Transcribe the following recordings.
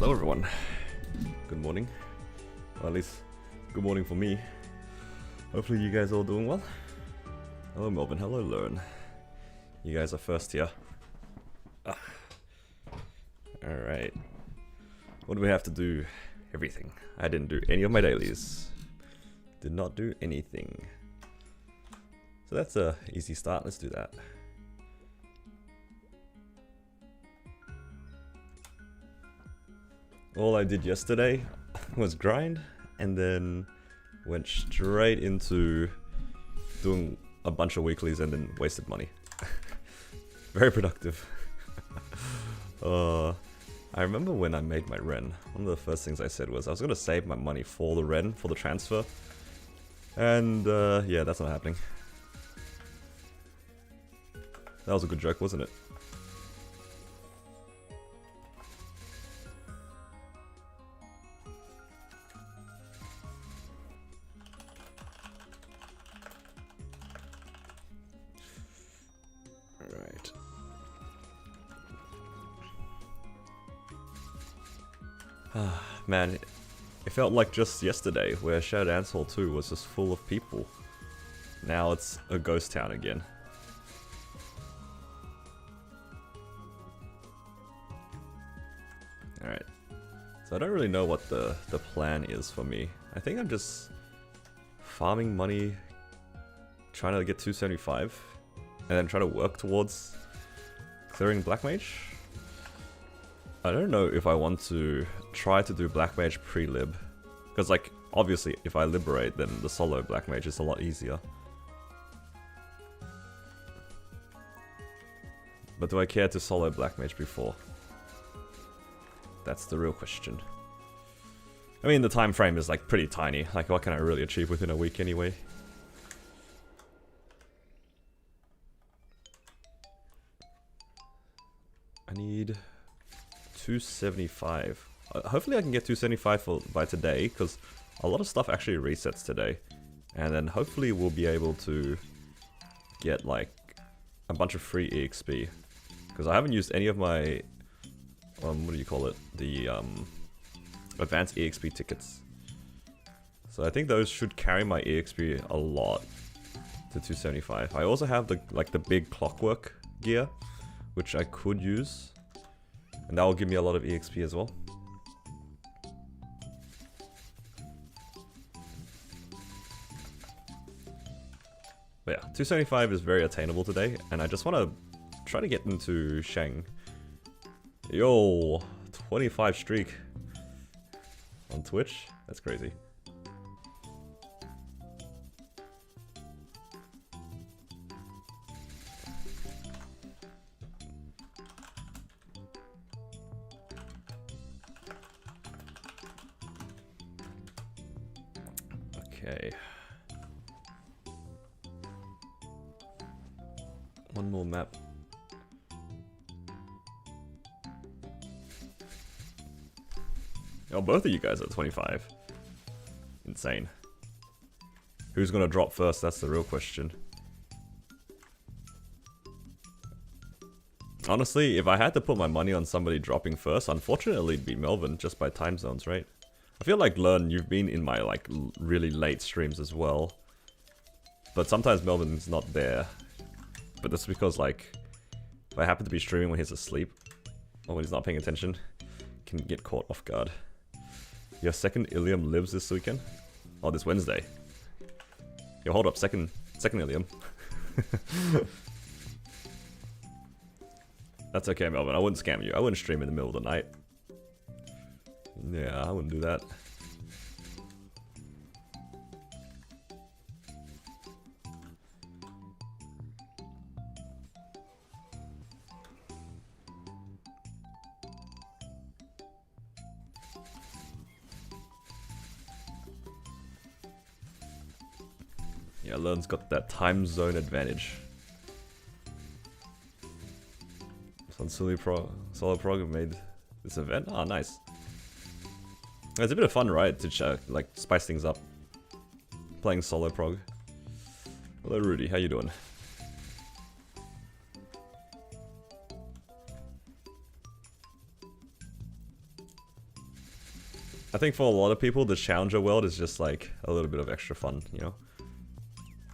Hello everyone. Good morning. Or at least, good morning for me. Hopefully you guys are all doing well. Hello Melvin, hello Learn. You guys are first here. Alright. What do we have to do? Everything. I didn't do any of my dailies. Did not do anything. So that's a easy start, let's do that. All I did yesterday was grind and then went straight into doing a bunch of weeklies and then wasted money. Very productive. I remember when I made my Ren, one of the first things I said was I was going to save my money for the Ren, for the transfer. And yeah, that's not happening. That was a good joke, wasn't it? Alright. Man, it felt like just yesterday where Shadow Dance Hall 2 was just full of people. Now it's a ghost town again. Alright. So I don't really know what the plan is for me. I think I'm just farming money, trying to get 275, and then try to work towards clearing Black Mage. I don't know if I want to try to do Black Mage pre-lib, because like obviously if I liberate then the solo Black Mage is a lot easier. But do I care to solo Black Mage before? That's the real question. I mean the time frame is like pretty tiny, like what can I really achieve within a week anyway? I need 275. Hopefully I can get 275 by today, because a lot of stuff actually resets today. And then hopefully we'll be able to get like a bunch of free EXP. Because I haven't used any of my, what do you call it? The advanced EXP tickets. So I think those should carry my EXP a lot to 275. I also have the big clockwork gear, which I could use. And that will give me a lot of EXP as well. But yeah, 275 is very attainable today, and I just want to try to get into Sheng. Yo, 25 streak on Twitch? That's crazy. Okay. One more map. Oh, both of you guys are 25. Insane. Who's gonna drop first? That's the real question. Honestly, if I had to put my money on somebody dropping first, unfortunately it'd be Melvin, just by time zones, right? I feel like Learn, you've been in my like really late streams as well. But sometimes Melvin's not there. But that's because like, if I happen to be streaming when he's asleep, or when he's not paying attention, can get caught off guard. Your second Ilium lives this weekend? Oh, this Wednesday. Yo, hold up, second Ilium. That's okay, Melvin, I wouldn't scam you. I wouldn't stream in the middle of the night. Yeah, I wouldn't do that. Yeah, Learn's got that time zone advantage. Some silly solo prog made this event. Oh, nice. It's a bit of fun, right? To like spice things up. Playing solo prog. Hello, Rudy. How you doing? I think for a lot of people, the challenger world is just like a little bit of extra fun, you know?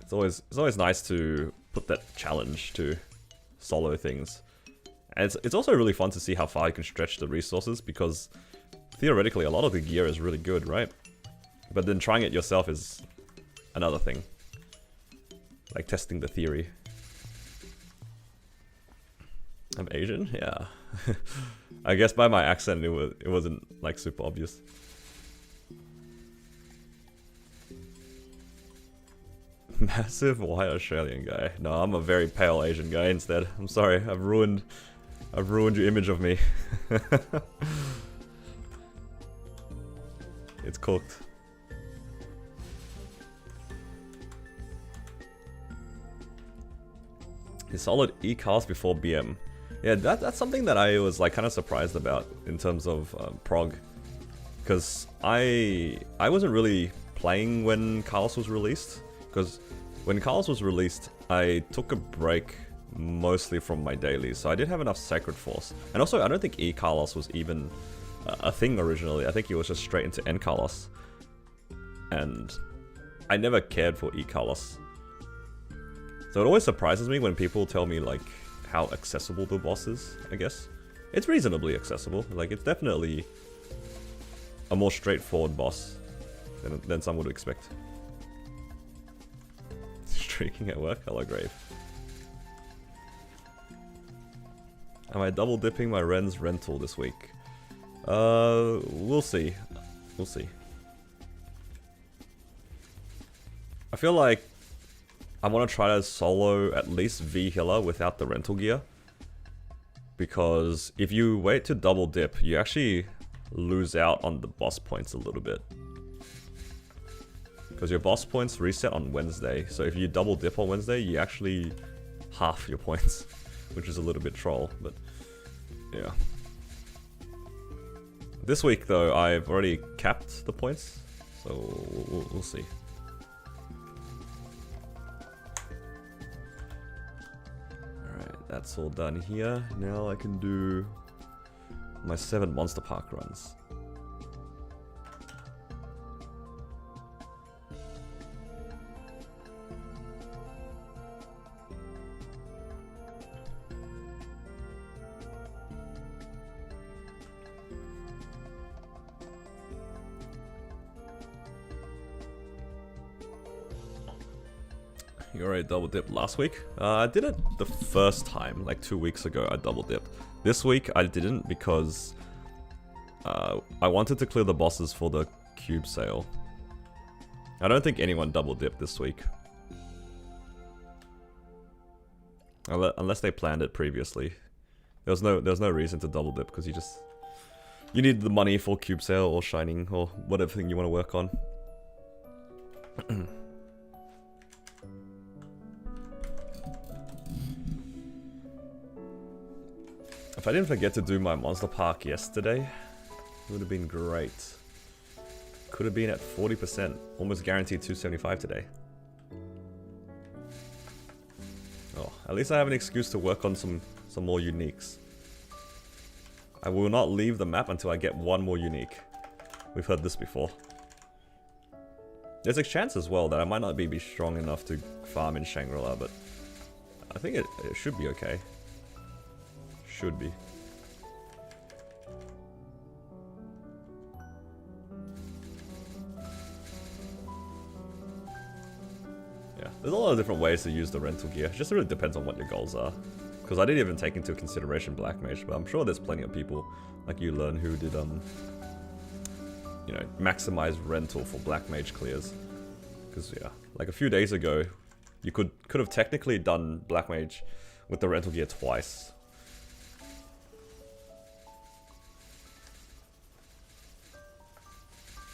It's always nice to put that challenge to solo things. And it's also really fun to see how far you can stretch the resources, because theoretically a lot of the gear is really good, right? But then trying it yourself is another thing. Like testing the theory. I'm Asian? Yeah. I guess by my accent it wasn't like super obvious. Massive white Australian guy. No, I'm a very pale Asian guy instead. I'm sorry, I've ruined your image of me. It's cooked. He solid E-cars before BM. Yeah, that's something that I was like kind of surprised about in terms of prog, because I wasn't really playing when Carlos was released. Because when Carlos was released, I took a break mostly from my dailies, so I didn't have enough Sacred Force. And also, I don't think E-Carlos was even a thing originally. I think he was just straight into N-Carlos. And I never cared for E-Carlos. So it always surprises me when people tell me like how accessible the boss is, I guess. It's reasonably accessible. Like, it's definitely a more straightforward boss than some would expect. Streaking at work? Hello, Grave. Am I double dipping my Ren's rental this week? We'll see. We'll see. I feel like I want to try to solo at least V healer without the rental gear. Because if you wait to double dip, you actually lose out on the boss points a little bit. Because your boss points reset on Wednesday, so if you double dip on Wednesday, you actually half your points, which is a little bit troll, but yeah. This week though, I've already capped the points, so we'll see. Alright, that's all done here. Now I can do my 7 Monster Park runs. You already double dipped last week? I did it the first time, like 2 weeks ago I double dipped. This week I didn't because I wanted to clear the bosses for the cube sale. I don't think anyone double dipped this week. Unless they planned it previously. There was no reason to double dip because you need the money for cube sale or shining or whatever thing you want to work on. If I didn't forget to do my Monster Park yesterday, it would have been great. Could have been at 40%, almost guaranteed 275 today. Oh, at least I have an excuse to work on some more uniques. I will not leave the map until I get one more unique. We've heard this before. There's a chance as well that I might not be strong enough to farm in Shangri-La, but I think it should be okay. Should be. Yeah, there's a lot of different ways to use the rental gear. It just really depends on what your goals are. Because I didn't even take into consideration Black Mage, but I'm sure there's plenty of people like you learn who did you know, maximize rental for Black Mage clears. Because yeah, like a few days ago, you could have technically done Black Mage with the rental gear twice.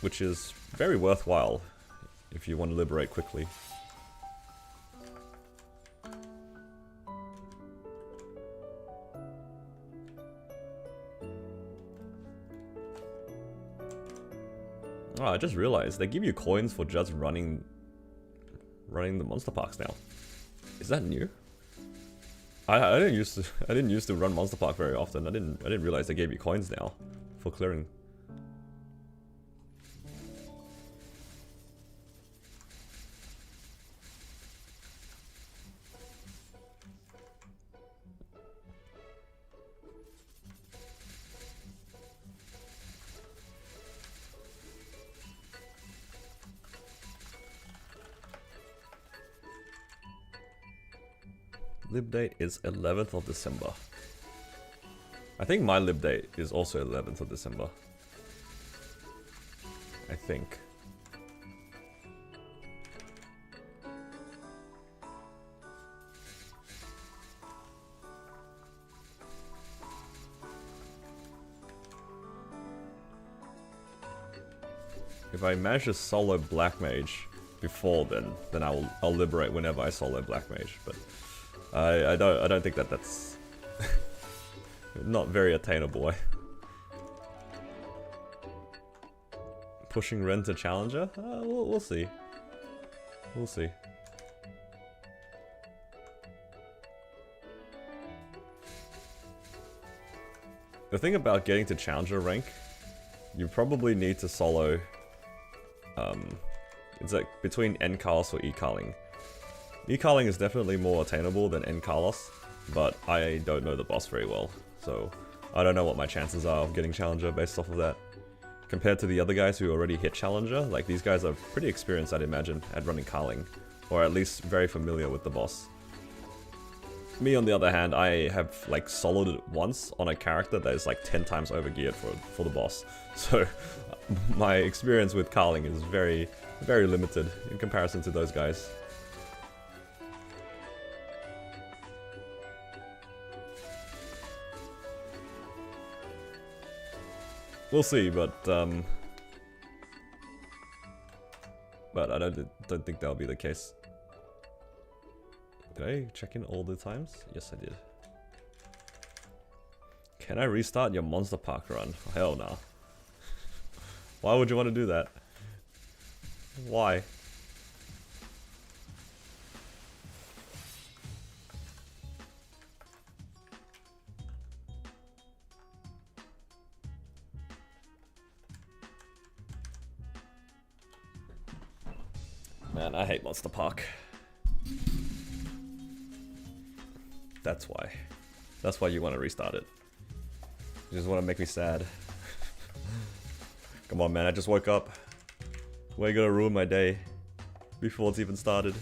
Which is very worthwhile if you want to liberate quickly. Oh, I just realized they give you coins for just running the monster parks now. Is that new? I didn't used to run Monster Park very often. I didn't realize they gave you coins now for clearing. Lib date is 11th of December. I think my lib date is also 11th of December. I think. If I manage to solo Black Mage before then I'll liberate whenever I solo Black Mage. But I don't think that's not very attainable. Pushing Ren to Challenger? We'll see. We'll see. The thing about getting to Challenger rank, you probably need to solo. It's like between N Carlos or E Carling. E Carling is definitely more attainable than N Carlos, but I don't know the boss very well, so I don't know what my chances are of getting Challenger based off of that. Compared to the other guys who already hit Challenger, like these guys are pretty experienced, I'd imagine, at running Carling, or at least very familiar with the boss. Me, on the other hand, I have like soloed it once on a character that is like 10 times overgeared for the boss, so my experience with Carling is very, very limited in comparison to those guys. We'll see, but I don't think that'll be the case. Did I check in all the times? Yes, I did. Can I restart your Monster Park run? Hell no. Why would you want to do that? Why? Man, I hate Monster Park. That's why. That's why you want to restart it. You just want to make me sad. Come on, man, I just woke up. Why you gonna ruin my day before it's even started?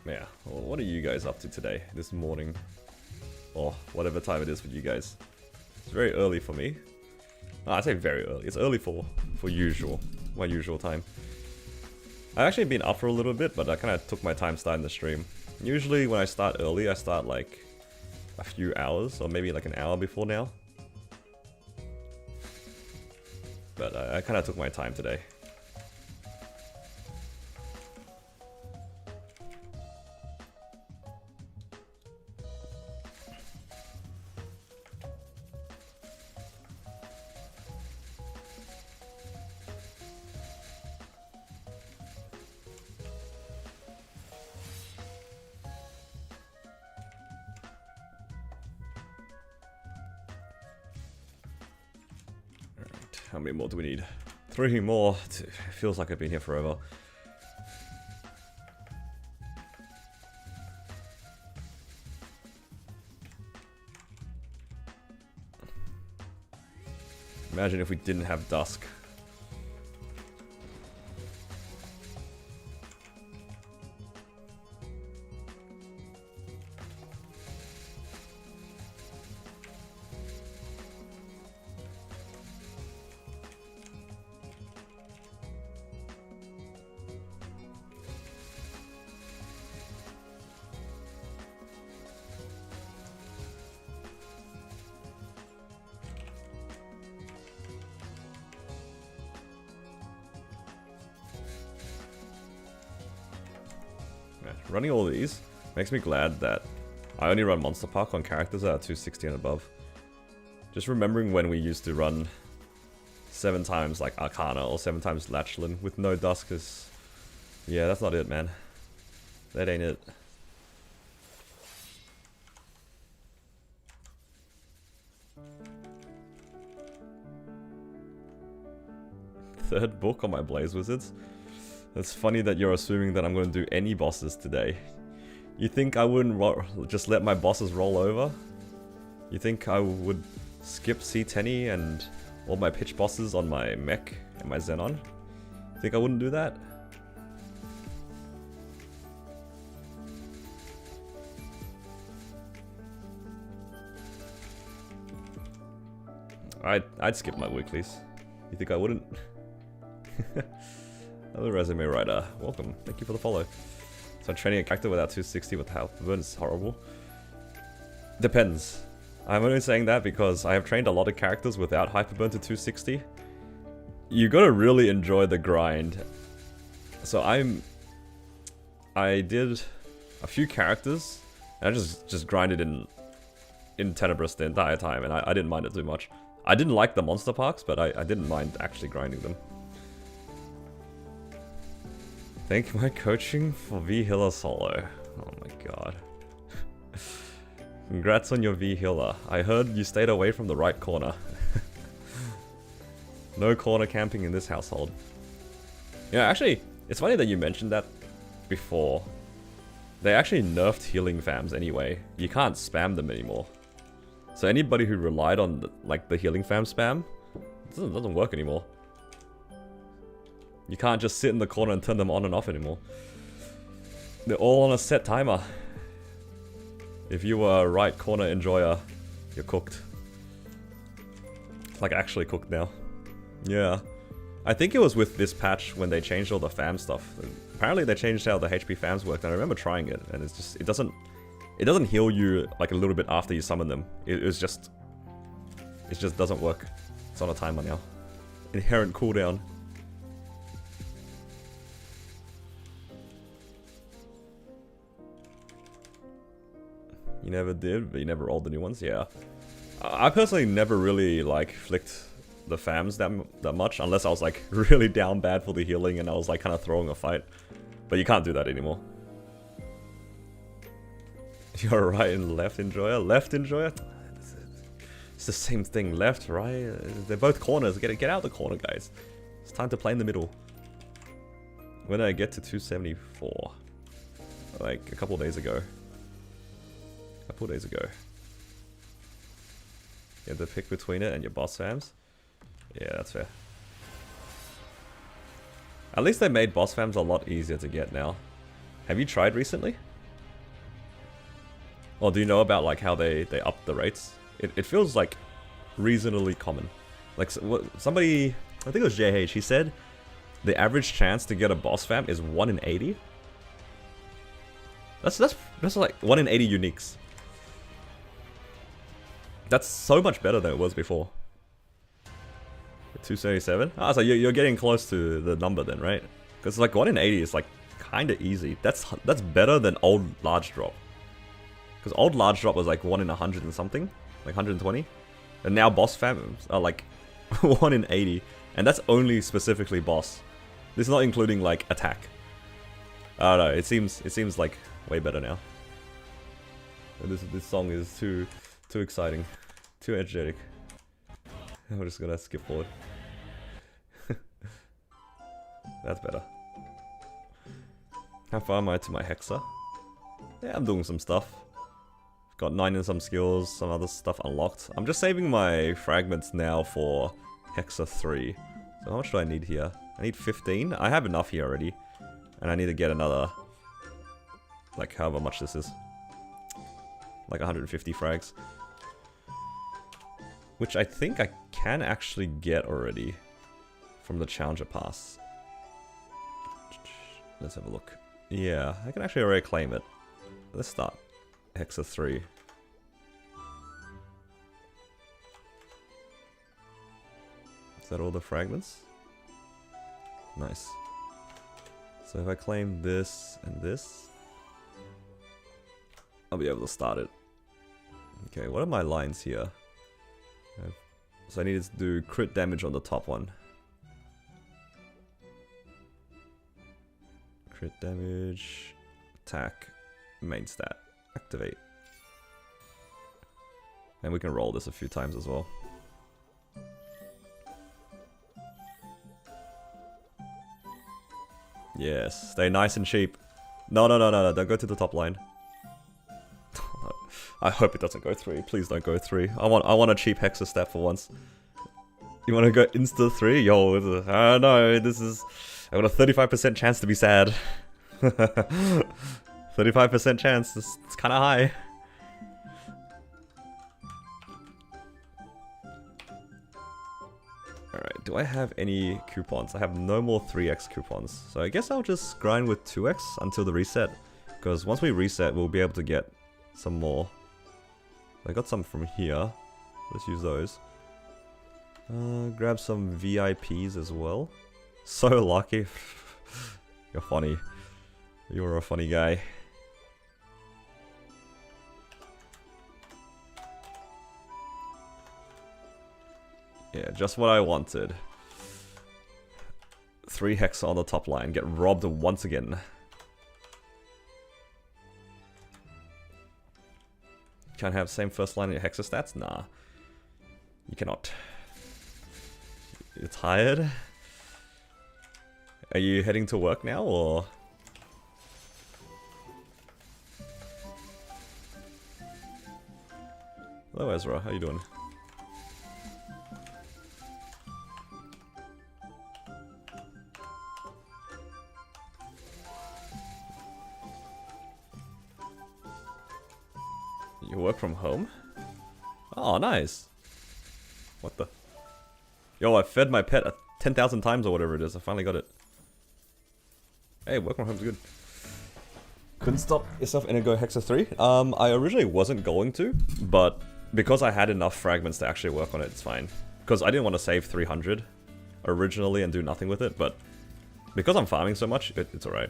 Yeah, well, what are you guys up to today, this morning? Or whatever time it is for you guys. It's very early for me. Oh, I say very early. It's early for usual, my usual time. I've actually been up for a little bit, but I kind of took my time starting the stream. Usually when I start early, I start like a few hours, or maybe like an hour before now. But I kind of took my time today. How many more do we need? 3 more. It feels like I've been here forever. Imagine if we didn't have Dusk. Running all these makes me glad that I only run Monster Park on characters that are 260 and above. Just remembering when we used to run 7 times like Arcana or 7 times Lachlan with no Dusk is... yeah, that's not it, man. That ain't it. Third book on my Blaze Wizards? It's funny that you're assuming that I'm going to do any bosses today. You think I wouldn't just let my bosses roll over? You think I would skip C10 and all my pitch bosses on my mech and my Xenon? Think I wouldn't do that? I'd skip my weeklies. You think I wouldn't? Another resume writer. Welcome. Thank you for the follow. So training a character without 260 with health burn is horrible. Depends. I'm only saying that because I have trained a lot of characters without hyperburn to 260. You gotta really enjoy the grind. So I did a few characters and I just grinded in Tenebrous the entire time, and I didn't mind it too much. I didn't like the monster parks, but I didn't mind actually grinding them. Thank my coaching for V Healer solo. Oh my god. Congrats on your V Healer. I heard you stayed away from the right corner. No corner camping in this household. Yeah, actually, it's funny that you mentioned that before. They actually nerfed healing fams anyway. You can't spam them anymore. So anybody who relied on the healing fam spam, it doesn't work anymore. You can't just sit in the corner and turn them on and off anymore. They're all on a set timer. If you were a right corner enjoyer, you're cooked. Like actually cooked now. Yeah. I think it was with this patch when they changed all the fam stuff. Apparently they changed how the HP fams worked, and I remember trying it, and it's just, it doesn't heal you like a little bit after you summon them. It just doesn't work. It's on a timer now. Inherent cooldown. You never did, but you never rolled the new ones? Yeah. I personally never really like flicked the fams that much, unless I was like really down bad for the healing and I was like kind of throwing a fight. But you can't do that anymore. You're a right and left enjoyer? Left enjoyer? It's the same thing. Left, right? They're both corners. Get out the corner, guys. It's time to play in the middle. When did I get to 274? Like a couple days ago. You have to pick between it and your boss fams. Yeah, that's fair. At least they made boss fams a lot easier to get now. Have you tried recently? Or do you know about like how they upped the rates? It feels like reasonably common. Like somebody, I think it was JH, he said the average chance to get a boss fam is 1 in 80. That's like 1 in 80 uniques. That's so much better than it was before. 277? Ah, so you're getting close to the number then, right? Because like 1 in 80 is like kind of easy. That's better than old large drop. Because old large drop was like 1 in 100 and something, like 120. And now boss fams are like 1 in 80. And that's only specifically boss. This is not including like attack. I don't know, it seems like way better now. And this song is too exciting, too energetic. We're just gonna skip forward. That's better. How far am I to my Hexa? Yeah, I'm doing some stuff. Got 9 in some skills, some other stuff unlocked. I'm just saving my fragments now for Hexa 3. So how much do I need here? I need 15. I have enough here already. And I need to get another, like however much this is. Like 150 frags. Which I think I can actually get already from the Challenger Pass. Let's have a look. Yeah, I can actually already claim it. Let's start. Hexa 3. Is that all the fragments? Nice. So if I claim this and this, I'll be able to start it. Okay, what are my lines here? So I need to do crit damage on the top one. Crit damage, attack, main stat, activate. And we can roll this a few times as well. Yes, stay nice and cheap. No, don't go to the top line. I hope it doesn't go 3. Please don't go 3. I want a cheap Hexa stat for once. You want to go insta 3? Yo, I don't know. This is... I got a 35% chance to be sad. 35% chance. It's kind of high. Alright, do I have any coupons? I have no more 3x coupons. So I guess I'll just grind with 2x until the reset. Because once we reset, we'll be able to get some more. I got some from here. Let's use those. Grab some VIPs as well. So lucky. You're funny. You're a funny guy. Yeah, just what I wanted. 3 Hexa on the top line. Get robbed once again. Can't have same first line in your Hexa stats? Nah. You cannot. You're tired? Are you heading to work now, or...? Hello Ezra, how you doing? You work from home? Oh, nice. What the? Yo, I fed my pet 10,000 times or whatever it is. I finally got it. Hey, work from home's good. Couldn't stop yourself and go Hexa 3? I originally wasn't going to, but because I had enough fragments to actually work on it, it's fine. Because I didn't want to save 300 originally and do nothing with it, but because I'm farming so much, it's alright.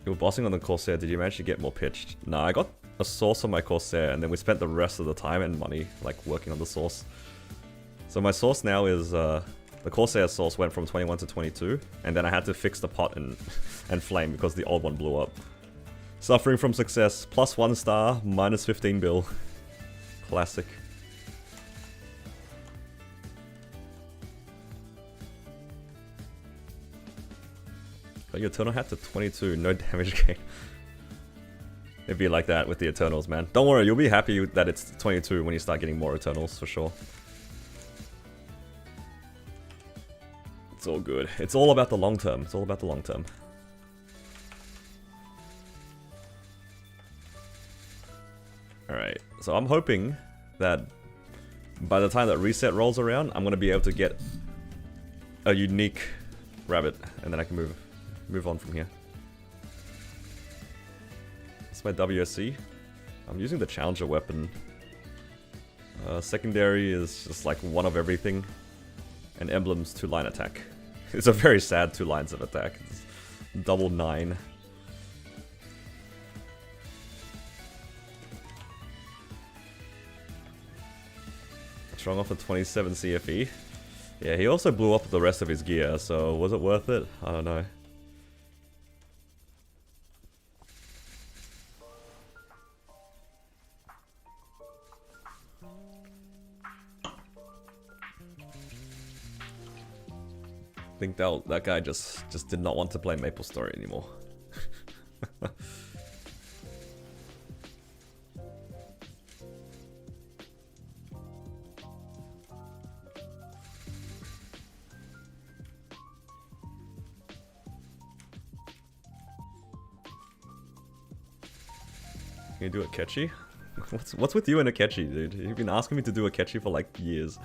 You were bossing on the Corsair, did you manage to get more pitched? Nah, I got a source on my Corsair, and then we spent the rest of the time and money, like, working on the source. So my source now is, the Corsair source went from 21 to 22, and then I had to fix the pot and flame because the old one blew up. Suffering from success, plus 1 star, minus 15 bill. Classic. Got your Eternal hat to 22, no damage gain. It'd be like that with the Eternals, man. Don't worry, you'll be happy that it's 22 when you start getting more Eternals, for sure. It's all good. It's all about the long term. It's all about the long term. Alright, so I'm hoping that by the time that reset rolls around, I'm going to be able to get a unique rabbit, and then I can move on from here. That's my WSC. I'm using the Challenger weapon. Secondary is just like one of everything. And Emblem's 2-line attack. It's a very sad 2 lines of attack. It's double 9. Strong off a 27 CFE. Yeah, he also blew up the rest of his gear, so was it worth it? I don't know. I think that guy just did not want to play Maple Story anymore. Can you do a catchy? What's with you and a catchy, dude? You've been asking me to do a catchy for like years.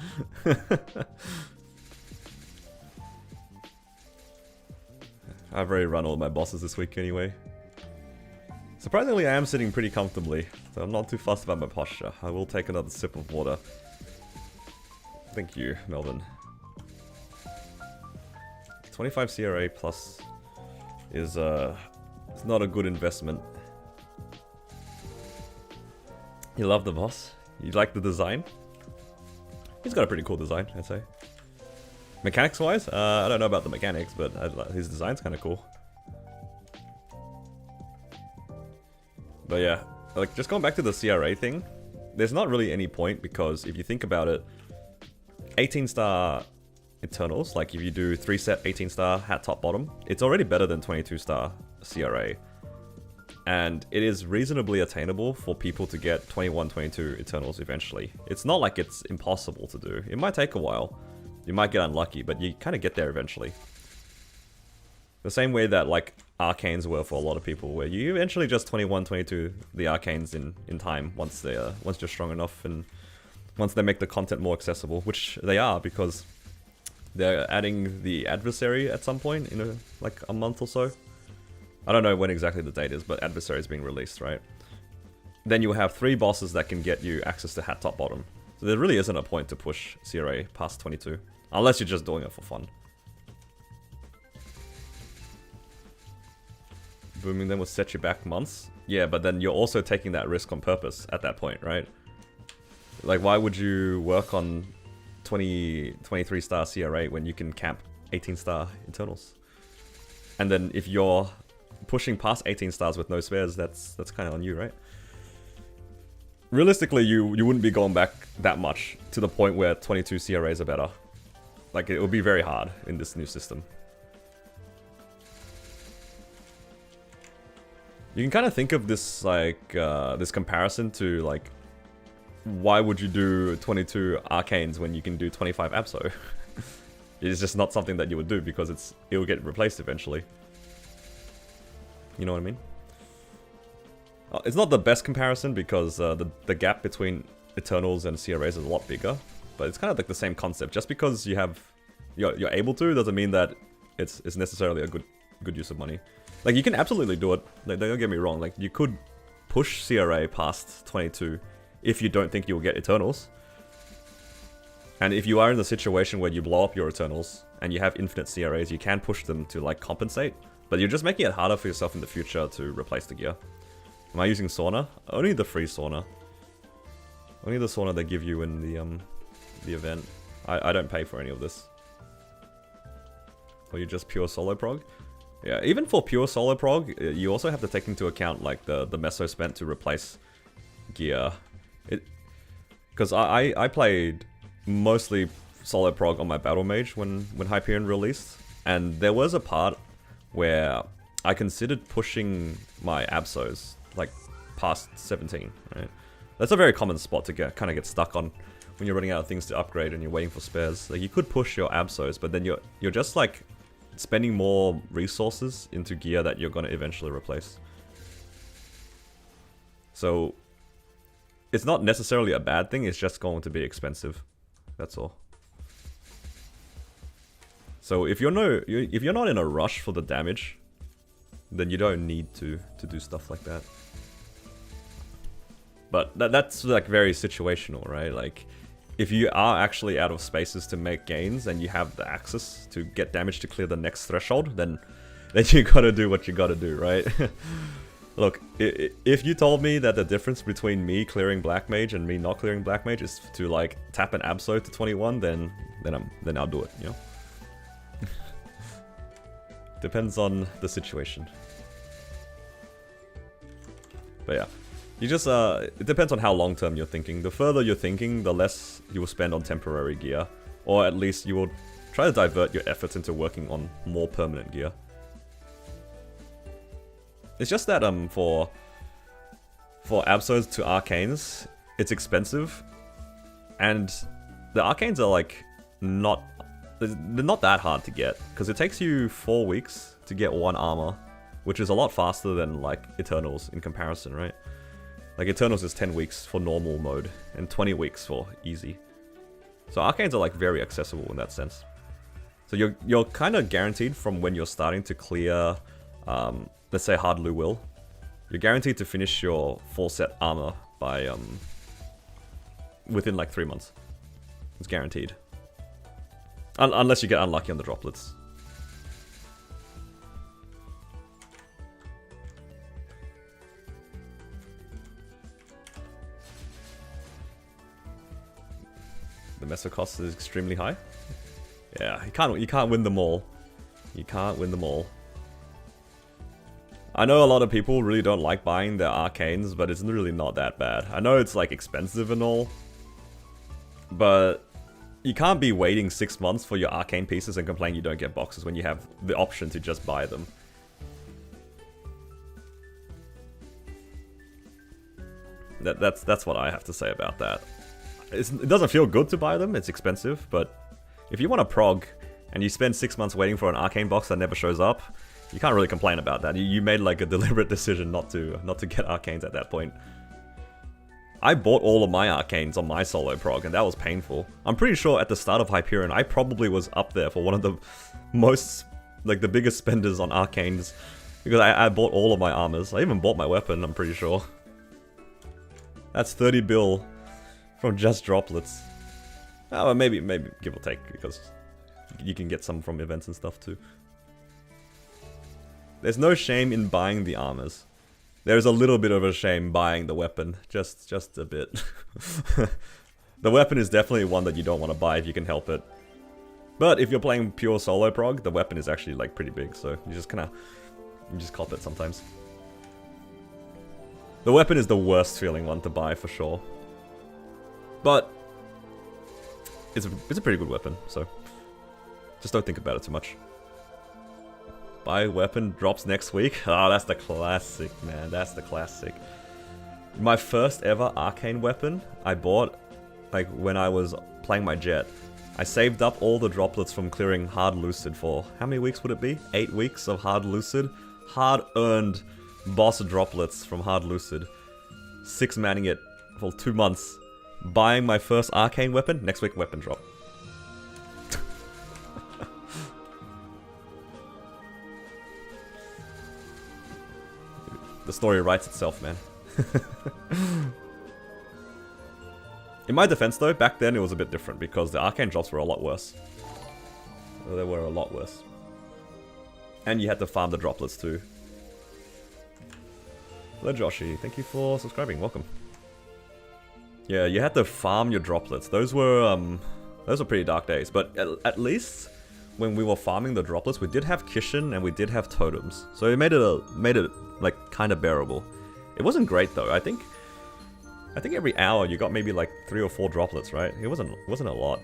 I've already run all my bosses this week anyway. Surprisingly, I am sitting pretty comfortably, so I'm not too fussed about my posture. I will take another sip of water. Thank you, Melvin. 25 CRA plus is it's not a good investment. You love the boss? You like the design? He's got a pretty cool design, I'd say. Mechanics-wise, I don't know about the mechanics, but his design's kind of cool. But yeah, like just going back to the CRA thing, there's not really any point because if you think about it, 18-star Eternals, like if you do 3 set 18-star hat top bottom, it's already better than 22-star CRA. and it is reasonably attainable for people to get 21, 22 Eternals eventually. It's not like it's impossible to do. It might take a while. You might get unlucky, but you kind of get there eventually. The same way that like Arcanes were for a lot of people, where you eventually just 21, 22 the Arcanes in time once you're strong enough and once they make the content more accessible, which they are because they're adding the adversary at some point in like a month or so. I don't know when exactly the date is, but adversary is being released, right? Then you'll have 3 bosses that can get you access to Hat Top Bottom. So there really isn't a point to push CRA past 22, unless you're just doing it for fun. Booming them will set you back months. Yeah, but then you're also taking that risk on purpose at that point, right? Like, why would you work on 23 star CRA when you can camp 18 star Eternals? And then if you're pushing past 18 stars with no spares, that's kind of on you, right? Realistically, you wouldn't be going back that much to the point where 22 CRAs are better. Like, it would be very hard in this new system. You can kind of think of this like this comparison to like, why would you do 22 Arcanes when you can do 25 Abso? It's just not something that you would do because it will get replaced eventually. You know what I mean? It's not the best comparison because the gap between Eternals and CRAs is a lot bigger, but it's kind of like the same concept. Just because you're able to doesn't mean that it's necessarily a good use of money. Like, you can absolutely do it. Like, don't get me wrong. Like, you could push CRA past 22 if you don't think you'll get Eternals. And if you are in the situation where you blow up your Eternals and you have infinite CRAs, you can push them to like compensate. But you're just making it harder for yourself in the future to replace the gear. Am I using sauna? Only the free sauna. Only the sauna they give you in the event. I don't pay for any of this. Or you just pure solo prog? Yeah, even for pure solo prog, you also have to take into account like the meso spent to replace gear. Because I played mostly solo prog on my battle mage when Hyperion released, and there was a part where I considered pushing my Absols like past 17. Right? That's a very common spot to kind of get stuck on when you're running out of things to upgrade and you're waiting for spares. Like, you could push your Absols, but then you're just like spending more resources into gear that you're going to eventually replace. So it's not necessarily a bad thing, it's just going to be expensive. That's all. So if you're not in a rush for the damage, then you don't need to do stuff like that. But that's like very situational, right? Like, if you are actually out of spaces to make gains and you have the access to get damage to clear the next threshold, then you gotta do what you gotta do, right? Look, if you told me that the difference between me clearing Black Mage and me not clearing Black Mage is to like tap an Absol to 21, then I'll do it, you know? Depends on the situation. But yeah. You just, it depends on how long term you're thinking. The further you're thinking, the less you will spend on temporary gear. Or at least you will try to divert your efforts into working on more permanent gear. It's just that, for Absols to Arcanes, it's expensive. And the Arcanes are like, they're not that hard to get. Because it takes you 4 weeks to get 1 armor. Which is a lot faster than like Eternals in comparison, right? Like, Eternals is 10 weeks for normal mode, and 20 weeks for easy. So Arcanes are like very accessible in that sense. So you're kind of guaranteed from when you're starting to clear, let's say Hard Lu Will. You're guaranteed to finish your full set armor by within like 3 months. It's guaranteed. Unless you get unlucky on the droplets. The meso cost is extremely high. Yeah, you can't win them all. You can't win them all. I know a lot of people really don't like buying their arcanes, but it's really not that bad. I know it's like expensive and all, but you can't be waiting 6 months for your arcane pieces and complain you don't get boxes when you have the option to just buy them. That's what I have to say about that. It doesn't feel good to buy them, it's expensive, but if you want a prog, and you spend 6 months waiting for an arcane box that never shows up, you can't really complain about that. You made like a deliberate decision not to get arcanes at that point. I bought all of my arcanes on my solo prog, and that was painful. I'm pretty sure at the start of Hyperion, I probably was up there for one of the most, like the biggest spenders on arcanes, because I bought all of my armors. I even bought my weapon, I'm pretty sure. That's 30 bill from just droplets. Oh, maybe give or take, because you can get some from events and stuff too. There's no shame in buying the armors. There's a little bit of a shame buying the weapon, just a bit. The weapon is definitely one that you don't want to buy if you can help it. But if you're playing pure solo prog, the weapon is actually like pretty big, so you just cop it sometimes. The weapon is the worst feeling one to buy for sure. But it's a pretty good weapon, so just don't think about it too much. Buy weapon drops next week. Oh, that's the classic, man. That's the classic. My first ever arcane weapon I bought, like when I was playing my jet. I saved up all the droplets from clearing hard lucid for how many weeks would it be? 8 weeks of hard lucid, hard earned boss droplets from hard lucid. 6-manning it for 2 months. Buying my first arcane weapon. Next week weapon drop. The story writes itself, man. In my defense though, back then it was a bit different because the arcane drops were a lot worse. They were a lot worse. And you had to farm the droplets too. Hello Joshi, thank you for subscribing, welcome. Yeah, you had to farm your droplets. Those were pretty dark days, but at least when we were farming the droplets, we did have Kishin and we did have totems. So it made it like kind of bearable. It wasn't great though. I think every hour you got maybe like 3 or 4 droplets, right? It wasn't a lot.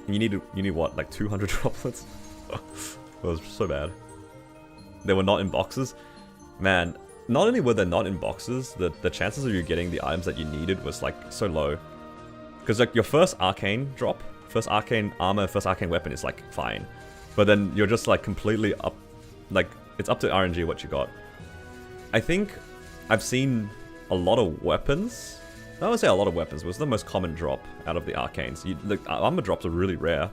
And you need what, like 200 droplets? It was so bad. They were not in boxes. Man, not only were they not in boxes, the chances of you getting the items that you needed was like so low. Because like your first arcane drop, first arcane armor, first arcane weapon is like fine. But then you're just like completely up, like it's up to RNG what you got. I think I've seen a lot of weapons. I would say a lot of weapons was the most common drop out of the arcanes. The armor drops are really rare.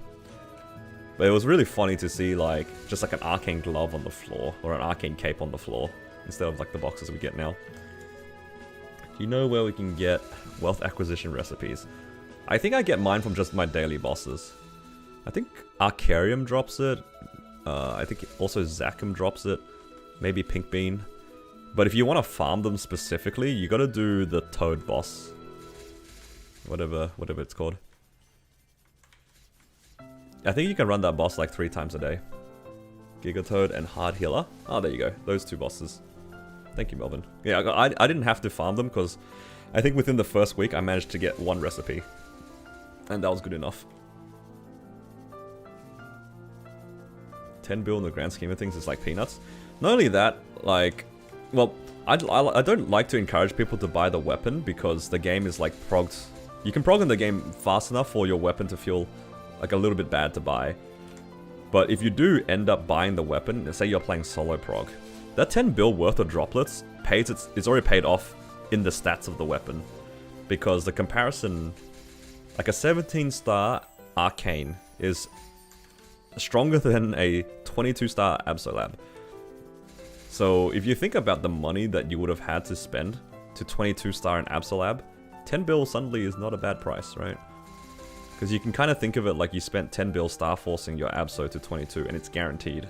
But it was really funny to see like just like an arcane glove on the floor or an arcane cape on the floor instead of like the boxes we get now. Do you know where we can get wealth acquisition recipes? I think I get mine from just my daily bosses. I think Arcarium drops it. I think also Zakum drops it. Maybe Pink Bean. But if you want to farm them specifically, you gotta do the Toad boss. Whatever it's called. I think you can run that boss like 3 times a day. Gigatoad and Hard Healer. Oh, there you go. Those 2 bosses. Thank you, Melvin. Yeah, I didn't have to farm them because I think within the first week I managed to get 1 recipe. And that was good enough. 10 bill in the grand scheme of things is like peanuts. Not only that, like... Well, I don't like to encourage people to buy the weapon because the game is like progged. You can prog in the game fast enough for your weapon to feel like a little bit bad to buy. But if you do end up buying the weapon, say you're playing solo prog, that 10 bill worth of droplets it's already paid off in the stats of the weapon. Because the comparison, like a 17-star arcane is stronger than a 22-star Absolab. So if you think about the money that you would have had to spend to 22-star in Absolab, 10 bill suddenly is not a bad price, right? Because you can kind of think of it like you spent 10 bill star forcing your Absol to 22 and it's guaranteed.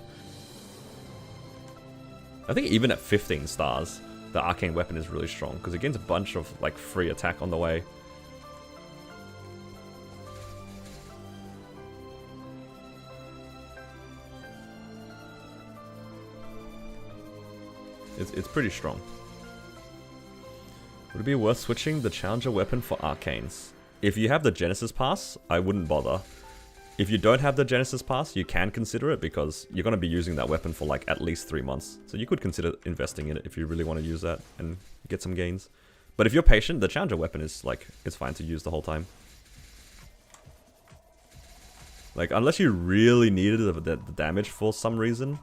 I think even at 15 stars, the arcane weapon is really strong because it gains a bunch of like free attack on the way. It's pretty strong. Would it be worth switching the Challenger weapon for Arcanes? If you have the Genesis Pass, I wouldn't bother. If you don't have the Genesis Pass, you can consider it because you're going to be using that weapon for like at least 3 months. So you could consider investing in it if you really want to use that and get some gains. But if you're patient, the challenger weapon is like, it's fine to use the whole time. Like, unless you really needed the damage for some reason,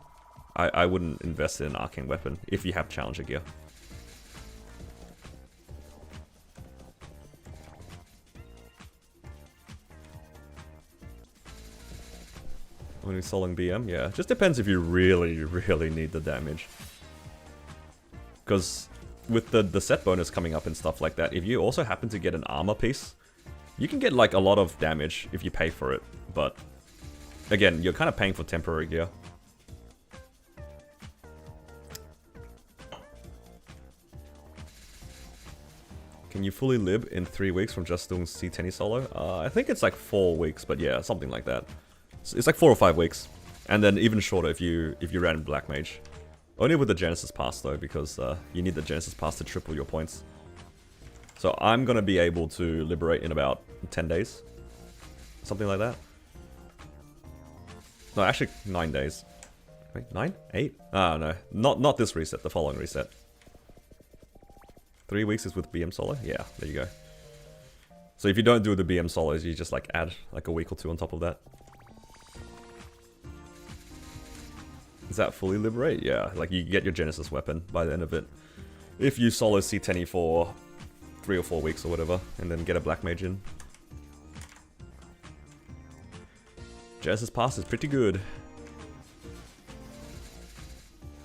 I wouldn't invest in an arcane weapon if you have challenger gear. When you're soloing BM, yeah. Just depends if you really need the damage. Because with the set bonus coming up and stuff like that, if you also happen to get an armor piece, you can get like a lot of damage if you pay for it. But again, you're kind of paying for temporary gear. Can you fully lib in 3 weeks from just doing C10 solo? I think it's like 4 weeks, but yeah, something like that. It's like 4 or 5 weeks, and then even shorter if you ran Black Mage. Only with the Genesis Pass though, because you need the Genesis Pass to triple your points. So I'm gonna be able to liberate in about 10 days, something like that. No, actually 9 days. Wait, 9? 8? Ah, no, not this reset. The following reset. 3 weeks is with BM solo? Yeah, there you go. So if you don't do the BM solos, you just like add like a week or 2 on top of that. Is that fully liberate? Yeah, like you get your Genesis weapon by the end of it. If you solo C10 for 3 or 4 weeks or whatever, and then get a Black Mage in. Genesis Pass is pretty good.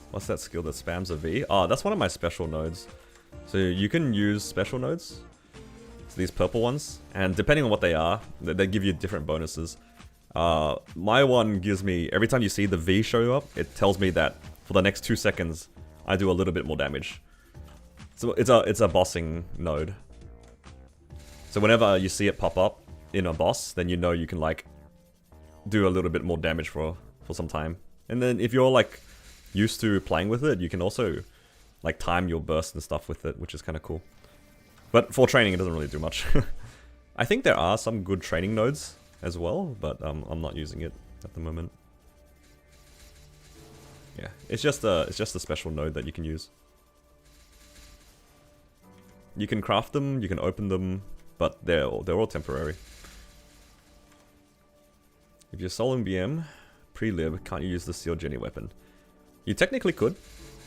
What's that skill that spams a V? Oh, that's one of my special nodes. So you can use special nodes, so these purple ones, and depending on what they are, they give you different bonuses. My one gives me, every time you see the V show up, it tells me that for the next 2 seconds, I do a little bit more damage. So it's a bossing node. So whenever you see it pop up in a boss, then you know you can like do a little bit more damage for some time. And then if you're like used to playing with it, you can also like time your burst and stuff with it, which is kind of cool. But for training, it doesn't really do much. I think there are some good training nodes as well, but I'm not using it at the moment. Yeah, it's just a special node that you can use. You can craft them, you can open them, but they're all temporary. If you're soloing BM pre-lib, can't you use the sealed Jenny weapon? You technically could,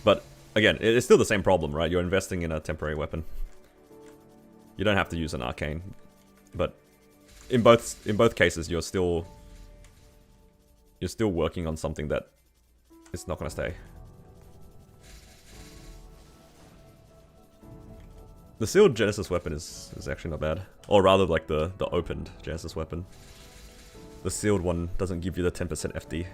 but again, it's still the same problem, right? You're investing in a temporary weapon. You don't have to use an arcane, but in both cases, you're still working on something that is not gonna stay. The sealed Genesis weapon is actually not bad, or rather, like the opened Genesis weapon. The sealed one doesn't give you the 10% FD.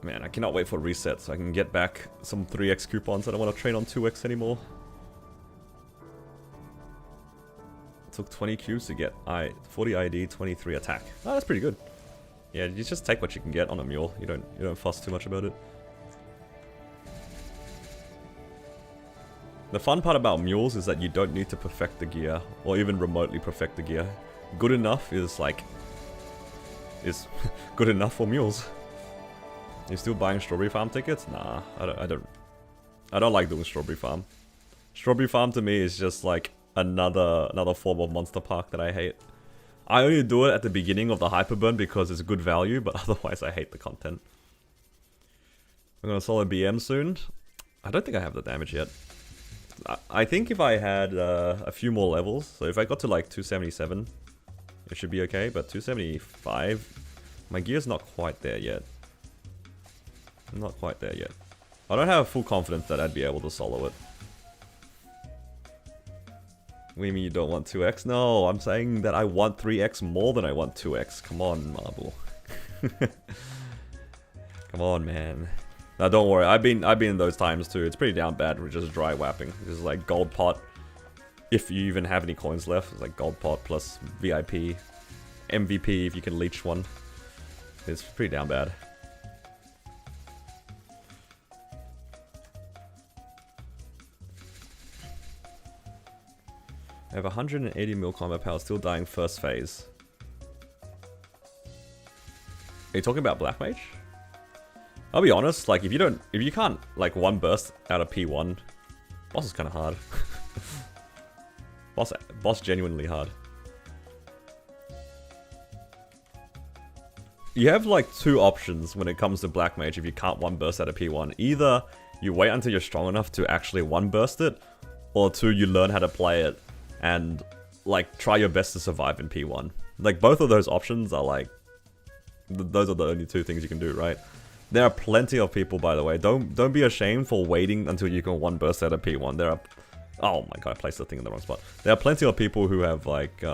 Man, I cannot wait for reset so I can get back some 3x coupons. I don't want to train on 2x anymore. It took 20 cubes to get 40 ID, 23 attack. Oh, that's pretty good. Yeah, you just take what you can get on a mule. You don't fuss too much about it. The fun part about mules is that you don't need to perfect the gear, or even remotely perfect the gear. Good enough is is good enough for mules. You still buying strawberry farm tickets? Nah, I don't like doing strawberry farm. Strawberry farm to me is just like another form of monster park that I hate. I only do it at the beginning of the hyperburn because it's good value, but otherwise I hate the content. I'm gonna solo BM soon. I don't think I have the damage yet. I think if I had a few more levels, so if I got to like 277, it should be okay, but 275, my gear's not quite there yet. I'm not quite there yet. I don't have full confidence that I'd be able to solo it. What do you mean you don't want 2x? No, I'm saying that I want 3x more than I want 2x. Come on, Marble. Come on, man. Now don't worry, I've been in those times too. It's pretty down bad. We're just dry whapping. It's like gold pot. If you even have any coins left, it's like gold pot plus VIP, MVP if you can leech one. It's pretty down bad. I have 180 mil combat power, still dying first phase. Are you talking about Black Mage? I'll be honest, like if you can't like one burst out of P1, boss is kind of hard. boss genuinely hard. You have like two options when it comes to Black Mage if you can't one burst out of P1. Either you wait until you're strong enough to actually one burst it, or two, you learn how to play it and like try your best to survive in P1. Like both of those options are like, those are the only two things you can do, right? There are plenty of people, by the way. Don't be ashamed for waiting until you can one burst out of P1. There are, oh my god, I placed the thing in the wrong spot. There are plenty of people who have like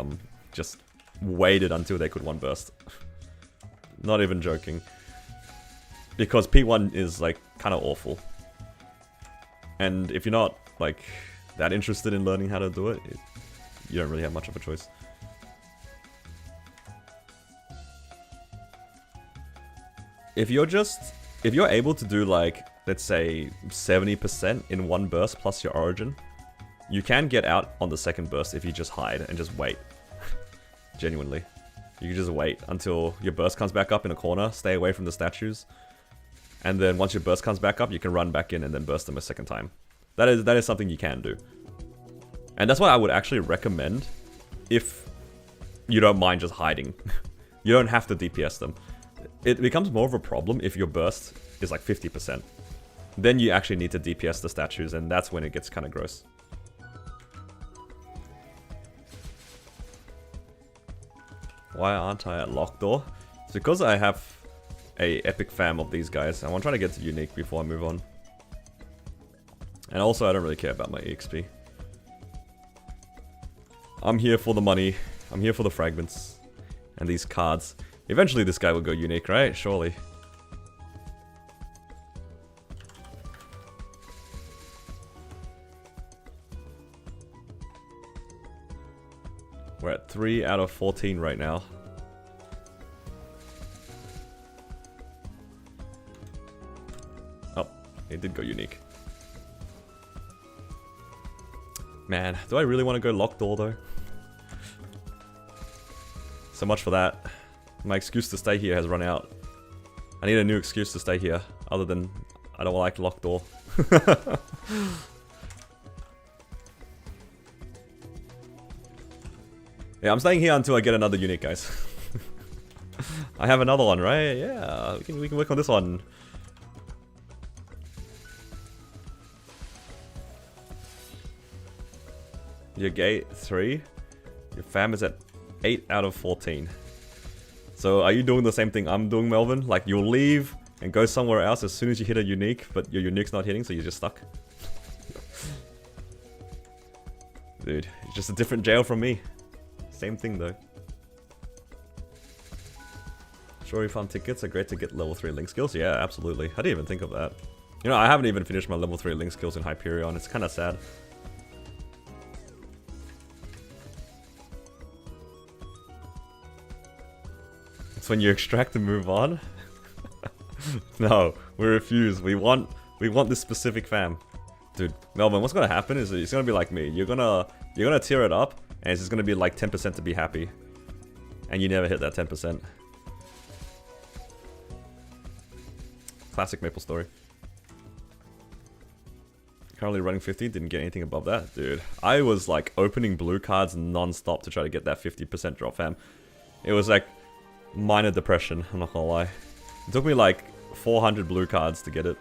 just waited until they could one burst. Not even joking. Because P1 is like kind of awful. And if you're not like that interested in learning how to do it, you don't really have much of a choice. If you're able to do like, let's say 70% in one burst plus your origin, you can get out on the second burst if you just hide and just wait. Genuinely. You can just wait until your burst comes back up in a corner, stay away from the statues, and then once your burst comes back up, you can run back in and then burst them a second time. That is something you can do. And that's what I would actually recommend if you don't mind just hiding. You don't have to DPS them. It becomes more of a problem if your burst is like 50%. Then you actually need to DPS the statues, and that's when it gets kind of gross. Why aren't I at locked door? It's because I have a epic fam of these guys. I want to try to get to unique before I move on. And also I don't really care about my EXP. I'm here for the money. I'm here for the fragments. And these cards. Eventually this guy will go unique, right? Surely. We're at 3 out of 14 right now. Oh, it did go unique. Man, do I really want to go locked door though? So much for that. My excuse to stay here has run out. I need a new excuse to stay here, other than I don't like locked door. Yeah, I'm staying here until I get another unique, guys. I have another one, right? Yeah, we can work on this one. Your gate 3. Your fam is at 8 out of 14. So are you doing the same thing I'm doing, Melvin? Like you'll leave and go somewhere else as soon as you hit a unique, but your unique's not hitting, so you're just stuck? Dude, it's just a different jail from me. Same thing though. Story farm tickets are great to get level 3 link skills. Yeah, absolutely. I didn't even think of that. You know, I haven't even finished my level 3 link skills in Hyperion. It's kind of sad. It's when you extract and move on. No, we refuse. We want this specific fam. Dude, Melvin, what's gonna happen is it's gonna be like me. You're gonna tear it up, and it's just gonna be like 10% to be happy. And you never hit that 10%. Classic Maple story. Currently running 50, didn't get anything above that. Dude, I was like opening blue cards non-stop to try to get that 50% drop, fam. It was like minor depression, I'm not gonna lie. It took me like 400 blue cards to get it.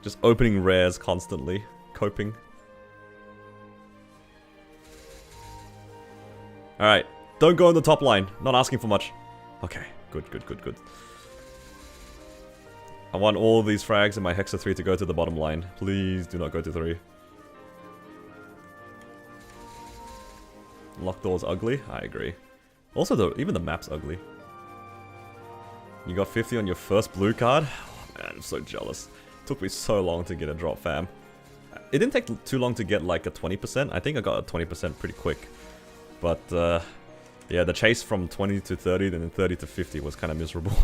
Just opening rares constantly. Coping. Alright, don't go on the top line. Not asking for much. Okay, good. I want all these frags and my Hexa 3 to go to the bottom line. Please do not go to 3. Locked door's ugly? I agree. Also, even the map's ugly. You got 50 on your first blue card? Oh man, I'm so jealous. Took me so long to get a drop, fam. It didn't take too long to get like a 20%. I think I got a 20% pretty quick. But yeah, the chase from 20 to 30, then 30 to 50 was kind of miserable.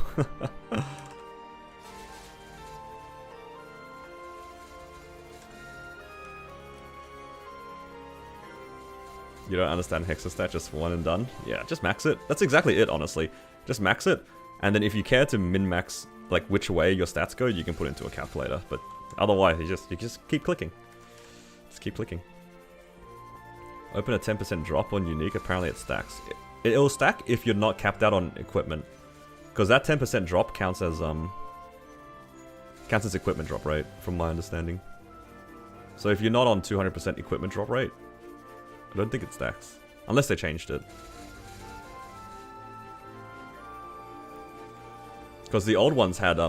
You don't understand Hexa stat, just one and done? Yeah, just max it. That's exactly it, honestly. Just max it, and then if you care to min-max like which way your stats go, you can put it into a calculator. But otherwise, you just keep clicking. Just keep clicking. Open a 10% drop on unique. Apparently, it stacks. It'll stack if you're not capped out on equipment, because that 10% drop counts as equipment drop rate, from my understanding. So if you're not on 200% equipment drop rate, I don't think it stacks, unless they changed it. Because the old ones had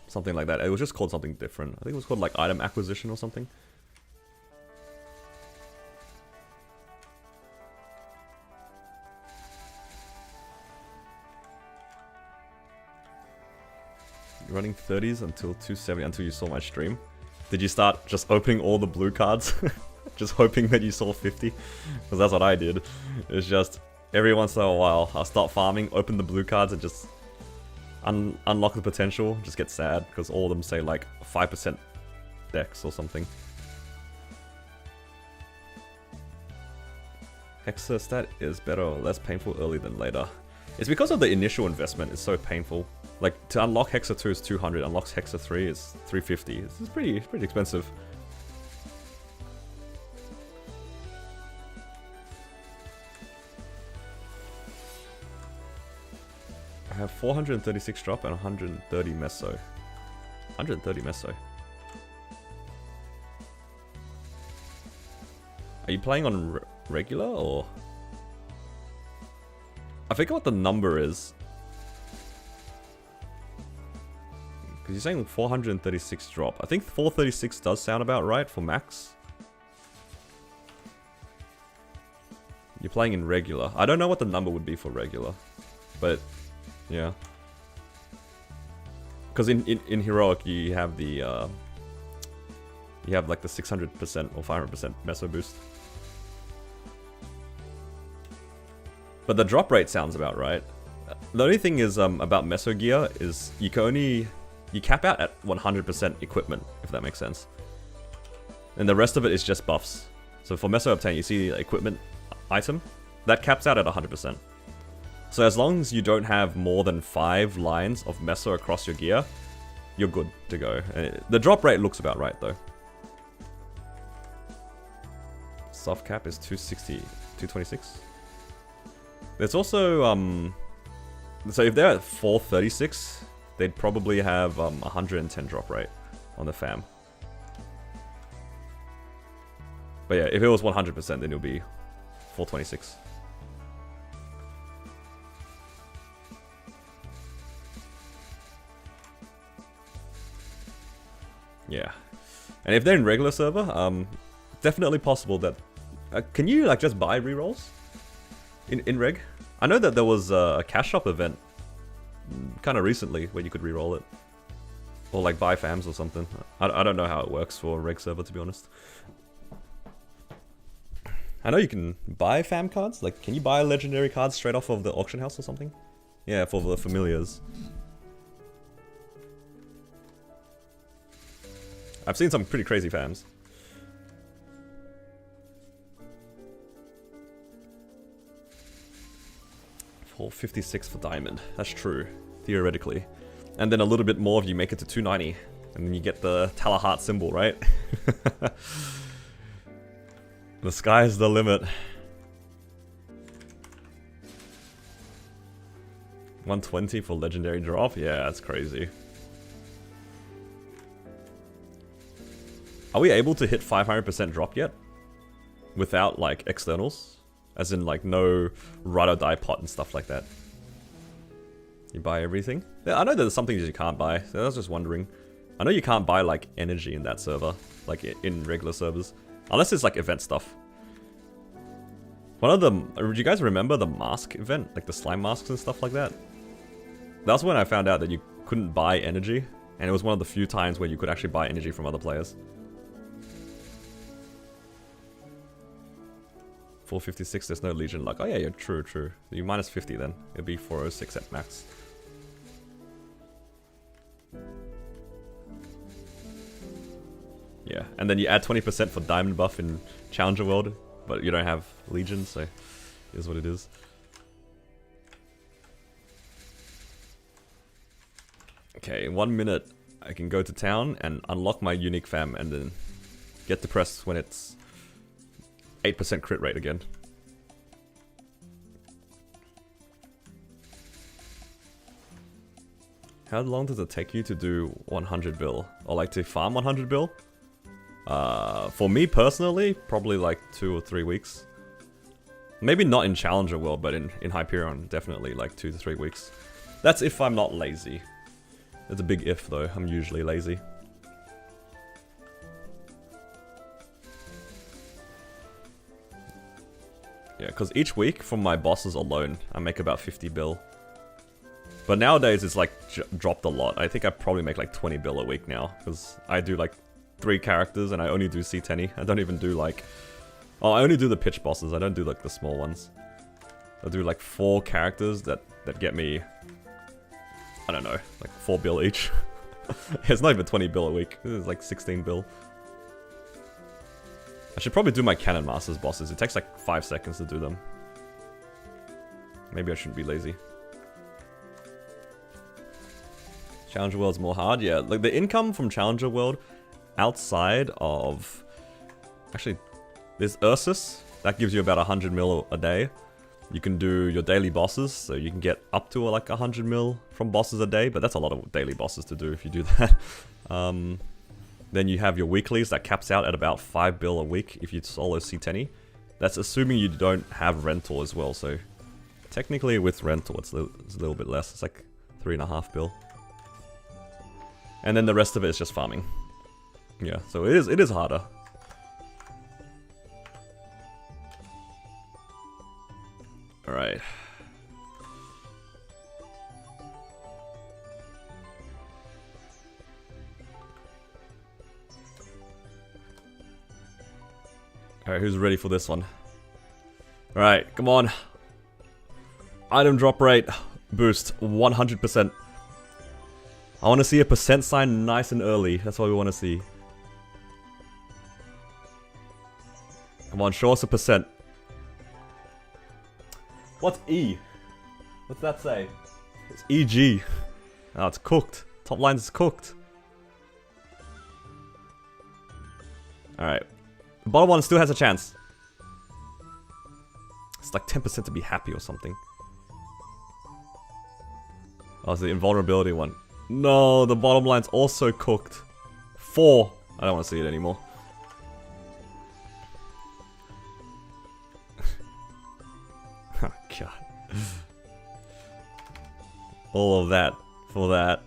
something like that. It was just called something different. I think it was called like item acquisition or something. Running 30s until 270 until you saw my stream. Did you start just opening all the blue cards? Just hoping that you saw 50? Because that's what I did. It's just every once in a while I'll start farming, open the blue cards and just unlock the potential. Just get sad because all of them say like 5% dex or something. Hexa stat is better or less painful early than later. It's because of the initial investment. It's so painful. Like, to unlock Hexa 2 is 200, unlocks Hexa 3 is 350. It's pretty expensive. I have 436 drop and 130 meso. 130 meso. Are you playing on regular or? I forget what the number is. Because you're saying 436 drop. I think 436 does sound about right for max. You're playing in regular. I don't know what the number would be for regular. But, yeah. Because in heroic you have the you have like the 600% or 500% meso boost. But the drop rate sounds about right. The only thing is about meso gear is you can only cap out at 100% equipment, if that makes sense. And the rest of it is just buffs. So for meso obtain, you see the equipment item that caps out at 100%. So as long as you don't have more than 5 lines of meso across your gear, you're good to go. The drop rate looks about right though. Soft cap is 260, 226. There's also so if they're at 436, they'd probably have 110 drop rate on the fam. But yeah, if it was 100%, then it'll be 426. Yeah. And if they're in regular server, definitely possible that... can you like just buy rerolls in reg? I know that there was a cash shop event kind of recently where you could reroll it. Or like buy fams or something. I don't know how it works for reg server, to be honest. I know you can buy fam cards. Like, can you buy legendary cards straight off of the auction house or something? Yeah, for the familiars. I've seen some pretty crazy fams. $456 for diamond. That's true, theoretically. And then a little bit more if you make it to 290. And then you get the Talahat symbol, right? The sky's the limit. 120 for legendary drop? Yeah, that's crazy. Are we able to hit 500% drop yet? Without, like, externals? As in, like, no ride or die pot and stuff like that. You buy everything? Yeah, I know there's some things you can't buy, so I was just wondering. I know you can't buy, like, energy in that server. Like, in regular servers. Unless it's, like, event stuff. One of them... Do you guys remember the mask event? Like, the slime masks and stuff like that? That's when I found out that you couldn't buy energy. And it was one of the few times where you could actually buy energy from other players. 456, there's no Legion luck. Oh yeah, true. You minus 50 then. It'd be 406 at max. Yeah, and then you add 20% for diamond buff in Challenger World, but you don't have Legion, so it is what it is. Okay, in 1 minute, I can go to town and unlock my unique fam and then get depressed when it's 8% crit rate again. How long does it take you to do 100 bill? Or like to farm 100 bill? For me personally, probably like 2 or 3 weeks. Maybe not in Challenger World, but in Hyperion, definitely like 2 to 3 weeks. That's if I'm not lazy. It's a big if though, I'm usually lazy. Yeah, because each week from my bosses alone, I make about 50 bill. But nowadays it's like dropped a lot. I think I probably make like 20 bill a week now. Because I do like 3 characters and I only do C10. I don't even do like... Oh, I only do the pitch bosses. I don't do like the small ones. I do like 4 characters that get me... I don't know, like 4 bill each. It's not even 20 bill a week. It's like 16 bill. I should probably do my Cannon Masters bosses. It takes like 5 seconds to do them. Maybe I shouldn't be lazy. Challenger World's more hard, yeah. Like the income from Challenger World outside of... Actually, there's Ursus. That gives you about 100 mil a day. You can do your daily bosses, so you can get up to like 100 mil from bosses a day, but that's a lot of daily bosses to do if you do that. Then you have your weeklies that caps out at about 5 bill a week if you solo C10. That's assuming you don't have rental as well, so technically with rental it's a little bit less. It's like 3.5 bill. And then the rest of it is just farming. Yeah, so it is harder. Alright. Alright, who's ready for this one? Alright, come on. Item drop rate boost 100%. I want to see a percent sign nice and early. That's what we want to see. Come on, show us a percent. What's E? What's that say? It's EG. Oh, it's cooked. Top line is cooked. Alright. The bottom one still has a chance. It's like 10% to be happy or something. Oh, it's the invulnerability one. No, the bottom line's also cooked. 4. I don't want to see it anymore. Oh, God. All of that for that.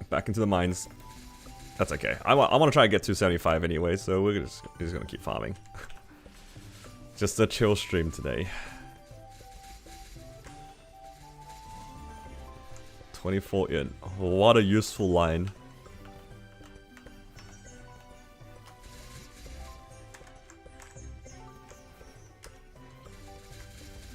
Back into the mines. That's okay. I want to try and get 275 anyway, so we're just gonna keep farming. Just a chill stream today. 24 in. What a useful line.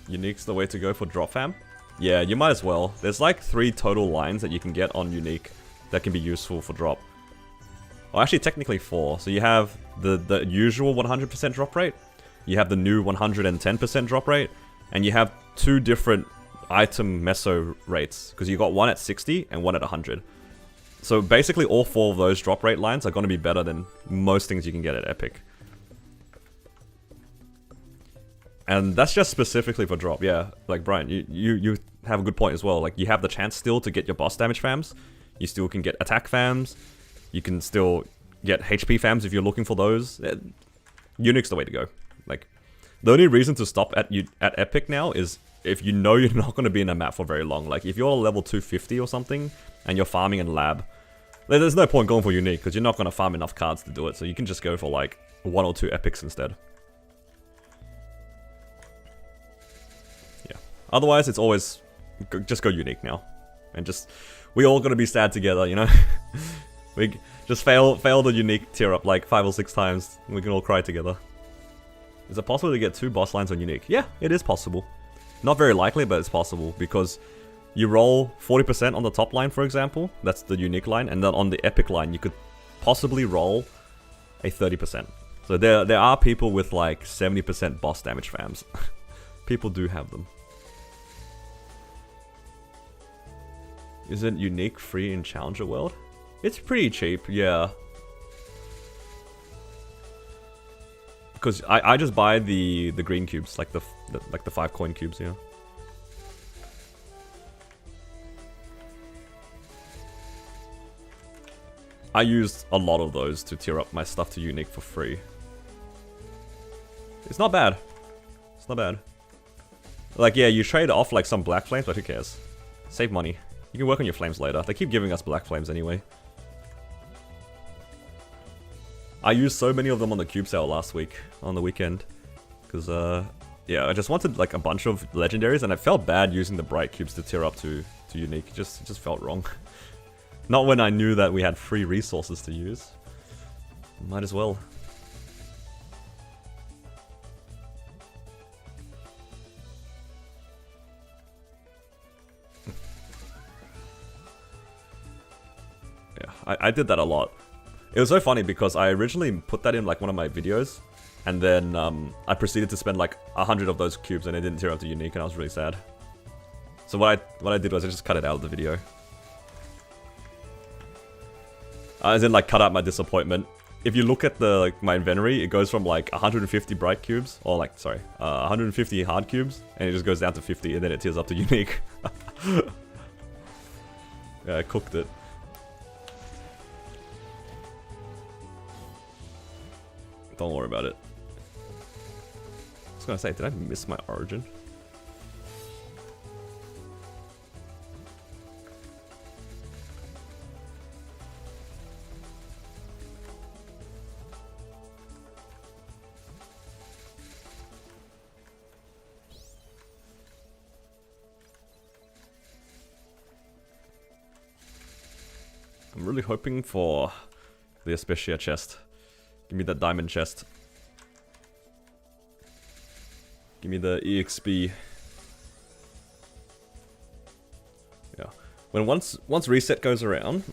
Unique's the way to go for drop fam? Yeah, you might as well. There's like 3 total lines that you can get on Unique that can be useful for drop. Well, actually technically 4. So you have the usual 100% drop rate, you have the new 110% drop rate, and you have 2 different item meso rates, because you got one at 60 and one at 100. So basically all 4 of those drop rate lines are going to be better than most things you can get at Epic. And that's just specifically for drop, yeah. Like Brian, you have a good point as well. Like you have the chance still to get your boss damage fams. You still can get attack fams. You can still get HP fams if you're looking for those. Unique's the way to go. Like the only reason to stop at Epic now is if you know you're not going to be in a map for very long. Like if you're level 250 or something and you're farming in lab, there's no point going for Unique because you're not going to farm enough cards to do it. So you can just go for like 1 or 2 epics instead. Otherwise, it's always just go Unique now, and just we all gonna be sad together, you know. We just fail the Unique tier up like 5 or 6 times. And we can all cry together. Is it possible to get 2 boss lines on Unique? Yeah, it is possible. Not very likely, but it's possible because you roll 40% on the top line, for example. That's the Unique line, and then on the Epic line, you could possibly roll a 30%. So there are people with like 70% boss damage fams. People do have them. Isn't unique free in Challenger World? It's pretty cheap, yeah. Because I just buy the green cubes, like the 5 coin cubes, yeah. I used a lot of those to tier up my stuff to unique for free. It's not bad. It's not bad. Like, yeah, you trade off like some black flames, but who cares? Save money. You can work on your flames later. They keep giving us black flames anyway. I used so many of them on the cube sale last week, on the weekend. Because, yeah, I just wanted like a bunch of legendaries, and I felt bad using the bright cubes to tier up to unique. It just felt wrong. Not when I knew that we had free resources to use. Might as well. Yeah, I did that a lot. It was so funny because I originally put that in like one of my videos, and then I proceeded to spend like 100 of those cubes and it didn't tier up to unique, and I was really sad. So what I did was I just cut it out of the video. As in, like, cut out my disappointment. If you look at the like my inventory, it goes from like 150 bright cubes, or like, sorry, 150 hard cubes, and it just goes down to 50, and then it tiers up to unique. Yeah, I cooked it. Don't worry about it. I was gonna say, did I miss my origin? I'm really hoping for the Especia chest. Give me that diamond chest. Give me the EXP. Yeah. Once reset goes around,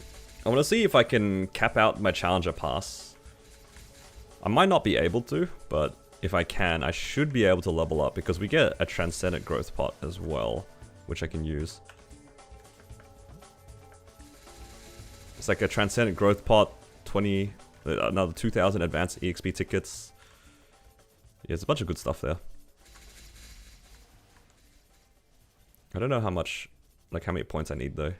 I want to see if I can cap out my challenger pass. I might not be able to, but if I can, I should be able to level up because we get a transcendent growth pot as well, which I can use. It's like a transcendent growth pot, 20, another 2,000 advanced EXP tickets. Yeah, there's a bunch of good stuff there. I don't know how much, like how many points I need though.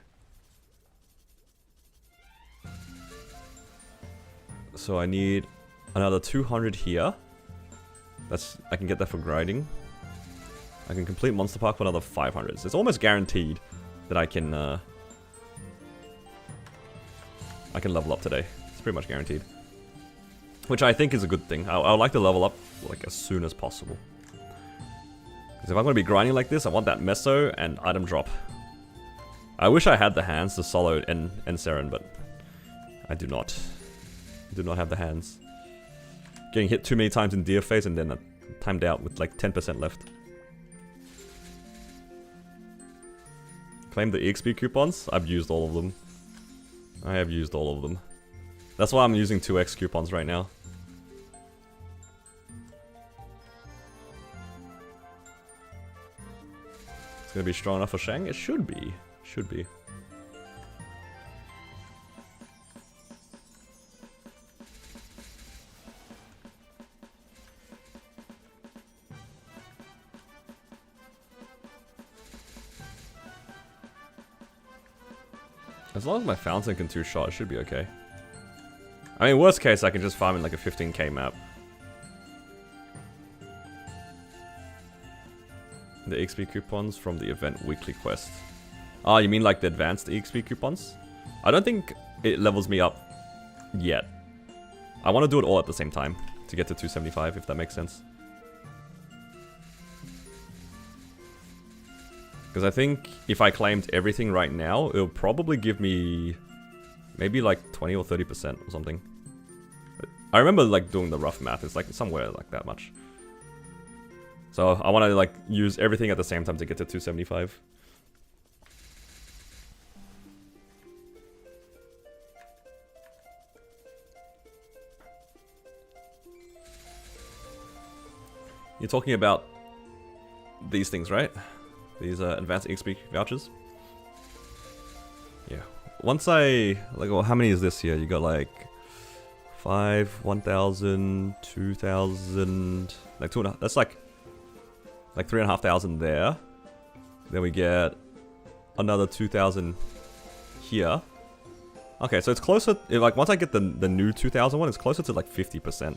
So I need another 200 here. I can get that for grinding. I can complete Monster Park for another 500. So it's almost guaranteed that I can level up today. It's pretty much guaranteed. Which I think is a good thing. I would like to level up like as soon as possible. Because if I'm going to be grinding like this, I want that Meso and item drop. I wish I had the hands to solo and Seren, but I do not. I do not have the hands. Getting hit too many times in Deer phase and then I timed out with like 10% left. Claim the EXP coupons? I've used all of them. I have used all of them. That's why I'm using 2x coupons right now. It's gonna be strong enough for Shang? It should be. Should be. As long as my fountain can two-shot, it should be okay. I mean, worst case, I can just farm in like a 15k map. The XP coupons from the event weekly quest. Ah, you mean like the advanced EXP coupons? I don't think it levels me up yet. I want to do it all at the same time to get to 275, if that makes sense. Because I think if I claimed everything right now, it'll probably give me maybe like 20 or 30% or something. I remember like doing the rough math, it's like somewhere like that much. So I want to like use everything at the same time to get to 275. You're talking about these things, right? These advanced XP vouchers. Yeah. Once I like, well, how many is this here? You got like 5, 1,000, 2,000, like 2.5. That's like 3,500 there. Then we get another 2,000 here. Okay, so it's closer. Like once I get the new 2,000 one, it's closer to like 50%.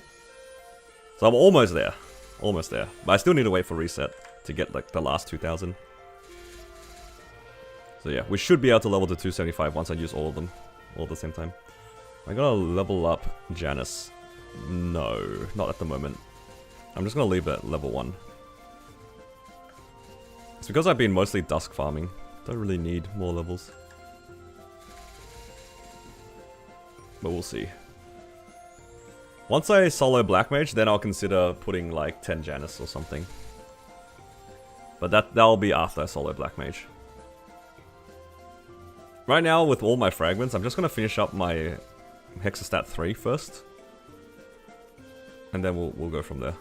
So I'm almost there, almost there. But I still need to wait for reset to get like the last 2,000. So yeah, we should be able to level to 275 once I use all of them, all at the same time. I gotta level up Janice. No, not at the moment. I'm just gonna leave it at level 1. It's because I've been mostly dusk farming. Don't really need more levels. But we'll see. Once I solo Black Mage, then I'll consider putting like 10 Janice or something. But that'll be after I solo Black Mage. Right now, with all my fragments, I'm just gonna finish up my Hexastat 3 first. And then we'll go from there.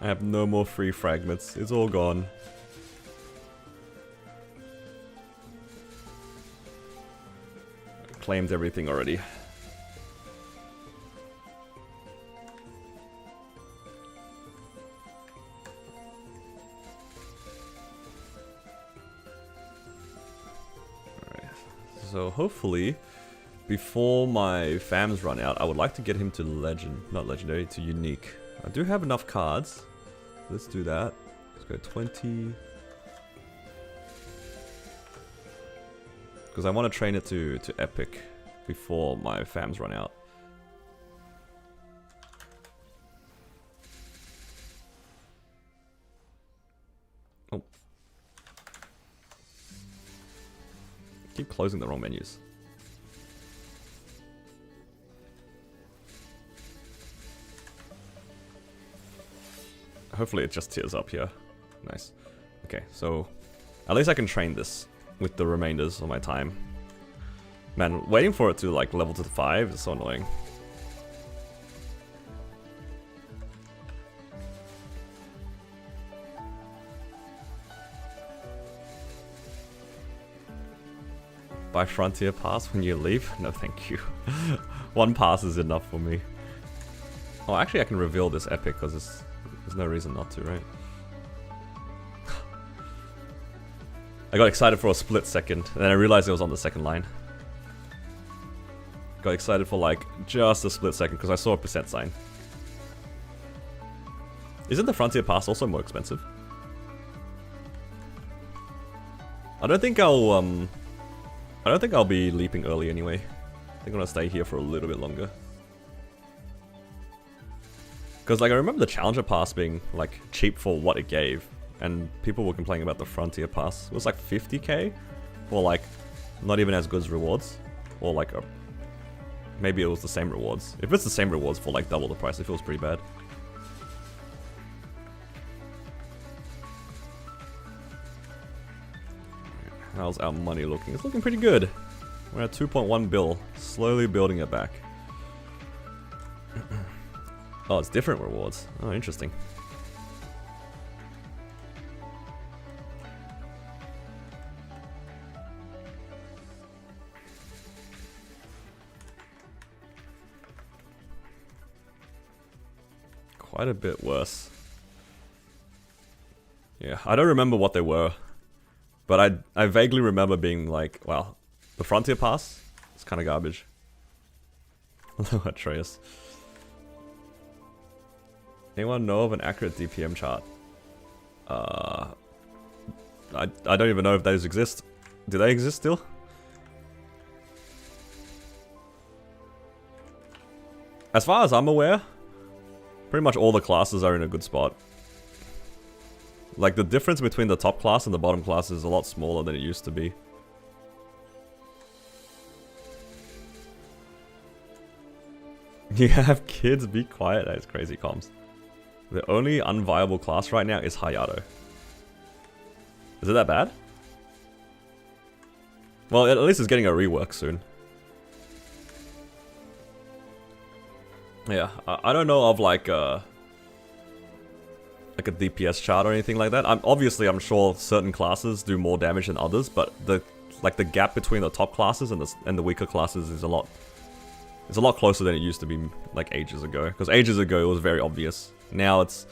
I have no more free fragments. It's all gone. Claimed everything already. Alright. So hopefully, before my fams run out, I would like to get him to not legendary, to unique. I do have enough cards. Let's do that. Let's go 20. Because I want to train it to epic before my fams run out. Oh. Keep closing the wrong menus. Hopefully it just tears up here. Nice. Okay, so at least I can train this with the remainders of my time. Man, waiting for it to like level to 5 is so annoying. Buy Frontier Pass when you leave? No thank you. One pass is enough for me. Oh, actually I can reveal this epic because there's no reason not to, right? I got excited for a split second, and then I realized it was on the second line. Got excited for like just a split second because I saw a percent sign. Isn't the Frontier Pass also more expensive? I don't think I'll be leaping early anyway. I think I'm gonna stay here for a little bit longer. Because like I remember the Challenger Pass being like cheap for what it gave, and people were complaining about the Frontier Pass. It was like 50k for like not even as good as rewards, or like maybe it was the same rewards. If it's the same rewards for like double the price, it feels pretty bad. How's our money looking? It's looking pretty good. We're at 2.1 bill, slowly building it back. Oh, it's different rewards. Oh, interesting. Quite a bit worse. Yeah, I don't remember what they were. But I vaguely remember being like, wow, the Frontier Pass is kind of garbage. Hello, Atreus. Anyone know of an accurate DPM chart? I don't even know if those exist. Do they exist still? As far as I'm aware, pretty much all the classes are in a good spot. Like, the difference between the top class and the bottom class is a lot smaller than it used to be. You have kids? Be quiet. That is crazy comms. The only unviable class right now is Hayato. Is it that bad? Well, at least it's getting a rework soon. Yeah, I don't know of like a DPS chart or anything like that. Obviously I'm sure certain classes do more damage than others, but the gap between the top classes and the weaker classes is a lot closer than it used to be like ages ago. Because ages ago it was very obvious. Now it's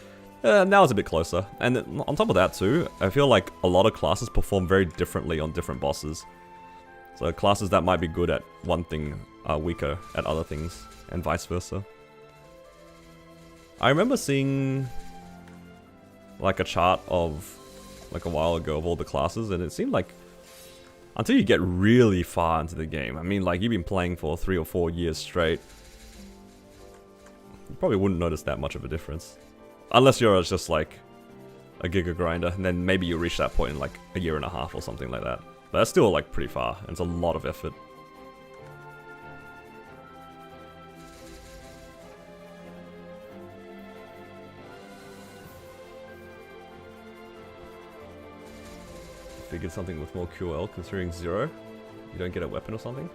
a bit closer. And on top of that too, I feel like a lot of classes perform very differently on different bosses. So classes that might be good at one thing are weaker at other things, and vice versa. I remember seeing like a chart of like a while ago of all the classes, and it seemed like until you get really far into the game, I mean like you've been playing for 3 or 4 years straight, you probably wouldn't notice that much of a difference. Unless you're just like a giga grinder, and then maybe you reach that point in like a year and a half or something like that. But that's still like pretty far, and it's a lot of effort. Figured something with more QL, considering 0, you don't get a weapon or something.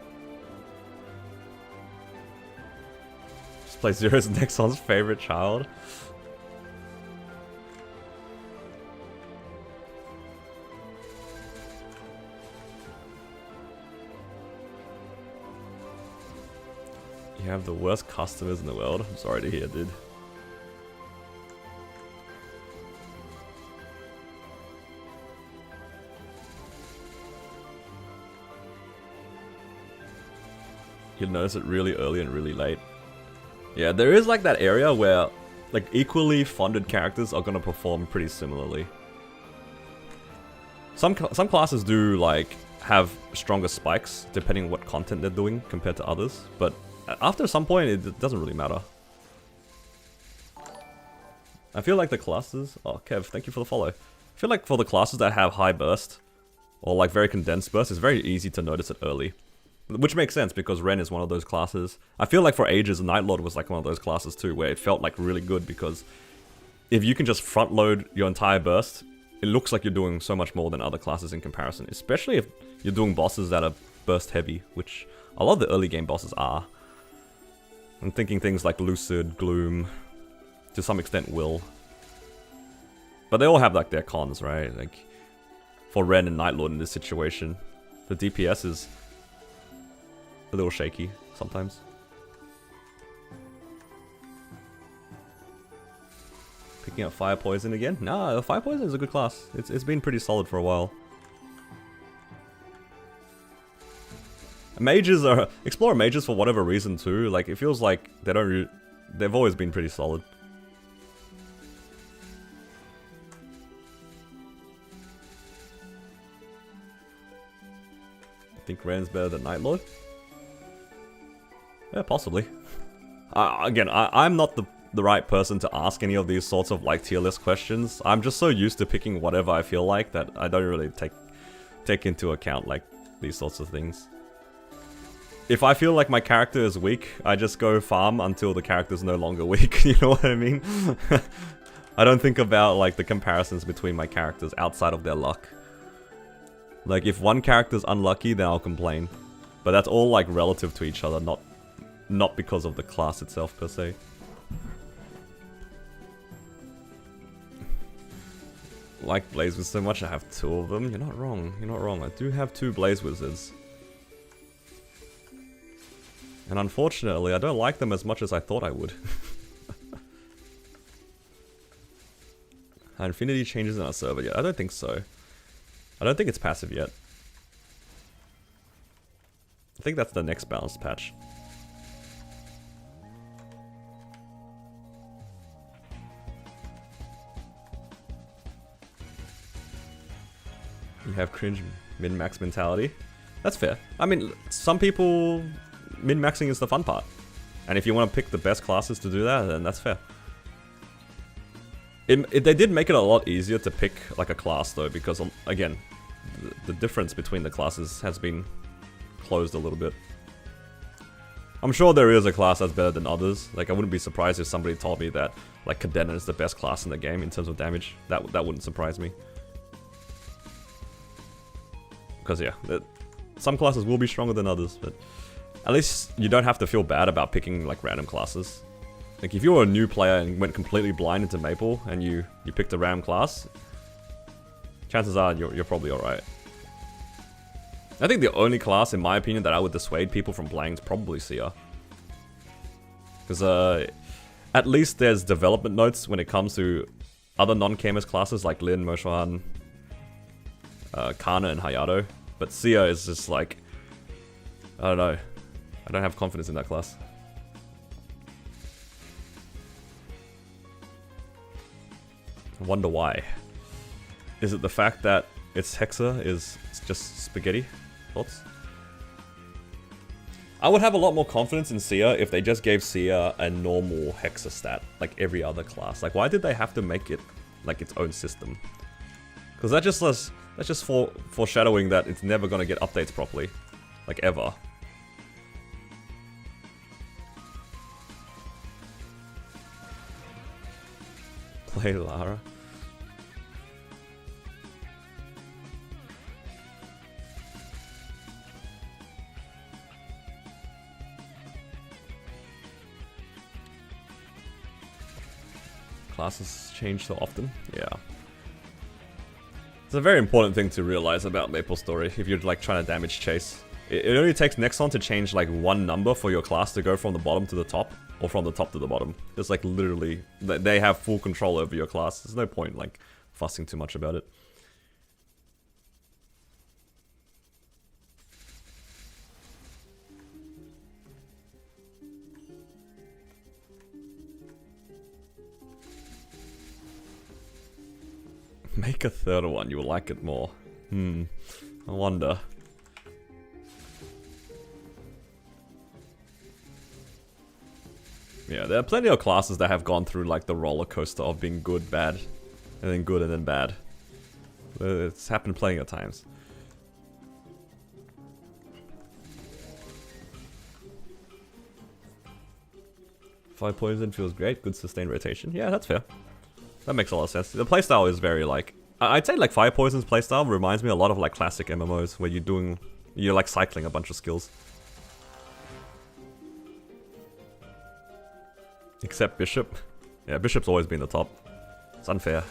Just play 0 as Nexon's favorite child. You have the worst customers in the world. I'm sorry to hear, dude. You'll notice it really early and really late. Yeah, there is like that area where like equally funded characters are gonna perform pretty similarly. Some classes do like have stronger spikes depending on what content they're doing compared to others, but after some point it doesn't really matter. I feel like the classes... Oh, Kev, thank you for the follow. I feel like for the classes that have high burst, or like very condensed burst, it's very easy to notice it early. Which makes sense because Ren is one of those classes. I feel like for ages, Night Lord was like one of those classes too, where it felt like really good because if you can just front load your entire burst, it looks like you're doing so much more than other classes in comparison. Especially if you're doing bosses that are burst heavy, which a lot of the early game bosses are. I'm thinking things like Lucid, Gloom, to some extent Will. But they all have like their cons, right? Like for Ren and Night Lord in this situation, the DPS is a little shaky sometimes. Picking up Fire Poison again? Nah, Fire Poison is a good class. It's been pretty solid for a while. Mages are... Explorer mages for whatever reason too, like it feels like they don't they've always been pretty solid. I think Ren's better than Night Lord? Yeah, possibly. Again, I'm not the right person to ask any of these sorts of like tier list questions. I'm just so used to picking whatever I feel like that I don't really take into account like these sorts of things. If I feel like my character is weak, I just go farm until the character's no longer weak, you know what I mean? I don't think about like the comparisons between my characters outside of their luck. Like if one character's unlucky, then I'll complain. But that's all like relative to each other, not because of the class itself per se. Like Blaze Wizards so much, I have 2 of them. You're not wrong, you're not wrong. I do have 2 Blaze Wizards. And unfortunately, I don't like them as much as I thought I would. Infinity changes in our server yet? I don't think so. I don't think it's passive yet. I think that's the next balanced patch. You have cringe min-max mentality. That's fair. I mean, some people... Min-maxing is the fun part. And if you want to pick the best classes to do that, then that's fair. They did make it a lot easier to pick like a class though, because again, the difference between the classes has been closed a little bit. I'm sure there is a class that's better than others. Like I wouldn't be surprised if somebody told me that like Cadena is the best class in the game in terms of damage. That wouldn't surprise me. Because yeah, some classes will be stronger than others, but at least you don't have to feel bad about picking like random classes. Like if you're a new player and went completely blind into Maple and you picked a random class, chances are you're probably alright. I think the only class, in my opinion, that I would dissuade people from playing is probably Seer. Because at least there's development notes when it comes to other non-Camus classes like Lin, Moshuan, Kana, and Hayato. But Seer is just like, I don't know. I don't have confidence in that class. I wonder why. Is it the fact that its Hexa is just spaghetti? Thoughts? I would have a lot more confidence in Seer if they just gave Seer a normal Hexa stat, like every other class. Like, why did they have to make it like its own system? Because that's just foreshadowing that it's never gonna get updates properly, like ever. Play Lara. Classes change so often. Yeah. It's a very important thing to realize about MapleStory if you're like trying to damage chase. It only takes Nexon to change like one number for your class to go from the bottom to the top, or from the top to the bottom. It's like literally, they have full control over your class. There's no point like fussing too much about it. Make a third one, you'll like it more. I wonder. Yeah, there are plenty of classes that have gone through like the roller coaster of being good, bad, and then good and then bad. It's happened plenty of times. Five poison feels great, good sustained rotation. Yeah, that's fair. That makes a lot of sense. The playstyle is very like... I'd say like Fire Poison's playstyle reminds me a lot of like classic MMOs where you're like cycling a bunch of skills. Except Bishop. Yeah, Bishop's always been the top. It's unfair.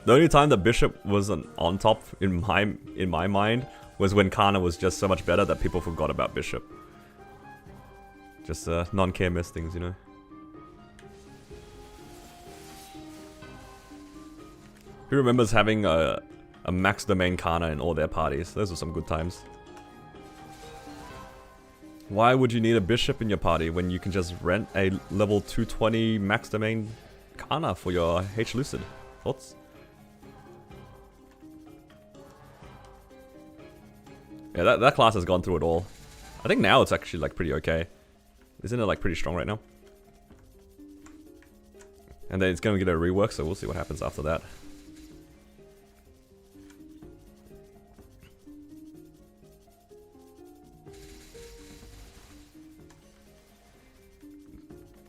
The only time that Bishop wasn't on top in my mind was when Kana was just so much better that people forgot about Bishop. Just non-KMS things, you know. Who remembers having a max domain Kana in all their parties? Those were some good times. Why would you need a bishop in your party when you can just rent a level 220 max domain Kana for your H Lucid? Thoughts? Yeah, that class has gone through it all. I think now it's actually like pretty okay. Isn't it like pretty strong right now? And then it's gonna get a rework, so we'll see what happens after that.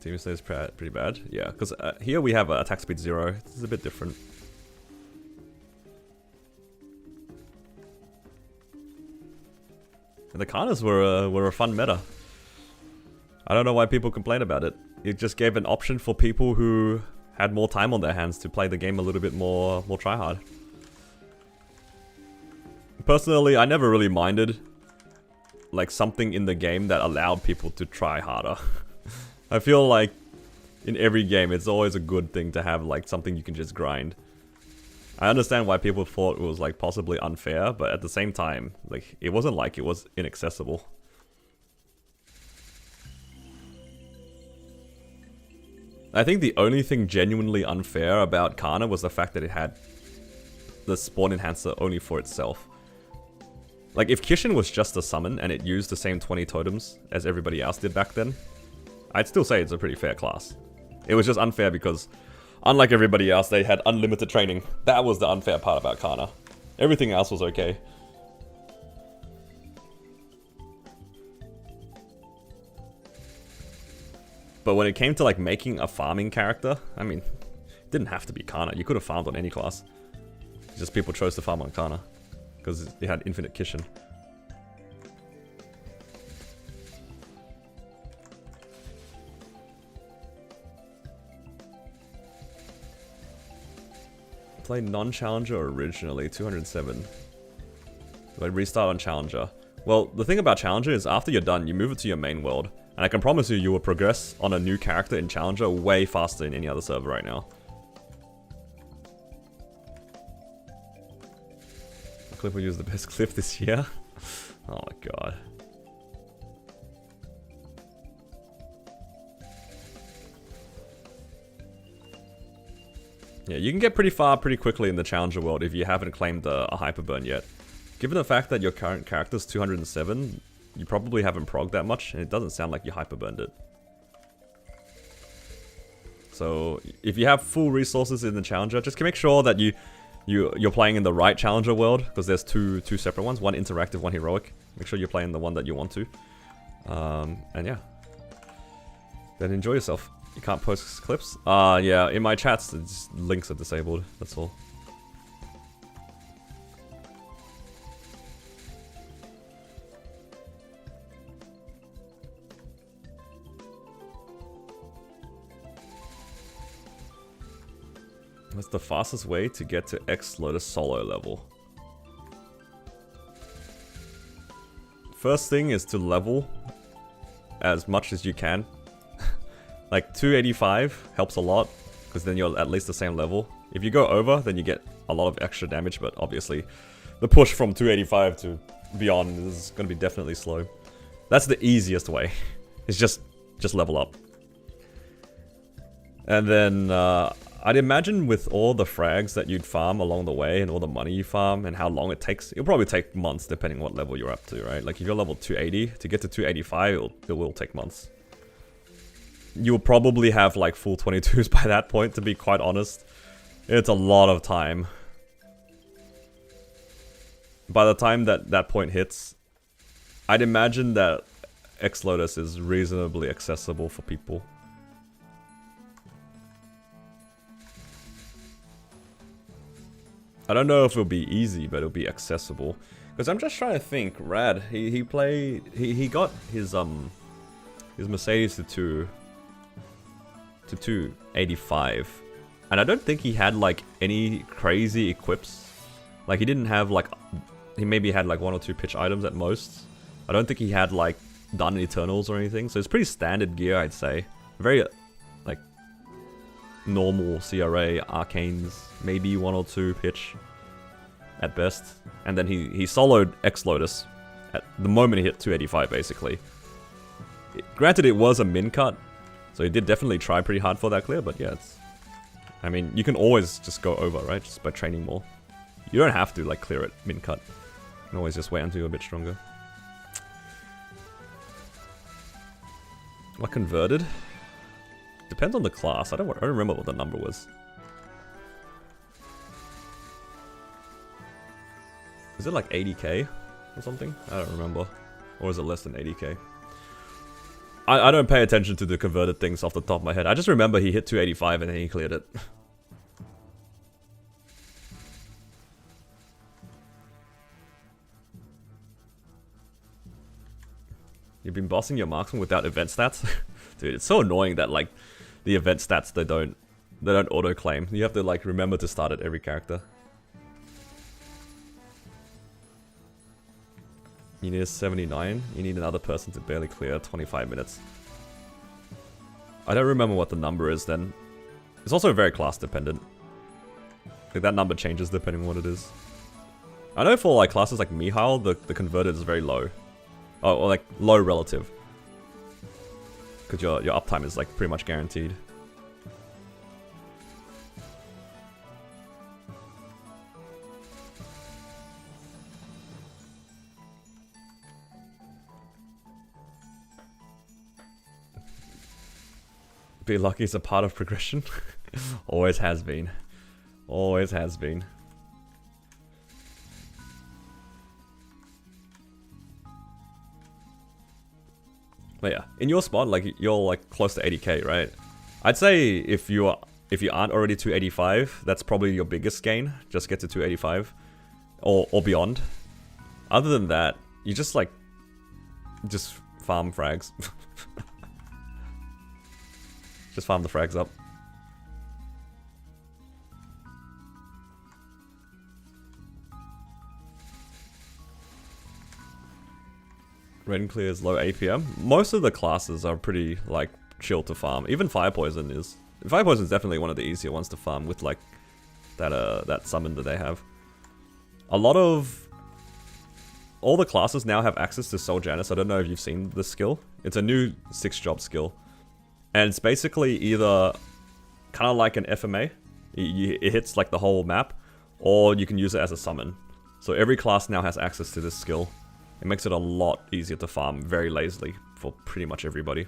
Team is pretty bad. Yeah, because here we have attack speed 0. This is a bit different. And the Kanas were a fun meta. I don't know why people complain about it. It just gave an option for people who had more time on their hands to play the game a little bit more tryhard. Personally, I never really minded like something in the game that allowed people to try harder. I feel like in every game it's always a good thing to have like something you can just grind. I understand why people thought it was like possibly unfair, but at the same time, like it wasn't like it was inaccessible. I think the only thing genuinely unfair about Kana was the fact that it had the spawn enhancer only for itself. Like if Kishin was just a summon and it used the same 20 totems as everybody else did back then, I'd still say it's a pretty fair class. It was just unfair because, unlike everybody else, they had unlimited training. That was the unfair part about Kana. Everything else was okay. But when it came to like making a farming character, I mean, it didn't have to be Kana. You could have farmed on any class. Just people chose to farm Arcana because it had infinite Kishin. Played non-challenger originally, 207. Do I restart on challenger? Well, the thing about challenger is after you're done, you move it to your main world. And I can promise you, you will progress on a new character in challenger way faster than any other server right now. Cliff will use the best cliff this year. Oh my god. Yeah, you can get pretty far pretty quickly in the challenger world if you haven't claimed a hyperburn yet. Given the fact that your current character's 207, you probably haven't progged that much, and it doesn't sound like you hyperburned it. So, if you have full resources in the challenger, just make sure that you're playing in the right challenger world, because there's two separate ones, one interactive, one heroic. Make sure you're playing the one that you want to. And yeah. Then enjoy yourself. You can't post clips? Yeah, in my chats, links are disabled, that's all. What's the fastest way to get to X Lotus solo level? First thing is to level as much as you can. Like 285 helps a lot, because then you're at least the same level. If you go over, then you get a lot of extra damage, but obviously the push from 285 to beyond is going to be definitely slow. That's the easiest way. It's just level up. And then I'd imagine with all the frags that you'd farm along the way and all the money you farm and how long it takes, it'll probably take months depending what level you're up to, right? Like if you're level 280, to get to 285, it will take months. You'll probably have like full 22s by that point, to be quite honest. It's a lot of time. By the time that point hits, I'd imagine that X Lotus is reasonably accessible for people. I don't know if it'll be easy, but it'll be accessible. Because I'm just trying to think. Rad, he got his Mercedes to 285, and I don't think he had like any crazy equips. Like he didn't have like, he maybe had like 1 or 2 pitch items at most. I don't think he had like done Eternals or anything. So it's pretty standard gear, I'd say. Very like normal CRA, arcanes, maybe 1 or 2 pitch at best. And then he soloed X Lotus at the moment he hit 285 basically. Granted, it was a min cut, so he did definitely try pretty hard for that clear, but yeah, I mean, you can always just go over, right? Just by training more. You don't have to like clear it min cut. You can always just wait until you're a bit stronger. What converted? Depends on the class. I don't remember what the number was. Is it like 80k or something? I don't remember. Or is it less than 80k? I don't pay attention to the converted things off the top of my head. I just remember he hit 285 and then he cleared it. You've been bossing your marksman without event stats? Dude, it's so annoying that like the event stats they don't auto claim. You have to like remember to start at every character. You need a 79. You need another person to barely clear 25 minutes. I don't remember what the number is then. It's also very class dependent. Like that number changes depending on what it is. I know for like classes like Mihail, the converted is very low. Oh, or like low relative. Because your uptime is like pretty much guaranteed. Be lucky is a part of progression. Always has been. Always has been. But yeah, in your spot, like you're like close to 80k, right? I'd say if you are if you aren't already 285, that's probably your biggest gain. Just get to 285 or beyond. Other than that, you just like just farm frags. Just farm the frags up. Ren clears low APM. Most of the classes are pretty like chill to farm. Even Fire Poison is. Fire Poison is definitely one of the easier ones to farm with like that summon that they have. A lot of all the classes now have access to Soul Janus. I don't know if you've seen this skill. It's a new 6-job skill, and it's basically either kind of like an FMA. It hits like the whole map, or you can use it as a summon. So every class now has access to this skill. It makes it a lot easier to farm very lazily for pretty much everybody.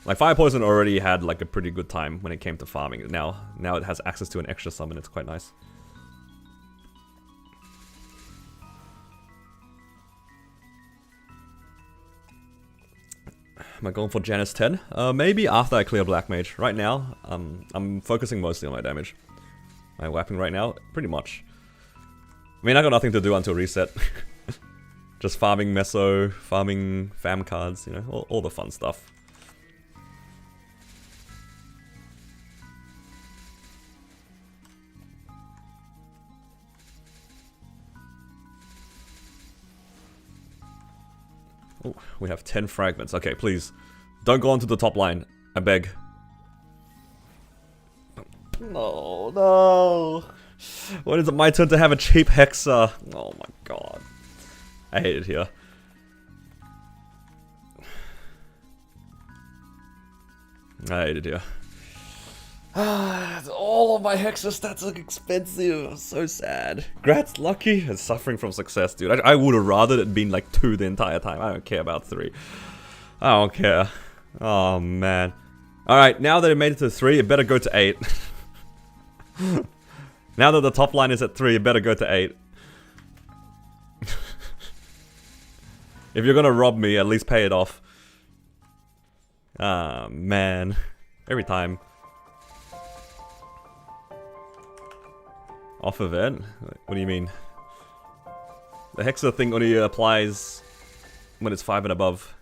Like Fire Poison already had like a pretty good time when it came to farming. Now it has access to an extra summon. It's quite nice. Am I going for Janus 10? Maybe after I clear Black Mage. Right now, I'm focusing mostly on my damage. I'm whapping right now, pretty much. I mean, I got nothing to do until reset. Just farming meso, farming fam cards, you know, all the fun stuff. Oh, we have 10 fragments. Okay, please. Don't go onto the top line. I beg. No, no. When is it my turn to have a cheap Hexa? Oh my god. I hate it here. I hate it here. All of my Hexa stats are expensive. So sad. Grats Lucky is suffering from success, dude. I would have rather it been like 2 the entire time. I don't care about 3. I don't care. Oh man. Alright, now that it made it to 3, it better go to 8. Now that the top line is at 3, it better go to 8. If you're gonna rob me, at least pay it off. Ah, man. Every time. Off event? What do you mean? The Hexa thing only applies when it's 5 and above.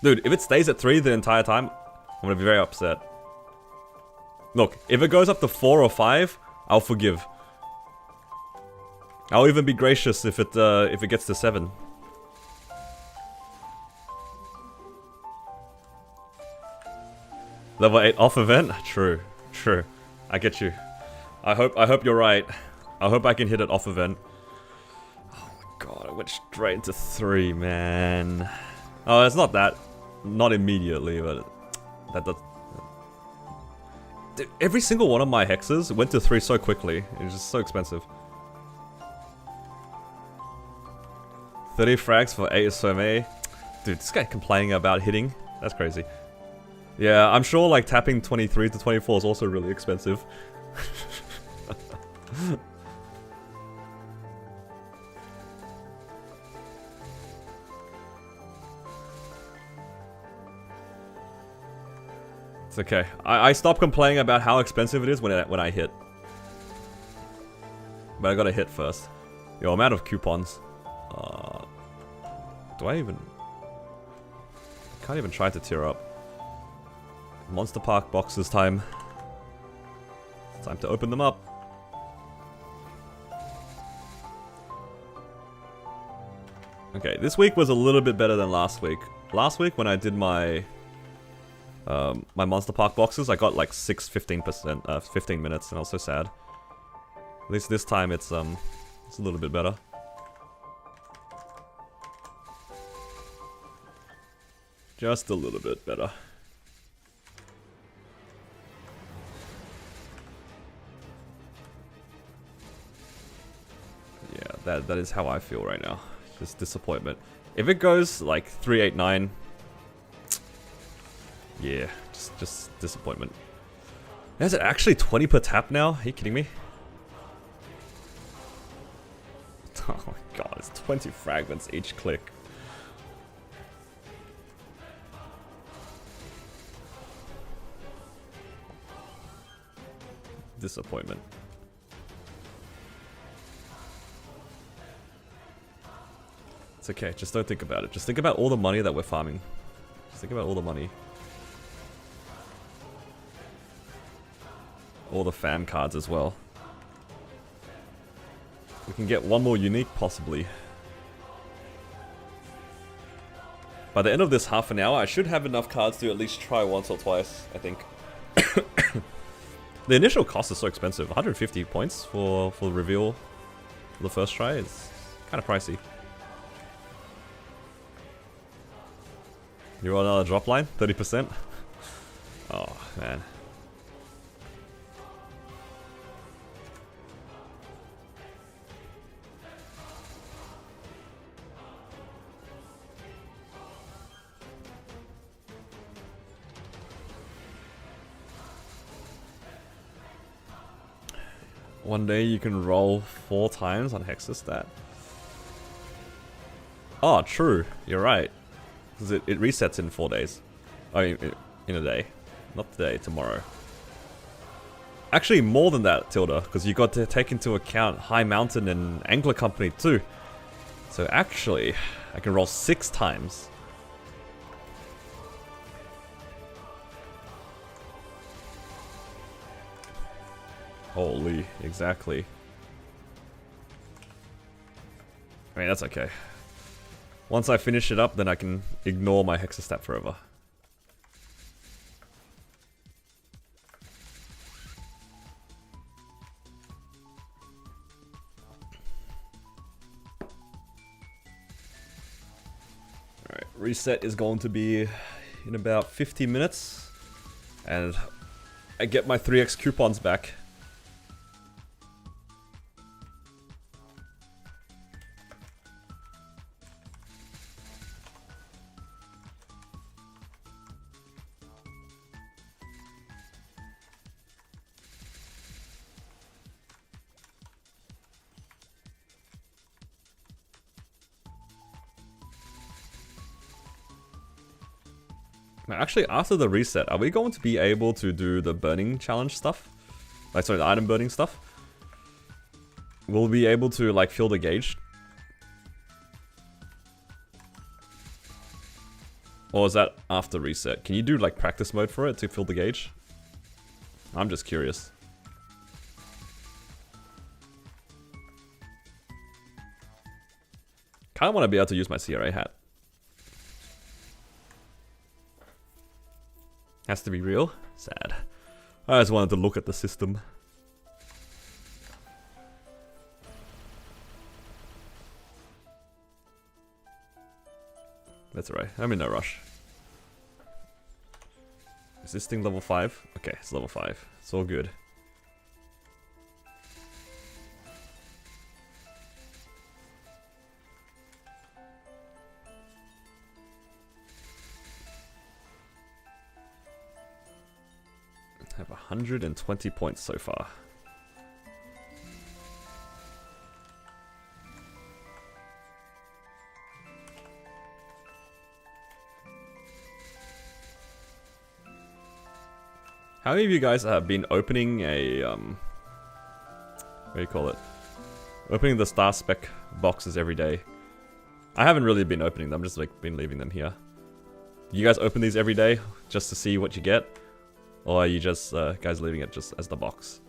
Dude, if it stays at 3 the entire time, I'm gonna be very upset. Look, if it goes up to 4 or 5, I'll forgive. I'll even be gracious if it gets to 7. Level 8 off event? True. True. I get you. I hope you're right. I hope I can hit it off event. Oh my god, I went straight into 3, man. Oh, it's not that. Not immediately, but that does. Dude, every single one of my hexes went to 3 so quickly. It's just so expensive. 30 frags for 8 SOMA. Dude, this guy complaining about hitting. That's crazy. Yeah, I'm sure like tapping 23 to 24 is also really expensive. It's okay. I stopped complaining about how expensive it is when I hit. But I gotta hit first. Yo, I'm out of coupons. Do I even... Can't even try to tear up. Monster Park boxes time. Time to open them up. Okay, this week was a little bit better than last week. Last week when I did my my Monster Park boxes, I got like 15 minutes, and I was so sad. At least this time it's a little bit better. Just a little bit better. Yeah, that is how I feel right now. Just disappointment. If it goes like 389, yeah, just disappointment. Is it actually 20 per tap now? Are you kidding me? Oh my god, it's 20 fragments each click. Disappointment. It's okay, just don't think about it. Just think about all the money that we're farming. Just think about all the money. All the fam cards as well. We can get one more unique, possibly. By the end of this half an hour, I should have enough cards to at least try once or twice, I think. The initial cost is so expensive. 150 points for the reveal for the first try. It's kind of pricey. You roll another drop line? 30%? Oh, man. One day you can roll 4 times on Hexastat. Oh, true. You're right. Because it resets in 4 days. I mean, in a day. Not today, tomorrow. Actually, more than that, Tilda. Because you got to take into account High Mountain and Angler Company too. So actually, I can roll 6 times. Holy, exactly. I mean, that's okay. Once I finish it up, then I can ignore my Hexastat forever. Alright, reset is going to be in about 50 minutes. And I get my 3x coupons back. Actually, after the reset, are we going to be able to do the burning challenge stuff? Like, sorry, the item burning stuff? Will we be able to, like, fill the gauge? Or is that after reset? Can you do, like, practice mode for it to fill the gauge? I'm just curious. Kinda want to be able to use my CRA hat. Has to be real? Sad. I just wanted to look at the system. That's alright, I'm in no rush. Is this thing level 5? Okay, it's level 5. It's all good. I have 120 points so far. How many of you guys have been opening a, what do you call it? Opening the star spec boxes every day? I haven't really been opening them, just like been leaving them here. You guys open these every day just to see what you get? Or are you just guys leaving it just as the box?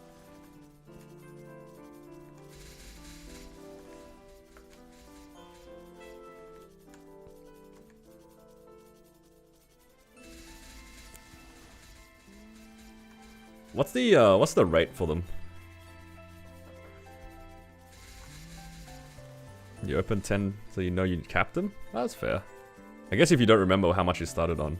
What's the rate for them? You open 10 so you know you capped them? That's fair. I guess if you don't remember how much you started on.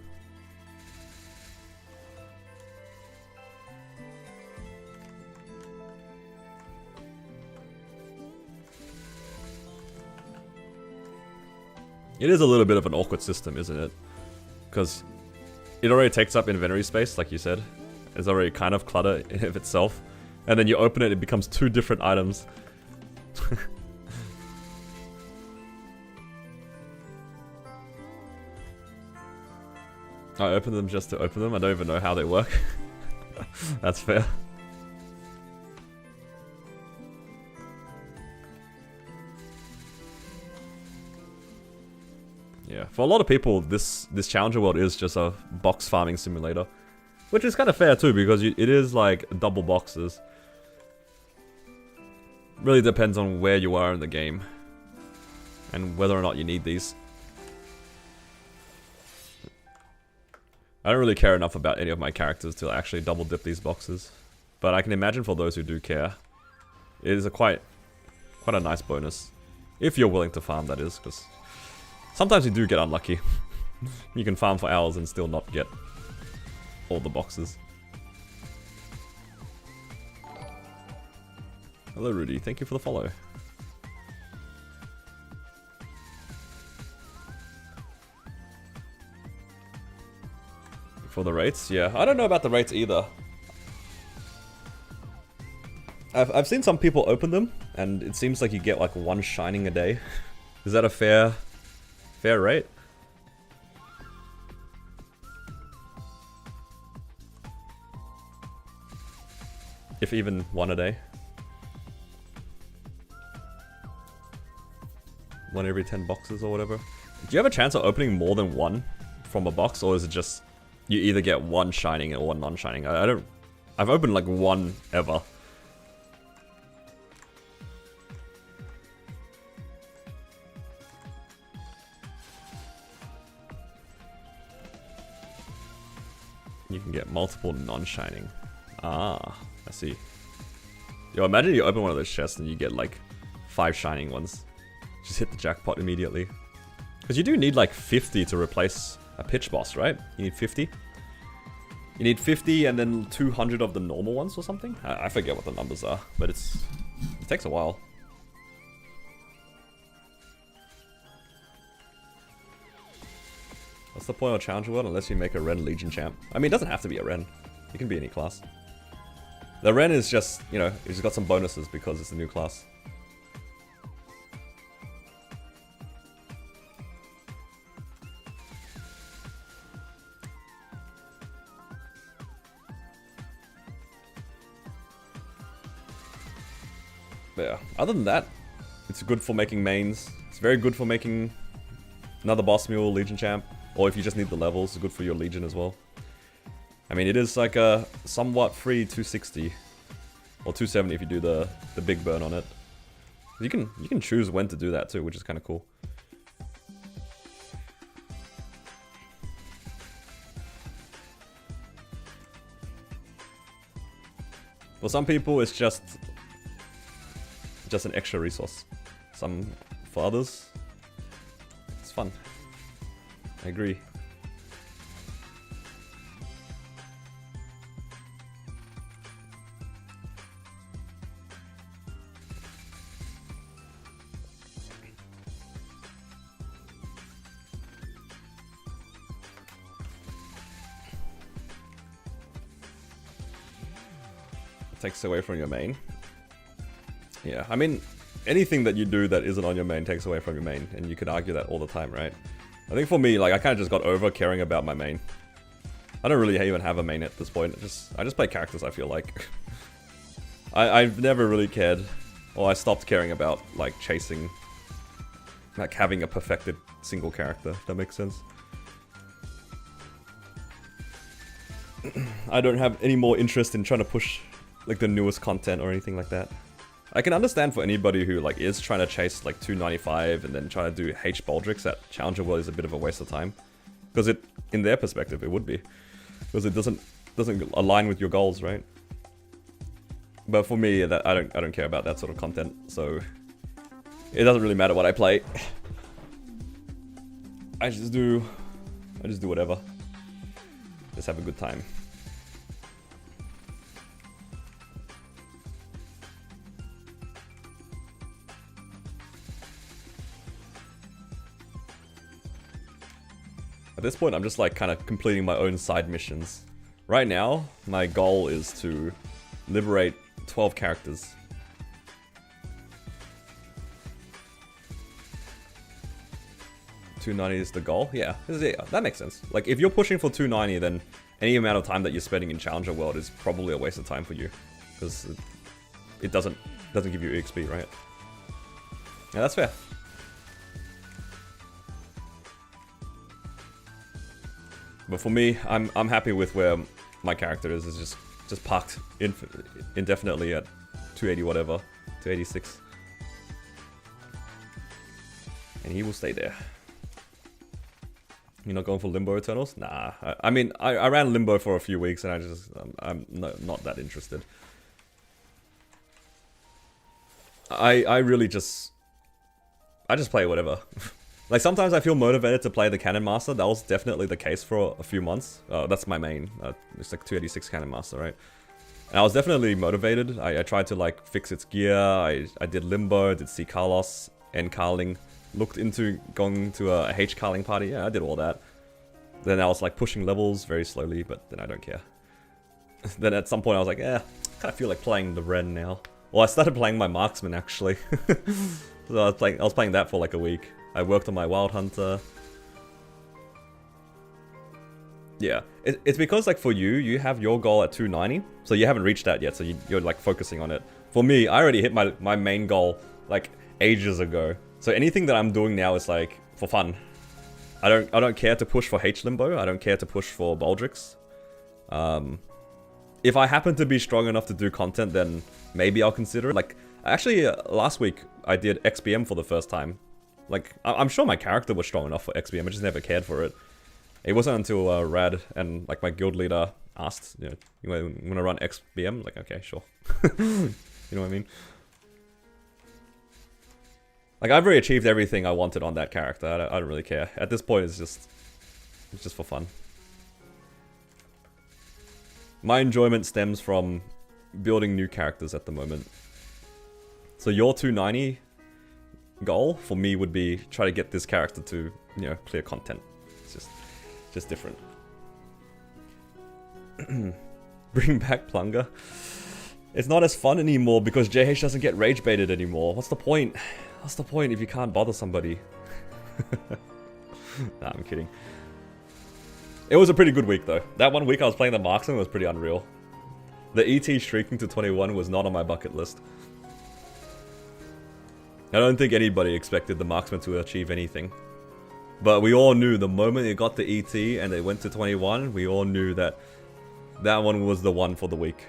It is a little bit of an awkward system, isn't it? Because it already takes up inventory space, like you said. It's already kind of clutter in of itself. And then you open it, it becomes 2 different items. I open them just to open them. I don't even know how they work. That's fair. For a lot of people, this Challenger World is just a box farming simulator. Which is kind of fair too, because it is like double boxes. Really depends on where you are in the game. And whether or not you need these. I don't really care enough about any of my characters to actually double dip these boxes. But I can imagine for those who do care, it is a quite a nice bonus. If you're willing to farm, that is, because sometimes you do get unlucky. You can farm for hours and still not get all the boxes. Hello Rudy, thank you for the follow. For the rates? Yeah, I don't know about the rates either. I've seen some people open them, and it seems like you get like 1 shining a day. Is that a fair rate? If even 1 a day? 1 every 10 boxes or whatever? Do you have a chance of opening more than 1 from a box, or is it just you either get 1 shining or 1 non-shining? I don't... I've opened like 1 ever. You can get multiple non-shining. Ah, I see. Yo, imagine you open one of those chests and you get like 5 shining ones. Just hit the jackpot immediately. Because you do need like 50 to replace a pitch boss, right? You need 50? You need 50 and then 200 of the normal ones or something? I forget what the numbers are, but it takes a while. What's the point of Challenger World unless you make a Ren Legion champ? I mean, it doesn't have to be a Ren. It can be any class. The Ren is just, you know, it's got some bonuses because it's a new class. But yeah, other than that, it's good for making mains. It's very good for making another boss mule, Legion champ. Or if you just need the levels, it's good for your Legion as well. I mean, it is like a somewhat free 260. Or 270 if you do the big burn on it. You can choose when to do that too, which is kind of cool. For some people, it's just an extra resource. For others, it's fun. I agree. Takes away from your main. Yeah, I mean, anything that you do that isn't on your main takes away from your main, and you could argue that all the time, right? I think for me, like, I kind of just got over caring about my main. I don't really even have a main at this point. I just play characters, I feel like. I've never really cared, or I stopped caring about, like, chasing, like, having a perfected single character, if that makes sense. I don't have any more interest in trying to push, like, the newest content or anything like that. I can understand for anybody who like is trying to chase like 295 and then try to do H Baldricks, that Challenger World is a bit of a waste of time. Because it, in their perspective, it would be. Because it doesn't align with your goals, right? But for me, that I don't care about that sort of content, so it doesn't really matter what I play. I just do whatever. Just have a good time. At this point, I'm just like kind of completing my own side missions. Right now, my goal is to liberate 12 characters. 290 is the goal? Yeah, that makes sense. Like, if you're pushing for 290, then any amount of time that you're spending in Challenger World is probably a waste of time for you. Because it doesn't give you EXP, right? Yeah, that's fair. But for me, I'm happy with where my character is. It's just parked indefinitely at 280 whatever, 286. And he will stay there. You're not going for Limbo Eternals? Nah. I mean, I ran Limbo for a few weeks and I'm not that interested. I really just play whatever. Like sometimes I feel motivated to play the Cannon Master. That was definitely the case for a few months. That's my main. It's like 286 Cannon Master, right? And I was definitely motivated. I tried to like fix its gear. I did Limbo, did C Carlos, N Carling. Looked into going to a H Carling party. Yeah, I did all that. Then I was like pushing levels very slowly, but then I don't care. Then at some point I was like, I kind of feel like playing the Ren now. Well, I started playing my Marksman actually. So I was playing that for like a week. I worked on my Wild Hunter. Yeah, it's because like for you have your goal at 290, so you haven't reached that yet, so you're like focusing on it. For me, I already hit my main goal like ages ago. So anything that I'm doing now is like for fun. I don't care to push for H Limbo. I don't care to push for Baldrix. If I happen to be strong enough to do content, then maybe I'll consider it. Like actually, last week I did XBM for the first time. Like I'm sure my character was strong enough for XBM. I just never cared for it. It wasn't until Rad and like my guild leader asked, you know, you want to run XBM? Like okay, sure. You know what I mean? Like, I've already achieved everything I wanted on that character. I don't really care. At this point, it's just for fun. My enjoyment stems from building new characters at the moment. So your 290 goal, for me, would be try to get this character to, you know, clear content. It's just different. Bring back Plunger. It's not as fun anymore because JH doesn't get rage baited anymore. What's the point? What's the point if you can't bother somebody? Nah, I'm kidding. It was a pretty good week though. That one week I was playing the Marksman was pretty unreal. The ET streaking to 21 was not on my bucket list. I don't think anybody expected the Marksman to achieve anything. But we all knew the moment it got the ET and it went to 21, we all knew that that one was the one for the week.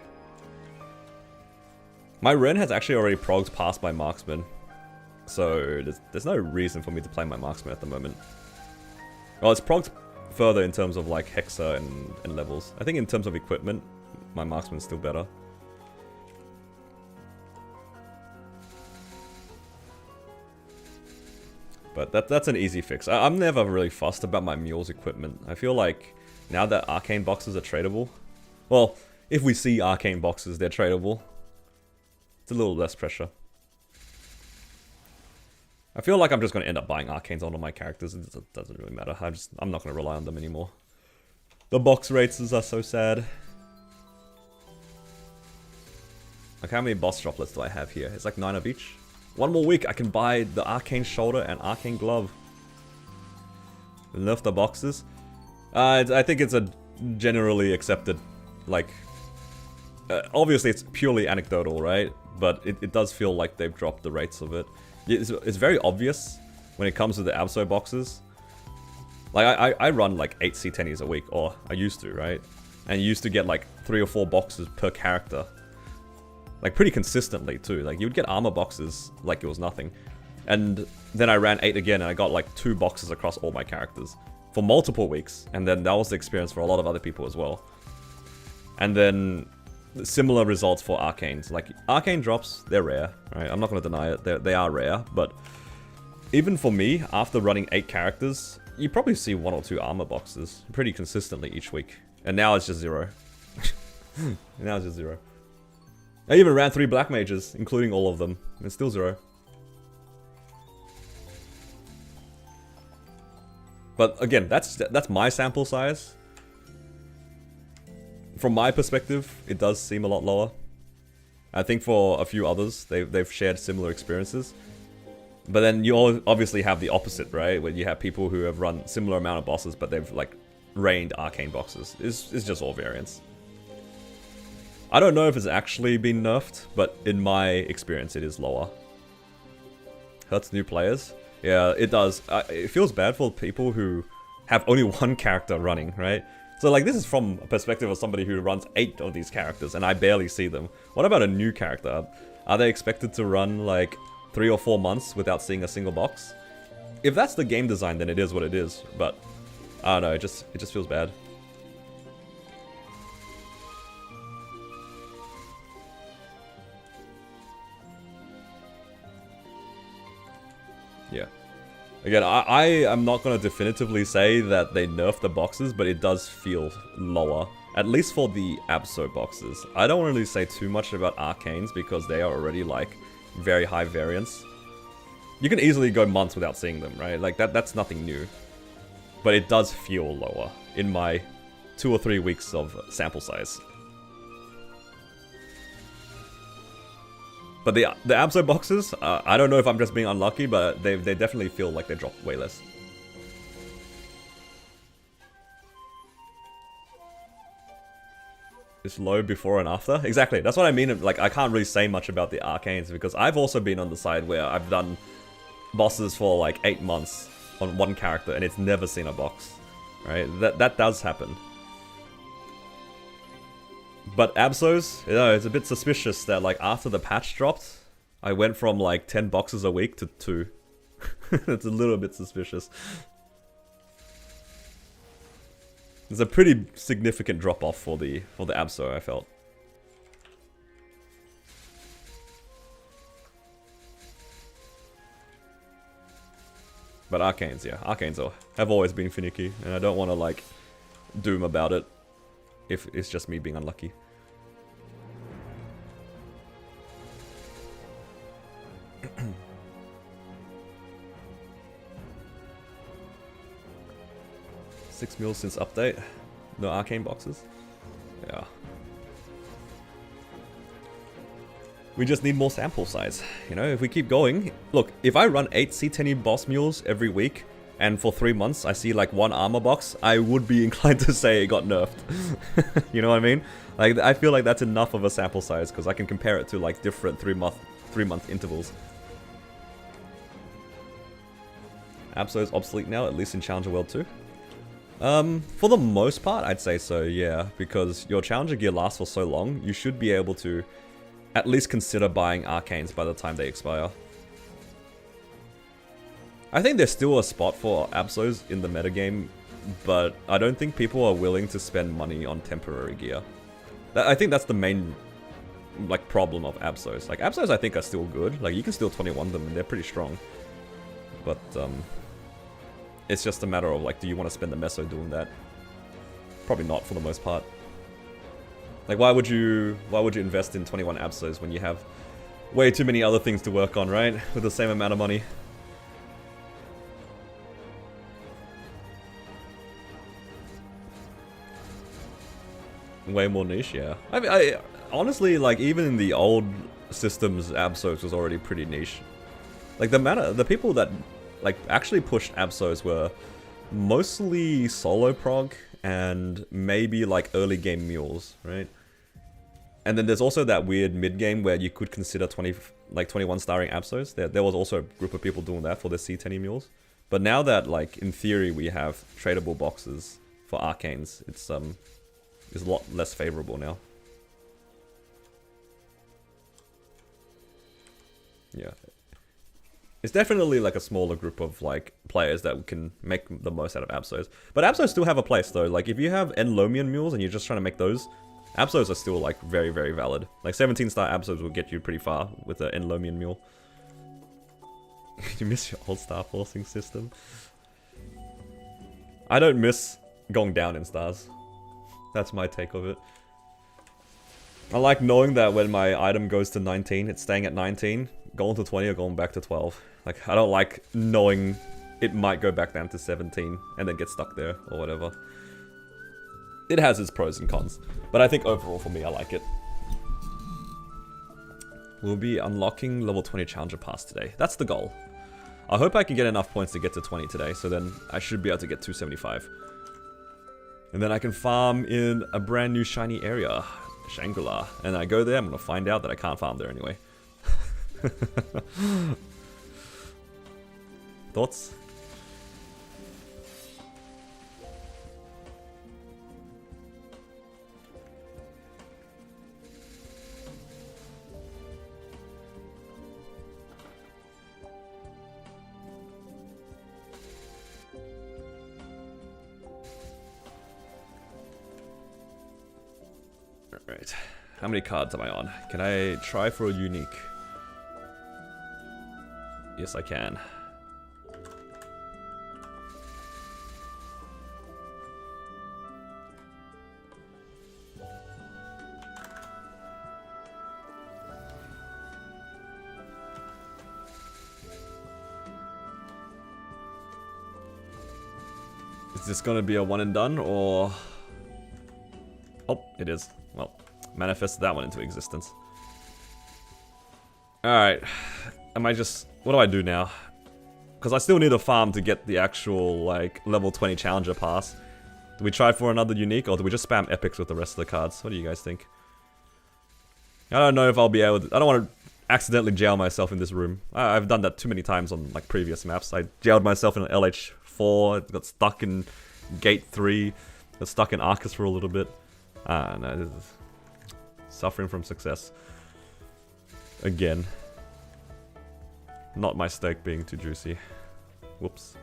My Ren has actually already progged past my Marksman. So there's no reason for me to play my Marksman at the moment. Well, it's progged further in terms of like Hexa and levels. I think in terms of equipment, my Marksman's still better. But that's an easy fix. I'm never really fussed about my mule's equipment. I feel like now that arcane boxes are tradable, well, if we see arcane boxes, they're tradable. It's a little less pressure. I feel like I'm just going to end up buying arcanes on all my characters. It doesn't really matter. I'm not going to rely on them anymore. The box races are so sad. Like how many boss droplets do I have here? It's like 9 of each. One more week I can buy the arcane shoulder and arcane glove. Nerf the boxes. I think it's a generally accepted, like, obviously it's purely anecdotal, right? But it does feel like they've dropped the rates of it. It's very obvious when it comes to the Abso boxes. Like, I run like 8 C10s a week, or I used to, right? And you used to get like 3 or 4 boxes per character. Like, pretty consistently, too. Like, you would get armor boxes like it was nothing. And then I ran 8 again, and I got like 2 boxes across all my characters. For multiple weeks. And then that was the experience for a lot of other people as well. And then similar results for arcanes. Like, arcane drops, they're rare, right? I'm not going to deny it. They are rare, but even for me, after running 8 characters, you probably see 1 or 2 armor boxes pretty consistently each week. And now it's just 0. Now it's just 0. I even ran 3 black mages, including all of them, and it's still 0. But again, that's my sample size. From my perspective, it does seem a lot lower. I think for a few others, they've shared similar experiences. But then you obviously have the opposite, right? Where you have people who have run similar amount of bosses, but they've like rained arcane boxes. It's just all variance. I don't know if it's actually been nerfed, but in my experience, it is lower. Hurts new players. Yeah, it does. It feels bad for people who have only one character running, right? So like this is from a perspective of somebody who runs 8 of these characters and I barely see them. What about a new character? Are they expected to run like 3 or 4 months without seeing a single box? If that's the game design, then it is what it is, but I don't know, it just feels bad. Yeah. Again, I am not going to definitively say that they nerfed the boxes, but it does feel lower. At least for the Absol boxes. I don't really say too much about Arcanes because they are already like very high variance. You can easily go months without seeing them, right? Like that's nothing new. But it does feel lower in my 2 or 3 weeks of sample size. But the Absol boxes, I don't know if I'm just being unlucky, but they definitely feel like they dropped way less. It's low before and after? Exactly, that's what I mean. Like, I can't really say much about the Arcanes because I've also been on the side where I've done bosses for like 8 months on one character and it's never seen a box, right? That does happen. But Absols, you know, it's a bit suspicious that like after the patch dropped, I went from like 10 boxes a week to 2. It's a little bit suspicious. It's a pretty significant drop off for the Absol, I felt. But Arcanes, yeah, Arcanes have always been finicky, and I don't want to like doom about it if it's just me being unlucky. $6 mil since update. No Arcane boxes. Yeah. We just need more sample size. You know, if we keep going. Look, if I run 8 C10E boss mules every week, and for 3 months I see like 1 armor box, I would be inclined to say it got nerfed. You know what I mean? Like, I feel like that's enough of a sample size, because I can compare it to like different 3-month intervals. Absol is obsolete now, at least in Challenger World 2. For the most part, I'd say so, yeah. Because your Challenger gear lasts for so long, you should be able to at least consider buying Arcanes by the time they expire. I think there's still a spot for Absols in the metagame, but I don't think people are willing to spend money on temporary gear. I think that's the main like problem of Absols. Like, Absols I think are still good. Like, you can still 21 them and they're pretty strong. But, it's just a matter of like, do you want to spend the meso doing that? Probably not for the most part. Like, why would you invest in 21 Absols when you have way too many other things to work on, right? With the same amount of money. Way more niche, yeah. I mean, I honestly, like, even in the old systems, Absols was already pretty niche. Like, the people that like actually pushed Absols were mostly solo prog and maybe like early game mules, right? And then there's also that weird mid game where you could consider 21 starring Absols. There was also a group of people doing that for the C10E mules. But now that, like, in theory we have tradable boxes for Arcanes, it's a lot less favorable now. Yeah. It's definitely like a smaller group of like players that can make the most out of Absols. But Absols still have a place though. Like, if you have Enlomian mules and you're just trying to make those, Absols are still like very, very valid. Like 17-star Absols will get you pretty far with an Enlomian mule. You miss your old star forcing system? I don't miss going down in stars. That's my take of it. I like knowing that when my item goes to 19, it's staying at 19, going to 20 or going back to 12. Like, I don't like knowing it might go back down to 17 and then get stuck there or whatever. It has its pros and cons, but I think overall for me, I like it. We'll be unlocking level 20 Challenger Pass today. That's the goal. I hope I can get enough points to get to 20 today, so then I should be able to get 275. And then I can farm in a brand new shiny area, Shangri-La. And I go there, I'm going to find out that I can't farm there anyway. Thoughts? Alright. How many cards am I on? Can I try for a unique? Yes, I can. Is this gonna be a one and done, or... Oh, it is. Well, manifested that one into existence. Alright. Am I just... What do I do now? Because I still need a farm to get the actual, like, level 20 challenger pass. Do we try for another unique, or do we just spam epics with the rest of the cards? What do you guys think? I don't know if I'll be able to... I don't want to accidentally jail myself in this room. I've done that too many times on, like, previous maps. I jailed myself in an LH4, got stuck in Gate 3, got stuck in Arcus for a little bit. No, this is suffering from success. Again. Not my steak being too juicy. Whoops.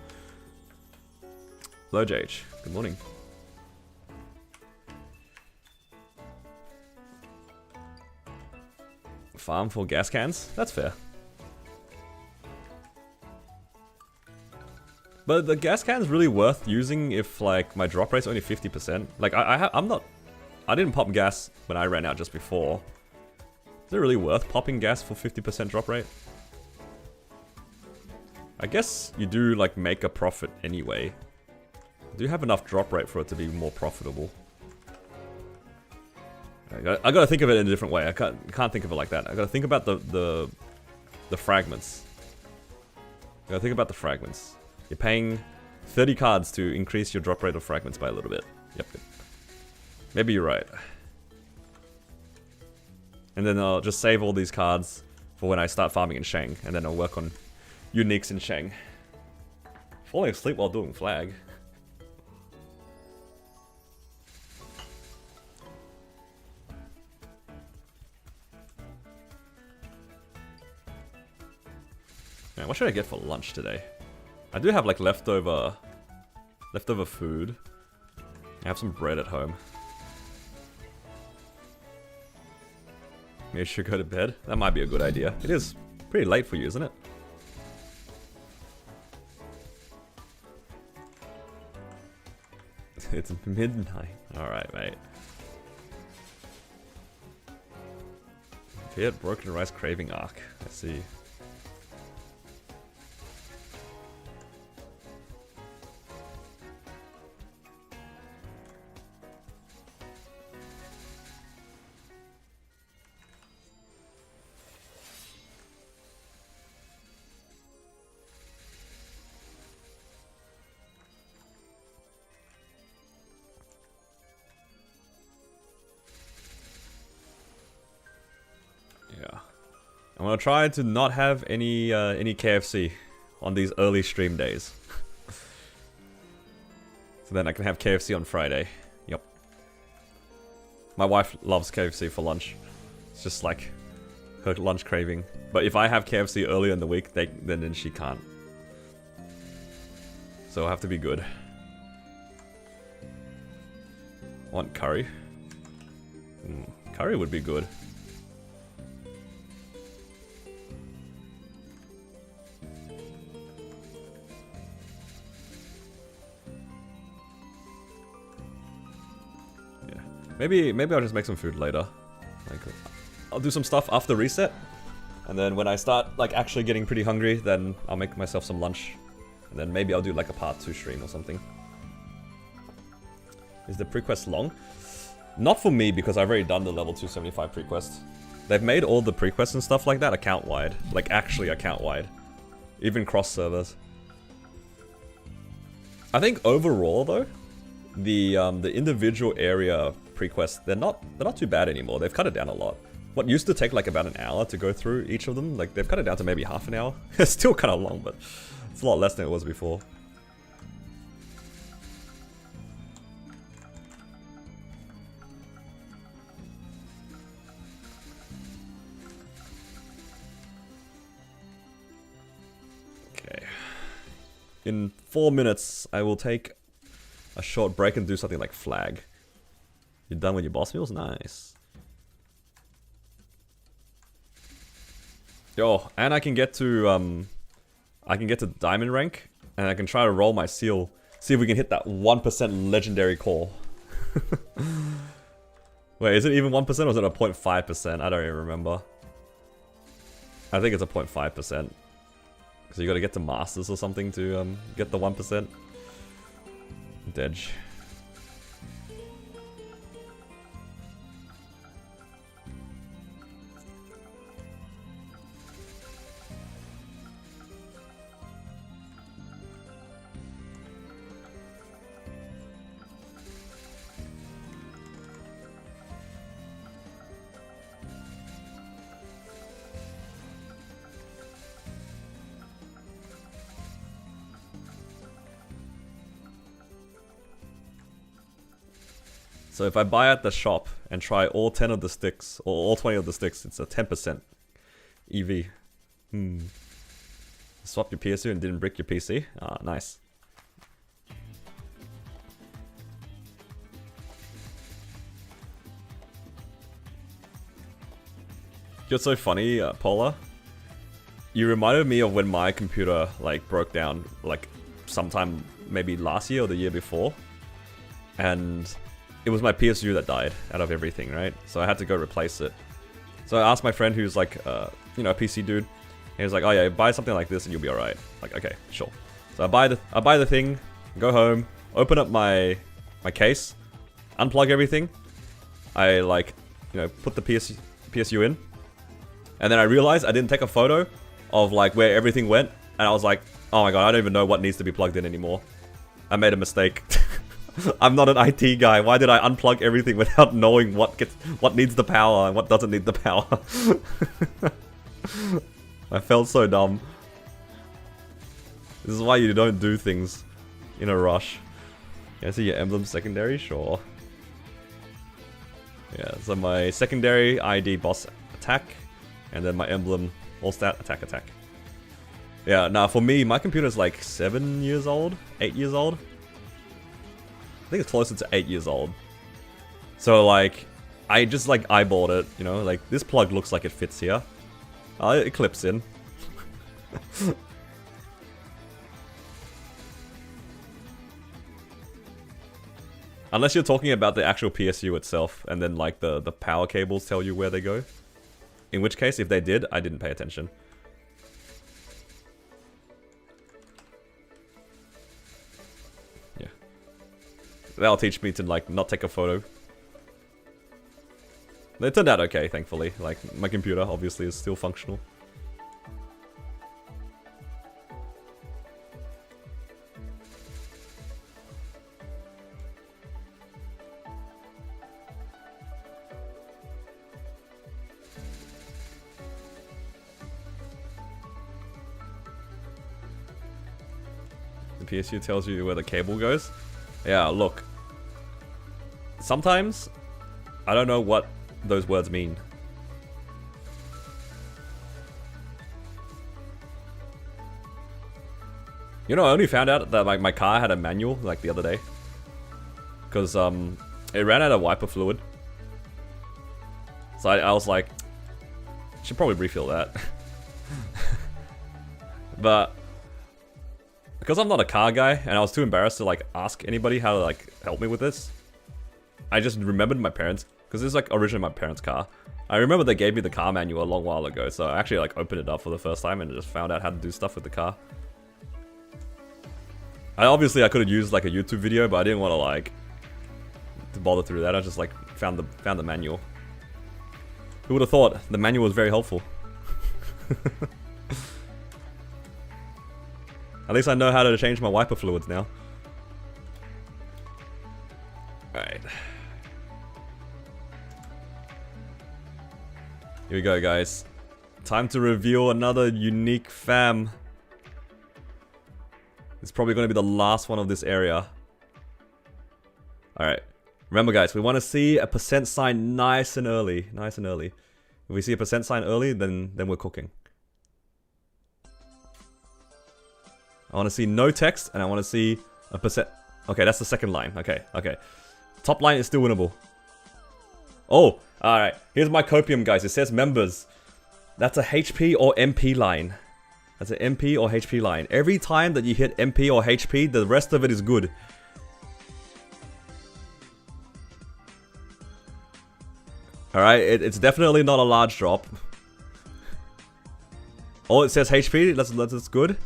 Hello, JH. Good morning. Farm for gas cans? That's fair. But the gas can's really worth using if, like, my drop rate's only 50%. Like, I didn't pop gas when I ran out just before. Is it really worth popping gas for 50% drop rate? I guess you do, like, make a profit anyway. Do you have enough drop rate for it to be more profitable? I gotta think of it in a different way. I can't think of it like that. I gotta think about the fragments. I gotta think about the fragments. You're paying 30 cards to increase your drop rate of fragments by a little bit. Yep. Maybe you're right. And then I'll just save all these cards for when I start farming in Shang, and then I'll work on uniques in Shang. Falling asleep while doing flag. Man, what should I get for lunch today? I do have like leftover food. I have some bread at home. Maybe I should go to bed. That might be a good idea. It is pretty late for you, isn't it? It's midnight. Alright, mate. Fiat Broken Rice Craving Arc. I see. I'm gonna try to not have any KFC on these early stream days. So then I can have KFC on Friday. Yep. My wife loves KFC for lunch. It's just like her lunch craving. But if I have KFC earlier in the week, then she can't. So I'll have to be good. I want curry. Curry would be good. Maybe I'll just make some food later. Like, I'll do some stuff after reset, and then when I start like actually getting pretty hungry, then I'll make myself some lunch, and then maybe I'll do like a part 2 stream or something. Is the prequest long? Not for me, because I've already done the level 275 prequest. They've made all the prequests and stuff like that account wide, like actually account wide, even cross servers. I think overall though, the individual area prequests, they're not too bad anymore. They've cut it down a lot. What used to take like about an hour to go through each of them, like they've cut it down to maybe half an hour. It's still kind of long, but it's a lot less than it was before. Okay. In 4 minutes, I will take a short break and do something like flag. You're done with your boss meals? Nice. Yo, and I can get to diamond rank, and I can try to roll my seal. See if we can hit that 1% legendary call. Wait, is it even 1% or is it a 0.5%? I don't even remember. I think it's a 0.5%. Because you gotta get to masters or something to get the 1%. Dedge. So if I buy at the shop and try all 10 of the sticks, or all 20 of the sticks, it's a 10% EV. Swap your PSU and didn't brick your PC? Ah, nice. You're so funny, Paula. You reminded me of when my computer like broke down, like sometime maybe last year or the year before. And it was my PSU that died out of everything, right? So I had to go replace it. So I asked my friend who's like, you know, a PC dude. And he was like, oh yeah, buy something like this and you'll be alright. Like, okay, sure. So I buy the thing, go home, open up my case, unplug everything. I like, you know, put the PSU in. And then I realized I didn't take a photo of like where everything went. And I was like, oh my god, I don't even know what needs to be plugged in anymore. I made a mistake. I'm not an IT guy. Why did I unplug everything without knowing what needs the power and what doesn't need the power? I felt so dumb. This is why you don't do things in a rush. Can I see your emblem secondary? Sure. Yeah, so my secondary ID boss attack, and then my emblem all stat attack. Yeah, now for me, my computer's like 7 years old, 8 years old. I think it's closer to 8 years old. So like, I just like eyeballed it, you know, like this plug looks like it fits here. It clips in. Unless you're talking about the actual PSU itself, and then like the power cables tell you where they go. In which case, if they did, I didn't pay attention. That'll teach me to like not take a photo. They turned out okay, thankfully. Like my computer obviously is still functional. The PSU tells you where the cable goes. Yeah, look. Sometimes, I don't know what those words mean. You know, I only found out that like my car had a manual like the other day. Because it ran out of wiper fluid. So I was like, should probably refill that. But because I'm not a car guy, and I was too embarrassed to like ask anybody how to like help me with this, I just remembered my parents, because this is like originally my parents' car. I remember they gave me the car manual a long while ago, so I actually like opened it up for the first time and just found out how to do stuff with the car. Obviously I could have used like a YouTube video, but I didn't want to like to bother through that. I just like found the manual. Who would have thought the manual was very helpful? At least I know how to change my wiper fluids now. Alright. Here we go, guys. Time to reveal another unique fam. It's probably going to be the last one of this area. Alright. Remember, guys, we want to see a percent sign nice and early. Nice and early. If we see a percent sign early, then we're cooking. I want to see no text, and I want to see a percent... Okay, that's the second line. Okay. Top line is still winnable. Oh, alright. Here's my copium, guys. It says members. That's a HP or MP line. That's an MP or HP line. Every time that you hit MP or HP, the rest of it is good. Alright, it's definitely not a large drop. Oh, it says HP. That's good.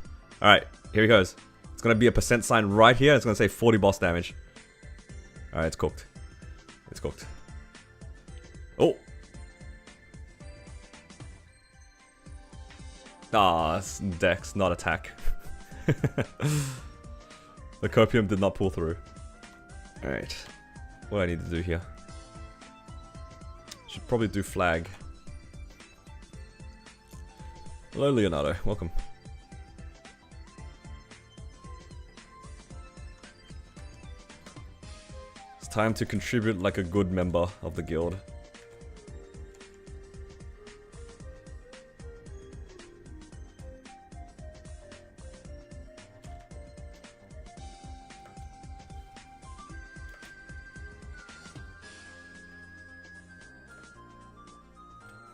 Alright, here he goes. It's gonna be a percent sign right here. It's gonna say 40 boss damage. Alright, it's cooked. It's cooked. Oh! Ah, it's dex, not attack. The copium did not pull through. Alright. What do I need to do here? Should probably do flag. Hello, Leonardo. Welcome. It's time to contribute like a good member of the guild.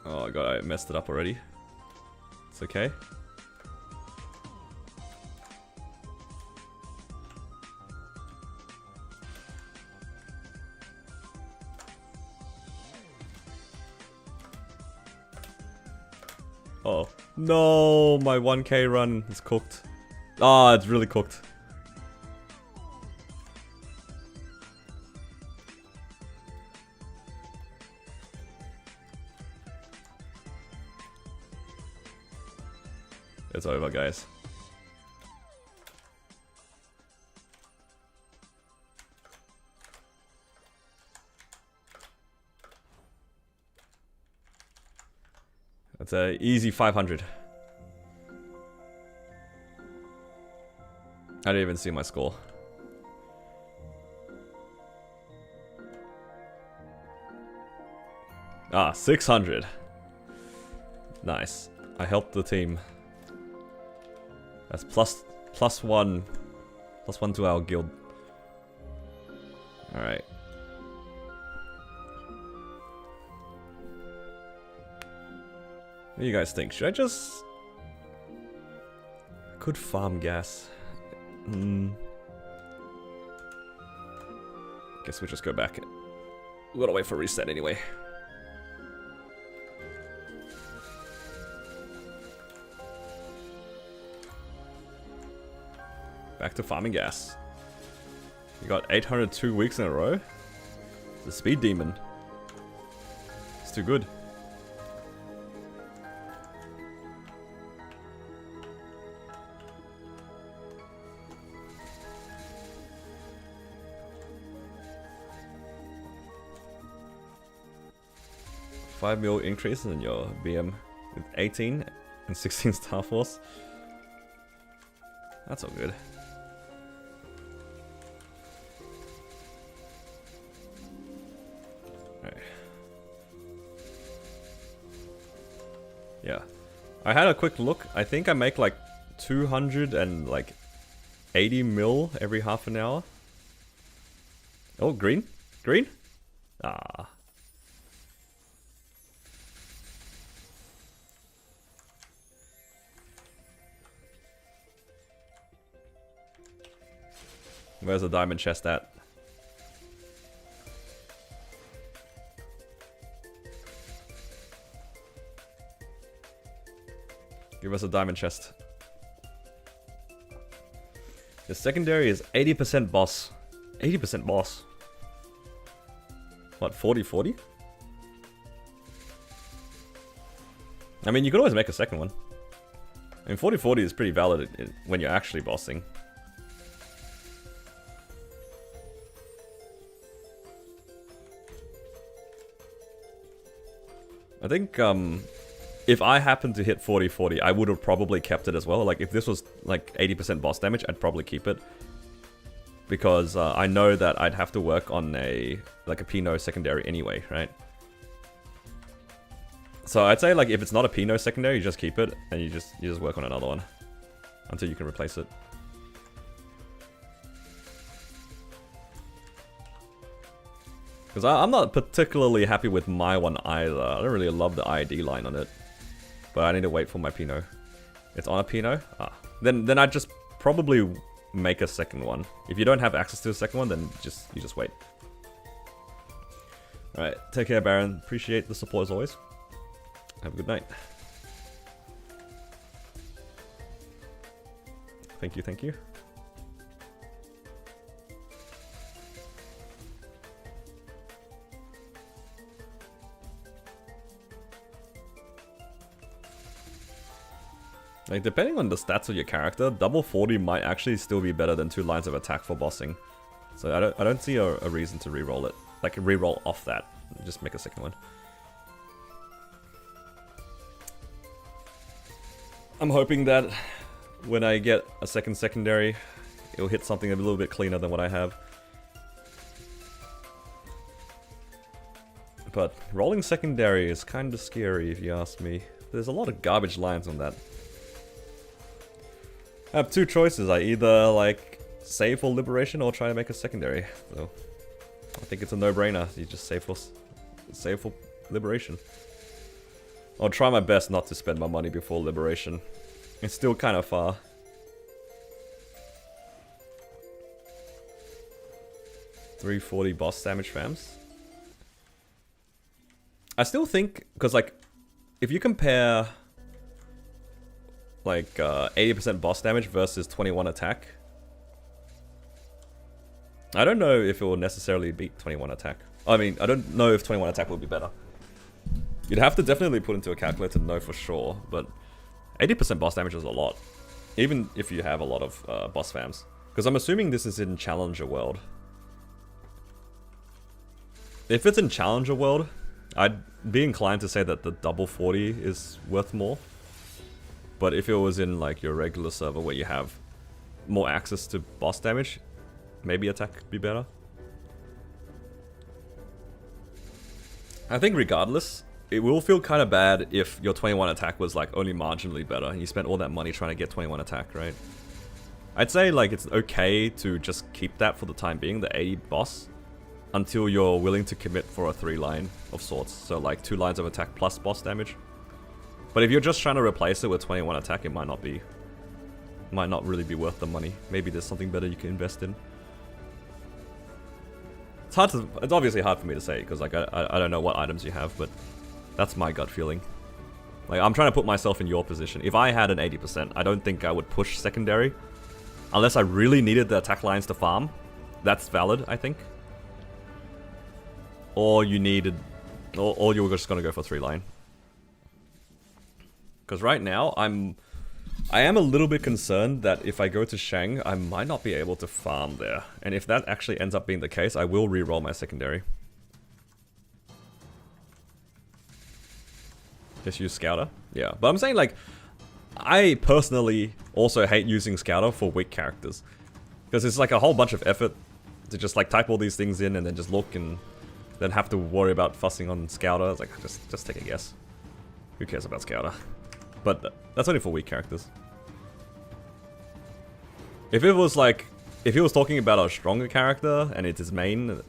Oh god, I messed it up already. It's okay. Oh. No, my 1k run is cooked. Ah, it's really cooked. It's over, guys. That's a easy 500. I didn't even see my score. Ah, 600. Nice. I helped the team. That's plus one to our guild. Alright. What do you guys think? Should I just... I could farm gas. Guess we'll just go back. We gotta wait for reset anyway. Back to farming gas. You got 802 weeks in a row. The speed demon. It's too good. $5 mil increase in your BM with 18 and 16 Star Force. That's all good. Yeah, I had a quick look. I think I make like 280 mil every half an hour. Oh, green? Green? Ah. Where's the diamond chest at? Give us a diamond chest. The secondary is 80% boss. 80% boss. What, 40-40? I mean, you could always make a second one. I mean, 40-40 is pretty valid when you're actually bossing. I think, if I happened to hit 40-40, I would have probably kept it as well. Like, if this was, like, 80% boss damage, I'd probably keep it. Because I know that I'd have to work on a Pinot secondary anyway, right? So I'd say, like, if it's not a Pinot secondary, you just keep it, and you just work on another one. Until you can replace it. Because I'm not particularly happy with my one either. I don't really love the ID line on it. But I need to wait for my Pinot. It's on a Pinot? Ah. Then I'd just probably make a second one. If you don't have access to a second one, then you just wait. Alright, take care, Baron. Appreciate the support as always. Have a good night. Thank you, thank you. Like, depending on the stats of your character, double 40 might actually still be better than 2 lines of attack for bossing. So I don't see a reason to reroll it. Like, reroll off that. Just make a second one. I'm hoping that when I get a second secondary, it'll hit something a little bit cleaner than what I have. But rolling secondary is kind of scary if you ask me. There's a lot of garbage lines on that. I have 2 choices. I either like save for liberation or try to make a secondary. So I think it's a no-brainer. You just save for liberation. I'll try my best not to spend my money before liberation. It's still kind of far. $340 boss damage fams. I still think, because like, if you compare like 80% boss damage versus 21 attack, I don't know if it will necessarily beat 21 attack. I mean, I don't know if 21 attack will be better. You'd have to definitely put into a calculator to know for sure, but 80% boss damage is a lot. Even if you have a lot of boss fams. Because I'm assuming this is in Challenger World. If it's in Challenger World, I'd be inclined to say that the double 40 is worth more. But if it was in like your regular server where you have more access to boss damage, maybe attack could be better. I think regardless, it will feel kind of bad if your 21 attack was like only marginally better and you spent all that money trying to get 21 attack, right? I'd say like it's okay to just keep that for the time being, the 80 boss, until you're willing to commit for a 3 line of sorts. So like 2 lines of attack plus boss damage. But if you're just trying to replace it with 21 attack, it might not really be worth the money. Maybe there's something better you can invest in. It's obviously hard for me to say because like I don't know what items you have, but that's my gut feeling. Like, I'm trying to put myself in your position. If I had an 80%, I don't think I would push secondary unless I really needed the attack lines to farm. That's valid, I think. Or you needed, or you were just gonna go for 3 line. Because right now, I am a little bit concerned that if I go to Shang, I might not be able to farm there. And if that actually ends up being the case, I will re-roll my secondary. Just use Scouter? Yeah, but I'm saying like, I personally also hate using Scouter for weak characters. Because it's like a whole bunch of effort to just like type all these things in and then just look and then have to worry about fussing on Scouter. It's like, just take a guess. Who cares about Scouter? But that's only for weak characters. If it was like, if he was talking about a stronger character and it's his main,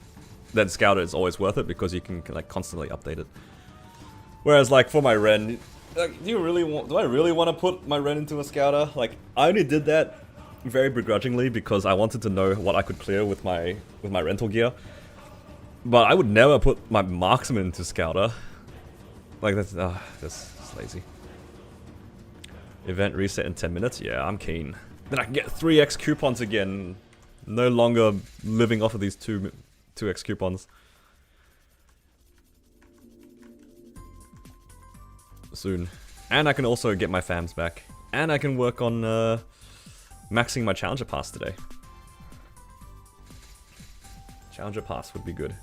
then Scouter is always worth it because you can like constantly update it. Whereas like for my Ren, like, do I really want to put my Ren into a Scouter? Like, I only did that very begrudgingly because I wanted to know what I could clear with my rental gear. But I would never put my marksman into Scouter. Like that's lazy. Event reset in 10 minutes? Yeah, I'm keen. Then I can get 3x coupons again. No longer living off of these 2x coupons. Soon. And I can also get my fams back. And I can work on maxing my Challenger Pass today. Challenger Pass would be good.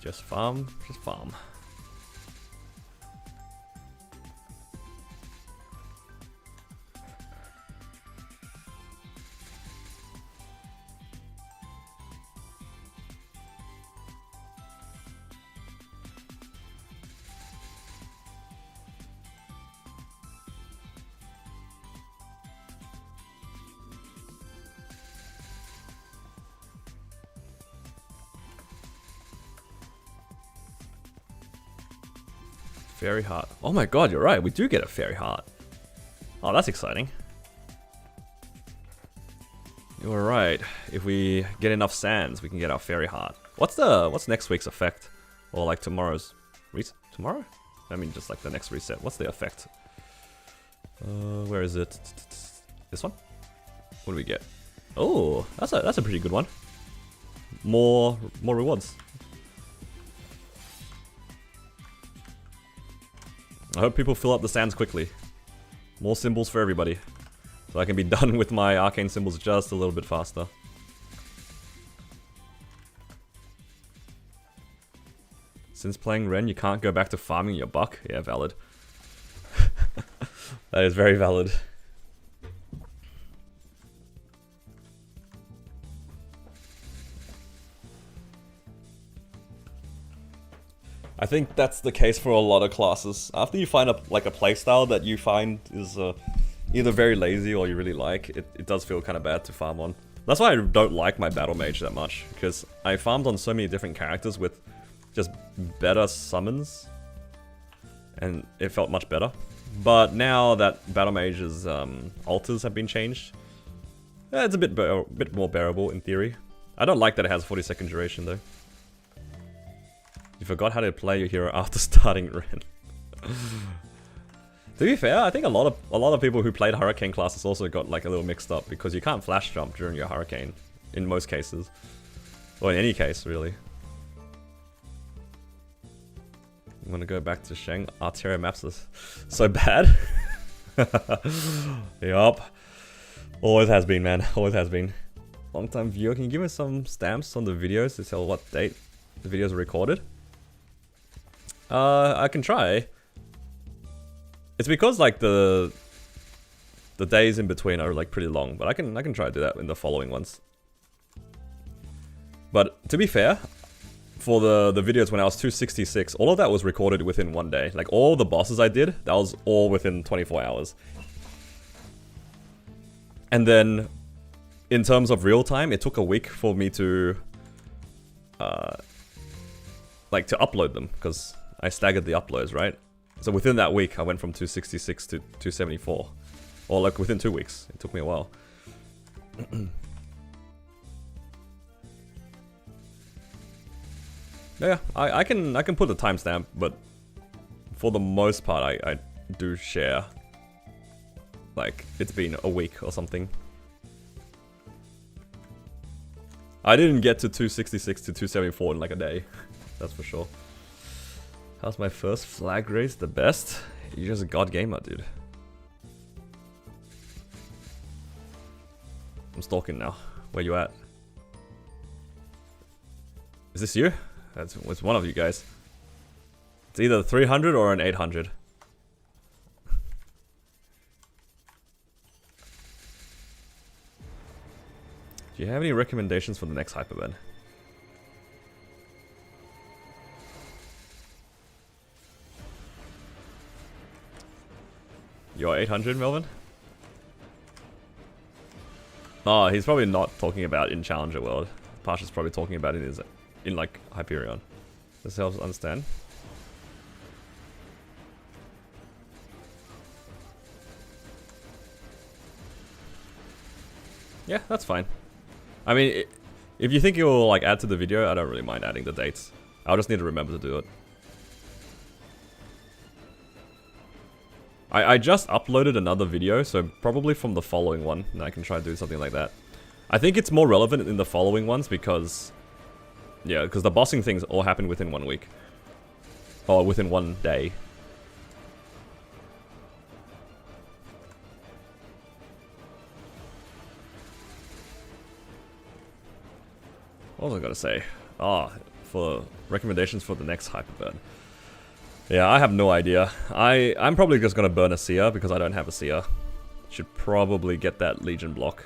Just farm, just farm. Fairy heart. Oh my god, you're right. We do get a fairy heart. Oh, that's exciting. You're right. If we get enough sands, we can get our fairy heart. What's next week's effect? Or like tomorrow's tomorrow? I mean, just like the next reset. What's the effect? Where is it? This one? What do we get? Oh, that's a pretty good one. More rewards. I hope people fill up the sands quickly. More symbols for everybody. So I can be done with my arcane symbols just a little bit faster. Since playing Ren, you can't go back to farming your buck? Yeah, valid. That is very valid. I think that's the case for a lot of classes. After you find a playstyle that you find is either very lazy or you really like, it does feel kind of bad to farm on. That's why I don't like my battle mage that much, because I farmed on so many different characters with just better summons, and it felt much better. But now that battle mage's altars have been changed, it's a bit more bearable in theory. I don't like that it has 40-second duration though. You forgot how to play your hero after starting Ren. To be fair, I think a lot of people who played Hurricane classes also got like a little mixed up, because you can't flash jump during your Hurricane in most cases, or in any case really. I'm gonna go back to Sheng. Arteria maps is so bad. Yup. Always has been, man. Always has been. Long time viewer, can you give us some stamps on the videos to tell what date the videos are recorded? I can try. It's because like the days in between are like pretty long, but I can try to do that in the following ones. But to be fair, for the videos when I was 266, all of that was recorded within one day. Like all the bosses I did, that was all within 24 hours. And then in terms of real time, it took a week for me to to upload them, because I staggered the uploads, right? So within that week, I went from 266 to 274. Or like within 2 weeks. It took me a while. Yeah, I can put the timestamp, but for the most part, I do share. Like, it's been a week or something. I didn't get to 266 to 274 in like a day. That's for sure. How's my first flag race? The best? You're just a god gamer, dude. I'm stalking now. Where you at? Is this you? It's one of you guys. It's either 300 or an 800. Do you have any recommendations for the next hyperbed? You're 800, Melvin? Oh, he's probably not talking about in Challenger World. Pasha's probably talking about it in like Hyperion. This helps understand. Yeah, that's fine. I mean, if you think you'll like add to the video, I don't really mind adding the dates. I'll just need to remember to do it. I just uploaded another video, so probably from the following one, and I can try to do something like that. I think it's more relevant in the following ones because, yeah, because the bossing things all happen within 1 week. Or within 1 day. What was I gonna say? For recommendations for the next hyperbird. Yeah, I have no idea. I'm probably just gonna burn a seer because I don't have a seer. Should probably get that Legion block.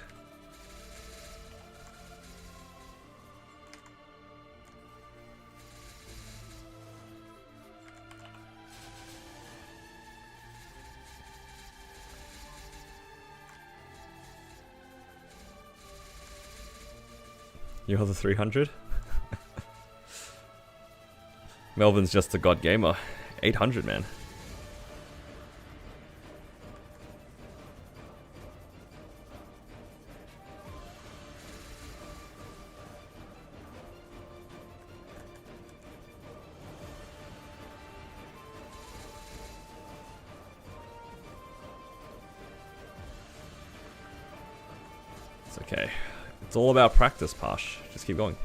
You're the 300? Melvin's just a god gamer. 800, man. It's okay. It's all about practice, Pash. Just keep going.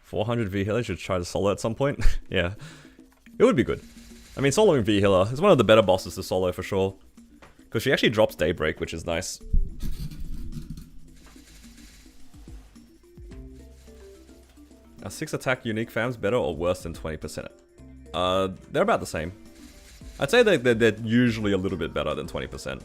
400 V healer, should try to solo at some point. Yeah, it would be good. I mean, soloing V healer is one of the better bosses to solo for sure. Because she actually drops Daybreak, which is nice. Are 6 attack unique fams better or worse than 20%? They're about the same. I'd say they're usually a little bit better than 20%.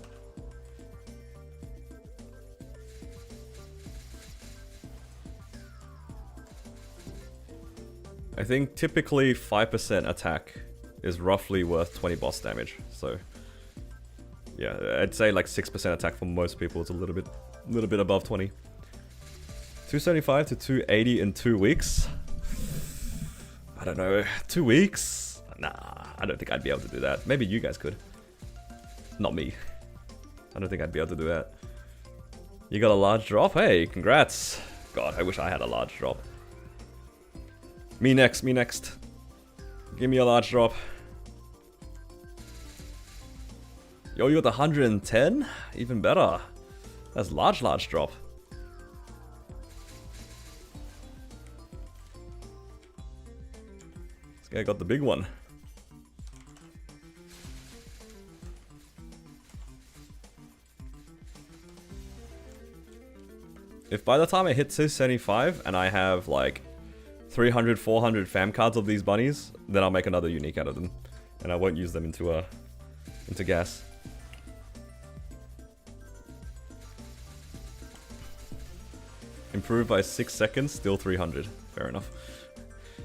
I think typically 5% attack is roughly worth 20 boss damage. So yeah, I'd say like 6% attack for most people is a little bit above 20. 275 to 280 in 2 weeks. I don't know, 2 weeks? Nah, I don't think I'd be able to do that. Maybe you guys could. Not me. I don't think I'd be able to do that. You got a large drop? Hey, congrats. God, I wish I had a large drop. Me next, me next. Give me a large drop. Yo, you got the 110? Even better. That's large drop. This guy got the big one. If by the time I hit 275 and I have like 300, 400 fam cards of these bunnies, then I'll make another unique out of them. And I won't use them into gas. Improved by 6 seconds, still 300. Fair enough.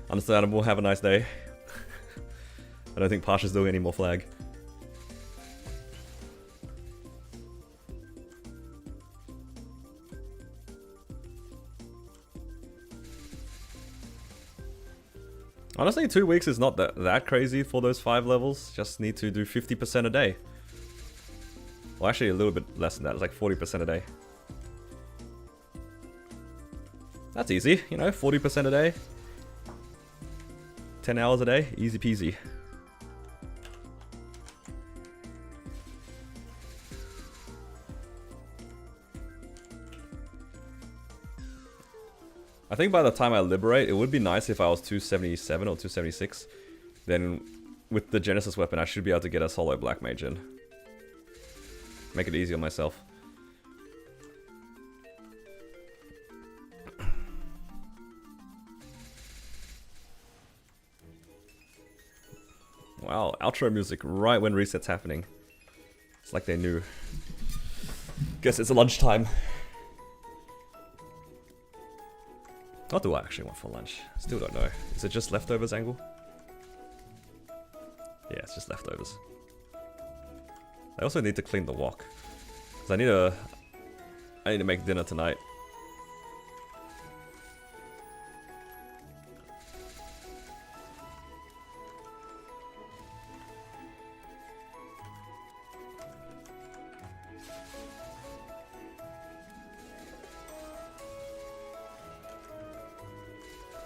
Understandable, have a nice day. I don't think Pasha's doing any more flag. Honestly, 2 weeks is not that crazy for those 5 levels. Just need to do 50% a day. Well, actually a little bit less than that. It's like 40% a day. That's easy, you know, 40% a day. 10 hours a day, easy peasy. I think by the time I liberate, it would be nice if I was 277 or 276. Then with the Genesis weapon, I should be able to get a solo Black Mage in. Make it easy on myself. Wow, outro music right when reset's happening. It's like they knew. Guess it's lunchtime. What do I actually want for lunch? Still don't know. Is it just leftovers, Angle? Yeah, it's just leftovers. I also need to clean the wok. Cause I need to make dinner tonight.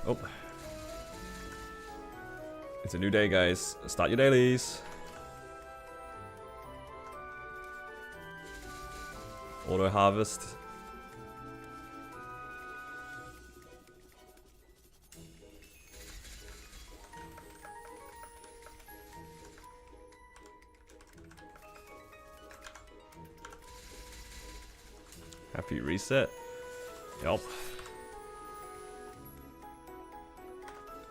Oh. It's a new day, guys. Start your dailies. Auto harvest. Happy reset. Yup.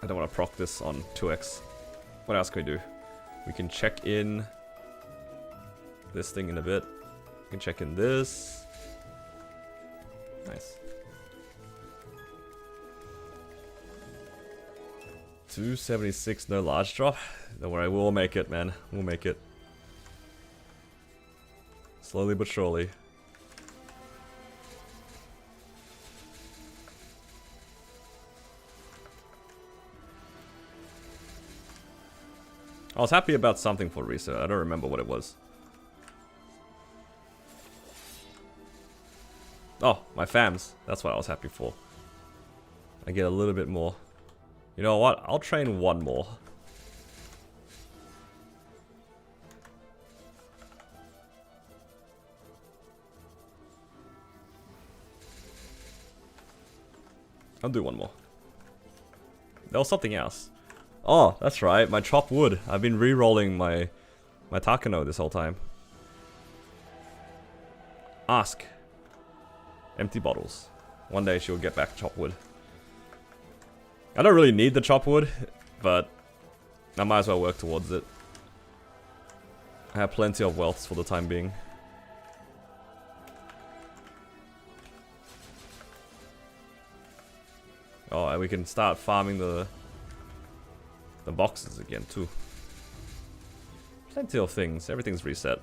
I don't want to proc this on 2x. What else can we do? We can check in this thing in a bit. We can check in this. Nice. 276, no large drop. Don't worry, we'll make it, man. We'll make it. Slowly but surely. I was happy about something for reset. I don't remember what it was. Oh, my fams. That's what I was happy for. I get a little bit more. You know what? I'll train one more. I'll do one more. There was something else. Oh, that's right, my chopped wood. I've been re-rolling my Takano this whole time. Ask. Empty bottles. One day she'll get back chopped wood. I don't really need the chopped wood, but I might as well work towards it. I have plenty of wealth for the time being. Oh, and we can start farming the boxes again too. Plenty of things. Everything's reset.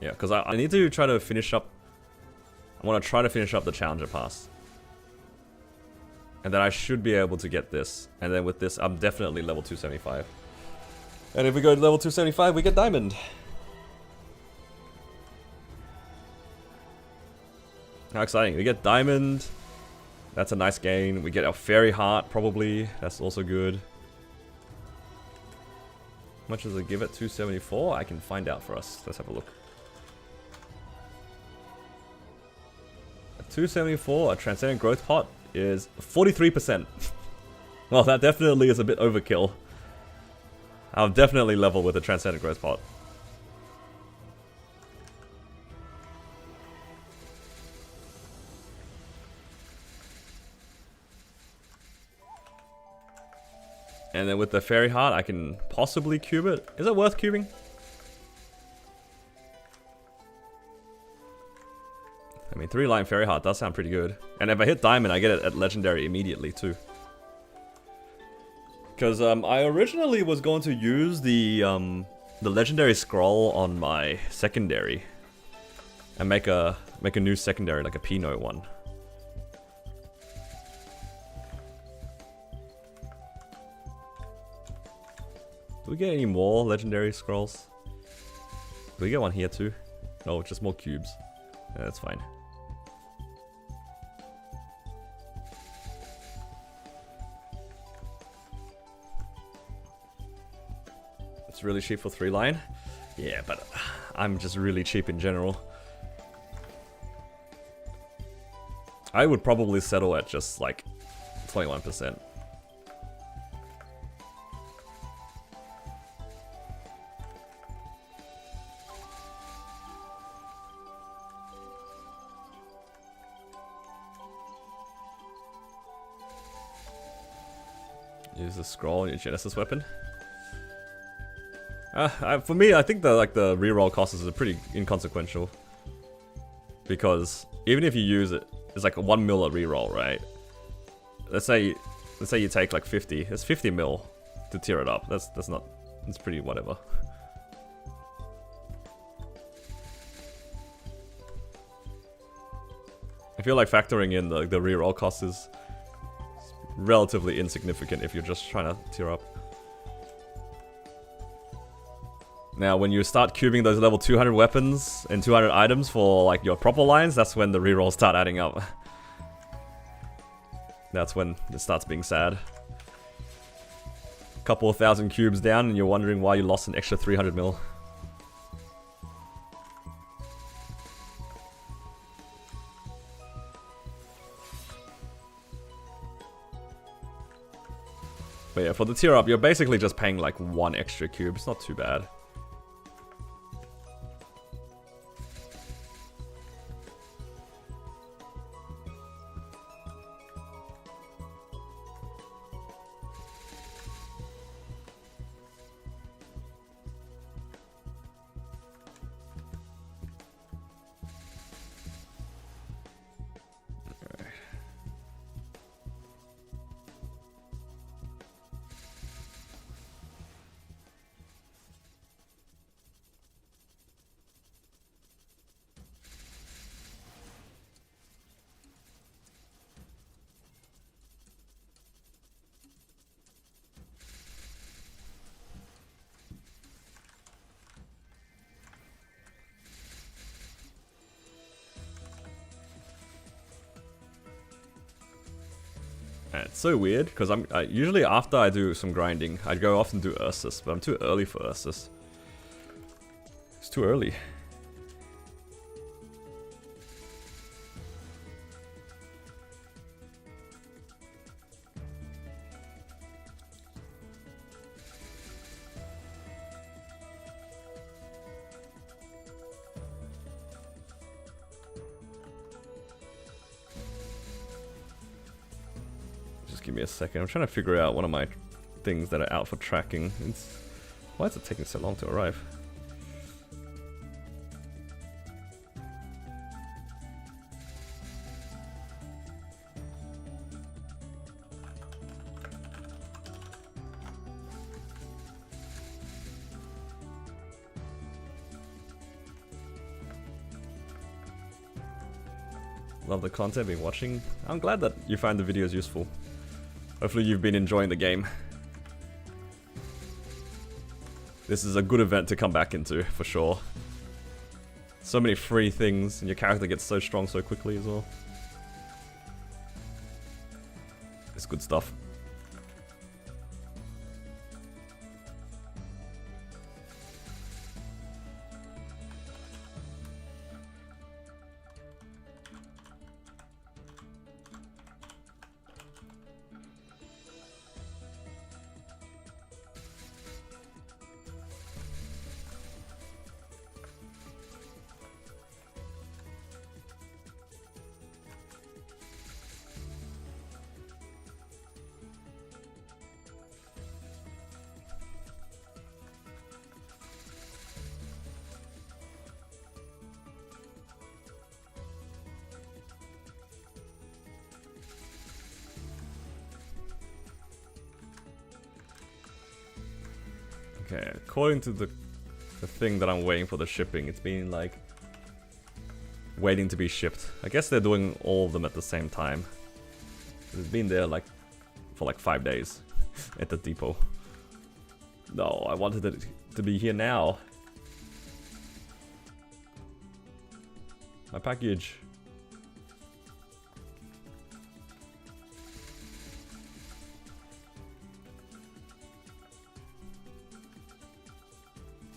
Yeah, because I need to try to finish up. I want to try to finish up the Challenger Pass. And then I should be able to get this. And then with this, I'm definitely level 275. And if we go to level 275, we get Diamond. How exciting. We get Diamond. That's a nice gain. We get our Fairy Heart, probably. That's also good. How much does it give it? 274? I can find out for us. Let's have a look. At 274, a Transcendent Growth Pot is 43%. Well, that definitely is a bit overkill. I'll definitely level with a Transcendent Growth Pot. And then with the Fairy Heart, I can possibly cube it. Is it worth cubing? I mean, 3-line Fairy Heart does sound pretty good. And if I hit Diamond, I get it at Legendary immediately too. Because I originally was going to use the Legendary Scroll on my secondary. And make a new secondary, like a P-Note one. Do we get any more Legendary Scrolls? Do we get one here too? No, just more cubes. Yeah, that's fine. It's really cheap for 3-line. Yeah, but I'm just really cheap in general. I would probably settle at just like 21%. Use the scroll on your Genesis weapon. For me, I think the reroll cost is pretty inconsequential. Because even if you use it, it's like a 1 mil a reroll, right? Let's say you take like 50. It's 50 mil to tier it up. That's pretty whatever. I feel like factoring in the reroll cost is relatively insignificant if you're just trying to tier up. Now, when you start cubing those level 200 weapons and 200 items for like your proper lines, that's when the rerolls start adding up. That's when it starts being sad. A couple of thousand cubes down and you're wondering why you lost an extra 300 mil. But yeah, for the tier up, you're basically just paying like 1 extra cube. It's not too bad. It's so weird, because usually after I do some grinding, I'd go off and do Ursus, but I'm too early for Ursus. It's too early. Just give me a second. I'm trying to figure out one of my things that are out for tracking. Why is it taking so long to arrive? Love the content, been watching. I'm glad that you find the videos useful. Hopefully you've been enjoying the game. This is a good event to come back into, for sure. So many free things, and your character gets so strong so quickly as well. It's good stuff. Okay, according to the thing that I'm waiting for the shipping, it's been like waiting to be shipped. I guess they're doing all of them at the same time. It's been there like for like 5 days at the depot. No, I wanted it to be here now. My package.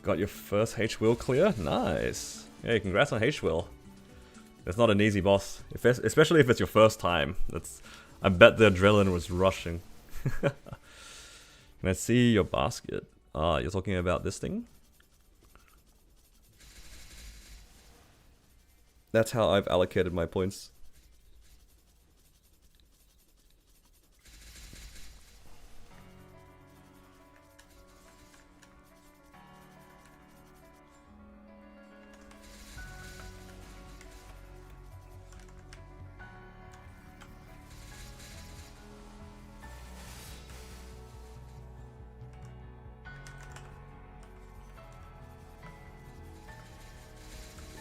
Got your first H-Wheel clear? Nice. Hey, congrats on H-Wheel. It's not an easy boss, especially if it's your first time. I bet the adrenaline was rushing. Can I see your basket? Ah, you're talking about this thing? That's how I've allocated my points.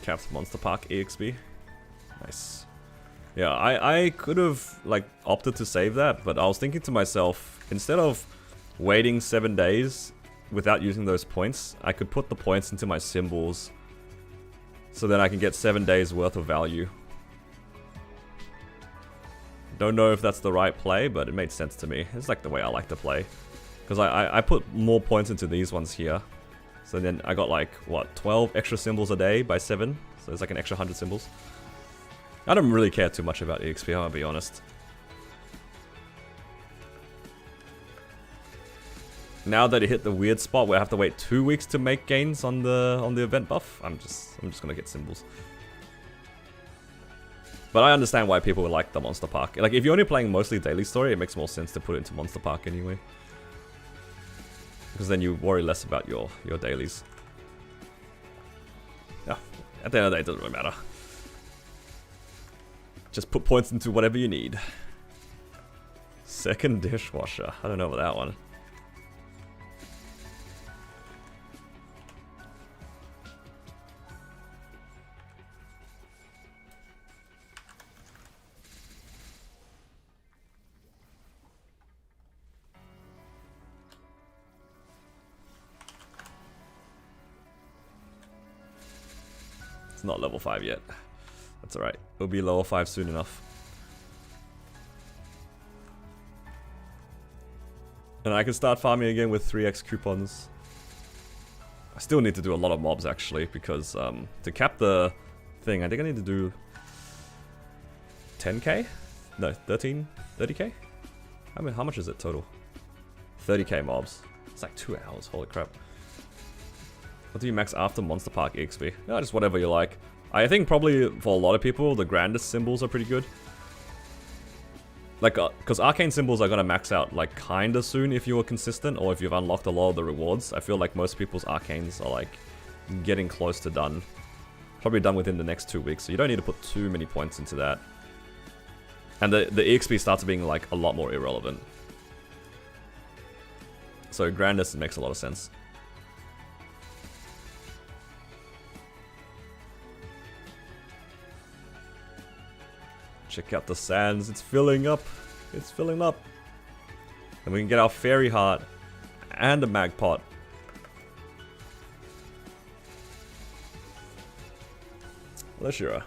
Caps Monster Park EXP. Nice. Yeah, I could have like opted to save that, but I was thinking to myself, instead of waiting 7 days without using those points, I could put the points into my symbols so then I can get 7 days worth of value. Don't know if that's the right play, but it made sense to me. It's like the way I like to play. Because I put more points into these ones here. So then I got like, what, 12 extra symbols a day by 7? So it's like an extra 100 symbols. I don't really care too much about EXP, I'll be honest. Now that it hit the weird spot where I have to wait 2 weeks to make gains on the event buff, I'm just gonna get symbols. But I understand why people would like the Monster Park. Like, if you're only playing mostly daily story, it makes more sense to put it into Monster Park anyway. Because then you worry less about your dailies. Yeah, at the end of the day, it doesn't really matter. Just put points into whatever you need. Second dishwasher. I don't know about that one. It's not level 5 yet. That's alright. It'll be level 5 soon enough. And I can start farming again with 3x coupons. I still need to do a lot of mobs actually, because to cap the thing, I think I need to do 10k? No, 30k? I mean, how much is it total? 30k mobs. It's like 2 hours, holy crap. What do you max after Monster Park EXP? No, just whatever you like. I think probably for a lot of people, the grandest symbols are pretty good. Like, because arcane symbols are gonna max out like kinda soon if you were consistent, or if you've unlocked a lot of the rewards. I feel like most people's arcanes are like getting close to done. Probably done within the next 2 weeks, so you don't need to put too many points into that. And the EXP starts being like a lot more irrelevant. So grandest makes a lot of sense. Check out the sands, it's filling up. It's filling up. And we can get our fairy heart and a mag pot. Leshira.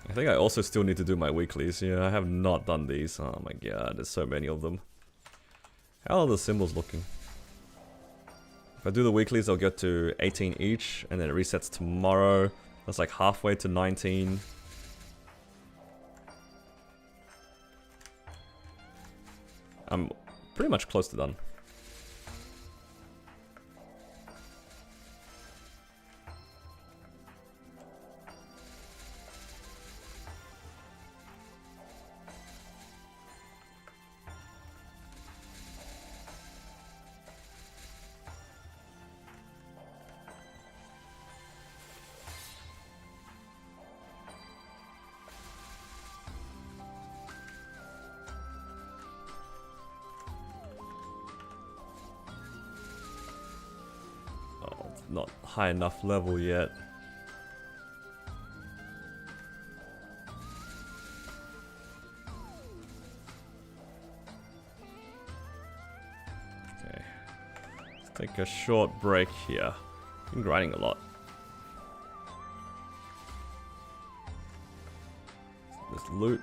I think I also still need to do my weeklies. Yeah, I have not done these. Oh my god, there's so many of them. How are the symbols looking? If I do the weeklies, I'll get to 18 each, and then it resets tomorrow. That's like halfway to 19. I'm pretty much close to done. Not high enough level yet. Okay. Let's take a short break here. Been grinding a lot. Let's loot.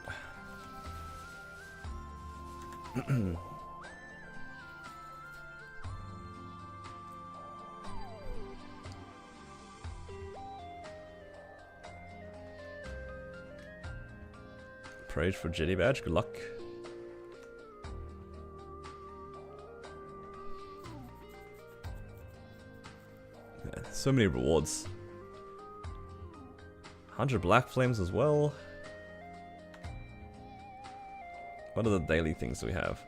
Praise for Jetty Badge, good luck. Yeah, so many rewards. 100 black flames as well. What are the daily things we have?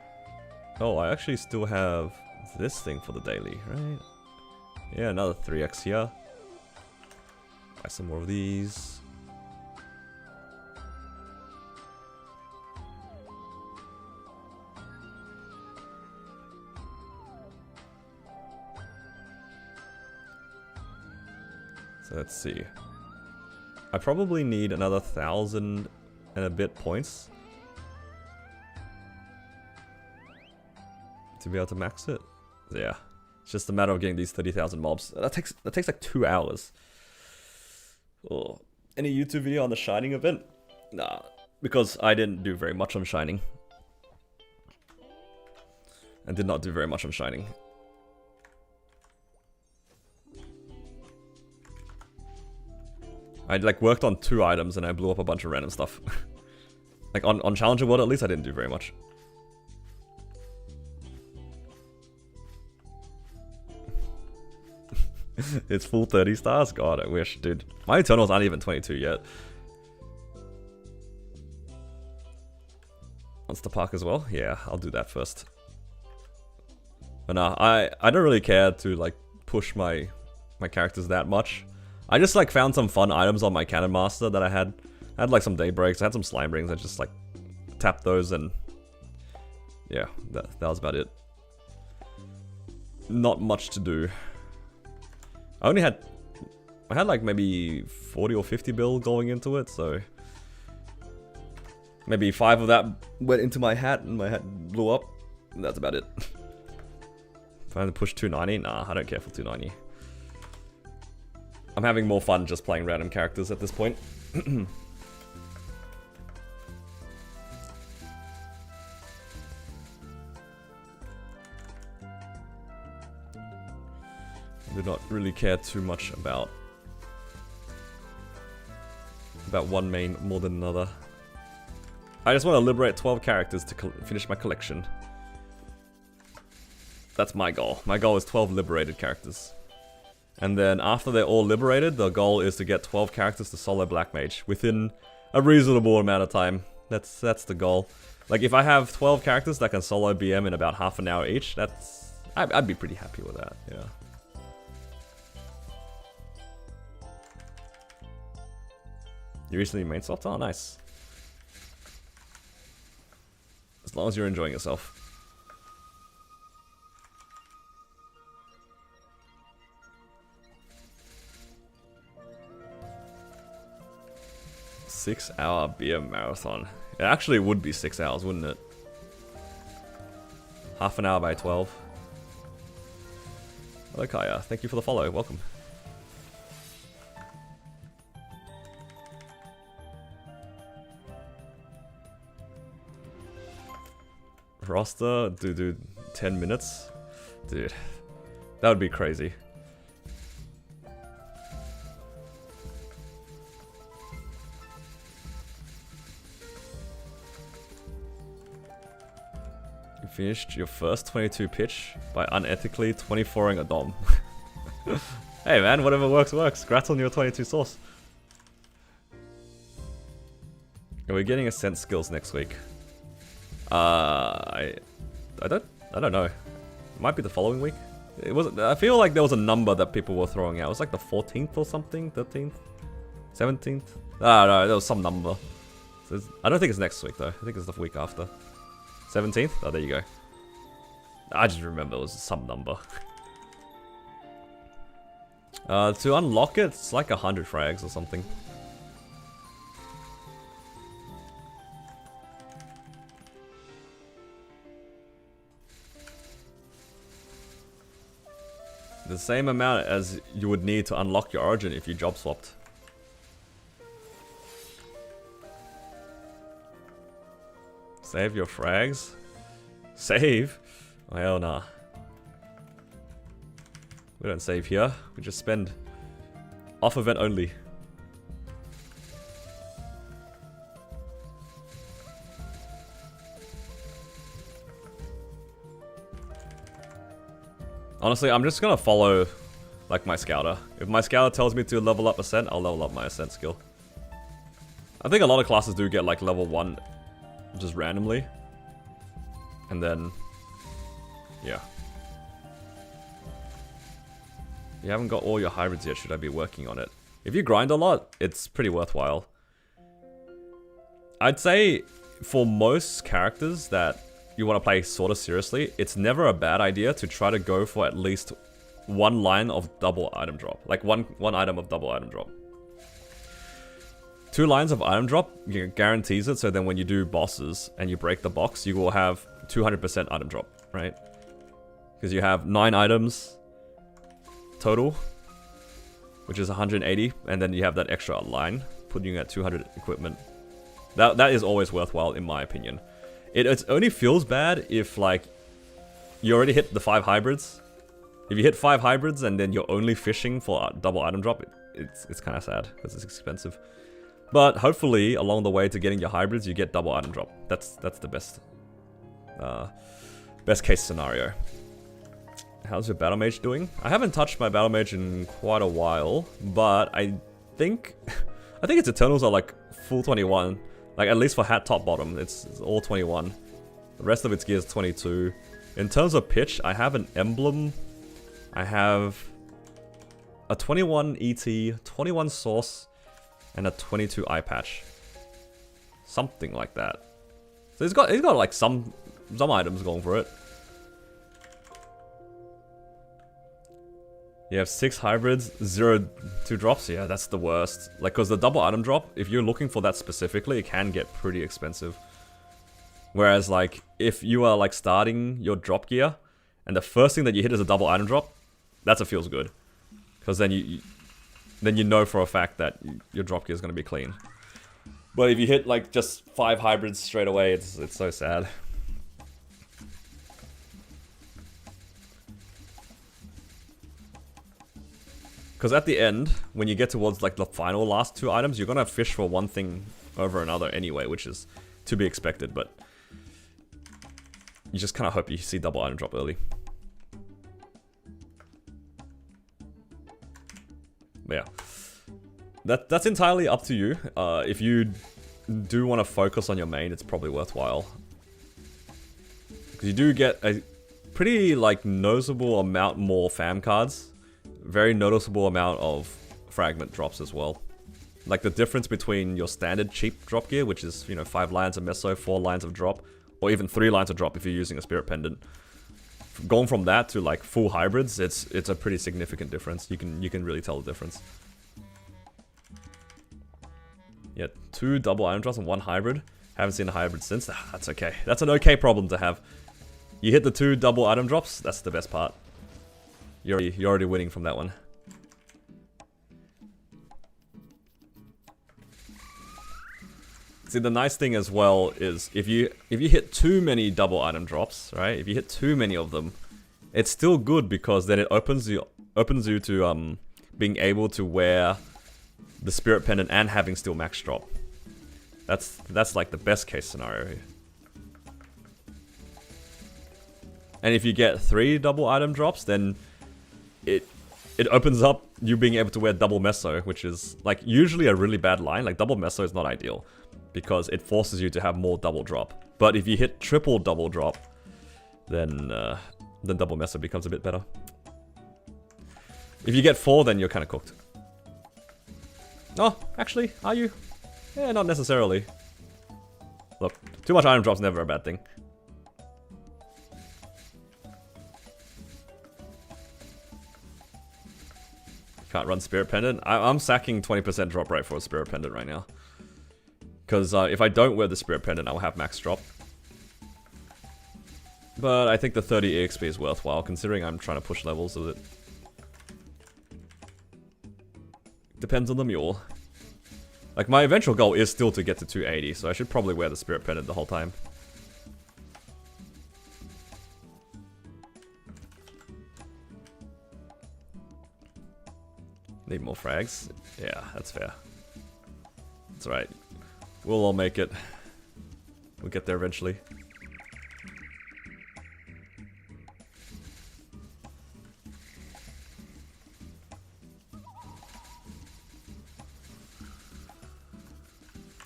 Oh, I actually still have this thing for the daily, right? Yeah, another 3x here. Buy some more of these. So let's see. I probably need another 1,000 and a bit points to be able to max it. Yeah, it's just a matter of getting these 30,000 mobs. That takes like 2 hours. Oh, any YouTube video on the Shining event? Nah, because I didn't do very much on Shining. I did not do very much on Shining. I like worked on 2 items and I blew up a bunch of random stuff. Like on Challenger World at least I didn't do very much. It's full 30 stars? God, I wish, dude. My Eternals aren't even 22 yet. Monster Park as well? Yeah, I'll do that first. But nah, I don't really care to like push my characters that much. I just like found some fun items on my Cannon Master that I had. I had like some Daybreaks, I had some Slime Rings, I just like tapped those and yeah, that was about it. Not much to do. I had like maybe 40 or 50 bill going into it, so maybe 5 of that went into my hat and my hat blew up, and that's about it. If I had to push 290, nah, I don't care for 290. I'm having more fun just playing random characters at this point. Do not really care too much about one main more than another. I just want to liberate 12 characters to finish my collection. That's my goal. My goal is 12 liberated characters. And then after they're all liberated, the goal is to get 12 characters to solo Black Mage within a reasonable amount of time. That's the goal. Like if I have 12 characters that can solo BM in about half an hour each, I'd be pretty happy with that, yeah. You recently main swapped? Oh, nice. As long as you're enjoying yourself. Six-hour BM marathon. It actually would be 6 hours, wouldn't it? Half an hour by 12. Hello Kaya, thank you for the follow, welcome. Roster, dude, 10 minutes? Dude, that would be crazy. You finished your first 22 pitch by unethically 24ing a dom. Hey man, whatever works, works. Congrats on your 22 source. Are we getting Ascent skills next week? I don't know. It might be the following week. It was. I feel like there was a number that people were throwing out. It was like the 14th or something, 13th, 17th. I don't know. There was some number. So I don't think it's next week though. I think it's the week after. 17th. Oh, there you go. I just remember it was some number. To unlock it, it's like 100 frags or something. The same amount as you would need to unlock your origin if you job swapped. Save your frags? Save? Oh, hell nah. We don't save here, we just spend. Off event only. Honestly, I'm just gonna follow, like, my scouter. If my scouter tells me to level up Ascent, I'll level up my Ascent skill. I think a lot of classes do get, like, level 1 just randomly. And then, yeah. You haven't got all your hybrids yet, should I be working on it? If you grind a lot, it's pretty worthwhile. I'd say, for most characters that you want to play sort of seriously, it's never a bad idea to try to go for at least one line of double item drop. Like one item of double item drop. 2 lines of item drop guarantees it, so then when you do bosses and you break the box, you will have 200% item drop, right? Because you have 9 items total, which is 180, and then you have that extra line, putting you at 200 equipment. That is always worthwhile in my opinion. It only feels bad if, like, you already hit the 5 hybrids. If you hit 5 hybrids and then you're only fishing for a double item drop, it's kind of sad because it's expensive. But hopefully, along the way to getting your hybrids, you get double item drop. That's the best case scenario. How's your battle mage doing? I haven't touched my battle mage in quite a while, but I think its Eternals are like full 21. Like, at least for hat top bottom, it's all 21. The rest of its gear is 22. In terms of pitch, I have an emblem. I have a 21 ET, 21 source, and a 22 eye patch. Something like that. So he's got like some items going for it. You have 6 hybrids, 0 2 drops. Yeah, that's the worst. Like, cause the double item drop, if you're looking for that specifically, it can get pretty expensive. Whereas, like, if you are like starting your drop gear, and the first thing that you hit is a double item drop, that's what feels good. Cause then then you know for a fact that your drop gear is going to be clean. But if you hit like just 5 hybrids straight away, it's so sad. Because at the end, when you get towards like the final last 2 items, you're gonna fish for one thing over another anyway, which is to be expected, but you just kind of hope you see double item drop early. But yeah, that's entirely up to you. If you do want to focus on your main, it's probably worthwhile. Because you do get a pretty like noticeable amount more fam cards. Very noticeable amount of fragment drops as well. Like the difference between your standard cheap drop gear, which is, you know, 5 lines of meso, 4 lines of drop, or even 3 lines of drop if you're using a spirit pendant. Going from that to like full hybrids, it's a pretty significant difference. You can really tell the difference. Yeah, 2 double item drops and 1 hybrid. Haven't seen a hybrid since. That's okay. That's an okay problem to have. You hit the 2 double item drops, that's the best part. You're already winning from that one. See, the nice thing as well is if you hit too many double item drops, right? If you hit too many of them, it's still good because then it opens you to being able to wear the spirit pendant and having still max drop. That's like the best case scenario here. And if you get 3 double item drops, then it opens up you being able to wear double meso, which is like usually a really bad line. Like double meso is not ideal because it forces you to have more double drop. But if you hit triple double drop, then double meso becomes a bit better. If you get 4, then you're kind of cooked. Oh, actually, are you? Yeah, not necessarily. Look, too much item drop's never a bad thing. Can't run Spirit Pendant. I'm sacking 20% drop rate for a Spirit Pendant right now. Because if I don't wear the Spirit Pendant, I'll have max drop. But I think the 30 EXP is worthwhile, considering I'm trying to push levels with it. Depends on the mule. Like, my eventual goal is still to get to 280, so I should probably wear the Spirit Pendant the whole time. Need more frags? Yeah, that's fair. That's right. We'll all make it. We'll get there eventually.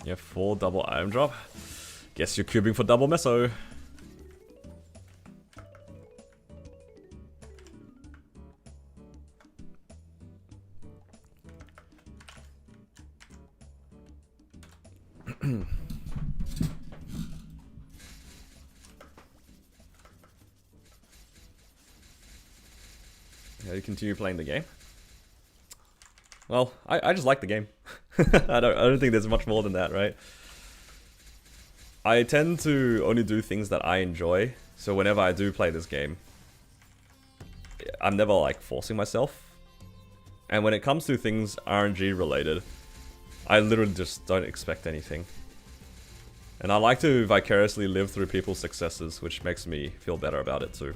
Yeah, 4 double item drop. Guess you're cubing for double meso. Yeah, you continue playing the game. Well, I just like the game. I don't think there's much more than that, right? I tend to only do things that I enjoy, so whenever I do play this game, I'm never like forcing myself. And when it comes to things RNG related, I literally just don't expect anything. And I like to vicariously live through people's successes, which makes me feel better about it too.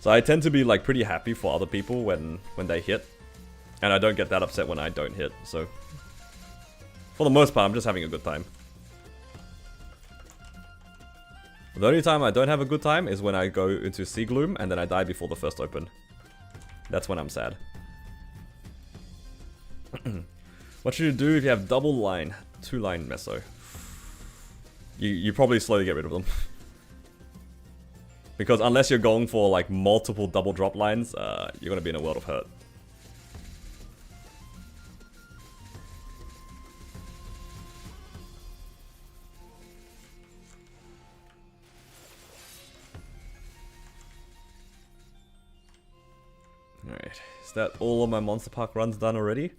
So I tend to be like pretty happy for other people when they hit. And I don't get that upset when I don't hit, so... For the most part, I'm just having a good time. The only time I don't have a good time is when I go into Sea Gloom and then I die before the first open. That's when I'm sad. What should you do if you have double line, 2-line meso? You probably slowly get rid of them. Because unless you're going for like multiple double drop lines, you're gonna be in a world of hurt. Alright, is that all of my Monster Park runs done already?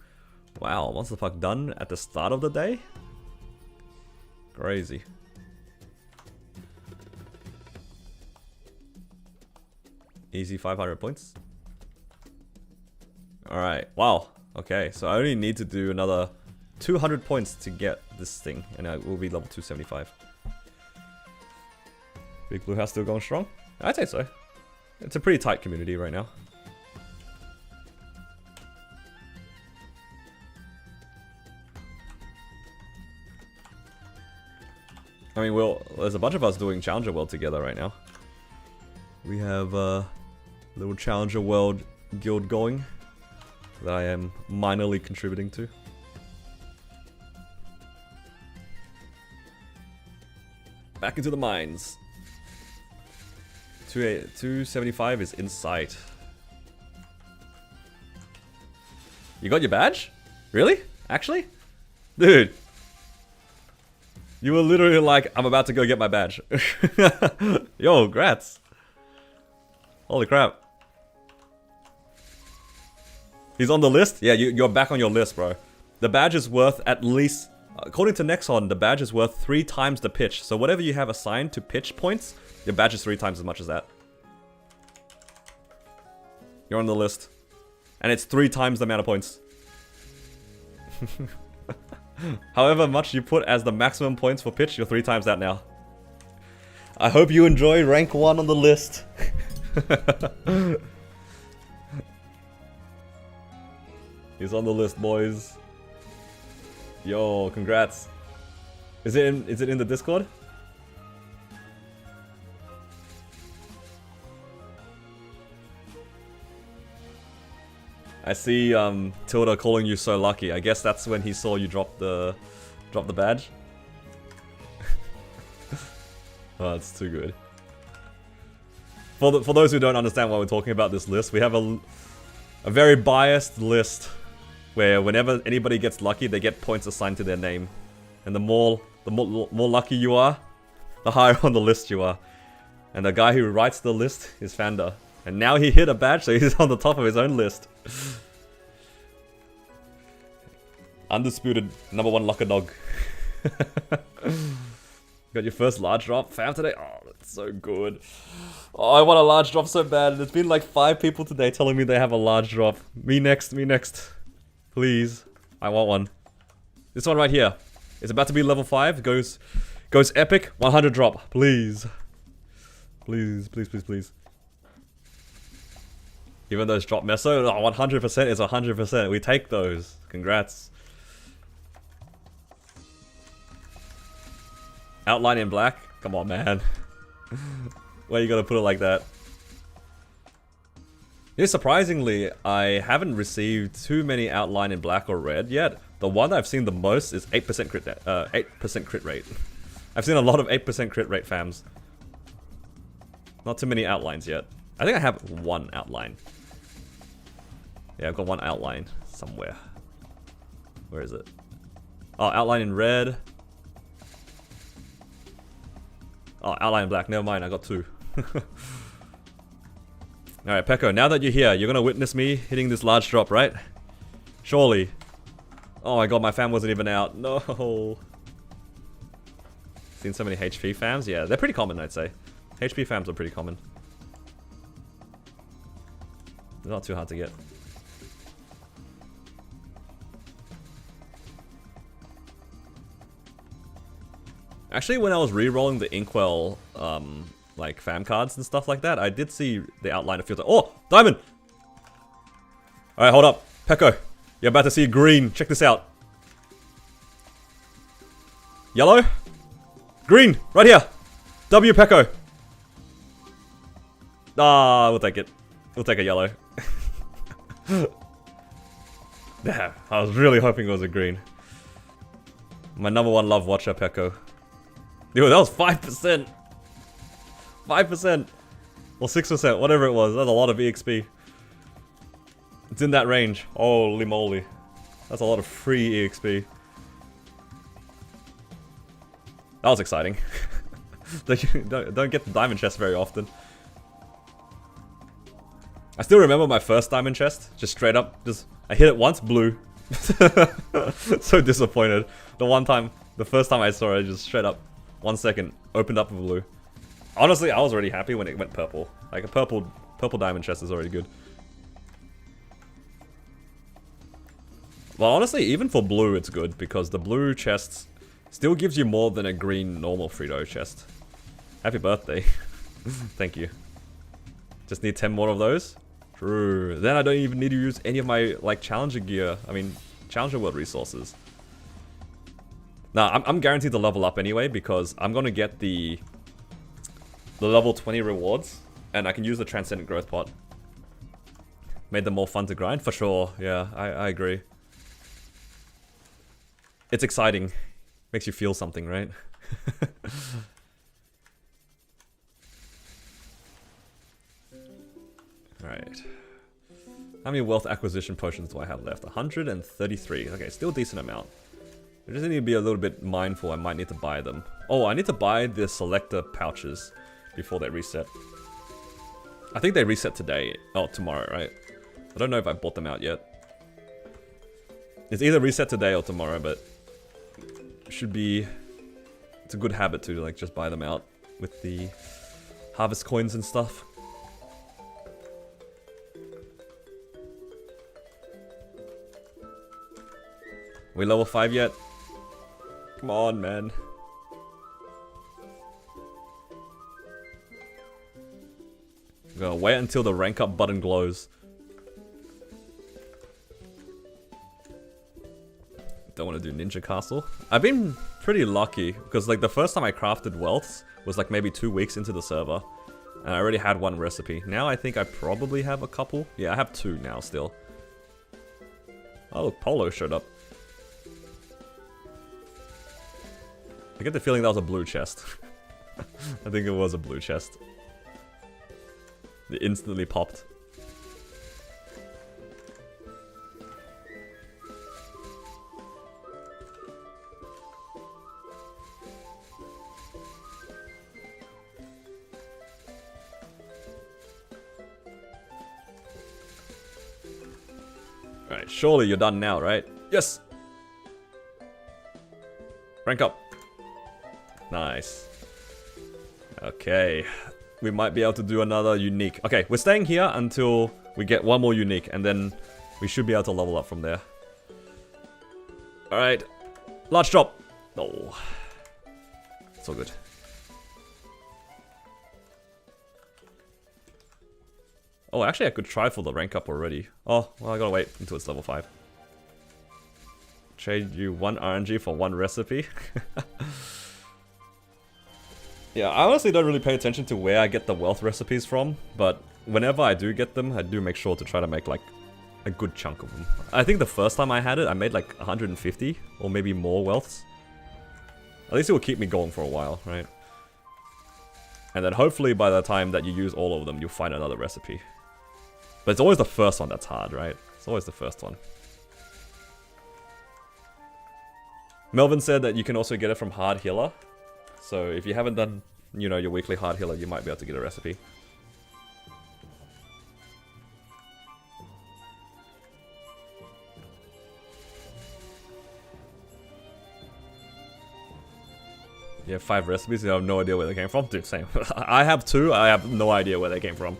Wow, Monster Park done at the start of the day? Crazy. Easy 500 points. Alright, wow. Okay, so I only need to do another 200 points to get this thing, and I will be level 275. Big Blue House still going strong? I'd say so. It's a pretty tight community right now. I mean, there's a bunch of us doing Challenger World together right now. We have a little Challenger World guild going that I am minorly contributing to. Back into the mines. 275 is in sight. You got your badge? Really? Actually? Dude. You were literally like, I'm about to go get my badge. Yo, grats. Holy crap. He's on the list? Yeah, you're back on your list, bro. The badge is worth at least... According to Nexon, the badge is worth 3 times the pitch. So whatever you have assigned to pitch points, your badge is 3 times as much as that. You're on the list. And it's 3 times the amount of points. However much you put as the maximum points for pitch, you're 3 times that now. I hope you enjoy rank 1 on the list. He's on the list, boys. Yo, congrats. Is it in the Discord? I see Tilda calling you so lucky. I guess that's when he saw you drop the badge. Oh, it's too good. For those who don't understand why we're talking about this list, we have a very biased list where whenever anybody gets lucky, they get points assigned to their name, and the more lucky you are, the higher on the list you are. And the guy who writes the list is Fanda. And now he hit a badge, so he's on the top of his own list. Undisputed #1 lucker dog. Got your first large drop, fam, today? Oh, that's so good. Oh, I want a large drop so bad. There's been like 5 people today telling me they have a large drop. Me next, me next. Please. I want one. This one right here. It's about to be level 5. Goes epic. 100 drop. Please. Please, please, please, please. Even those drop meso, 100% is 100%. We take those. Congrats. Outline in black? Come on, man. Why you gotta put it like that? Yeah, surprisingly, I haven't received too many outline in black or red yet. The one I've seen the most is 8% crit rate. I've seen a lot of 8% crit rate fams. Not too many outlines yet. I think I have 1 outline. Yeah, I've got 1 outline somewhere. Where is it? Oh, outline in red. Oh, outline in black. Never mind, I got 2. Alright, Pekko, now that you're here, you're gonna witness me hitting this large drop, right? Surely. Oh my god, my fam wasn't even out. No. Seen so many HP fams? Yeah, they're pretty common, I'd say. HP fams are pretty common. They're not too hard to get. Actually, when I was re-rolling the Inkwell, like fam cards and stuff like that, I did see the outline a few times. Oh, diamond! Alright, hold up. Pekko, you're about to see green. Check this out. Yellow? Green! Right here! W, Pekko! Ah, we'll take it. We'll take a yellow. Damn, I was really hoping it was a green. My #1 love watcher, Pekko. Dude, that was 5%! 5%! Or 6%, whatever it was. That's a lot of EXP. It's in that range. Holy moly. That's a lot of free EXP. That was exciting. Don't get the diamond chest very often. I still remember my first diamond chest. Just straight up, I hit it once, blue. So disappointed. The first time I saw it, just straight up, 1 second, opened up with blue. Honestly, I was already happy when it went purple. Like a purple diamond chest is already good. Well, honestly, even for blue, it's good because the blue chest still gives you more than a green normal Frito chest. Happy birthday. Thank you. Just need 10 more of those. True. Then I don't even need to use any of my, like, Challenger gear. I mean, Challenger World resources. Nah, I'm guaranteed to level up anyway because I'm gonna get the level 20 rewards and I can use the Transcendent Growth Pot. Made them more fun to grind? For sure. Yeah, I agree. It's exciting. Makes you feel something, right? Alright. How many wealth acquisition potions do I have left? 133. Okay, still a decent amount. I just need to be a little bit mindful. I might need to buy them. Oh, I need to buy the selector pouches before they reset. I think they reset today. Oh, tomorrow, right? I don't know if I bought them out yet. It's either reset today or tomorrow, but it should be... It's a good habit to like just buy them out with the harvest coins and stuff. We level 5 yet? Come on, man. I'm gonna wait until the rank up button glows. Don't want to do Ninja Castle. I've been pretty lucky because like the first time I crafted wealths was like maybe 2 weeks into the server. And I already had 1 recipe. Now I think I probably have a couple. Yeah, I have 2 now still. Oh, look, Polo showed up. I get the feeling that was a blue chest. I think it was a blue chest. It instantly popped. Alright, surely you're done now, right? Yes! Rank up. Nice. Okay. We might be able to do another unique. Okay, we're staying here until we get 1 more unique, and then we should be able to level up from there. Alright. Large drop. Oh. It's all good. Oh, actually I could try for the rank up already. Oh, well I gotta wait until it's level 5. Trade you 1 RNG for 1 recipe. Yeah, I honestly don't really pay attention to where I get the wealth recipes from, but whenever I do get them, I do make sure to try to make like a good chunk of them. I think the first time I had it, I made like 150 or maybe more wealths. At least it will keep me going for a while, right? And then hopefully by the time that you use all of them, you'll find another recipe. But it's always the first one that's hard, right? It's always the first one. Melvin said that you can also get it from Hard Healer. So if you haven't done, you know, your weekly Hard Healer, you might be able to get a recipe. You have 5 recipes, you have no idea where they came from? Dude, same. I have 2, I have no idea where they came from.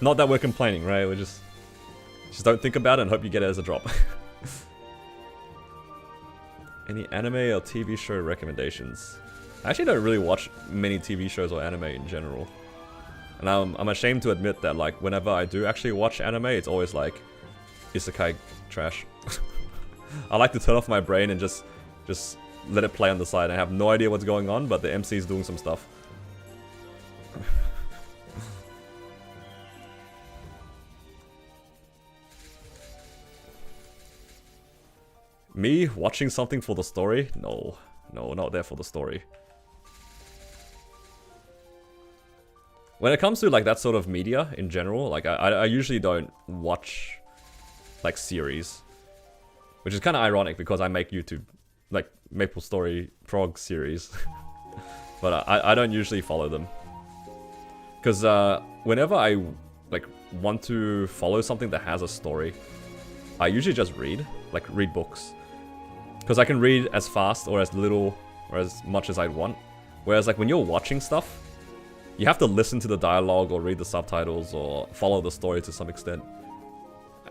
Not that we're complaining, right? We're just don't think about it and hope you get it as a drop. Any anime or TV show recommendations? I actually don't really watch many TV shows or anime in general. And I'm ashamed to admit that like whenever I do actually watch anime, it's always like isekai trash. I like to turn off my brain and just let it play on the side. I have no idea what's going on, but the MC is doing some stuff. Me watching something for the story? No, not there for the story. When it comes to like that sort of media in general, like I usually don't watch like series. Which is kind of ironic because I make YouTube, like Maple Story Prog series. But I don't usually follow them. Because whenever I like want to follow something that has a story, I usually just read books. Because I can read as fast or as little or as much as I'd want. Whereas like when you're watching stuff, you have to listen to the dialogue or read the subtitles or follow the story to some extent.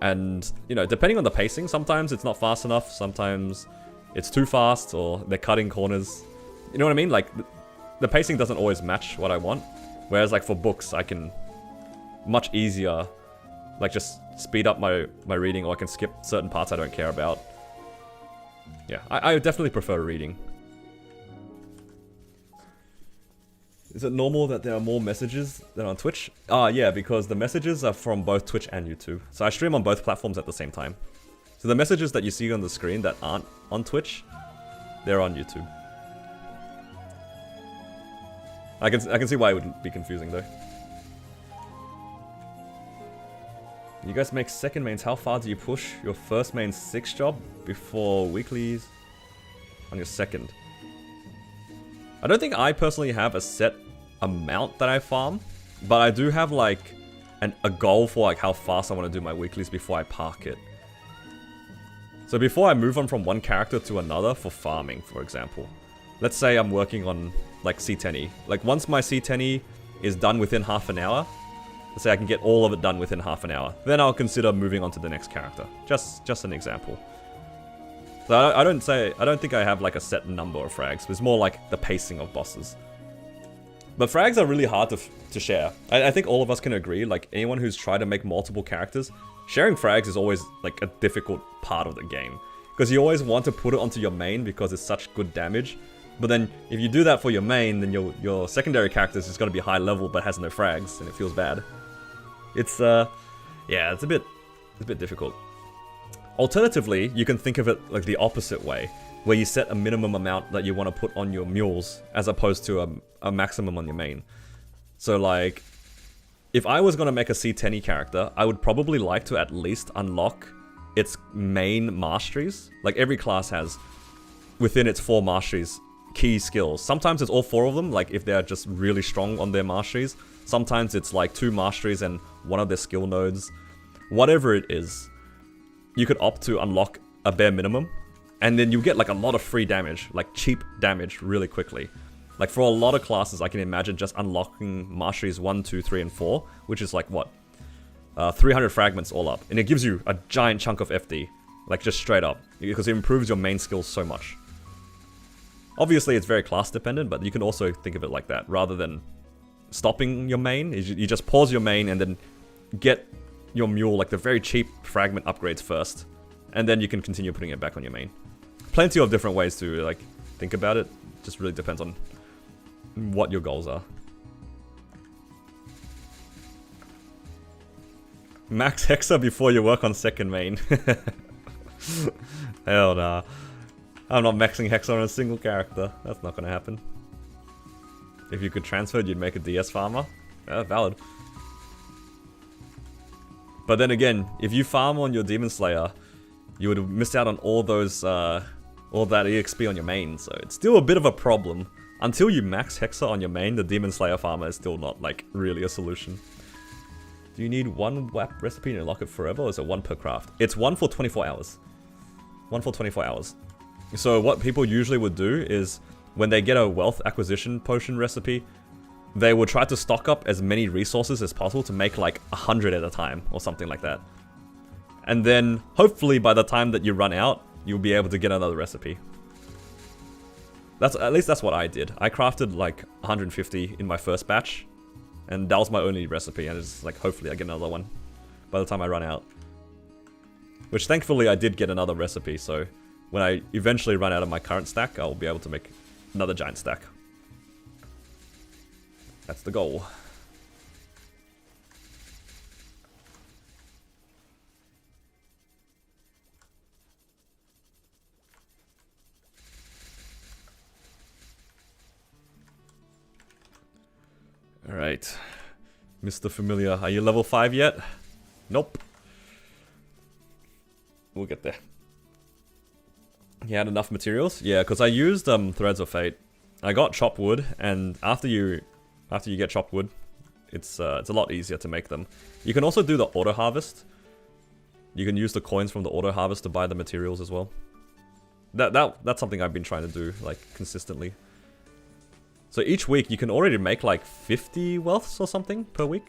And, you know, depending on the pacing, sometimes it's not fast enough, sometimes it's too fast, or they're cutting corners. You know what I mean? Like, the pacing doesn't always match what I want. Whereas, like, for books, I can much easier, like, just speed up my reading, or I can skip certain parts I don't care about. Yeah, I definitely prefer reading. Is it normal that there are more messages than on Twitch? Yeah, because the messages are from both Twitch and YouTube. So I stream on both platforms at the same time. So the messages that you see on the screen that aren't on Twitch, they're on YouTube. I can see why it would be confusing though. You guys make second mains. How far do you push your first main 6 job before weeklies on your second? I don't think I personally have a set amount that I farm, but I do have like a goal for like how fast I want to do my weeklies before I park it. So before I move on from one character to another for farming, for example. Let's say I'm working on like C10E. Like once my C10E is done within half an hour, let's say I can get all of it done within half an hour, then I'll consider moving on to the next character. Just an example. So I don't think I have like a set number of frags. It's more like the pacing of bosses. But frags are really hard to share. I think all of us can agree, like anyone who's tried to make multiple characters, sharing frags is always like a difficult part of the game. Because you always want to put it onto your main because it's such good damage. But then if you do that for your main, then your secondary character is just going to be high level but has no frags, and it feels bad. It's yeah, it's a bit difficult. Alternatively, you can think of it like the opposite way, where you set a minimum amount that you want to put on your mules as opposed to a maximum on your main. So like, if I was going to make a C10E character, I would probably like to at least unlock its main masteries. Like every class has, within its 4 masteries, key skills. Sometimes it's all 4 of them, like if they're just really strong on their masteries. Sometimes it's like 2 masteries and 1 of their skill nodes. Whatever it is, you could opt to unlock a bare minimum, and then you get like a lot of free damage, like cheap damage really quickly. Like for a lot of classes, I can imagine just unlocking masteries 1, 2, 3, and 4, which is like what? 300 fragments all up. And it gives you a giant chunk of FD, like just straight up, because it improves your main skills so much. Obviously, it's very class dependent, but you can also think of it like that, rather than stopping your main. You just pause your main and then get your mule, like the very cheap fragment upgrades first, and then you can continue putting it back on your main. Plenty of different ways to like think about it. Just really depends on what your goals are. Max Hexa before you work on second main. Hell nah. I'm not maxing Hexa on a single character. That's not gonna happen. If you could transfer it, you'd make a DS farmer. Yeah, valid. But then again, if you farm on your Demon Slayer, you would have missed out on all those, all that EXP on your main. So it's still a bit of a problem. Until you max Hexa on your main, the Demon Slayer farmer is still not like really a solution. Do you need 1 WAP recipe and unlock it forever, or is it 1 per craft? It's 1 for 24 hours. 1 for 24 hours. So what people usually would do is, when they get a wealth acquisition potion recipe, they will try to stock up as many resources as possible to make like 100 at a time, or something like that. And then, hopefully by the time that you run out, you'll be able to get another recipe. At least that's what I did. I crafted like 150 in my first batch, and that was my only recipe, and it's like, hopefully I get another one by the time I run out. Which thankfully I did get another recipe, so when I eventually run out of my current stack, I'll be able to make another giant stack. That's the goal. Alright. Mr. Familiar, are you level 5 yet? Nope. We'll get there. You had enough materials? Yeah, because I used Threads of Fate. I got chopped wood, and after you get chopped wood, it's a lot easier to make them. You can also do the auto harvest. You can use the coins from the auto harvest to buy the materials as well. That's something I've been trying to do like consistently. So each week you can already make like 50 wealths or something per week.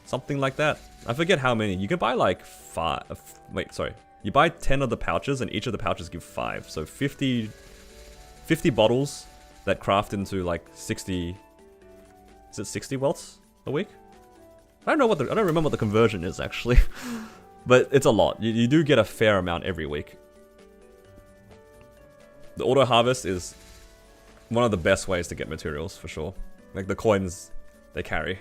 Something like that. I forget how many. You can buy like 5. Wait, sorry. You buy 10 of the pouches and each of the pouches give 5. So 50 bottles that craft into like 60. Is it 60 wealths a week? I don't remember what the conversion is actually. But it's a lot. You do get a fair amount every week. The auto harvest is one of the best ways to get materials for sure. Like the coins they carry.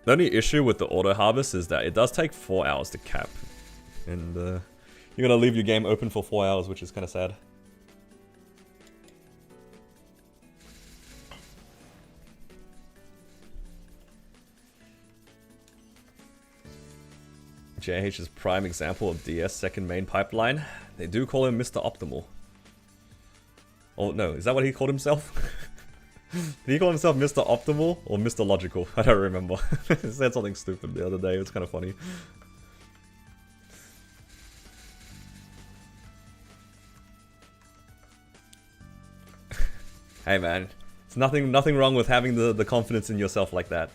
The only issue with the auto harvest is that it does take 4 hours to cap. And you're gonna leave your game open for 4 hours, which is kind of sad. JH is prime example of DS second main pipeline. They do call him Mr. Optimal. Oh no, is that what he called himself? Did he call himself Mr. Optimal or Mr. Logical? I don't remember. He said something stupid the other day, it was kind of funny. Hey man, it's nothing wrong with having the confidence in yourself like that.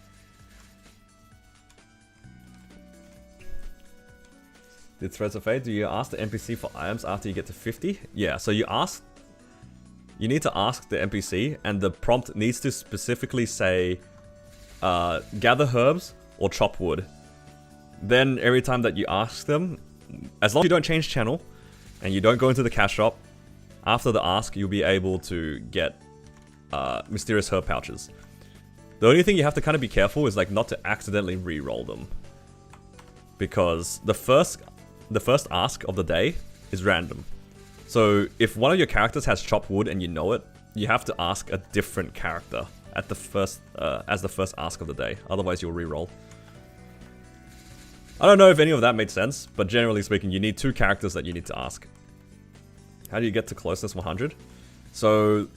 Did Threads of Fate, do you ask the NPC for items after you get to 50? Yeah, so you need to ask the NPC, and the prompt needs to specifically say, gather herbs or chop wood. Then every time that you ask them, as long as you don't change channel, and you don't go into the cash shop, after the ask, you'll be able to get mysterious herb pouches. The only thing you have to kind of be careful is like not to accidentally re-roll them. Because the first ask of the day is random. So if one of your characters has chopped wood and you know it, you have to ask a different character at the first as the first ask of the day. Otherwise you'll re-roll. I don't know if any of that made sense, but generally speaking, you need 2 characters that you need to ask. How do you get to closeness 100? So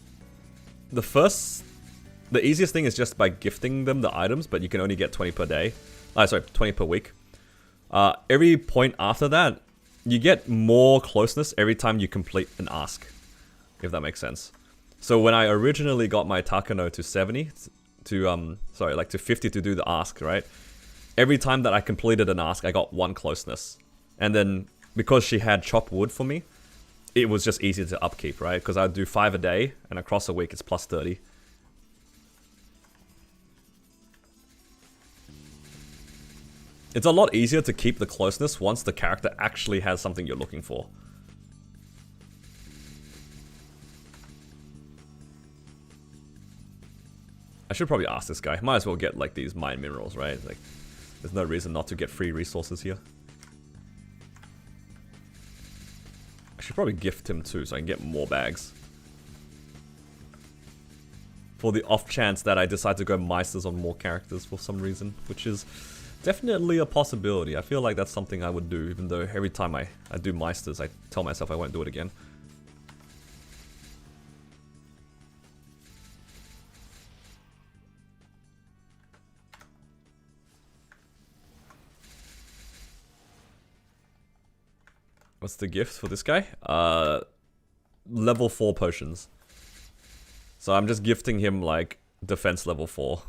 the easiest thing is just by gifting them the items, but you can only get 20 per day. Sorry, 20 per week. Every point after that, you get more closeness every time you complete an ask, if that makes sense. So when I originally got my Takano to 70, to 50 to do the ask, right? Every time that I completed an ask, I got 1 closeness. And then, because she had chopped wood for me, it was just easy to upkeep, right? Because I'd do 5 a day, and across a week it's plus 30. It's a lot easier to keep the closeness once the character actually has something you're looking for. I should probably ask this guy. Might as well get like these mine minerals, right? Like, there's no reason not to get free resources here. I should probably gift him too so I can get more bags. For the off chance that I decide to go Meisters on more characters for some reason, which is definitely a possibility. I feel like that's something I would do, even though every time I do Meisters, I tell myself I won't do it again. What's the gift for this guy? Level 4 potions. So I'm just gifting him like defense level 4.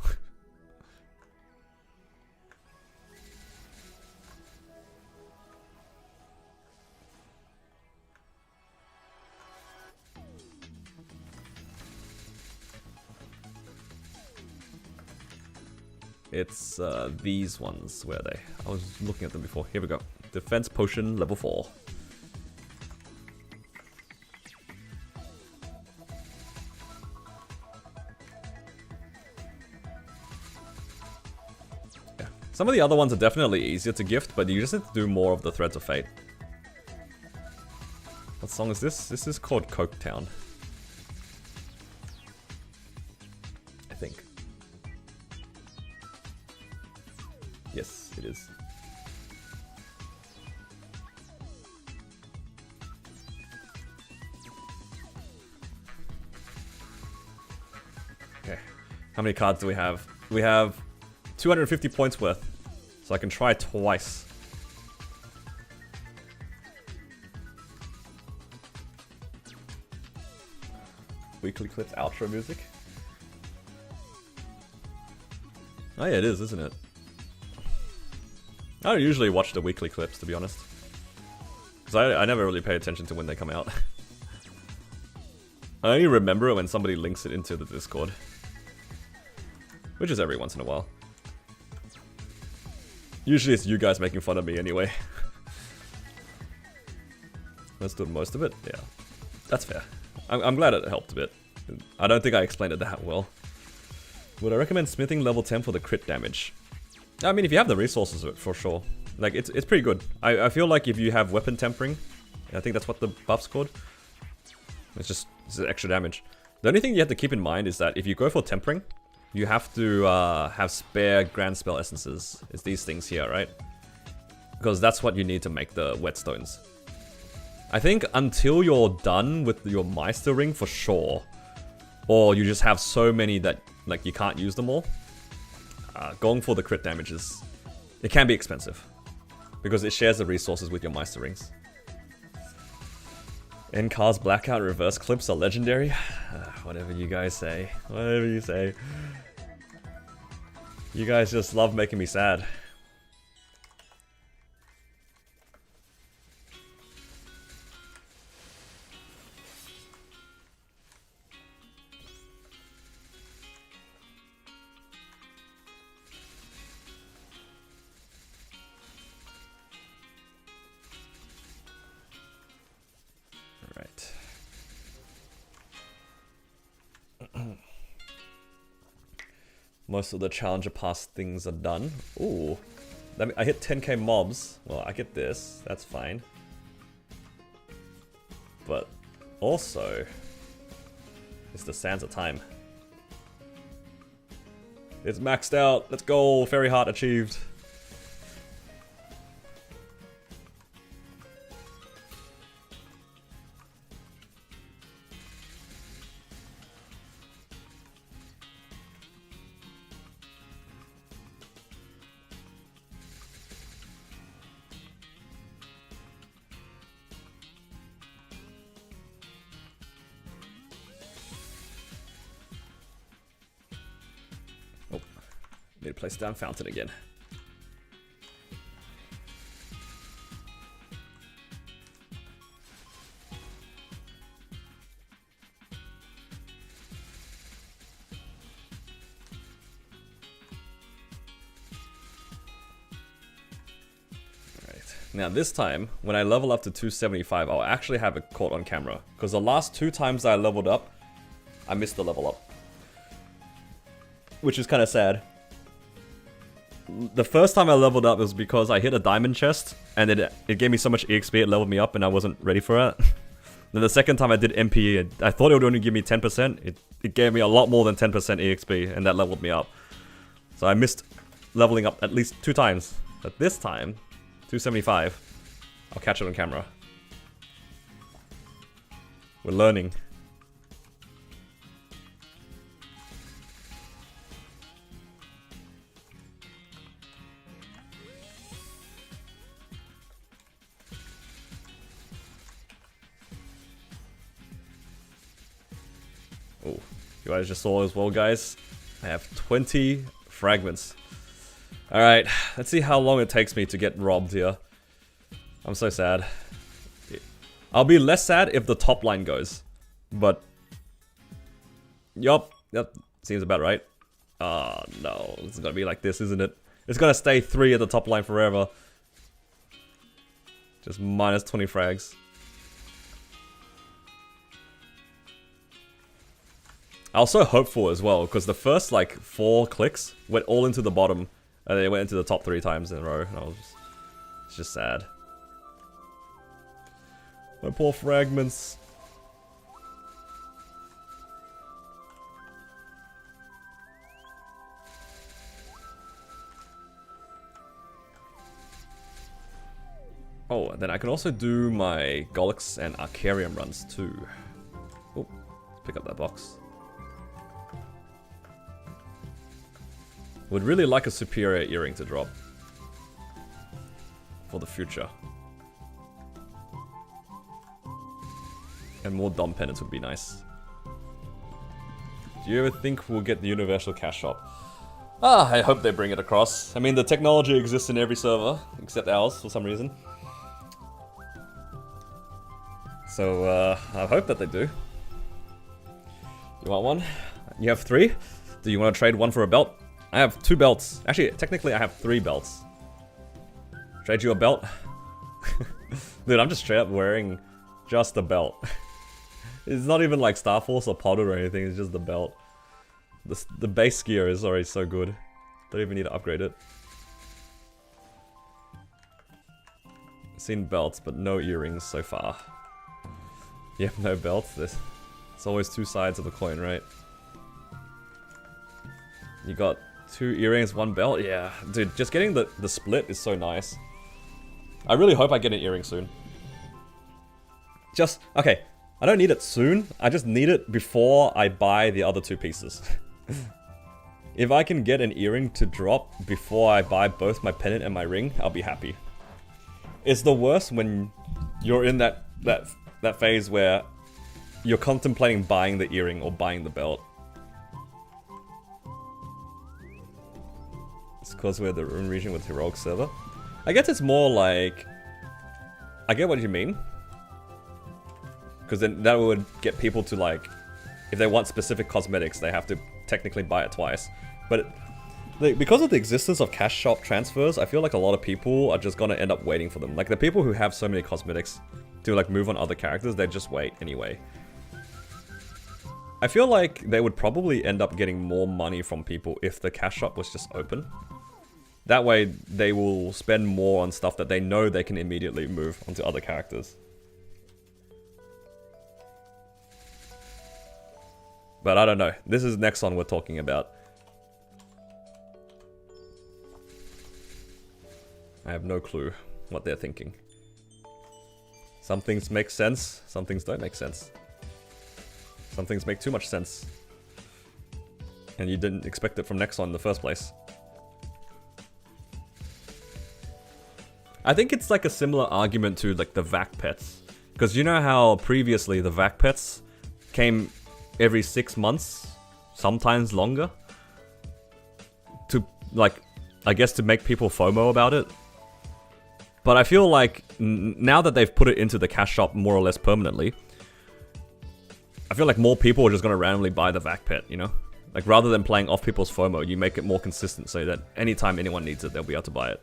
It's these ones. Where are they? I was looking at them before. Here we go. Defense potion level 4. Yeah. Some of the other ones are definitely easier to gift, but you just need to do more of the Threads of Fate. What song is this? This is called Coketown. I think. Yes, it is. Okay. How many cards do we have? We have 250 points worth. So I can try twice. Weekly Clips outro music. Oh yeah, it is, isn't it? I don't usually watch the weekly clips, to be honest. Because I never really pay attention to when they come out. I only remember it when somebody links it into the Discord. Which is every once in a while. Usually it's you guys making fun of me anyway. Let's do most of it? Yeah. That's fair. I'm glad it helped a bit. I don't think I explained it that well. Would I recommend smithing level 10 for the crit damage? I mean, if you have the resources, for sure. Like, it's pretty good. I feel like if you have weapon tempering, I think that's what the buff's called. It's extra damage. The only thing you have to keep in mind is that if you go for tempering, you have to have spare grand spell essences. It's these things here, right? Because that's what you need to make the whetstones. I think until you're done with your Meister ring, for sure. Or you just have so many that like you can't use them all. Going for the crit damage it can be expensive. Because it shares the resources with your Meister rings. N-Car's blackout reverse clips are legendary. Whatever you guys say. Whatever you say. You guys just love making me sad. Most of the Challenger Pass things are done. Ooh. I hit 10k mobs. Well, I get this. That's fine. But also, it's the Sands of Time. It's maxed out. Let's go. Fairy Heart achieved. Need to place down Fountain again. Alright. Now this time, when I level up to 275, I'll actually have it caught on camera. Because the last 2 times I leveled up, I missed the level up. Which is kind of sad. The first time I leveled up was because I hit a diamond chest, and it gave me so much EXP, it leveled me up, and I wasn't ready for it. Then the second time I did MP, I thought it would only give me 10%. It gave me a lot more than 10% EXP, and that leveled me up. So I missed leveling up at least 2 times. But this time, 275, I'll catch it on camera. We're learning. Oh, you guys just saw as well, guys. I have 20 fragments. Alright, let's see how long it takes me to get robbed here. I'm so sad. I'll be less sad if the top line goes. But... Yup, seems about right. Oh no, it's gonna be like this, isn't it? It's gonna stay 3 at the top line forever. Just minus 20 frags. I was so hopeful as well, because the first like 4 clicks went all into the bottom, and they went into the top 3 times in a row, and it's just sad. My poor fragments. Oh, and then I can also do my Golix and Arcarium runs too. Oh, let's pick up that box. Would really like a superior earring to drop. For the future. And more Dom Pendants would be nice. Do you ever think we'll get the universal cash shop? Ah, I hope they bring it across. I mean, the technology exists in every server, except ours, for some reason. So, I hope that they do. You want one? You have 3? Do you want to trade one for a belt? I have 2 belts. Actually, technically I have 3 belts. Trade you a belt? Dude, I'm just straight up wearing just a belt. It's not even like Star Force or Potter or anything, it's just the belt. The base gear is already so good. Don't even need to upgrade it. Seen belts, but no earrings so far. Yeah, no belts. It's always 2 sides of the coin, right? You got 2 earrings, 1 belt? Yeah, dude, just getting the split is so nice. I really hope I get an earring soon. Okay, I don't need it soon, I just need it before I buy the other 2 pieces. If I can get an earring to drop before I buy both my pendant and my ring, I'll be happy. It's the worst when you're in that phase where you're contemplating buying the earring or buying the belt. It's because we're the Rune region with Heroic server. I guess it's more like... I get what you mean. Because then that would get people to like... If they want specific cosmetics, they have to technically buy it twice. But because of the existence of cash shop transfers, I feel like a lot of people are just gonna end up waiting for them. Like the people who have so many cosmetics to like move on other characters, they just wait anyway. I feel like they would probably end up getting more money from people if the cash shop was just open. That way, they will spend more on stuff that they know they can immediately move onto other characters. But I don't know. This is Nexon we're talking about. I have no clue what they're thinking. Some things make sense, some things don't make sense. Some things make too much sense. And you didn't expect it from Nexon in the first place. I think it's like a similar argument to like the vac pets. Because you know how previously the vac pets came every 6 months, sometimes longer? To like, I guess to make people FOMO about it. But I feel like now that they've put it into the cash shop more or less permanently, I feel like more people are just going to randomly buy the vac pet, you know? Like rather than playing off people's FOMO, you make it more consistent so that anytime anyone needs it, they'll be able to buy it.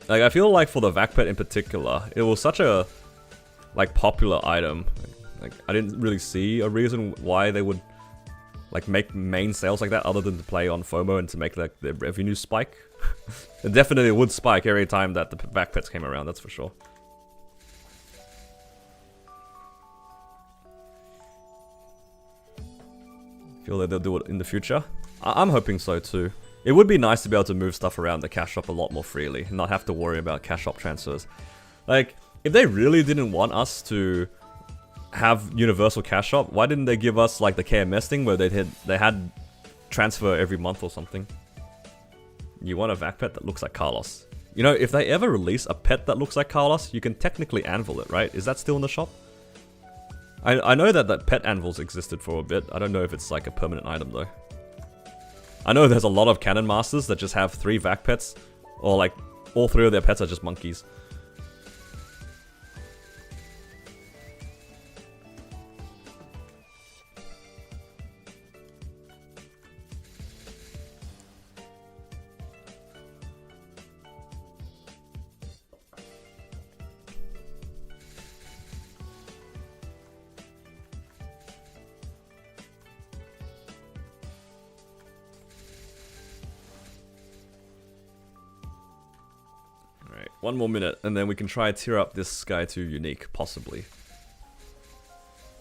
Like, I feel like for the vac pet in particular, it was such a, like, popular item. Like, I didn't really see a reason why they would, like, make main sales like that other than to play on FOMO and to make, like, their revenue spike. It definitely would spike every time that the vac pets came around, that's for sure. Feel that they'll do it in the future? I'm hoping so too. It would be nice to be able to move stuff around the cash shop a lot more freely, and not have to worry about cash shop transfers. Like, if they really didn't want us to have universal cash shop, why didn't they give us like the KMS thing where they had transfer every month or something? You want a vac pet that looks like Carlos. You know, if they ever release a pet that looks like Carlos, you can technically anvil it, right? Is that still in the shop? I know that pet anvils existed for a bit. I don't know if it's like a permanent item though. I know there's a lot of cannon masters that just have 3 vac pets, or like all 3 of their pets are just monkeys. One more minute, and then we can try to tier up this guy to unique, possibly.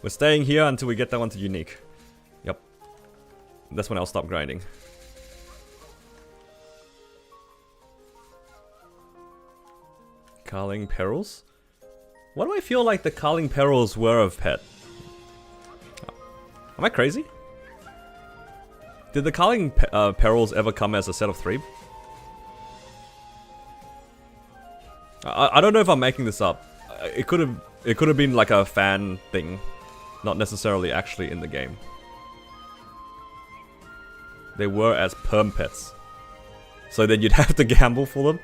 We're staying here until we get that one to unique. Yep. That's when I'll stop grinding. Carling Perils? Why do I feel like the Carling Perils were of pet? Am I crazy? Did the Carling Perils ever come as a set of 3? I don't know if I'm making this up. It could have It could have been like a fan thing, not necessarily actually in the game. They were as perm pets. So then you'd have to gamble for them.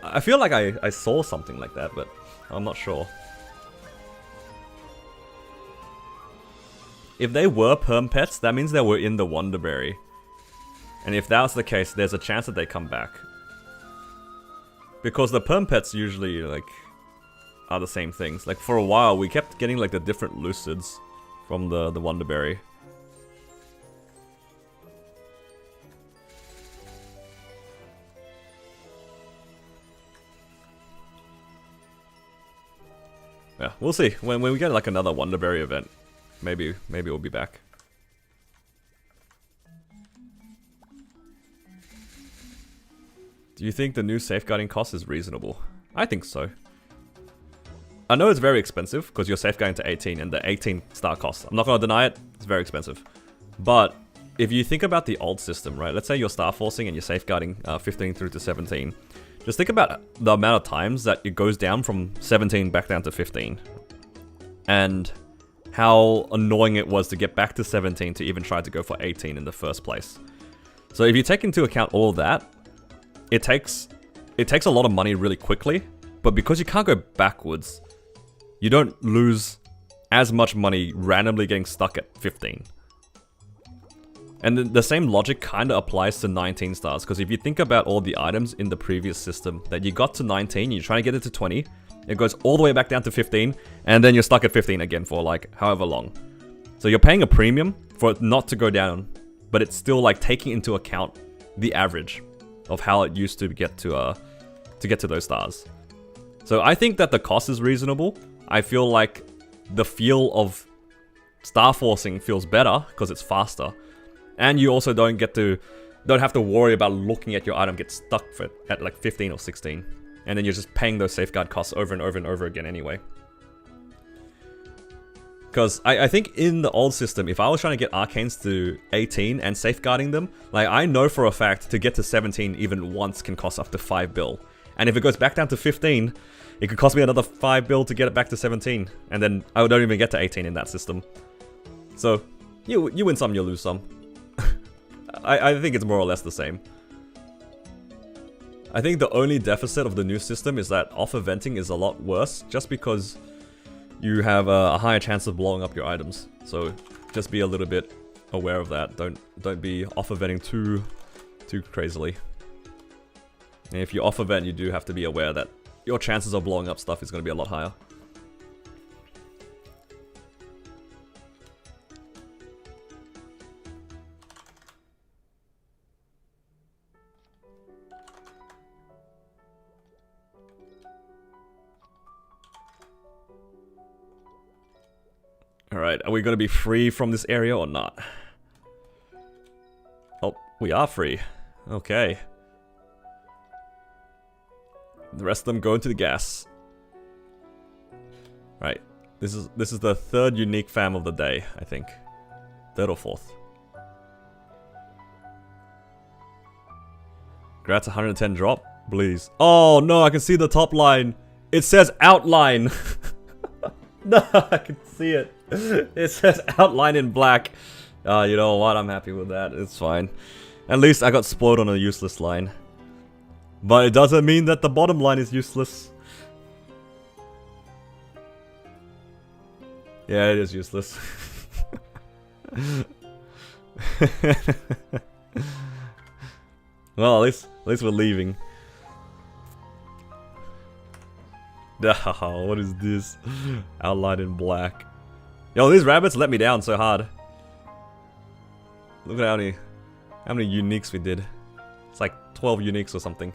I feel like I saw something like that, but I'm not sure. If they were perm pets, that means they were in the Wonderberry. And if that's the case, there's a chance that they come back. Because the perm pets usually, like, are the same things. Like, for a while, we kept getting, like, the different Lucids from the Wonderberry. Yeah, we'll see. When we get, like, another Wonderberry event, maybe we'll be back. Do you think the new safeguarding cost is reasonable? I think so. I know it's very expensive because you're safeguarding to 18 and the 18 star cost. I'm not going to deny it, it's very expensive. But if you think about the old system, right? Let's say you're star forcing and you're safeguarding 15 through to 17. Just think about the amount of times that it goes down from 17 back down to 15. And how annoying it was to get back to 17 to even try to go for 18 in the first place. So if you take into account all of that, it takes a lot of money really quickly, but because you can't go backwards, you don't lose as much money randomly getting stuck at 15. And the same logic kind of applies to 19 stars, because if you think about all the items in the previous system, that you got to 19, you're trying to get it to 20, it goes all the way back down to 15, and then you're stuck at 15 again for like however long. So you're paying a premium for it not to go down, but it's still like taking into account the average of how it used to get to those stars. So I think that the cost is reasonable. I feel like the feel of star forcing feels better because it's faster, and you also don't have to worry about looking at your item get stuck at like 15 or 16, and then you're just paying those safeguard costs over and over and over again anyway. Because I think in the old system, if I was trying to get arcanes to 18 and safeguarding them, like I know for a fact to get to 17 even once can cost up to 5 bill. And if it goes back down to 15, it could cost me another 5 bill to get it back to 17. And then I don't even get to 18 in that system. So, you win some, you lose some. I think it's more or less the same. I think the only deficit of the new system is that off-eventing is a lot worse, just because you have a higher chance of blowing up your items. So just be a little bit aware of that. Don't be off-eventing too crazily. And if you off-event, you do have to be aware that your chances of blowing up stuff is going to be a lot higher. Alright, are we going to be free from this area or not? Oh, we are free. Okay. The rest of them go into the gas. Right. This is the third unique fam of the day, I think. Third or fourth. Congrats, 110 drop, please. Oh no, I can see the top line. It says outline. No, I can see it. It says outline in black. You know what? I'm happy with that. It's fine. At least I got spoiled on a useless line. But it doesn't mean that the bottom line is useless. Yeah, it is useless. Well, at least we're leaving. What is this? Outlined in black. Yo, these rabbits let me down so hard. Look at how many uniques we did. It's like 12 uniques or something.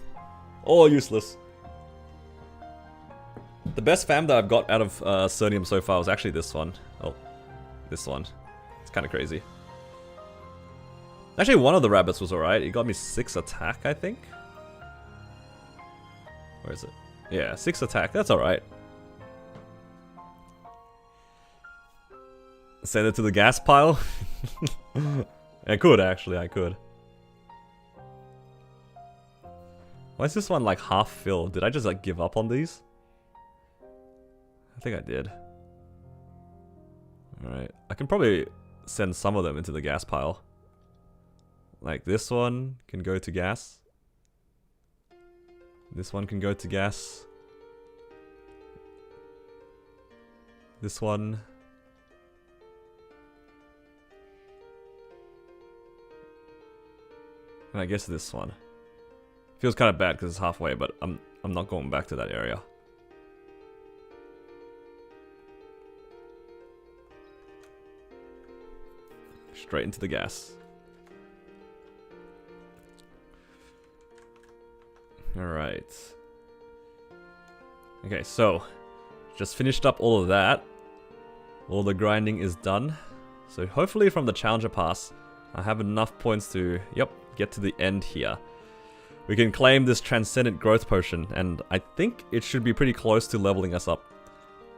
All useless. The best fam that I've got out of Cernium so far was actually this one. Oh, this one. It's kind of crazy. Actually, one of the rabbits was alright. It got me 6 attack, I think. Where is it? Yeah, 6 attack. That's alright. Send it to the gas pile? I could, actually. I could. Why is this one like half filled? Did I just like give up on these? I think I did. Alright, I can probably send some of them into the gas pile. Like this one can go to gas. This one can go to gas. This one. And I guess this one. Feels kind of bad because it's halfway, but I'm not going back to that area. Straight into the gas. Alright. Okay, so just finished up all of that. All the grinding is done. So hopefully from the Challenger Pass, I have enough points to, yep, get to the end here. We can claim this Transcendent Growth Potion, and I think it should be pretty close to leveling us up.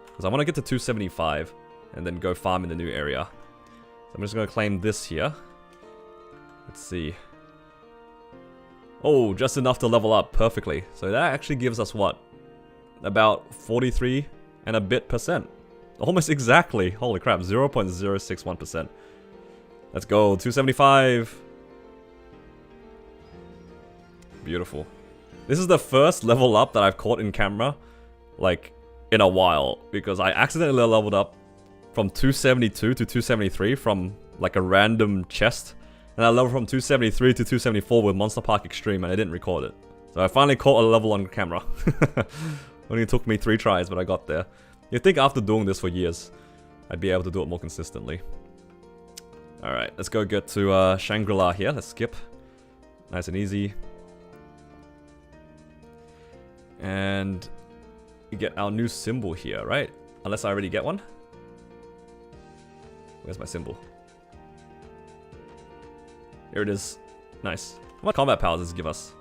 Because I want to get to 275, and then go farm in the new area. So I'm just going to claim this here. Let's see. Oh, just enough to level up perfectly. So that actually gives us what? About 43 and a bit %. Almost exactly. Holy crap, 0.061%. Let's go, 275. Beautiful. This is the first level up that I've caught in camera, like, in a while. Because I accidentally leveled up from 272 to 273 from, like, a random chest. And I leveled from 273 to 274 with Monster Park Extreme, and I didn't record it. So I finally caught a level on camera. Only took me 3 tries, but I got there. You'd think after doing this for years, I'd be able to do it more consistently. Alright, let's go get to Shangri-La here. Let's skip. Nice and easy. And we get our new symbol here, right? Unless I already get one. Where's my symbol? Here it is. Nice. How much combat power does this give us?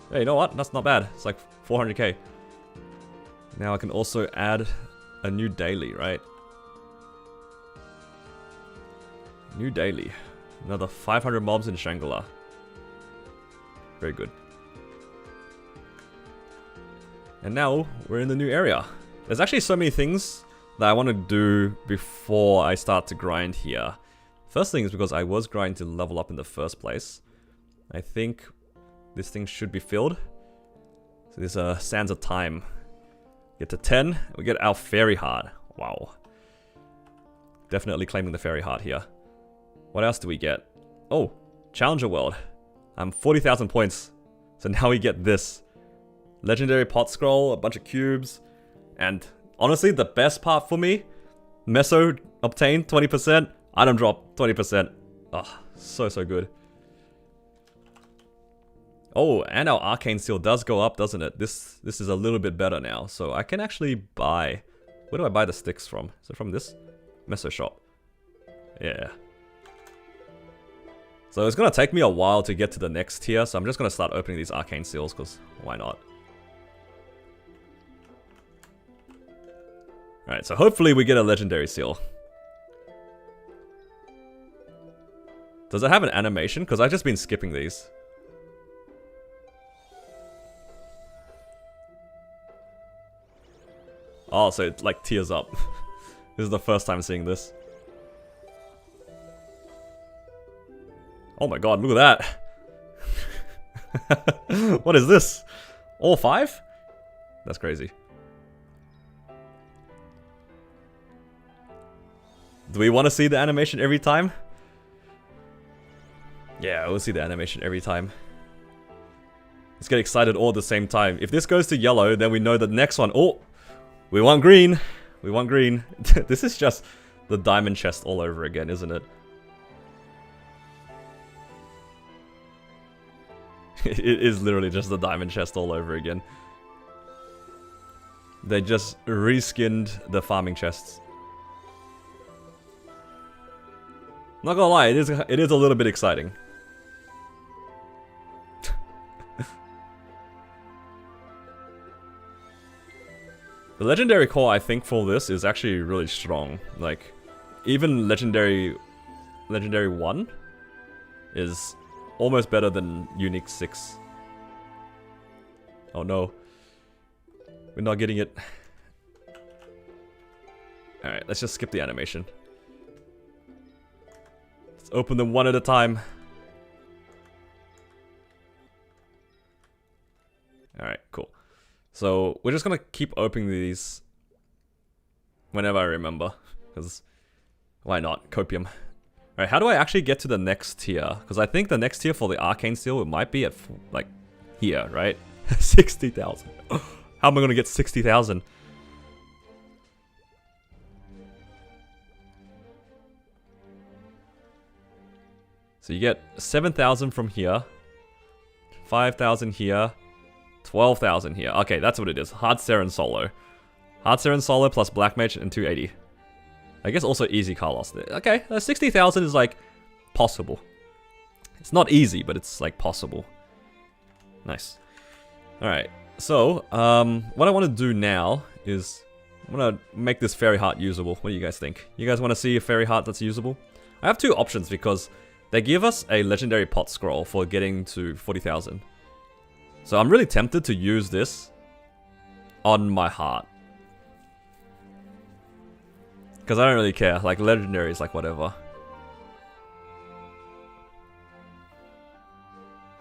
Hey, you know what? That's not bad. It's like 400k. Now I can also add a new daily, right? New daily. Another 500 mobs in Shangri-La. Very good. And now we're in the new area. There's actually so many things that I want to do before I start to grind here. First thing is because I was grinding to level up in the first place. I think this thing should be filled. So this Sands of Time. Get to 10, we get our Fairy Heart. Wow. Definitely claiming the Fairy Heart here. What else do we get? Oh, Challenger World. I'm 40,000 points. So now we get this. Legendary Pot Scroll, a bunch of cubes. And honestly, the best part for me, Meso obtained 20%, item drop 20%. Ah, so good. Oh, and our Arcane Seal does go up, doesn't it? This is a little bit better now. So I can actually buy... Where do I buy the sticks from? Is it from this? Meso shop. Yeah. So it's going to take me a while to get to the next tier. So I'm just going to start opening these Arcane Seals because why not? Alright, so hopefully we get a Legendary Seal. Does it have an animation? Because I've just been skipping these. Oh, so it like tears up. This is the first time seeing this. Oh my god, look at that! What is this? All 5? That's crazy. Do we want to see the animation every time? Yeah, we'll see the animation every time. Let's get excited all at the same time. If this goes to yellow, then we know the next one... Oh! We want green! We want green. This is just the diamond chest all over again, isn't it? It is literally just the diamond chest all over again. They just reskinned the farming chests. Not gonna lie, it is a little bit exciting. The legendary core, I think, for this is actually really strong. Like, even legendary 1 is almost better than unique 6. Oh no. We're not getting it. Alright, let's just skip the animation. Let's open them one at a time. Alright, cool. So, we're just gonna keep opening these whenever I remember. Because, why not? Copium. Alright, how do I actually get to the next tier? Because I think the next tier for the Arcane Seal, it might be at, like, here, right? 60,000. How am I gonna get 60,000? So you get 7,000 from here. 5,000 here. 12,000 here. Okay, that's what it is. Hard Seren Solo. Hard Seren Solo plus Black Mage and 280. I guess also easy Carlos. Okay, 60,000 is like possible. It's not easy, but it's like possible. Nice. Alright, so what I want to do now is I want to make this Fairy Heart usable. What do you guys think? You guys want to see a Fairy Heart that's usable? I have two options because they give us a Legendary Pot Scroll for getting to 40,000. So I'm really tempted to use this on my heart. Because I don't really care, like Legendary is like whatever.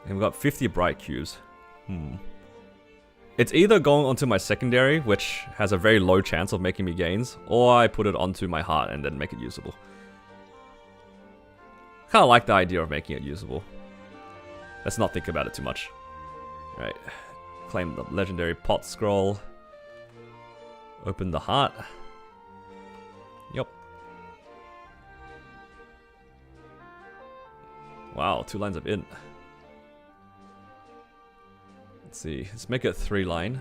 And we've got 50 Bright Cubes. It's either going onto my secondary, which has a very low chance of making me gains, or I put it onto my heart and then make it usable. Kinda like the idea of making it usable. Let's not think about it too much. Right, claim the Legendary Pot Scroll. Open the heart. Yup. Wow, 2 lines of int. Let's see, let's make it 3 line.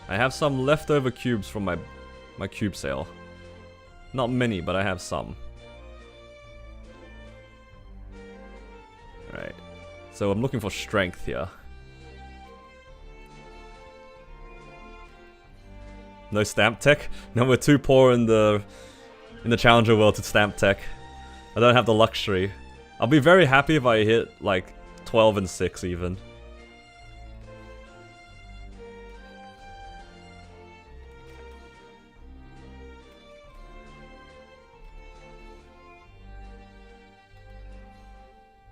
I have some leftover cubes from my cube sale. Not many, but I have some. Right. So I'm looking for strength here. No stamp tech? No, we're too poor in the challenger world to stamp tech. I don't have the luxury. I'll be very happy if I hit like 12 and 6 even.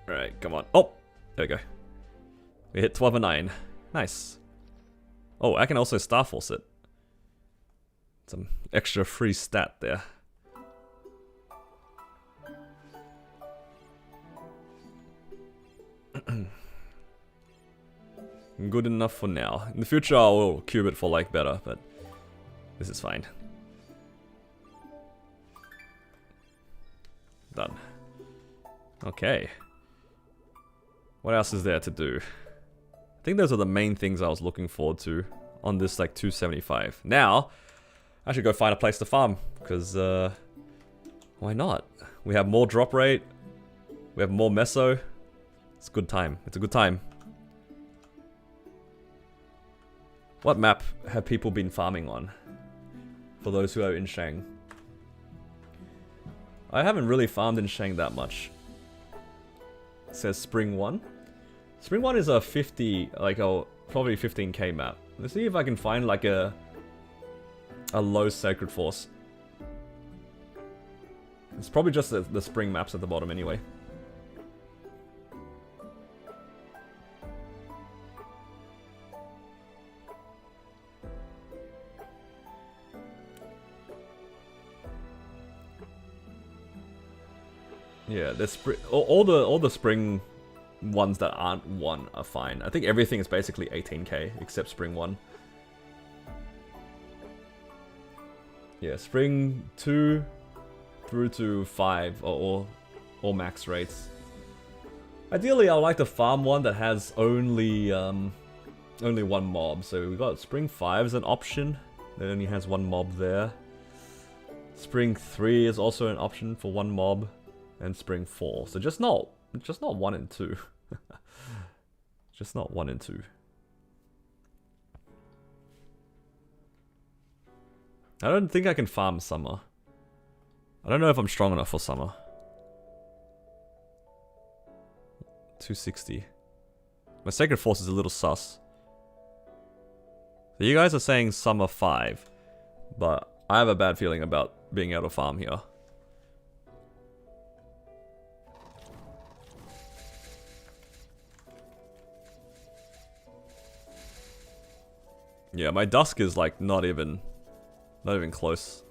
Alright, come on. Oh! There we go. We hit 12 and 9. Nice. Oh, I can also Star Force it. Some extra free stat there. Good enough for now. In the future I will cube it for like better, but this is fine. Done. Okay. What else is there to do? I think those are the main things I was looking forward to on this like 275. Now, I should go find a place to farm, because why not? We have more drop rate, we have more meso. It's a good time. It's a good time. What map have people been farming on? For those who are in Shang. I haven't really farmed in Shang that much. It says Spring 1. Spring 1 is a 50, like a probably 15k map. Let's see if I can find like a low Sacred Force. It's probably just the spring maps at the bottom anyway. Yeah, the all the spring ones that aren't 1 are fine. I think everything is basically 18k except spring 1. Yeah, spring 2 through to 5 or max rates. Ideally, I would like to farm one that has only 1 mob. So we got spring 5 as an option. That only has 1 mob there. Spring 3 is also an option for 1 mob. And spring 4. So just not 1 and 2. Just not 1 and 2. I don't think I can farm summer. I don't know if I'm strong enough for summer. 260. My Sacred Force is a little sus. So you guys are saying summer 5. But I have a bad feeling about being able to farm here. Yeah, my dusk is like not even close.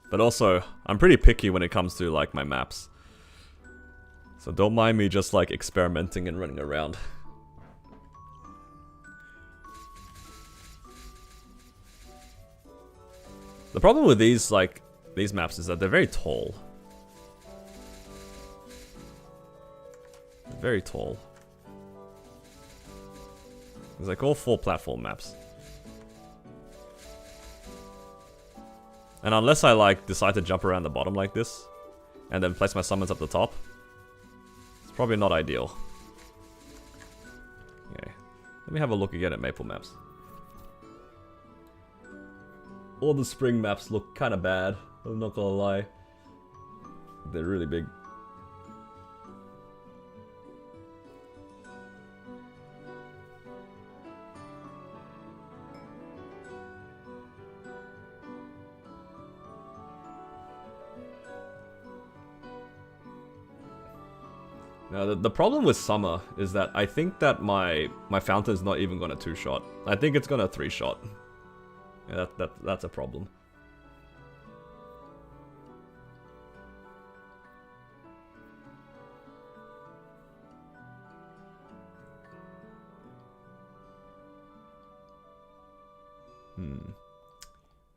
But also, I'm pretty picky when it comes to like my maps. So don't mind me just like experimenting and running around. The problem with these maps is that they're very tall. Very tall. It's like all 4 platform maps. And unless I like decide to jump around the bottom like this, and then place my summons up the top, it's probably not ideal. Okay, let me have a look again at Maple maps. All the spring maps look kind of bad, I'm not gonna lie. They're really big. Now, the problem with summer is that I think that my fountain is not even going to 2-shot. I think it's going to 3-shot. Yeah, that's a problem.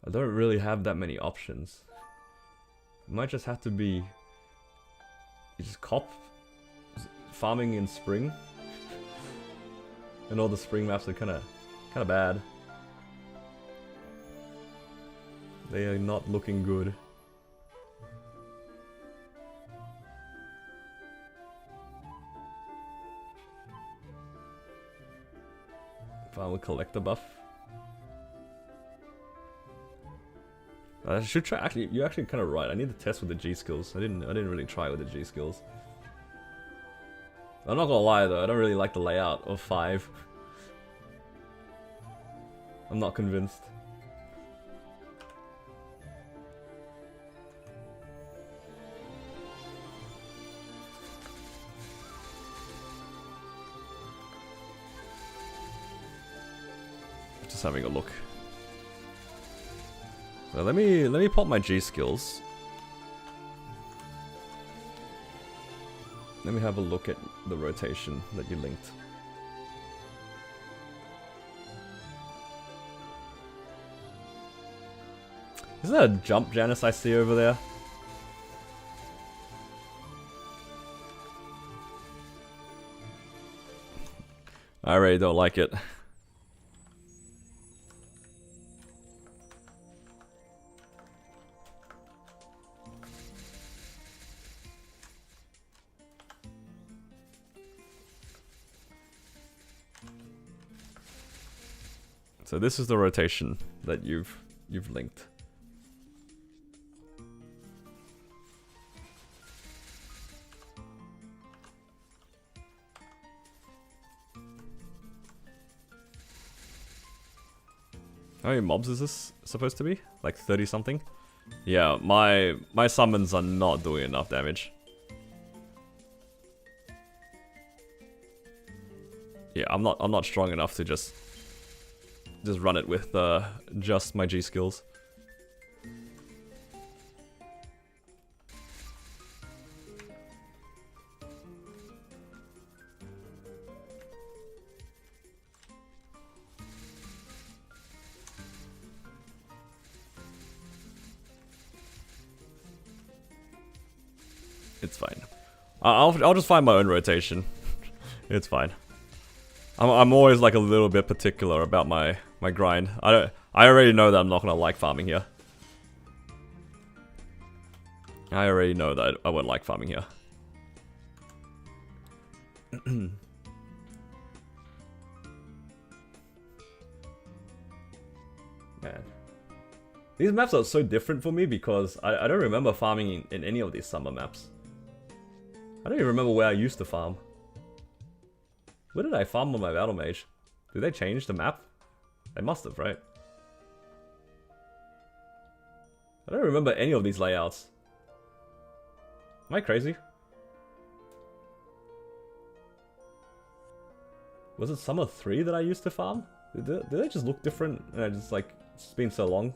I don't really have that many options. It might just have to be... You just cop farming in spring. And all the spring maps are kinda bad. They are not looking good. Farm with collector buff. I should try. Actually, you're actually kind of right. I need to test with the G skills. I didn't really try with the G skills. I'm not gonna lie though. I don't really like the layout of 5. I'm not convinced. Just having a look. So let me pop my G skills. Let me have a look at the rotation that you linked. Is that a jump Janice I see over there? I really don't like it. So this is the rotation that you've linked. How many mobs is this supposed to be? Like 30 something? Yeah, my summons are not doing enough damage. Yeah, I'm not strong enough to just run it with just my G skills. It's fine. I'll just find my own rotation. It's fine. I'm always like a little bit particular about my grind. I already know that I'm not gonna like farming here. I already know that I won't like farming here. Man. These maps are so different for me because I don't remember farming in any of these summer maps. I don't even remember where I used to farm. Where did I farm on my battle mage? Did they change the map? They must have, right? I don't remember any of these layouts. Am I crazy? Was it Summer 3 that I used to farm? Did they just look different? And I just like, it's been so long.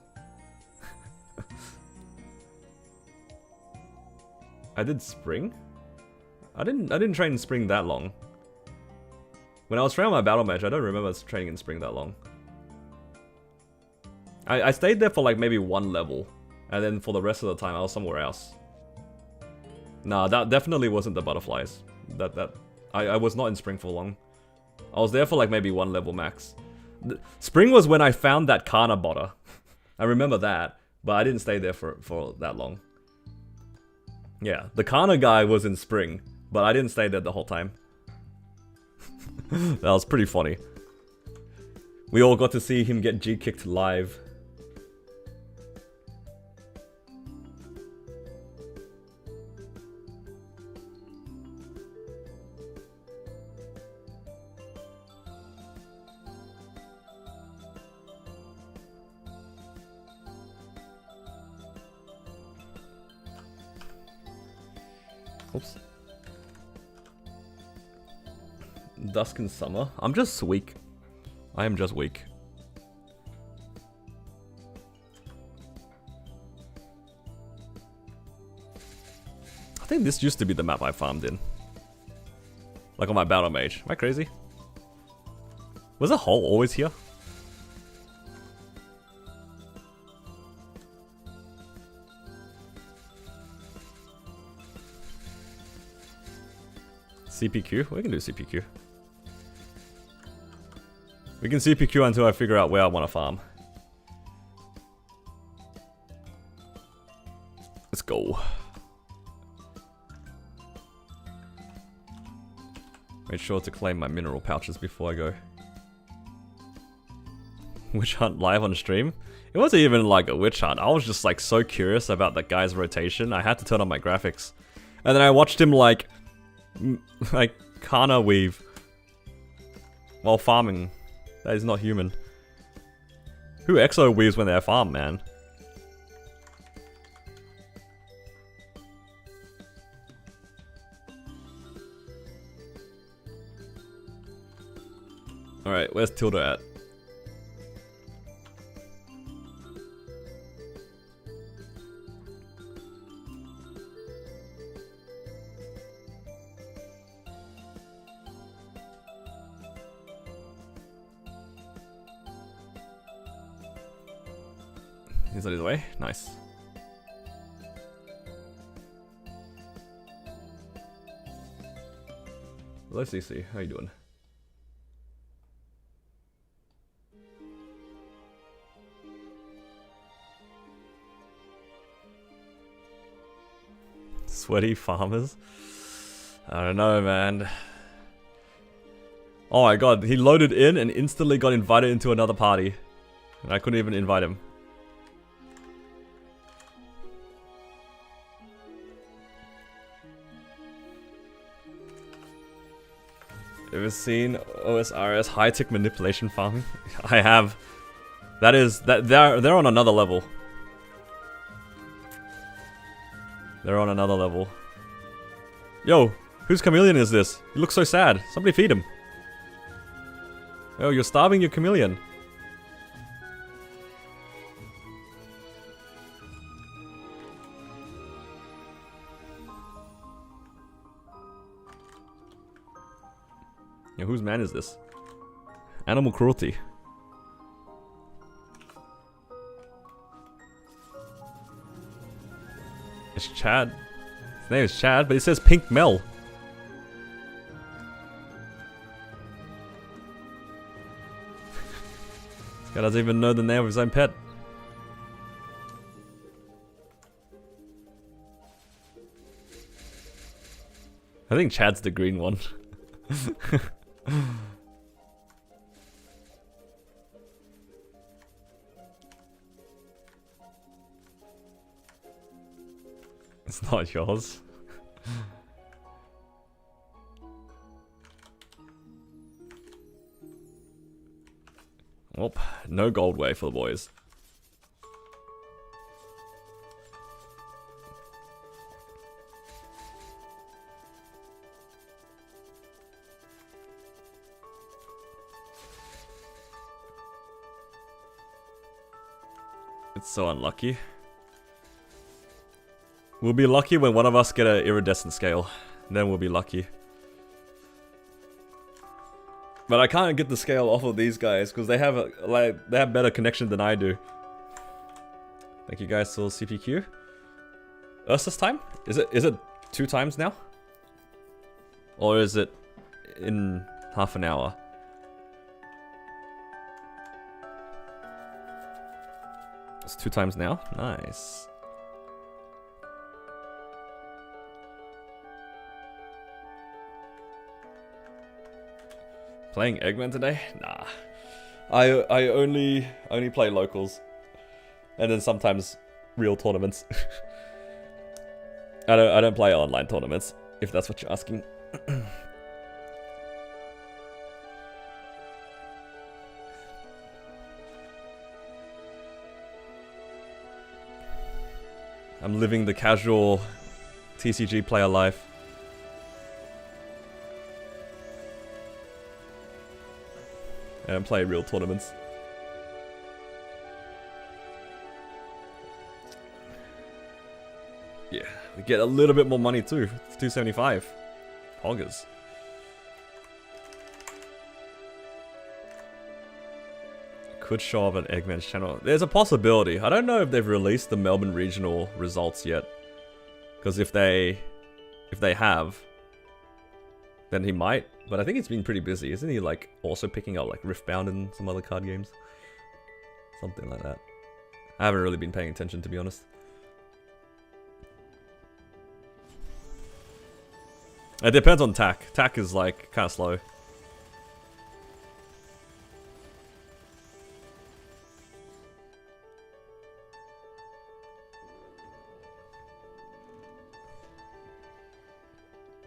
I did Spring? I didn't train in Spring that long. When I was training my battle match, I don't remember training in Spring that long. I stayed there for like maybe 1 level. And then for the rest of the time, I was somewhere else. Nah, that definitely wasn't the butterflies. I was not in Spring for long. I was there for like maybe 1 level max. Spring was when I found that Kana botter. I remember that, but I didn't stay there for that long. Yeah, the Kana guy was in Spring, but I didn't stay there the whole time. That was pretty funny. We all got to see him get G-kicked live. Oops. Dusk and Summer. I'm just weak. I am just weak. I think this used to be the map I farmed in. Like on my battle mage. Am I crazy? Was a hole always here? CPQ? We can do CPQ. We can CPQ until I figure out where I want to farm. Let's go. Make sure to claim my mineral pouches before I go. Witch hunt live on stream? It wasn't even like a witch hunt. I was just like so curious about that guy's rotation. I had to turn on my graphics. And then I watched him like Kana weave while farming. That is not human. Who exo weaves when they're farm, man? Alright, where's Tilda at? He's on his way. Nice. Hello CC, how you doing? Sweaty farmers? I don't know, man. Oh my god, he loaded in and instantly got invited into another party. And I couldn't even invite him. Ever seen OSRS high-tech manipulation farming? I have. They're on another level. They're on another level. Yo, whose chameleon is this? He looks so sad. Somebody feed him. Yo, you're starving your chameleon. Yo, whose man is this? Animal cruelty. It's Chad. His name is Chad, but it says Pink Mel. This guy doesn't even know the name of his own pet. I think Chad's the green one. It's not yours. No gold way for the boys. It's so unlucky. We'll be lucky when one of us get an iridescent scale. Then we'll be lucky. But I can't get the scale off of these guys because they have they have better connection than I do. Thank you guys for CPQ. Ursus time? Is it 2 times now? Or is it in half an hour? It's 2 times now? Nice. Playing Eggman today? Nah. I only play locals. And then sometimes real tournaments. I don't play online tournaments, if that's what you're asking. I'm living the casual TCG player life. I don't play real tournaments. Yeah, we get a little bit more money too. It's 275. Hoggers. Could show up on Eggman's channel. There's a possibility. I don't know if they've released the Melbourne regional results yet. Because if they have, then he might. But I think it's been pretty busy. Isn't he like also picking up like Riftbound and some other card games? Something like that. I haven't really been paying attention, to be honest. It depends on TAC. TAC is like kind of slow.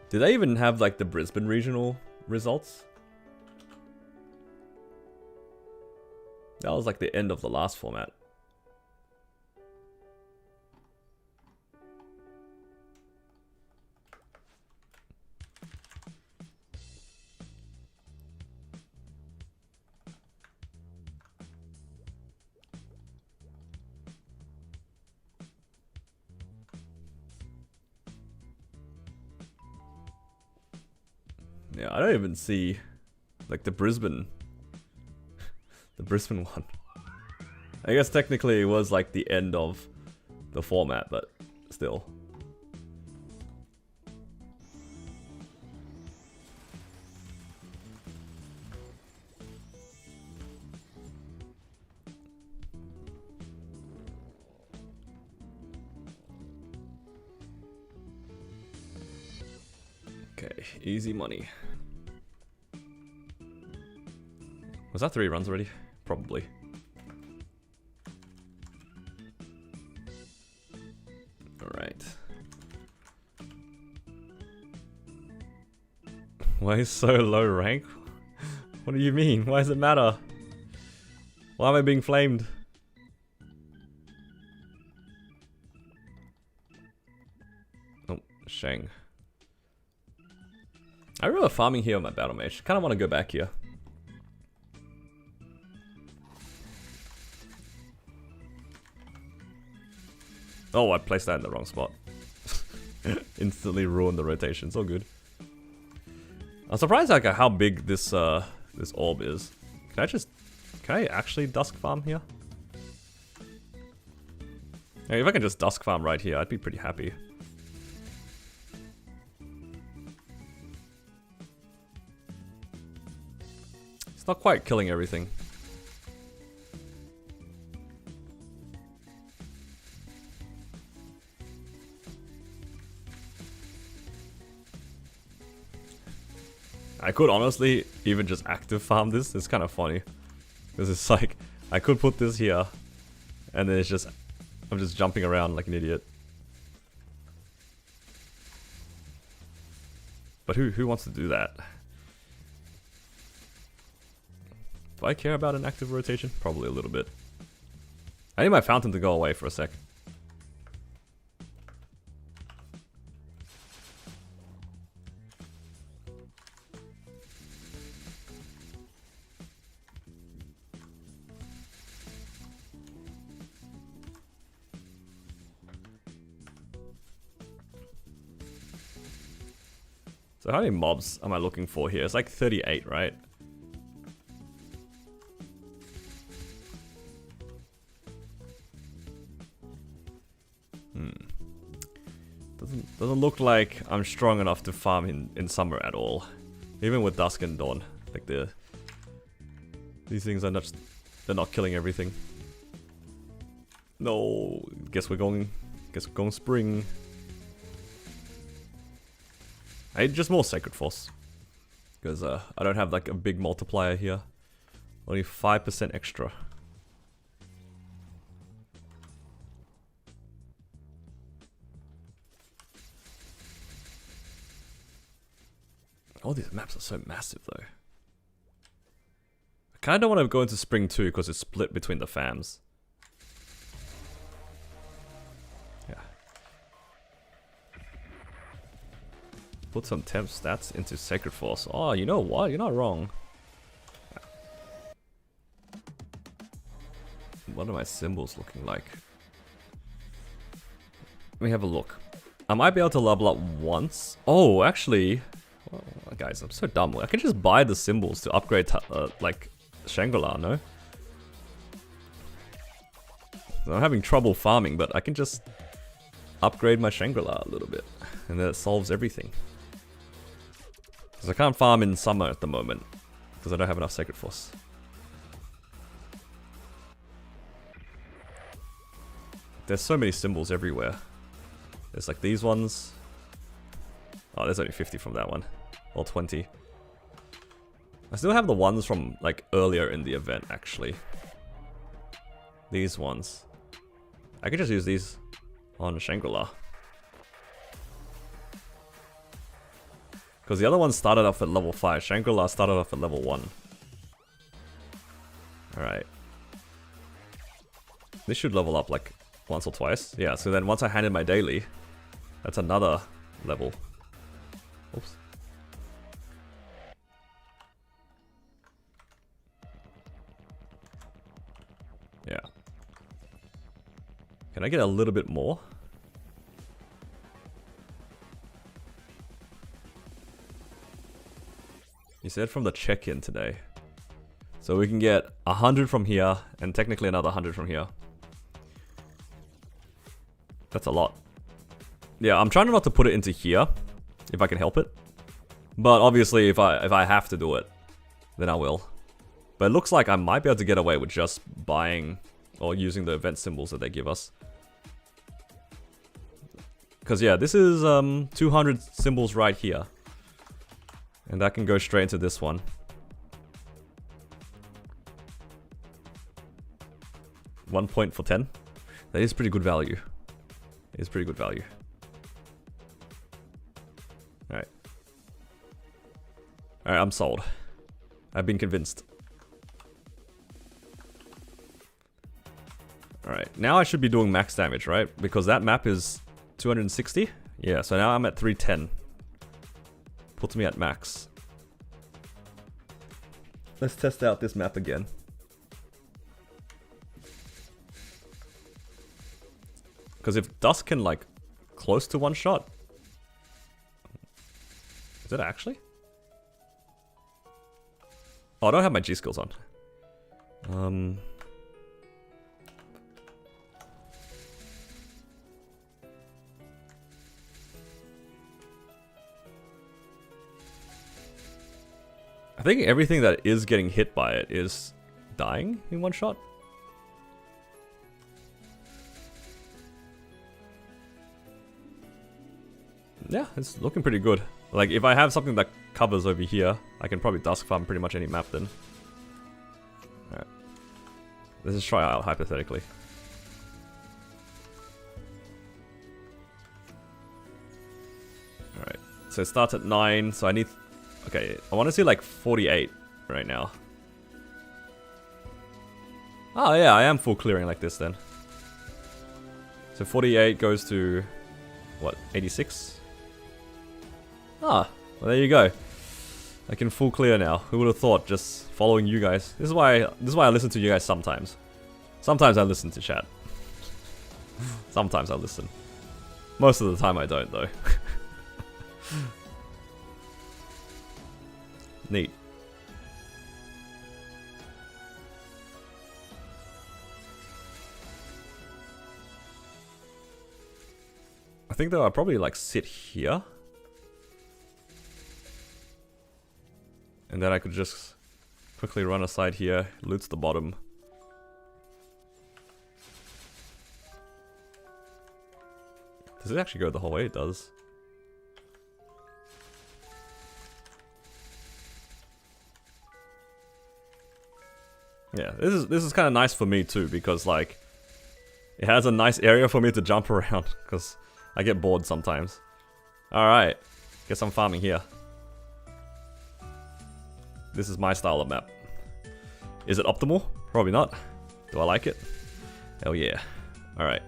Did they even have like the Brisbane regional results? That was like the end of the last format. Yeah, I don't even see like the Brisbane one. I guess technically it was like the end of the format, but still. Okay, easy money. Was that 3 runs already? Probably. Alright. Why is so low rank? What do you mean? Why does it matter? Why am I being flamed? Oh, Shang. I remember farming here on my battle mage. Kinda wanna go back here. Oh, I placed that in the wrong spot. Instantly ruined the rotation. It's all good. I'm surprised like how big this this orb is. Can I actually dusk farm here? Hey, if I can just dusk farm right here, I'd be pretty happy. It's not quite killing everything. I could honestly even just active farm this. It's kind of funny. Because it's like, I could put this here. And then it's just, I'm just jumping around like an idiot. But who wants to do that? Do I care about an active rotation? Probably a little bit. I need my fountain to go away for a sec. So how many mobs am I looking for here? It's like 38, right? Doesn't look like I'm strong enough to farm in summer at all. Even with Dusk and Dawn. Like these things are not, they're not killing everything. No, guess we're going spring. I need just more Sacred Force. Because I don't have like a big multiplier here. Only 5% extra. All these maps are so massive though. I kinda don't want to go into spring 2 because it's split between the fams. Yeah. Put some temp stats into Sacred Force. Oh, you know what? You're not wrong. What are my symbols looking like? Let me have a look. I might be able to level up once. Oh, actually... Oh, guys, I'm so dumb. I can just buy the symbols to upgrade, like, Shangri-La, no? So I'm having trouble farming, but I can just upgrade my Shangri-La a little bit. And then it solves everything. Because I can't farm in summer at the moment. Because I don't have enough Sacred Force. There's so many symbols everywhere. There's like these ones. Oh, there's only 50 from that one. Or 20. I still have the ones from like earlier in the event actually. These ones. I could just use these on Shangri-La. Because the other one started off at level 5. Shangri-La started off at level 1. Alright. This should level up like once or twice. Yeah, so then once I hand in my daily, that's another level. Oops. Yeah. Can I get a little bit more? You said from the check-in today. So we can get 100 from here, and technically another 100 from here. That's a lot. Yeah, I'm trying not to put it into here, if I can help it. But obviously, if I have to do it, then I will. But it looks like I might be able to get away with just buying or using the event symbols that they give us. Because yeah, this is 200 symbols right here. And that can go straight into this one. One point for 10. That is pretty good value. It is pretty good value. Alright. Alright, I'm sold. I've been convinced. Alright, now I should be doing max damage, right? Because that map is 260? Yeah, so now I'm at 310. Puts me at max. Let's test out this map again. Because if Dusk can, like, close to one shot... Is it actually? Oh, I don't have my G skills on. I think everything that is getting hit by it is dying in one shot. Yeah, it's looking pretty good. Like, if I have something that covers over here, I can probably Dusk farm pretty much any map then. Alright. Let's just try out hypothetically. Alright, so it starts at 9, so I need... Okay, I want to see like 48 right now. Oh yeah, I am full clearing like this then. So 48 goes to, what, 86? Ah, well there you go. I can full clear now. Who would have thought, just following you guys. This is why I listen to you guys sometimes. Sometimes I listen to chat. Sometimes I listen. Most of the time I don't though. Neat. I think that I'll probably like sit here. And then I could just quickly run aside here, loot the bottom. Does it actually go the whole way? It does. Yeah, this is kind of nice for me too, because like it has a nice area for me to jump around, because I get bored sometimes. Alright, get some farming here. This is my style of map. Is it optimal? Probably not. Do I like it? Hell yeah. Alright.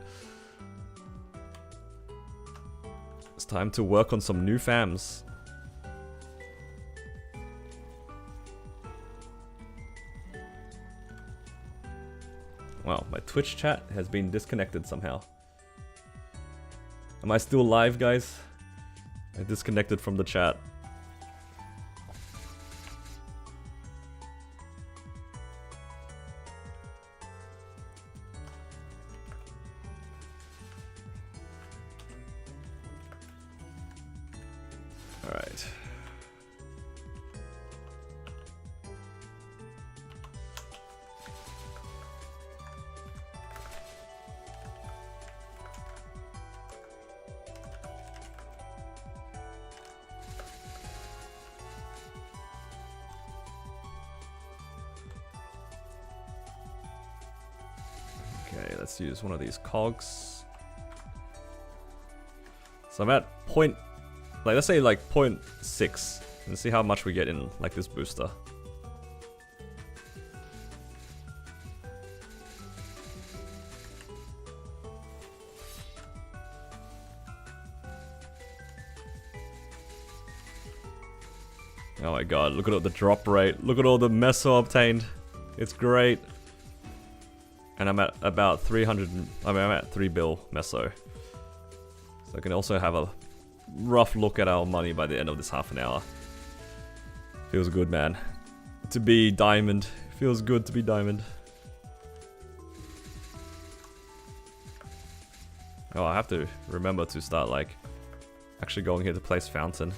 It's time to work on some new fams. Wow, my Twitch chat has been disconnected somehow. Am I still live, guys? I disconnected from the chat. Alright. Okay, let's use one of these cogs. So I'm at point, like let's say like 0.6, and see how much we get in like this booster. Oh my god, look at all the drop rate, look at all the meso obtained. It's great. And I'm at about 300, I'm at 3 bill meso. So I can also have a rough look at our money by the end of this half an hour. Feels good, man. To be diamond. Feels good to be diamond. Oh, I have to remember to start like actually going here to place fountain.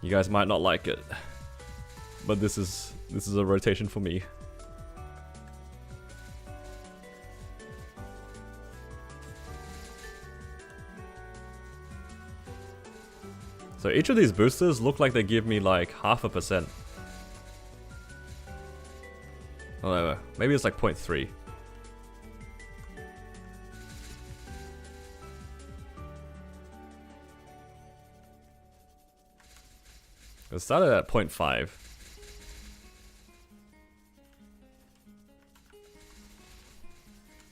You guys might not like it, but this is a rotation for me. So each of these boosters look like they give me like 0.5%. Oh no, maybe it's like 0.3. It started at 0.5.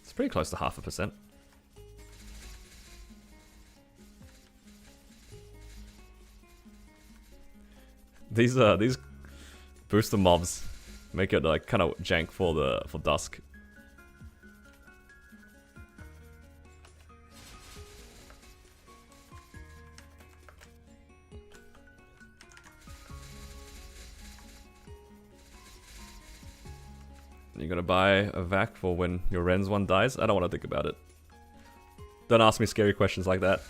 It's pretty close to 0.5%. These booster mobs make it like kind of jank for dusk. You're gonna buy a vac for when your Ren's one dies? I don't want to think about it. Don't ask me scary questions like that.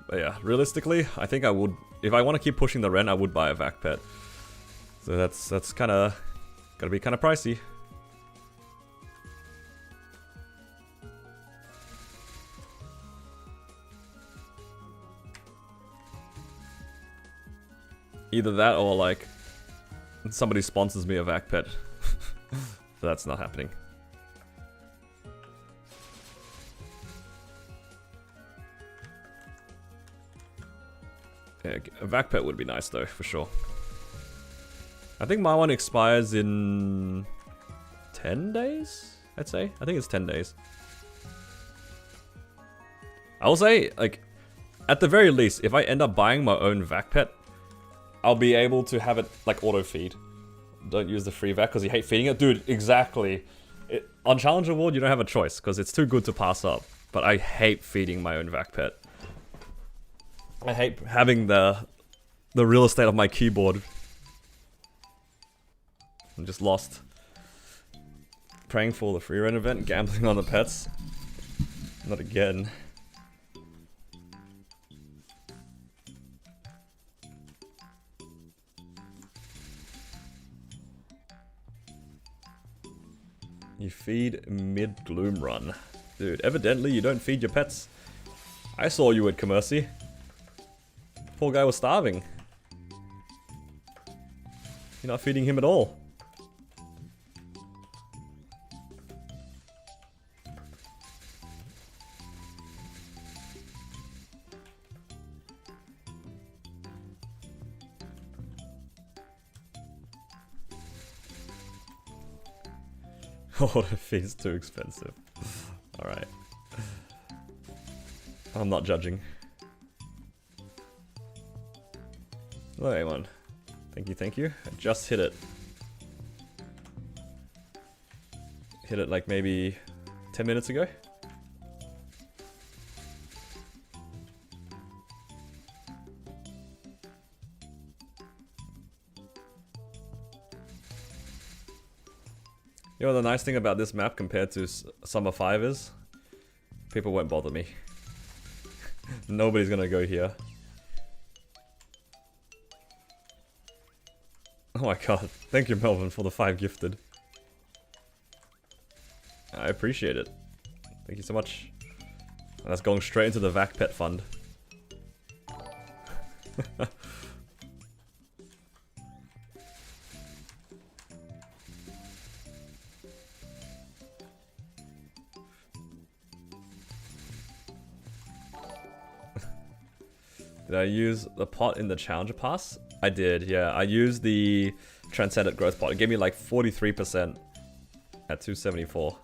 But yeah, realistically, I think I would, if I want to keep pushing the Ren, I would buy a vac pet. So that's kind of gotta be kind of pricey. Either that or like somebody sponsors me a vac pet. But that's not happening. Yeah, a vac pet would be nice though, for sure. I think my one expires in 10 days, I'd say. I think it's 10 days. I will say, like, at the very least, if I end up buying my own vac pet, I'll be able to have it, like, auto-feed. Don't use the free vac because you hate feeding it. Dude, exactly. On Challenge Award, you don't have a choice because it's too good to pass up. But I hate feeding my own vac pet. I hate having the real estate of my keyboard. I'm just lost. Praying for the free rent event, gambling on the pets. Not again. You feed mid-gloom run. Dude, evidently you don't feed your pets. I saw you at Commercy. Poor guy was starving. You're not feeding him at all. Auto feed's too expensive. Alright. I'm not judging. Oh, hang on. Thank you, thank you. I just hit it. Hit it like maybe 10 minutes ago. You know, the nice thing about this map compared to Summer 5 is people won't bother me. Nobody's gonna go here. Oh my god, thank you Melvin for the 5 gifted. I appreciate it. Thank you so much. And that's going straight into the Vac Pet Fund. Did I use the pot in the Challenger Pass? I did, yeah. I used the Transcendent Growth pot. It gave me like 43% at 274.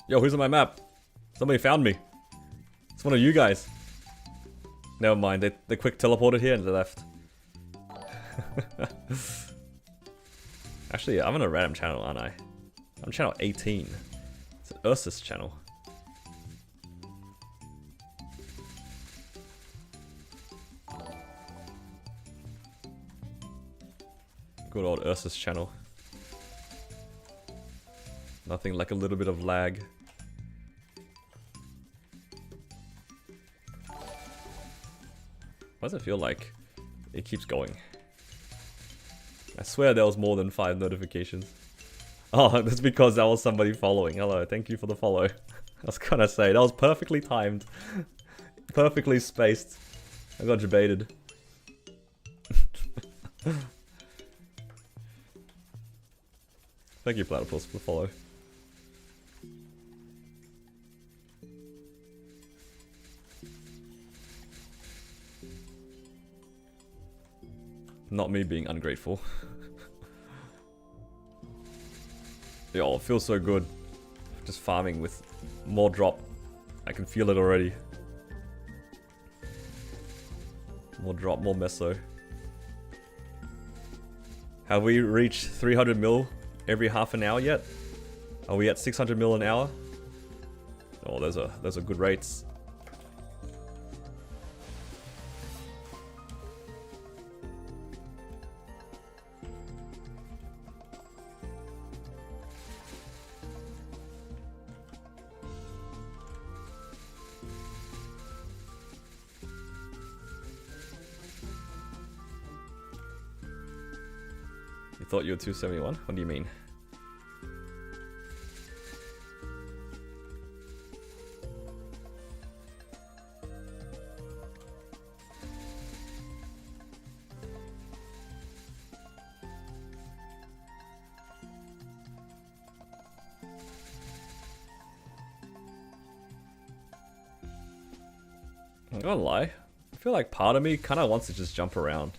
Yo, who's on my map? Somebody found me. It's one of you guys. Never mind, they quick teleported here and they left. Actually, I'm on a random channel, aren't I? I'm channel 18. It's an Ursus channel. Good old Ursus channel. Nothing like a little bit of lag. Why does it feel like it keeps going? I swear there was more than 5 notifications. Oh, that's because that was somebody following. Hello, thank you for the follow. I was gonna say, that was perfectly timed. Perfectly spaced. I got debated. Thank you, Platypus, for the follow. Not me being ungrateful. Yo, it feels so good. Just farming with more drop. I can feel it already. More drop, more meso. Have we reached 300 mil every half an hour yet? Are we at 600 mil an hour? Oh, those are good rates. Thought you were 271? What do you mean? I'm gonna lie. I feel like part of me kind of wants to just jump around.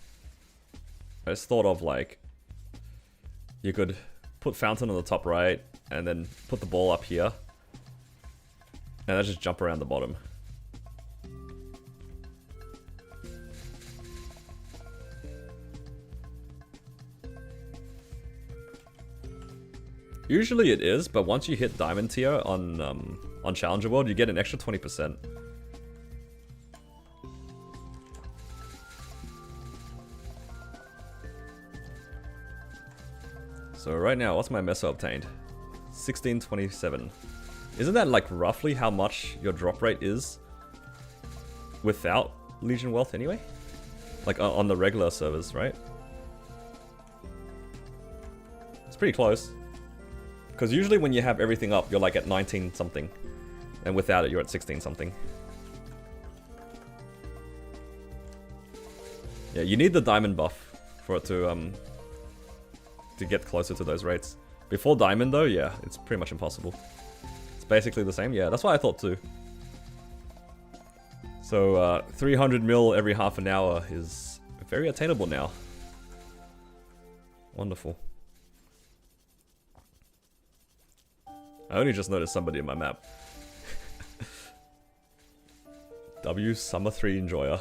I just thought of like, you could put fountain on the top right, and then put the ball up here. And then just jump around the bottom. Usually it is, but once you hit Diamond tier on Challenger World, you get an extra 20%. So right now, what's my Mesa obtained? 1627. Isn't that like roughly how much your drop rate is without Legion Wealth anyway? Like on the regular servers, right? It's pretty close. Because usually when you have everything up, you're like at 19 something. And without it, you're at 16 something. Yeah, you need the diamond buff for it to get closer to those rates. Before diamond though, yeah, it's pretty much impossible. It's basically the same. Yeah, that's what I thought too. So 300 mil every half an hour is very attainable now. Wonderful. I only just noticed somebody in my map. W Summer 3 Enjoyer.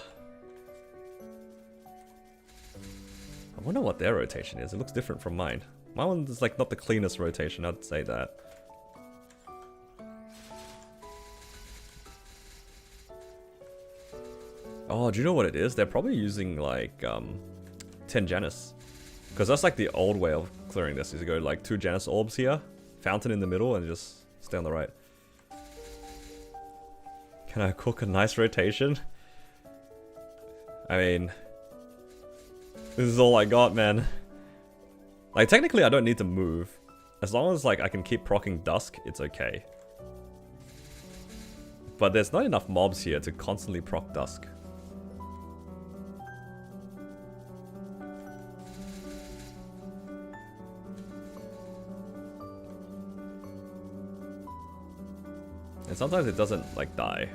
I wonder what their rotation is. It looks different from mine. My one's like not the cleanest rotation, I'd say that. Oh, do you know what it is? They're probably using like 10 Janus. Because that's like the old way of clearing this, is to go like 2 Janus orbs here, fountain in the middle, and just stay on the right. Can I cook a nice rotation? I mean, this is all I got, man. Like, technically I don't need to move. As long as like I can keep proccing Dusk, it's okay. But there's not enough mobs here to constantly proc Dusk. And sometimes it doesn't like die.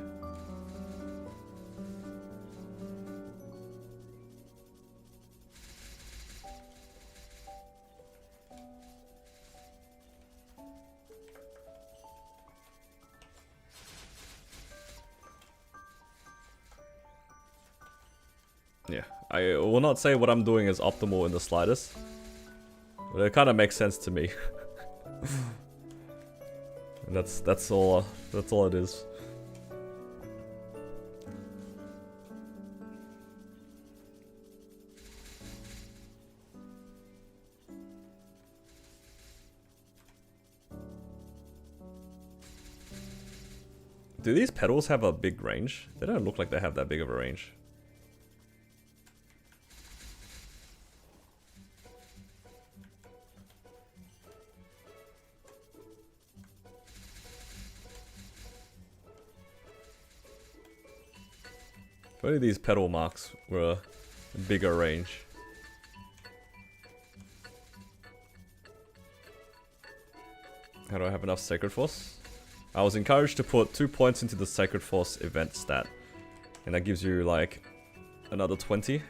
Yeah, I will not say what I'm doing is optimal in the slightest, but it kind of makes sense to me. And that's all it is. Do these pedals have a big range? They don't look like they have that big of a range. If only these pedal marks were a bigger range. How do I have enough Sacred Force? I was encouraged to put 2 points into the Sacred Force event stat. And that gives you like another 20.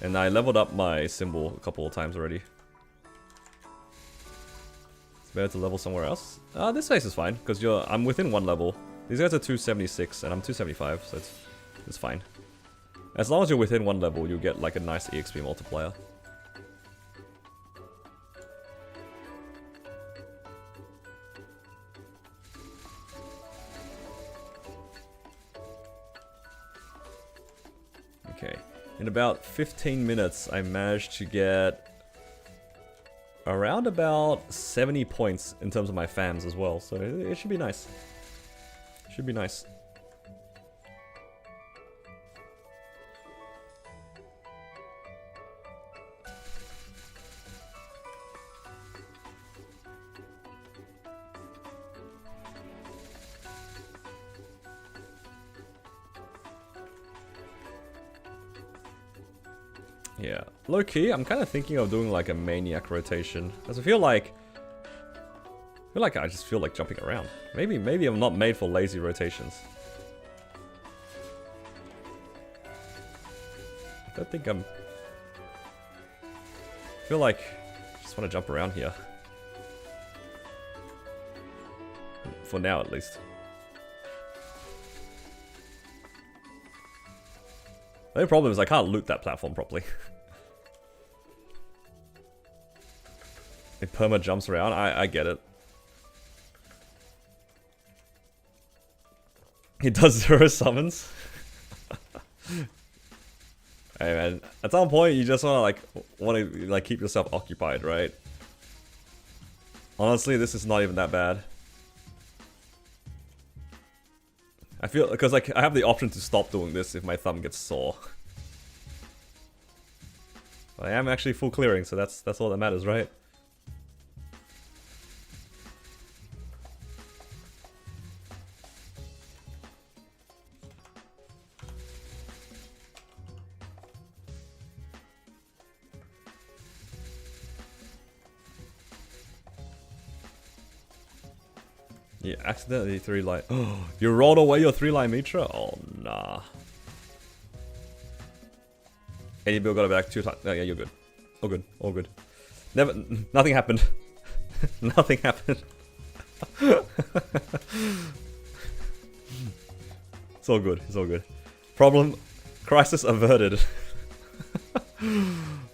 And I leveled up my symbol a couple of times already. It's better to level somewhere else. This face is fine, because I'm within 1 level. These guys are 276 and I'm 275, so it's fine. As long as you're within 1 level, you'll get like a nice EXP multiplier. Okay, in about 15 minutes, I managed to get around about 70 points in terms of my fams as well, so it should be nice. Should be nice. Yeah, low key, I'm kind of thinking of doing like a maniac rotation, because I feel like I just feel like jumping around. Maybe I'm not made for lazy rotations. don't think I'm... I feel like I just want to jump around here. For now, at least. The only problem is I can't loot that platform properly. It perma jumps around, I get it. He does 0 summons. Hey man, at some point you just want to keep yourself occupied, right? Honestly, this is not even that bad. I feel because like I have the option to stop doing this if my thumb gets sore. But I am actually full clearing, so that's all that matters, right? You accidentally 3-line. Oh, you rolled away your 3-line Mitra? Oh, nah. Any bill got it back 2 times. Oh, yeah, you're good. All good. All good. Nothing happened. Nothing happened. It's all good. It's all good. Problem. Crisis averted.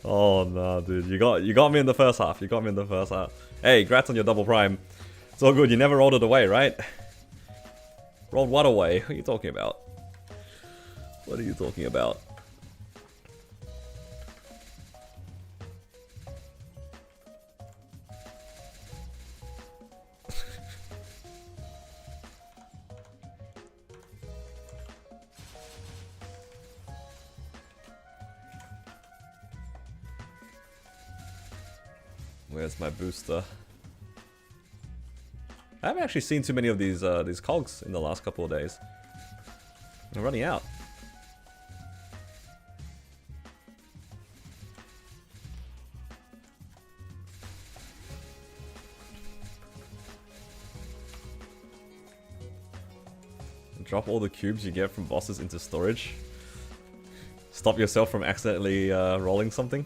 Oh, nah, dude. You got me in the first half. You got me in the first half. Hey, congrats on your double prime. It's all good, you never rolled it away, right? Rolled what away? What are you talking about? What are you talking about? Where's my booster? I haven't actually seen too many of these cogs in the last couple of days. They're running out. Drop all the cubes you get from bosses into storage. Stop yourself from accidentally rolling something.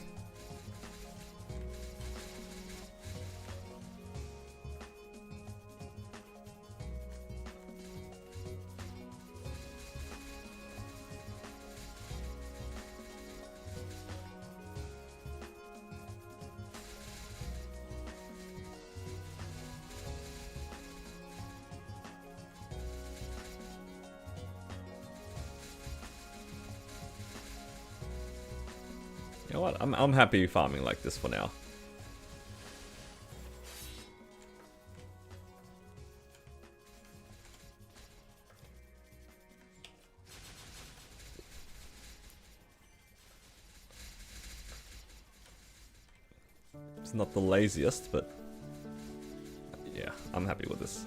You know what? I'm happy farming like this for now. It's not the laziest, but yeah, I'm happy with this.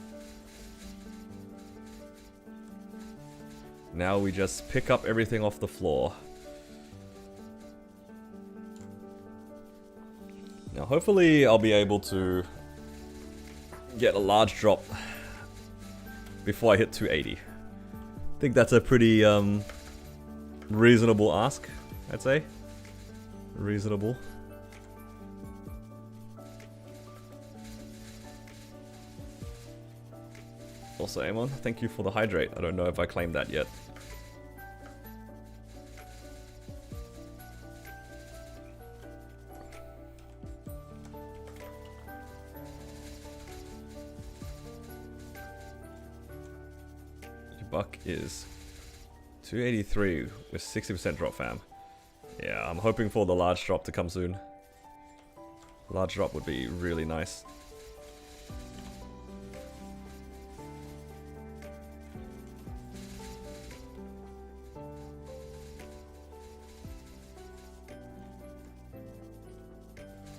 Now we just pick up everything off the floor. Now hopefully I'll be able to get a large drop before I hit 280. I think that's a pretty reasonable ask, I'd say. Reasonable. Also, Amon, thank you for the hydrate. I don't know if I claimed that yet. Buck is 283 with 60% drop fam. Yeah, I'm hoping for the large drop to come soon. Large drop would be really nice.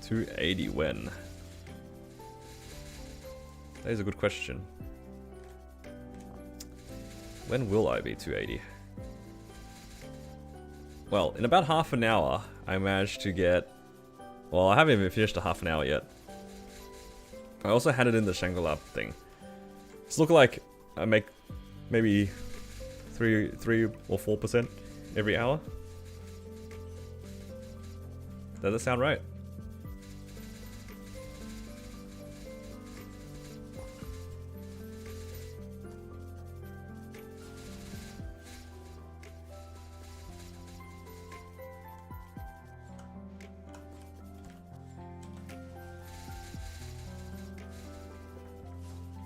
$280 when? That is a good question. When will I be 280? Well, in about half an hour, I managed to get... Well, I haven't even finished a half an hour yet. I also had it in the Shangri-La thing. It's looking like I make maybe 3 or 4% every hour. Does that sound right?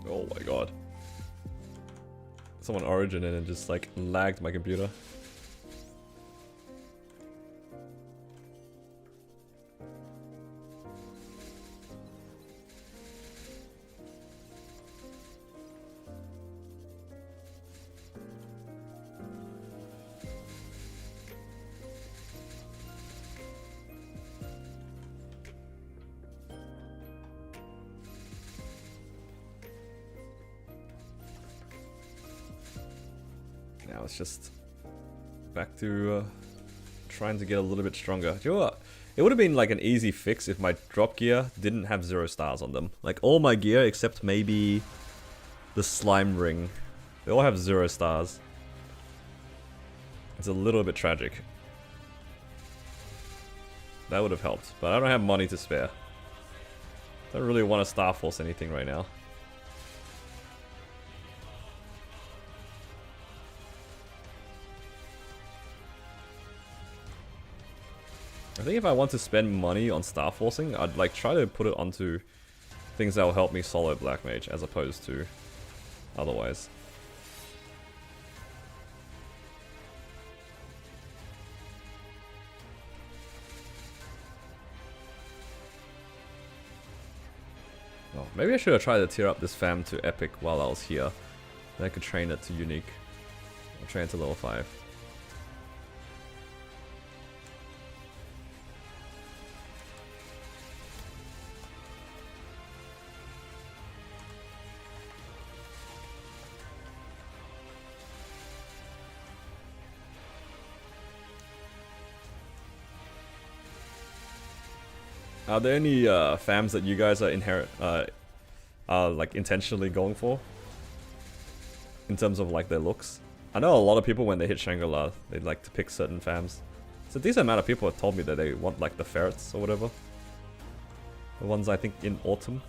Oh my god. Someone origined it and just like lagged my computer. Now it's just back to trying to get a little bit stronger. Do you know what? It would have been like an easy fix if my drop gear didn't have 0 stars on them. Like all my gear except maybe the slime ring. They all have 0 stars. It's a little bit tragic. That would have helped, but I don't have money to spare. Don't really want to Star Force anything right now. I think if I want to spend money on Star Forcing, I'd like try to put it onto things that will help me solo Black Mage as opposed to otherwise. Oh, maybe I should have tried to tier up this fam to Epic while I was here. Then I could train it to Unique. Or train it to level 5. Are there any fams that you guys are like intentionally going for? In terms of like their looks? I know a lot of people when they hit Shangri-La, they like to pick certain fams. So a decent amount of people have told me that they want like the ferrets or whatever. The ones I think in autumn.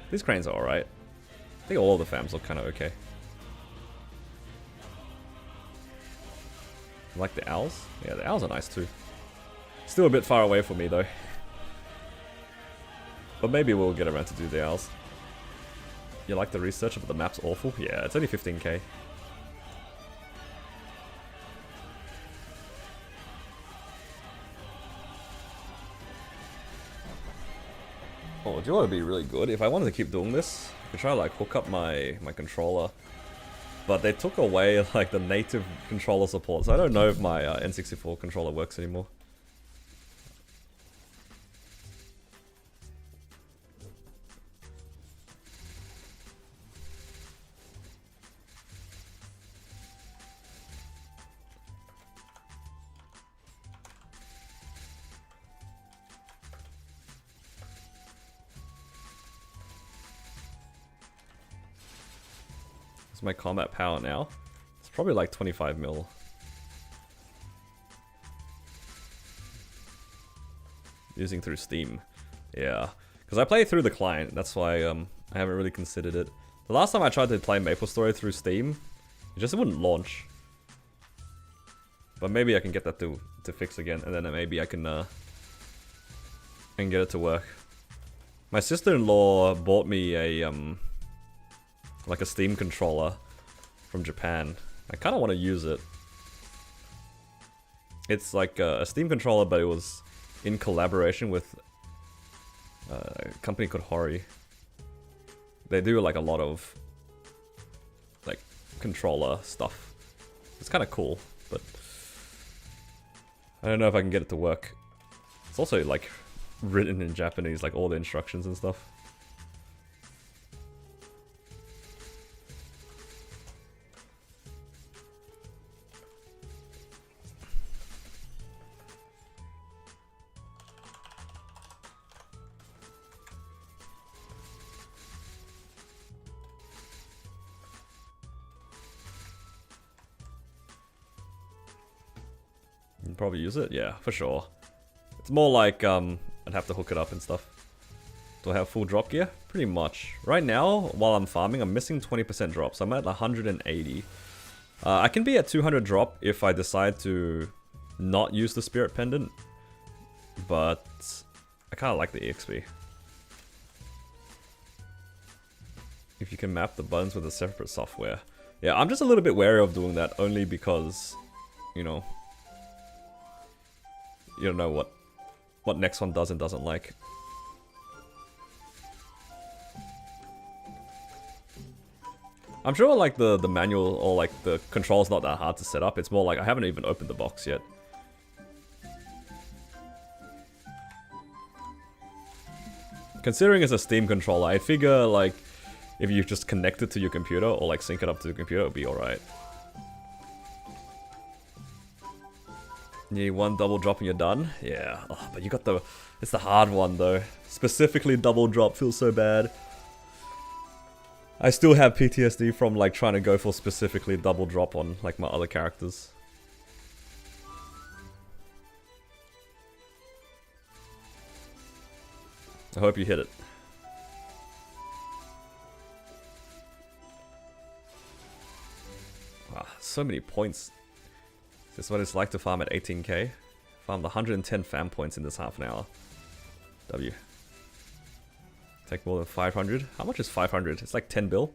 These cranes are alright. I think all of the fams look kind of okay. I like the owls? Yeah, the owls are nice too. Still a bit far away from me though. But maybe we'll get around to do the owls. You like the research, but the map's awful? Yeah, it's only 15k. Oh, do you want to be really good? If I wanted to keep doing this, I could try to like hook up my controller. But they took away like the native controller support, so I don't know if my N64 controller works anymore. What's my combat power now? It's probably like 25 mil. Using through Steam. Yeah. Because I play through the client, that's why I haven't really considered it. The last time I tried to play MapleStory through Steam, it just wouldn't launch. But maybe I can get that to fix again, and then maybe I can get it to work. My sister-in-law bought me a like a Steam controller from Japan. I kind of want to use it. It's like a Steam controller, but it was in collaboration with a company called Hori. They do like a lot of like controller stuff. It's kind of cool, but I don't know if I can get it to work. It's also like written in Japanese, like all the instructions and stuff. and probably use it. Yeah, for sure. It's more like I'd have to hook it up and stuff. Do I have full drop gear? Pretty much. Right now, while I'm farming, I'm missing 20% drop, so I'm at 180. I can be at 200 drop if I decide to not use the Spirit Pendant, but I kind of like the EXP. If you can map the buttons with a separate software. Yeah, I'm just a little bit wary of doing that, only because, you know, you don't know what next one does and doesn't like. I'm sure like the manual or like the control's not that hard to set up. It's more like I haven't even opened the box yet. Considering it's a Steam controller, I figure like if you just connect it to your computer or like sync it up to the computer, it'll be alright. You need one double drop and you're done? Yeah, oh, but you got the... It's the hard one though. Specifically double drop feels so bad. I still have PTSD from like trying to go for specifically double drop on like my other characters. I hope you hit it. Wow, so many points. Is this what it's like to farm at 18k? Farmed 110 fam points in this half an hour. W. Take more than 500. How much is 500? It's like 10 bill.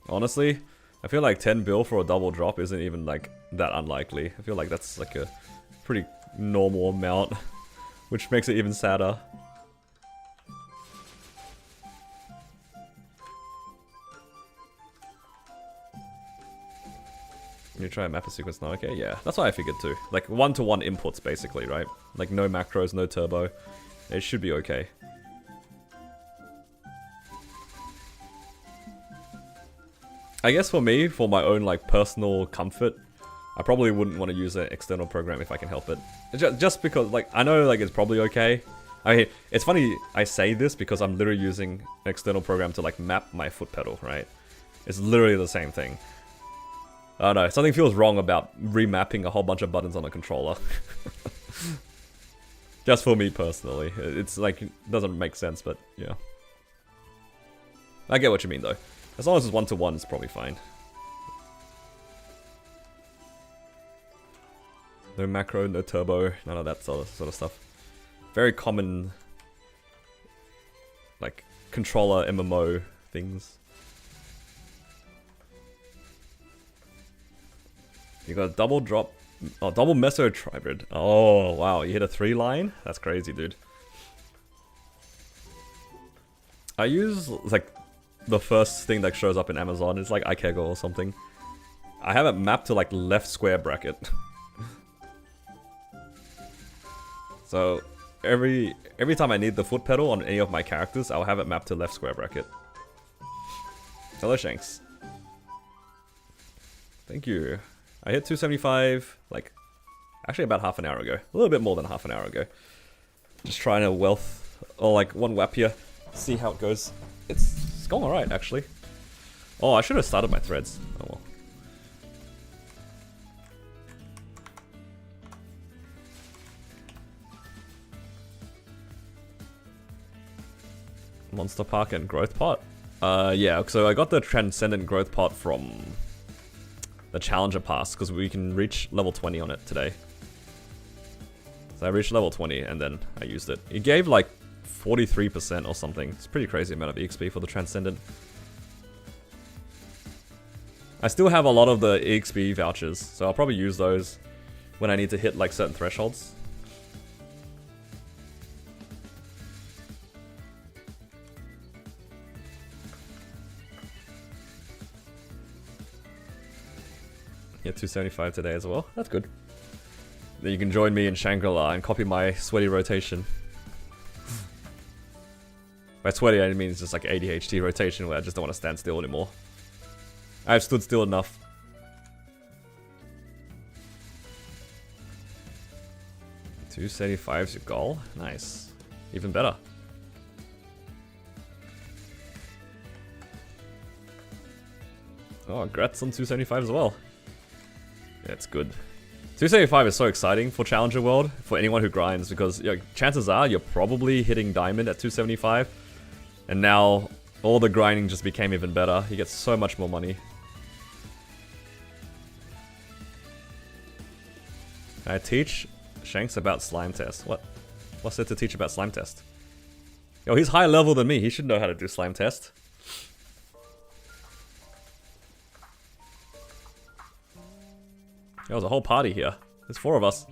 Honestly, I feel like 10 bill for a double drop isn't even like that unlikely. I feel like that's like a pretty normal amount, which makes it even sadder. You try a map a sequence now, okay? Yeah, that's what I figured too. Like one-to-one inputs basically, right? Like no macros, no turbo. It should be okay. I guess for me, for my own like personal comfort, I probably wouldn't want to use an external program if I can help it. Just because like, I know like it's probably okay. I mean, it's funny I say this because I'm literally using an external program to like map my foot pedal, right? It's literally the same thing. I don't know, something feels wrong about remapping a whole bunch of buttons on a controller. Just for me personally. It's like, it doesn't make sense, but yeah. I get what you mean though. As long as it's one-to-one, it's probably fine. No macro, no turbo, none of that sort of stuff. Very common, like, controller MMO things. You got a double drop, oh, double meso tribrid. Oh, wow, you hit a 3-line? That's crazy, dude. I use, like, the first thing that shows up in Amazon. It's like Ikego or something. I have it mapped to, like, left square bracket. So, every time I need the foot pedal on any of my characters, I'll have it mapped to left square bracket. Hello, Shanks. Thank you. I hit 275, like, actually about half an hour ago. A little bit more than half an hour ago. Just trying to wealth, or like one whap here, see how it goes. It's going alright, actually. Oh, I should have started my threads. Oh well. Monster Park and Growth Pot? Yeah, so I got the Transcendent Growth Pot from the Challenger Pass, because we can reach level 20 on it today. So I reached level 20, and then I used it. It gave like 43% or something. It's a pretty crazy amount of EXP for the Transcendent. I still have a lot of the EXP vouchers, so I'll probably use those when I need to hit like certain thresholds. Yeah, 275 today as well. That's good. Then you can join me in Shangri-La and copy my sweaty rotation. By sweaty, I mean it's just like ADHD rotation where I just don't want to stand still anymore. I've stood still enough. $275's your goal? Nice. Even better. Oh, congrats on 275 as well. Yeah, it's good. 275 is so exciting for Challenger World, for anyone who grinds, because chances are you're probably hitting Diamond at 275, and now all the grinding just became even better. You get so much more money. Can I teach Shanks about slime test? What? What's there to teach about slime test? Yo, he's higher level than me. He should know how to do slime test. There's a whole party here. There's 4 of us.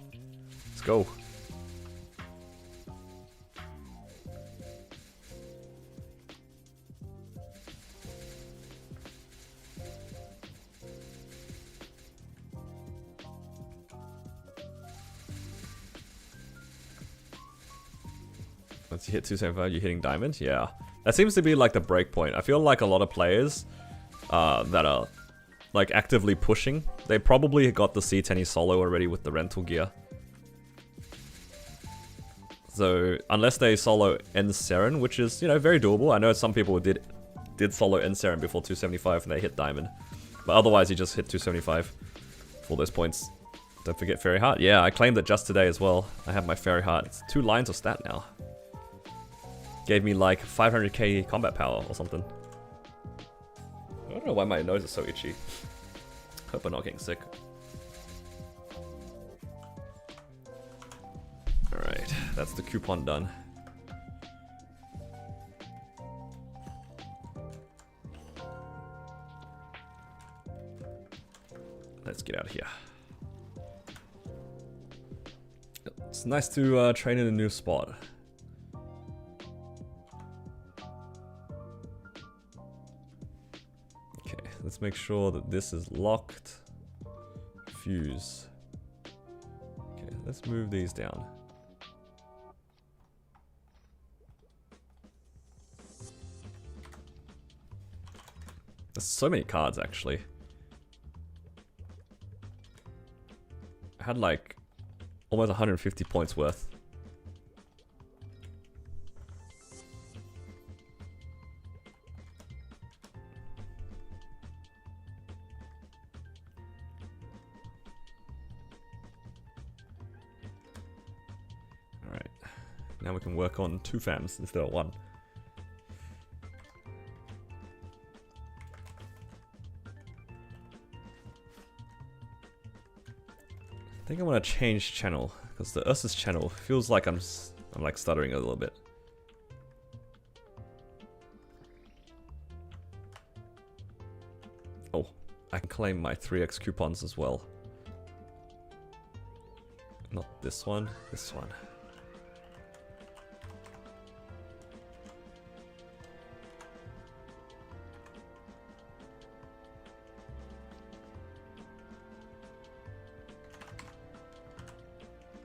Let's go. Once you hit 275, you're hitting diamond? Yeah. That seems to be like the break point. I feel like a lot of players that are like actively pushing, they probably got the C10 solo already with the rental gear. So unless they solo End Seren, which is, you know, very doable. I know some people did solo End Seren before 275 and they hit diamond. But otherwise you just hit 275 for those points. Don't forget Fairy Heart. Yeah, I claimed it just today as well. I have my Fairy Heart. It's 2 lines of stat now. Gave me like 500k combat power or something. I don't know why my nose is so itchy. Hope I'm not getting sick. Alright, that's the coupon done. Let's get out of here. It's nice to train in a new spot. Let's make sure that this is locked. Fuse. Okay, let's move these down. There's so many cards actually. I had like almost 150 points worth. Now we can work on 2 fams instead of 1. I think I want to change channel because the Ursus channel feels like I'm like stuttering a little bit. Oh, I can claim my 3x coupons as well. Not this one, this one.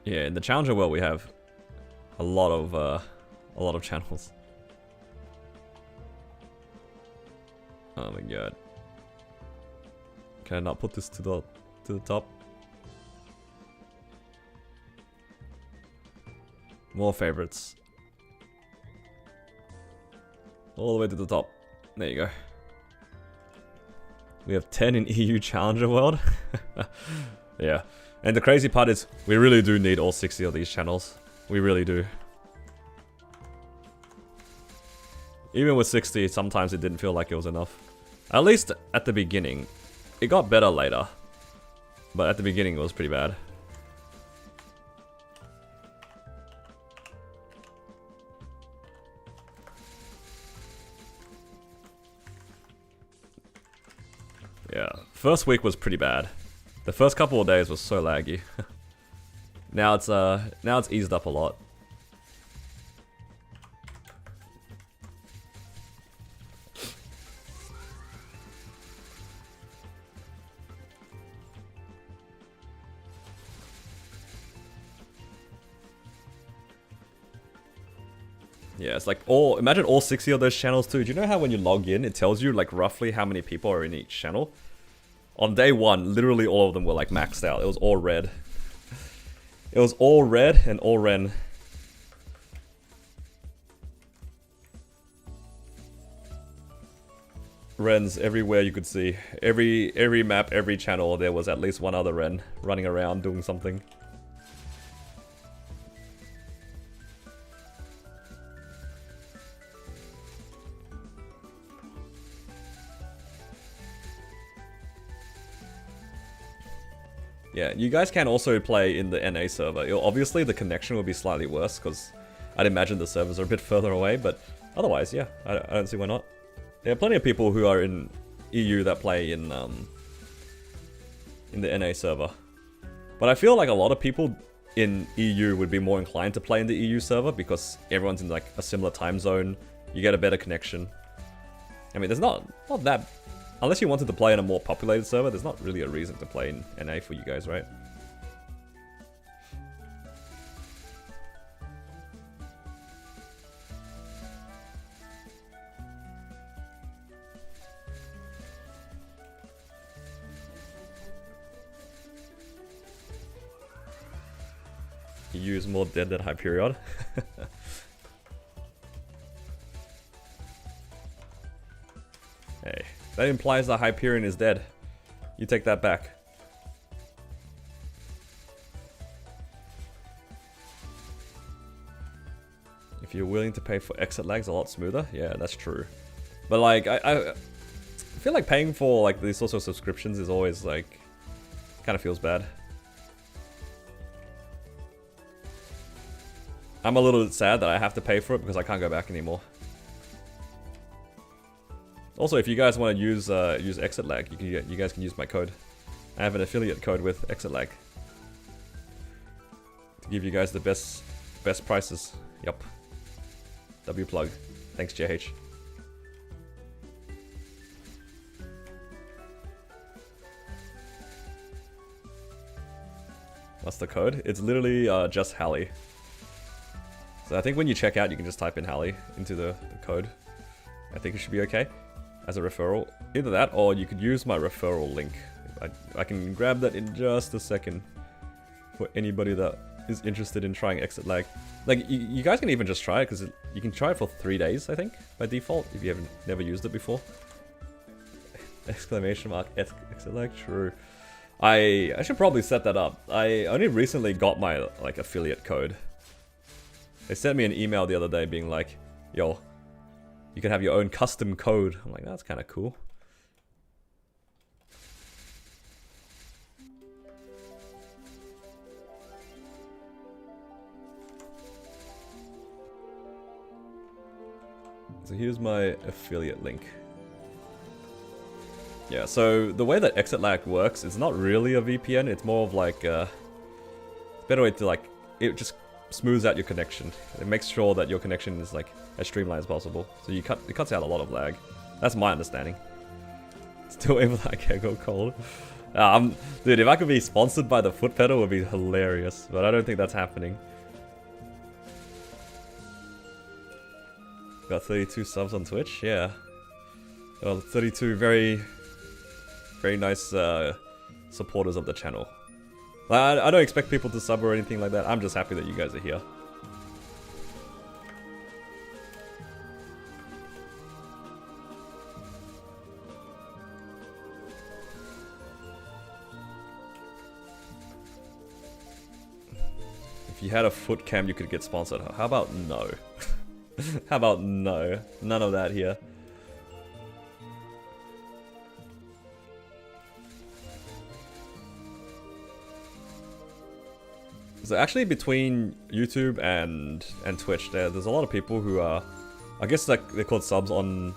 Yeah, in the Challenger world we have a lot of channels. Oh my god. Can I not put this to the top? More favorites. All the way to the top. There you go. We have 10 in EU Challenger world. Yeah. And the crazy part is, we really do need all 60 of these channels. We really do. Even with 60, sometimes it didn't feel like it was enough. At least at the beginning. It got better later. But at the beginning, it was pretty bad. Yeah, first week was pretty bad. The first couple of days was so laggy. Now it's eased up a lot. Yeah, it's like imagine all 60 of those channels too. Do you know how when you log in, it tells you like roughly how many people are in each channel? On day 1, literally all of them were like maxed out. It was all red. It was all red and all Ren. Rens everywhere you could see. Every map, every channel, there was at least one other Ren running around doing something. Yeah, you guys can also play in the NA server. Obviously, the connection will be slightly worse, because I'd imagine the servers are a bit further away, but otherwise, yeah, I don't see why not. There are plenty of people who are in EU that play in the NA server. But I feel like a lot of people in EU would be more inclined to play in the EU server, because everyone's in like a similar time zone, you get a better connection. I mean, there's not that... Unless you wanted to play in a more populated server, there's not really a reason to play in NA for you guys, right? You use more dead than Hyperion. Hey. That implies that Hyperion is dead. You take that back. If you're willing to pay for exit lags a lot smoother, yeah, that's true. But like, I feel like paying for like these sorts of subscriptions is always like, kind of feels bad. I'm a little sad that I have to pay for it because I can't go back anymore. Also, if you guys want to use exit lag, you guys can use my code. I have an affiliate code with exit lag to give you guys the best prices. Yup. W plug. Thanks, JH. What's the code? It's literally just Hallie. So I think when you check out, you can just type in Hallie into the code. I think it should be okay. As a referral. Either that, or you could use my referral link. I can grab that in just a second for anybody that is interested in trying exit lag. Like, you guys can even just try it, because you can try it for 3 days, I think, by default, if you haven't never used it before. Exclamation mark, exit lag, true. I should probably set that up. I only recently got my, like, affiliate code. They sent me an email the other day being like, yo, you can have your own custom code. I'm like, that's kind of cool. So here's my affiliate link. Yeah, so the way that exit lag works, it's not really a VPN. It's more of like a better way to like, it just smooths out your connection. It makes sure that your connection is like as streamlined as possible. So it cuts out a lot of lag. That's my understanding. Still able to like go cold. Dude, if I could be sponsored by the foot pedal, it would be hilarious. But I don't think that's happening. Got 32 subs on Twitch, yeah. Well, 32 very nice supporters of the channel. I don't expect people to sub or anything like that. I'm just happy that you guys are here. If you had a foot cam, you could get sponsored. How about no? How about no? None of that here. So actually between YouTube and Twitch, there's a lot of people who are, I guess like they're called subs on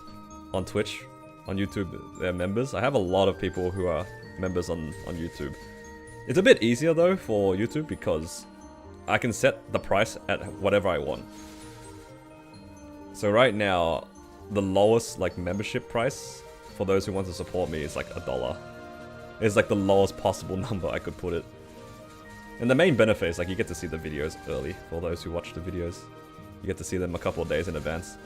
Twitch, on YouTube, they're members. I have a lot of people who are members on YouTube. It's a bit easier though for YouTube because I can set the price at whatever I want. So right now, the lowest like membership price for those who want to support me is like $1. It's like the lowest possible number I could put it. And the main benefit is like you get to see the videos early for those who watch the videos. You get to see them a couple of days in advance.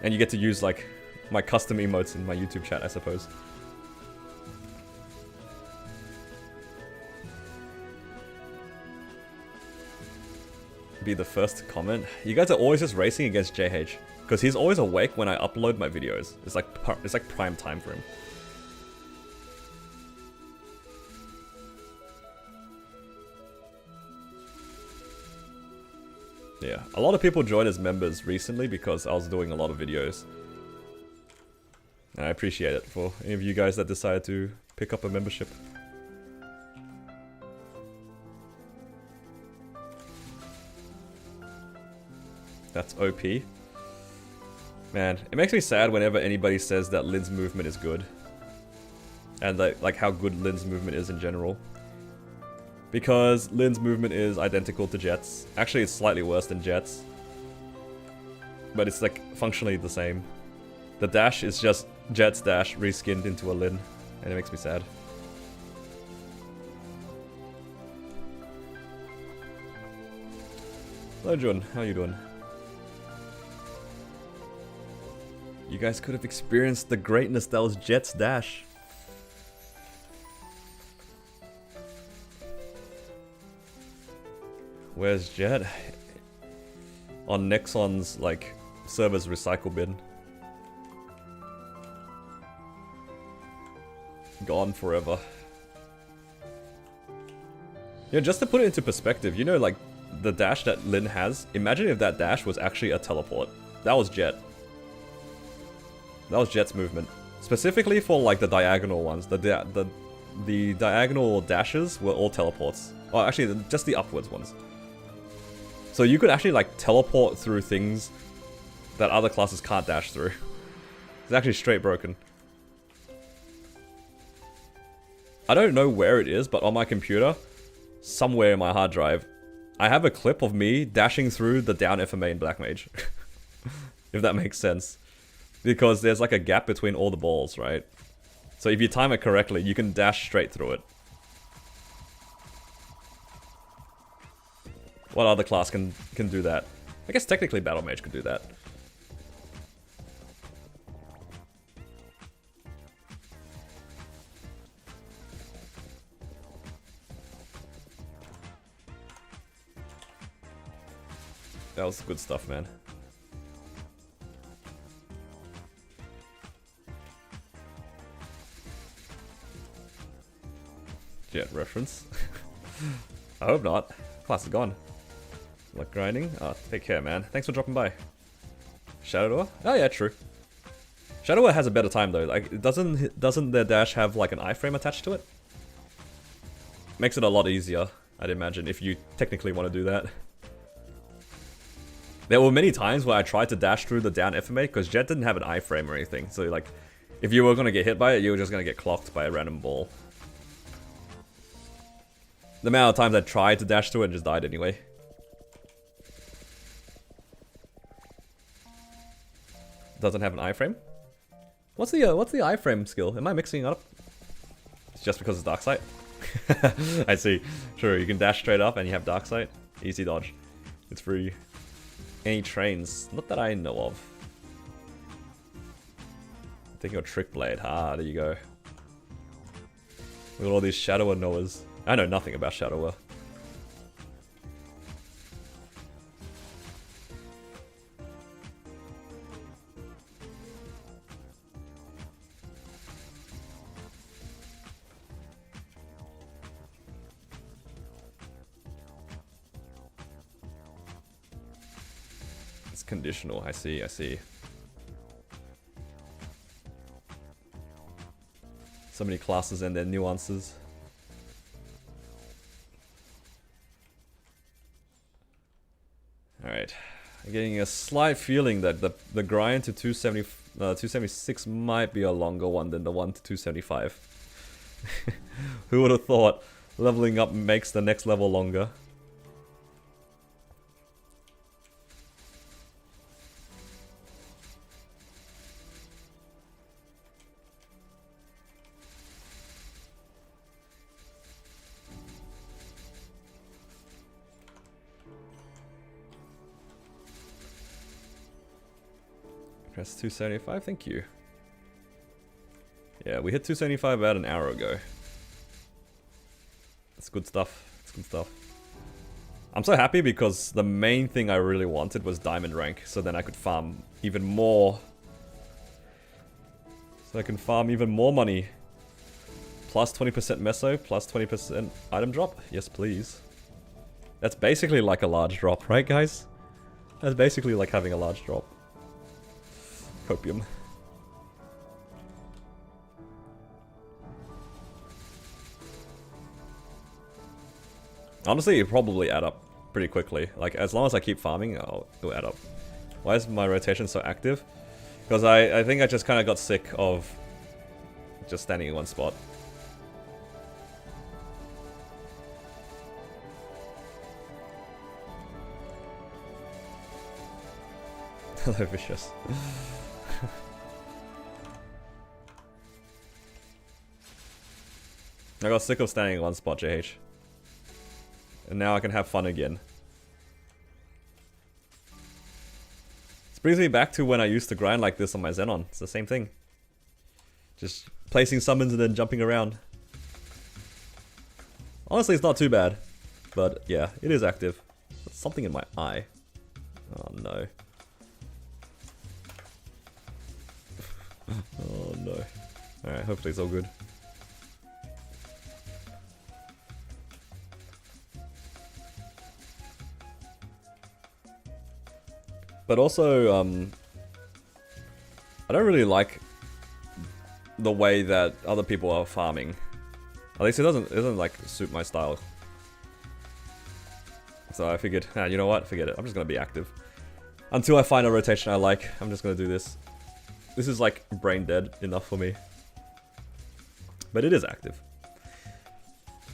And you get to use like my custom emotes in my YouTube chat, I suppose. be the first to comment. You guys are always just racing against JH. Because he's always awake when I upload my videos. It's like prime time for him. Yeah, a lot of people joined as members recently because I was doing a lot of videos. And I appreciate it for any of you guys that decided to pick up a membership. That's OP. Man, it makes me sad whenever anybody says that Lin's movement is good. And like how good Lin's movement is in general. Because Lin's movement is identical to Jet's. Actually, it's slightly worse than Jet's. But it's like functionally the same. The dash is just Jet's dash reskinned into a Lin. And it makes me sad. Hello Jun, how you doing? You guys could have experienced the greatness that was Jet's dash. Where's Jet? On Nexon's, like, server's recycle bin. Gone forever. Yeah, just to put it into perspective, you know, like, the dash that Lin has, imagine if that dash was actually a teleport. That was Jet. That was Jet's movement. Specifically for, like, the diagonal ones. The diagonal dashes were all teleports. Oh, actually, just the upwards ones. So you could actually like teleport through things that other classes can't dash through. It's actually straight broken. I don't know where it is, but on my computer, somewhere in my hard drive, I have a clip of me dashing through the down FMA in Black Mage. If that makes sense. Because there's like a gap between all the balls, right? So if you time it correctly, you can dash straight through it. What other class can do that? I guess technically Battle Mage could do that. That was good stuff, man. Jet reference. I hope not. Class is gone. Like grinding? Oh, take care, man. Thanks for dropping by. Shadow? Oh yeah, true. Shadow has a better time though. Like, doesn't their dash have like an iframe attached to it? Makes it a lot easier, I'd imagine, if you technically want to do that. There were many times where I tried to dash through the down FMA because Jet didn't have an iframe or anything. So like, if you were gonna get hit by it, you were just gonna get clocked by a random ball. The amount of times I tried to dash through it and just died anyway. Doesn't have an iframe? What's the iframe skill? Am I mixing it up? It's just because it's dark sight. I see. Sure, you can dash straight up and you have dark sight. Easy dodge. It's free. Any trains? Not that I know of. I'm thinking of Trick Blade. Ah, there you go. Look at all these Shadower knowers. I know nothing about Shadower. Conditional, I see, I see. So many classes and their nuances. Alright. I'm getting a slight feeling that the grind to 276 might be a longer one than the one to 275. Who would have thought leveling up makes the next level longer? Press 275, thank you. Yeah, we hit 275 about an hour ago. That's good stuff. That's good stuff. I'm so happy because the main thing I really wanted was diamond rank, so then I could farm even more. So I can farm even more money. Plus 20% meso, plus 20% item drop. Yes, please. That's basically like a large drop, right, guys? That's basically like having a large drop. Copium. Honestly, it'll probably add up pretty quickly. Like, as long as I keep farming, it'll add up. Why is my rotation so active? Because I think I just kind of got sick of just standing in one spot. Hello, Vicious. I got sick of standing in one spot, JH. And now I can have fun again. This brings me back to when I used to grind like this on my Xenon. It's the same thing. Just placing summons and then jumping around. Honestly, it's not too bad. But yeah, it is active. There's something in my eye. Oh no. Oh no. Alright, hopefully it's all good. But also, I don't really like the way that other people are farming. At least it doesn't like suit my style. So I figured, you know what? Forget it. I'm just gonna be active. Until I find a rotation I like, I'm just gonna do this. This is like brain dead enough for me. But it is active.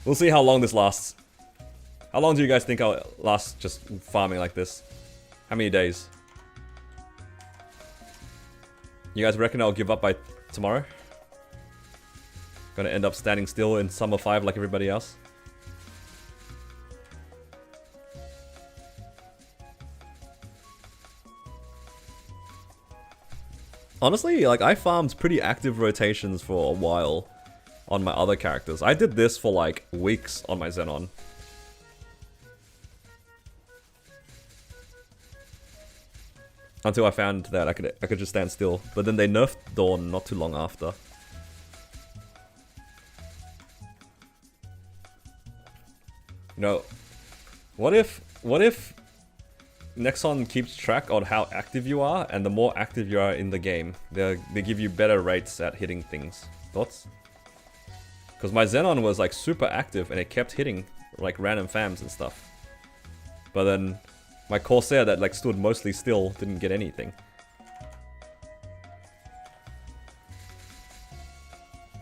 We'll see how long this lasts. How long do you guys think I'll last just farming like this? How many days? You guys reckon I'll give up by tomorrow? Gonna end up standing still in Summer 5 like everybody else? Honestly, like, I farmed pretty active rotations for a while on my other characters. I did this for like weeks on my Xenon. Until I found that I could just stand still. But then they nerfed Dawn not too long after. You know, what if Nexon keeps track on how active you are, and the more active you are in the game, they give you better rates at hitting things. Thoughts? Because my Xenon was like super active and it kept hitting like random fams and stuff. But then my Corsair that like stood mostly still didn't get anything.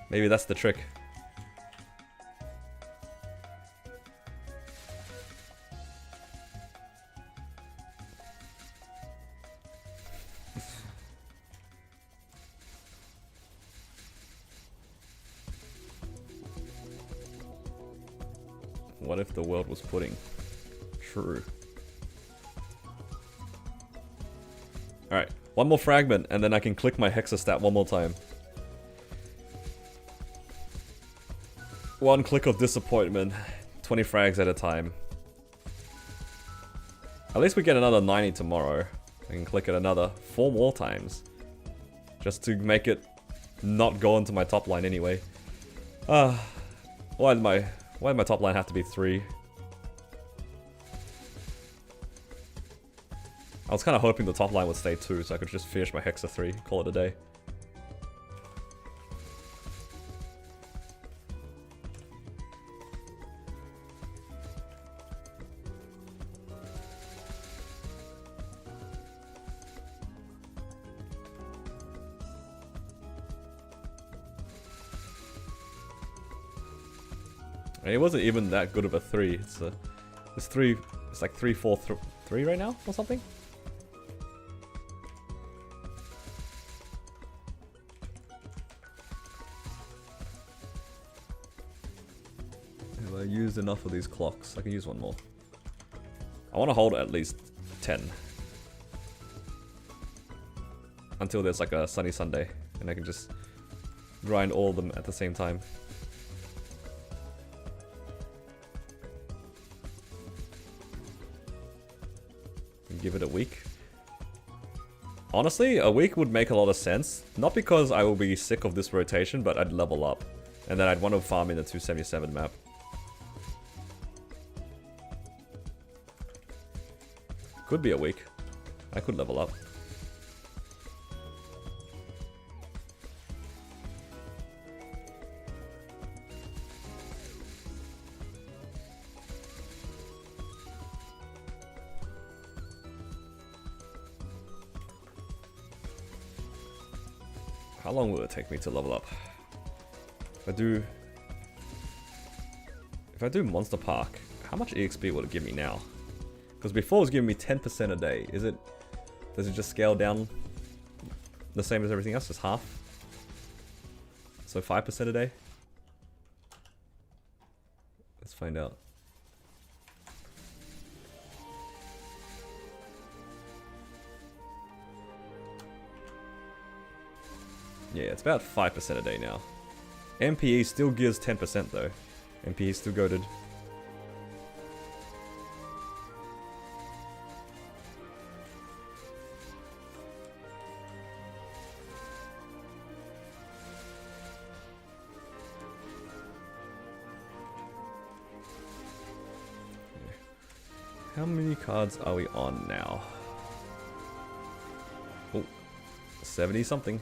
Maybe that's the trick. What if the world was pudding? True. Alright, one more fragment and then I can click my Hexa stat one more time. One click of disappointment, 20 frags at a time. At least we get another 90 tomorrow. I can click it another 4 more times. Just to make it not go into my top line anyway. Why did my top line have to be 3? I was kind of hoping the top line would stay 2 so I could just finish my Hexa 3, call it a day. It wasn't even that good of a 3. It's like 3, 4, 3 right now or something. Have I used enough of these clocks? I can use one more. I want to hold at least 10 until there's like a sunny Sunday and I can just grind all of them at the same time. Give it a week. Honestly, a week would make a lot of sense. Not because I will be sick of this rotation, but I'd level up. And then I'd want to farm in the 277 map. Could be a week. I could level up. How long will it take me to level up? If I do Monster Park, how much EXP will it give me now? Because before it was giving me 10% a day. Does it just scale down the same as everything else, just half? So 5% a day? Let's find out. Yeah, it's about 5% a day now. MPE still gives 10% though. MPE still goated. How many cards are we on now? Oh, 70 something.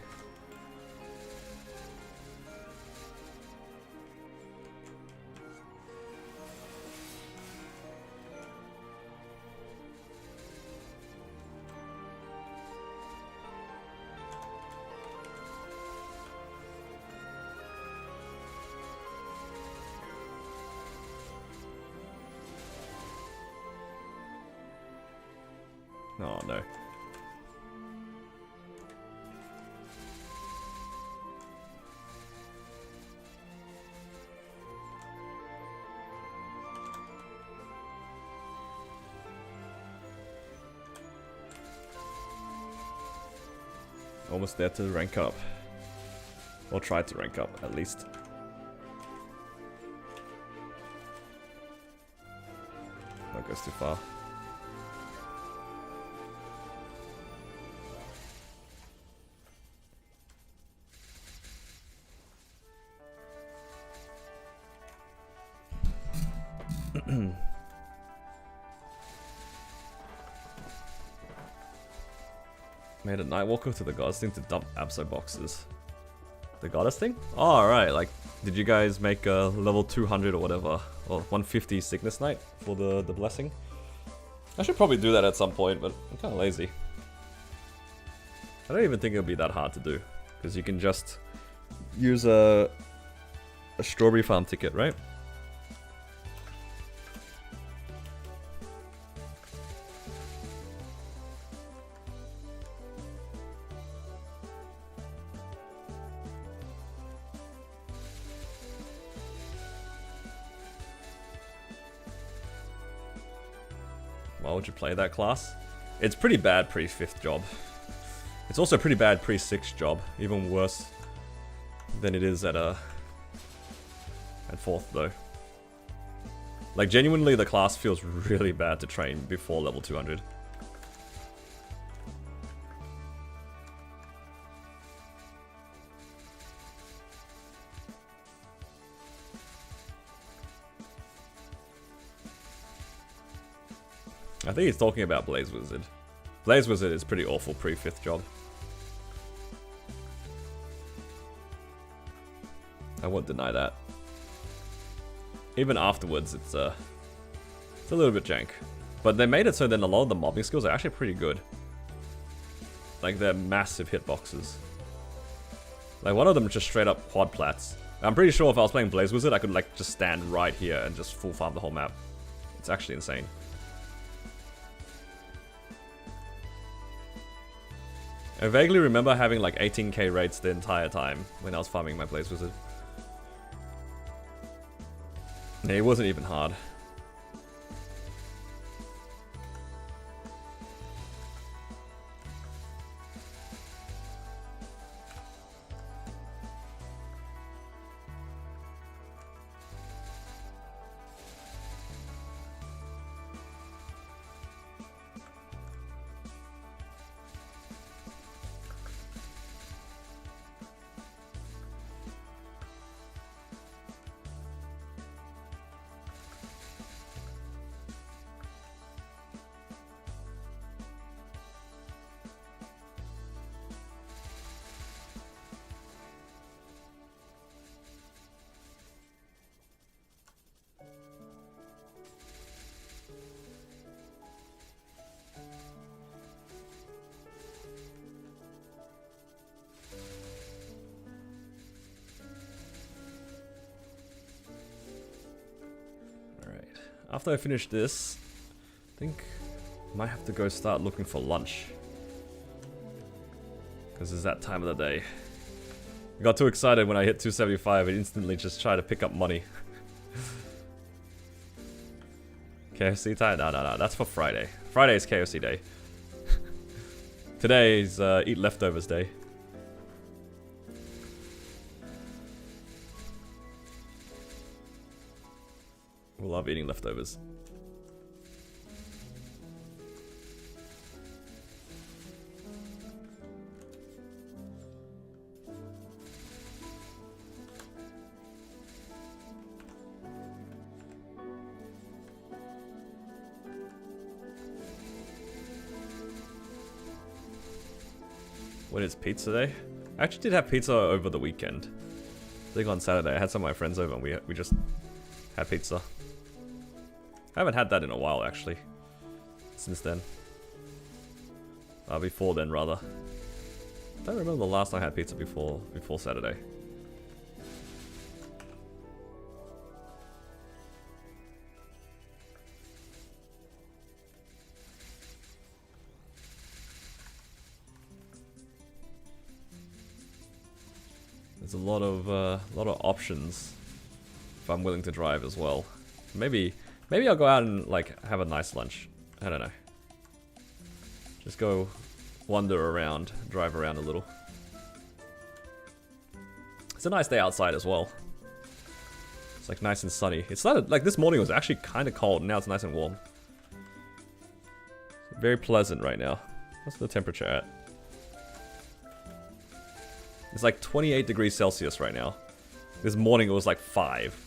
Oh no. Almost there to rank up. Or try to rank up, at least. That goes too far. Made a Nightwalker to the Goddess thing to dump Abso boxes. The Goddess thing? Oh, alright, like, did you guys make a level 200 or whatever, or 150 Sickness Knight for the blessing? I should probably do that at some point, but I'm kinda lazy. I don't even think it'll be that hard to do, because you can just use a strawberry farm ticket, right? Why would you play that class? It's pretty bad pre-5th job. It's also pretty bad pre-6th job. Even worse than it is at 4th though. Like genuinely the class feels really bad to train before level 200. I think he's talking about Blaze Wizard. Blaze Wizard is pretty awful pre-5th job. I won't deny that. Even afterwards, it's a little bit jank. But they made it so then a lot of the mobbing skills are actually pretty good. Like they're massive hitboxes. Like one of them just straight up quad plats. I'm pretty sure if I was playing Blaze Wizard, I could like just stand right here and just full farm the whole map. It's actually insane. I vaguely remember having like 18k rates the entire time when I was farming my Blaze Wizard. Yeah, it wasn't even hard. after I finish this, I think I might have to go start looking for lunch. Because it's that time of the day. I got too excited when I hit 275 and instantly just tried to pick up money. KFC time? No, that's for Friday. Friday is KFC day. Today is eat leftovers day. We love eating leftovers. When it's pizza day? I actually did have pizza over the weekend. I think on Saturday I had some of my friends over and we just had pizza. I haven't had that in a while actually. Since then. Before then rather. I don't remember the last time I had pizza before Saturday. There's a lot of options if I'm willing to drive as well. Maybe I'll go out and like have a nice lunch. I don't know. Just go wander around, drive around a little. It's a nice day outside as well. It's like nice and sunny. It started like this morning was actually kind of cold. Now it's nice and warm. Very pleasant right now. What's the temperature at? It's like 28 degrees Celsius right now. This morning it was like 5.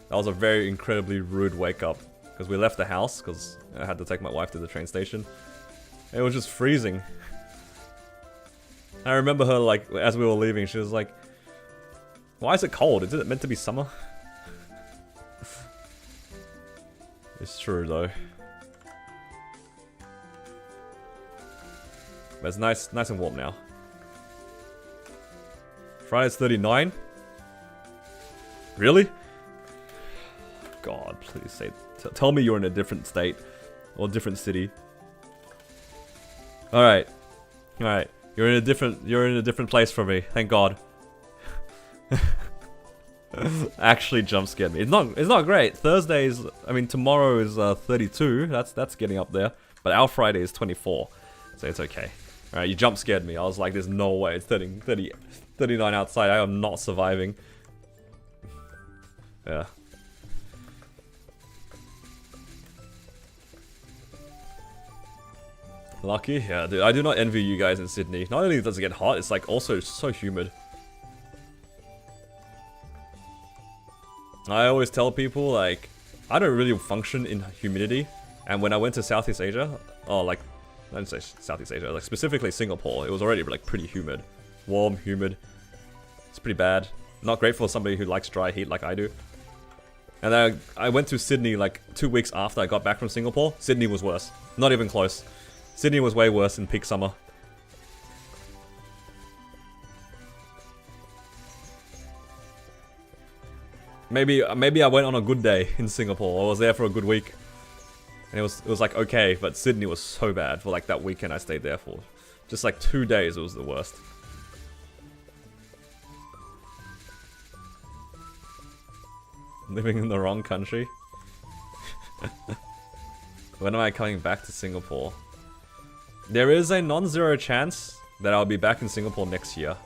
That was a very incredibly rude wake up. Because we left the house, because I had to take my wife to the train station. And it was just freezing. I remember her like, as we were leaving, she was like, why is it cold? Is it meant to be summer? It's true though. But it's nice and warm now. Friday's 39? Really? God, please say, tell me you're in a different state or different city. All right, you're in a different place from me. Thank God. Actually, jump scared me. It's not great. Thursdays, I mean tomorrow is 32. That's getting up there. But our Friday is 24, so it's okay. All right, you jump scared me. I was like, there's no way. It's 39 outside. I am not surviving. Yeah. Lucky? Yeah, dude, I do not envy you guys in Sydney. Not only does it get hot, it's like also so humid. I always tell people, like, I don't really function in humidity. And when I went to Southeast Asia, I didn't say Southeast Asia, like specifically Singapore, it was already like pretty humid. Warm, humid. It's pretty bad. Not great for somebody who likes dry heat like I do. And then I went to Sydney like 2 weeks after I got back from Singapore. Sydney was worse. Not even close. Sydney was way worse in peak summer. Maybe I went on a good day in Singapore. I was there for a good week. And it was like okay, but Sydney was so bad for like that weekend I stayed there for. Just like 2 days, it was the worst. Living in the wrong country. When am I coming back to Singapore? There is a non-zero chance that I'll be back in Singapore next year.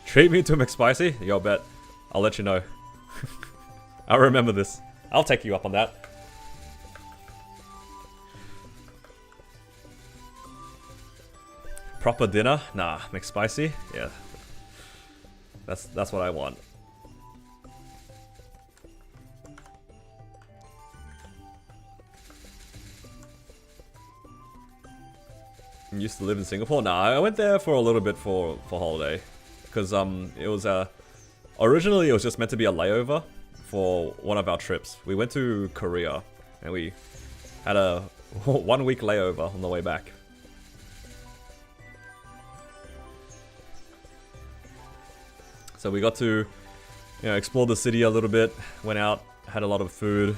Treat me to McSpicy? Yo, bet. I'll let you know. I'll remember this. I'll take you up on that. Proper dinner? Nah, McSpicy? Yeah. That's what I want. You used to live in Singapore? Nah, I went there for a little bit for holiday. Because it was originally it was just meant to be a layover for one of our trips. We went to Korea and we had a 1 week layover on the way back. So we got to You know, explored the city a little bit, went out, had a lot of food,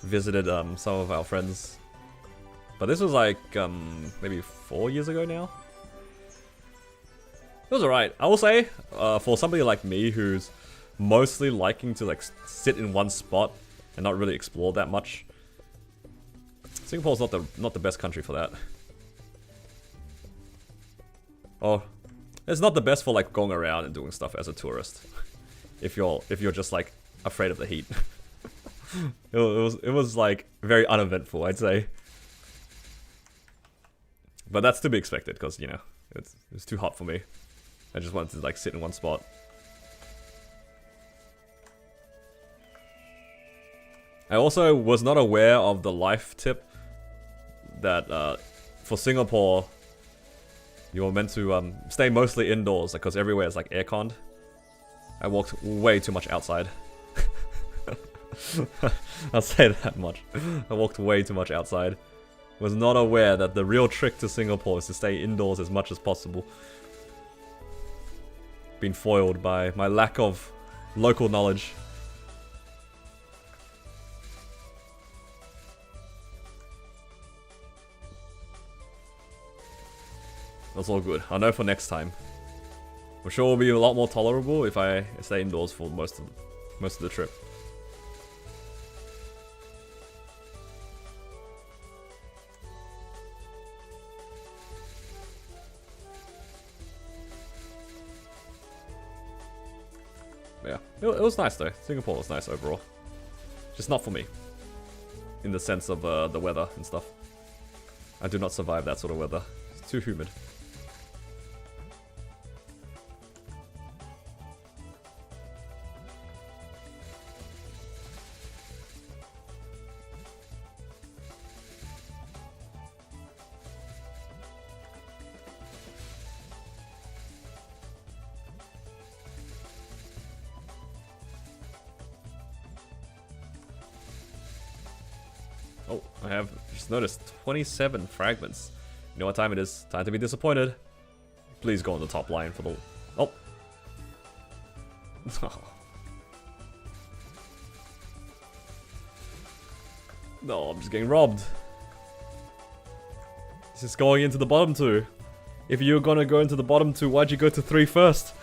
visited some of our friends. But this was like maybe 4 years ago now. It was alright. I will say, for somebody like me who's mostly liking to like sit in one spot and not really explore that much, Singapore's not the best country for that. Oh, it's not the best for like going around and doing stuff as a tourist. If you're just like afraid of the heat. it was like very uneventful, I'd say. But that's to be expected because, you know, it's too hot for me. I just wanted to like sit in one spot. I also was not aware of the life tip that for Singapore you're meant to stay mostly indoors because everywhere is like airconned. I walked way too much outside. I'll say that much. I walked way too much outside. Was not aware that the real trick to Singapore is to stay indoors as much as possible. Been foiled by my lack of local knowledge. That's all good. I'll know for next time. I'm sure it'll be a lot more tolerable if I stay indoors for most of the trip. Yeah, it was nice though. Singapore was nice overall. Just not for me. In the sense of the weather and stuff. I do not survive that sort of weather. It's too humid. Oh, I have just noticed 27 fragments. You know what time it is? Time to be disappointed. Please go on the top line for the... Oh! No, I'm just getting robbed. This is going into the bottom two. If you were gonna go into the bottom two, why'd you go to 3 first?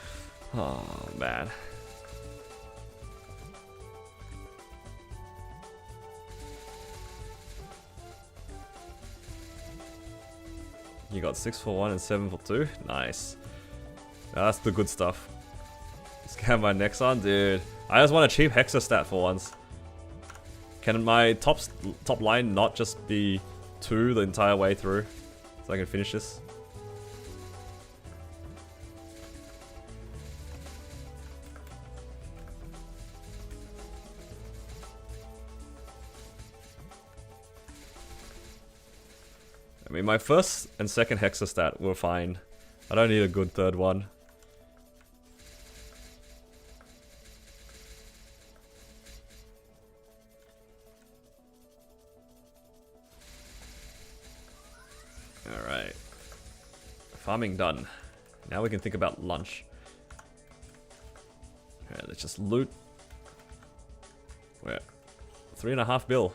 Oh, man. You got 6 for 1 and 7 for 2. Nice. Now that's the good stuff. Scan my Nexon, dude. I just want a cheap Hexa stat for once. Can my top line not just be 2 the entire way through, so I can finish this? I mean, my first and second Hexa stat were fine. I don't need a good third one. Alright. Farming done. Now we can think about lunch. Alright, let's just loot. We're 3.5 bill.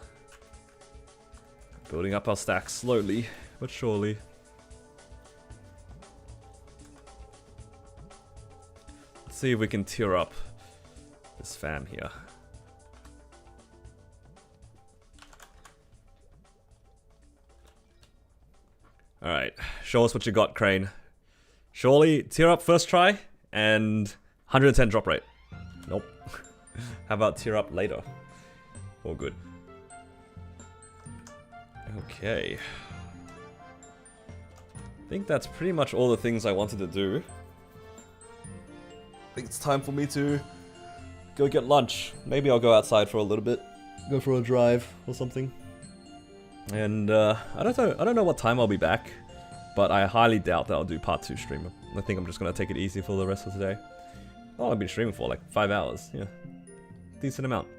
Building up our stacks slowly, but surely. Let's see if we can tier up this fam here. Alright, show us what you got, Crane. Surely, tier up first try, and 110 drop rate. Nope. How about tier up later? All good. Okay. I think that's pretty much all the things I wanted to do. I think it's time for me to go get lunch. Maybe I'll go outside for a little bit. Go for a drive or something. And I don't know what time I'll be back, but I highly doubt that I'll do part 2 stream. I think I'm just gonna take it easy for the rest of today. Oh, I've been streaming for like 5 hours. Yeah, decent amount.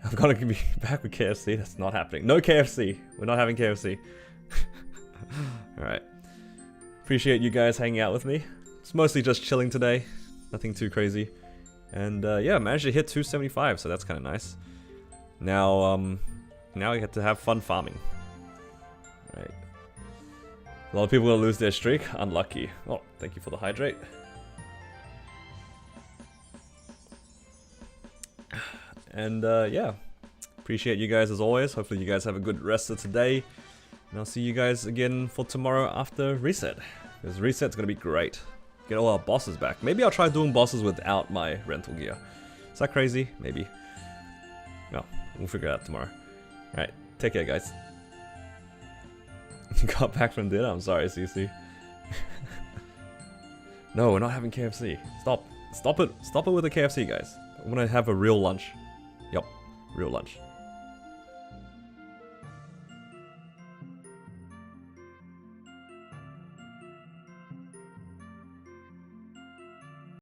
I'm gonna be back with KFC. That's not happening. No KFC. We're not having KFC. Alright. Appreciate you guys hanging out with me. It's mostly just chilling today. Nothing too crazy. And yeah, managed to hit 275, so that's kind of nice. Now, now we get to have fun farming. Right. A lot of people are gonna lose their streak. Unlucky. Oh, thank you for the hydrate. And yeah, appreciate you guys as always. Hopefully you guys have a good rest of today. And I'll see you guys again for tomorrow after reset. Because reset's gonna be great. Get all our bosses back. Maybe I'll try doing bosses without my rental gear. Is that crazy? Maybe. No, we'll figure it out tomorrow. Alright, take care guys. Got back from dinner? I'm sorry, CC. No, we're not having KFC. Stop. Stop it. Stop it with the KFC, guys. I want to have a real lunch. Yup, real lunch.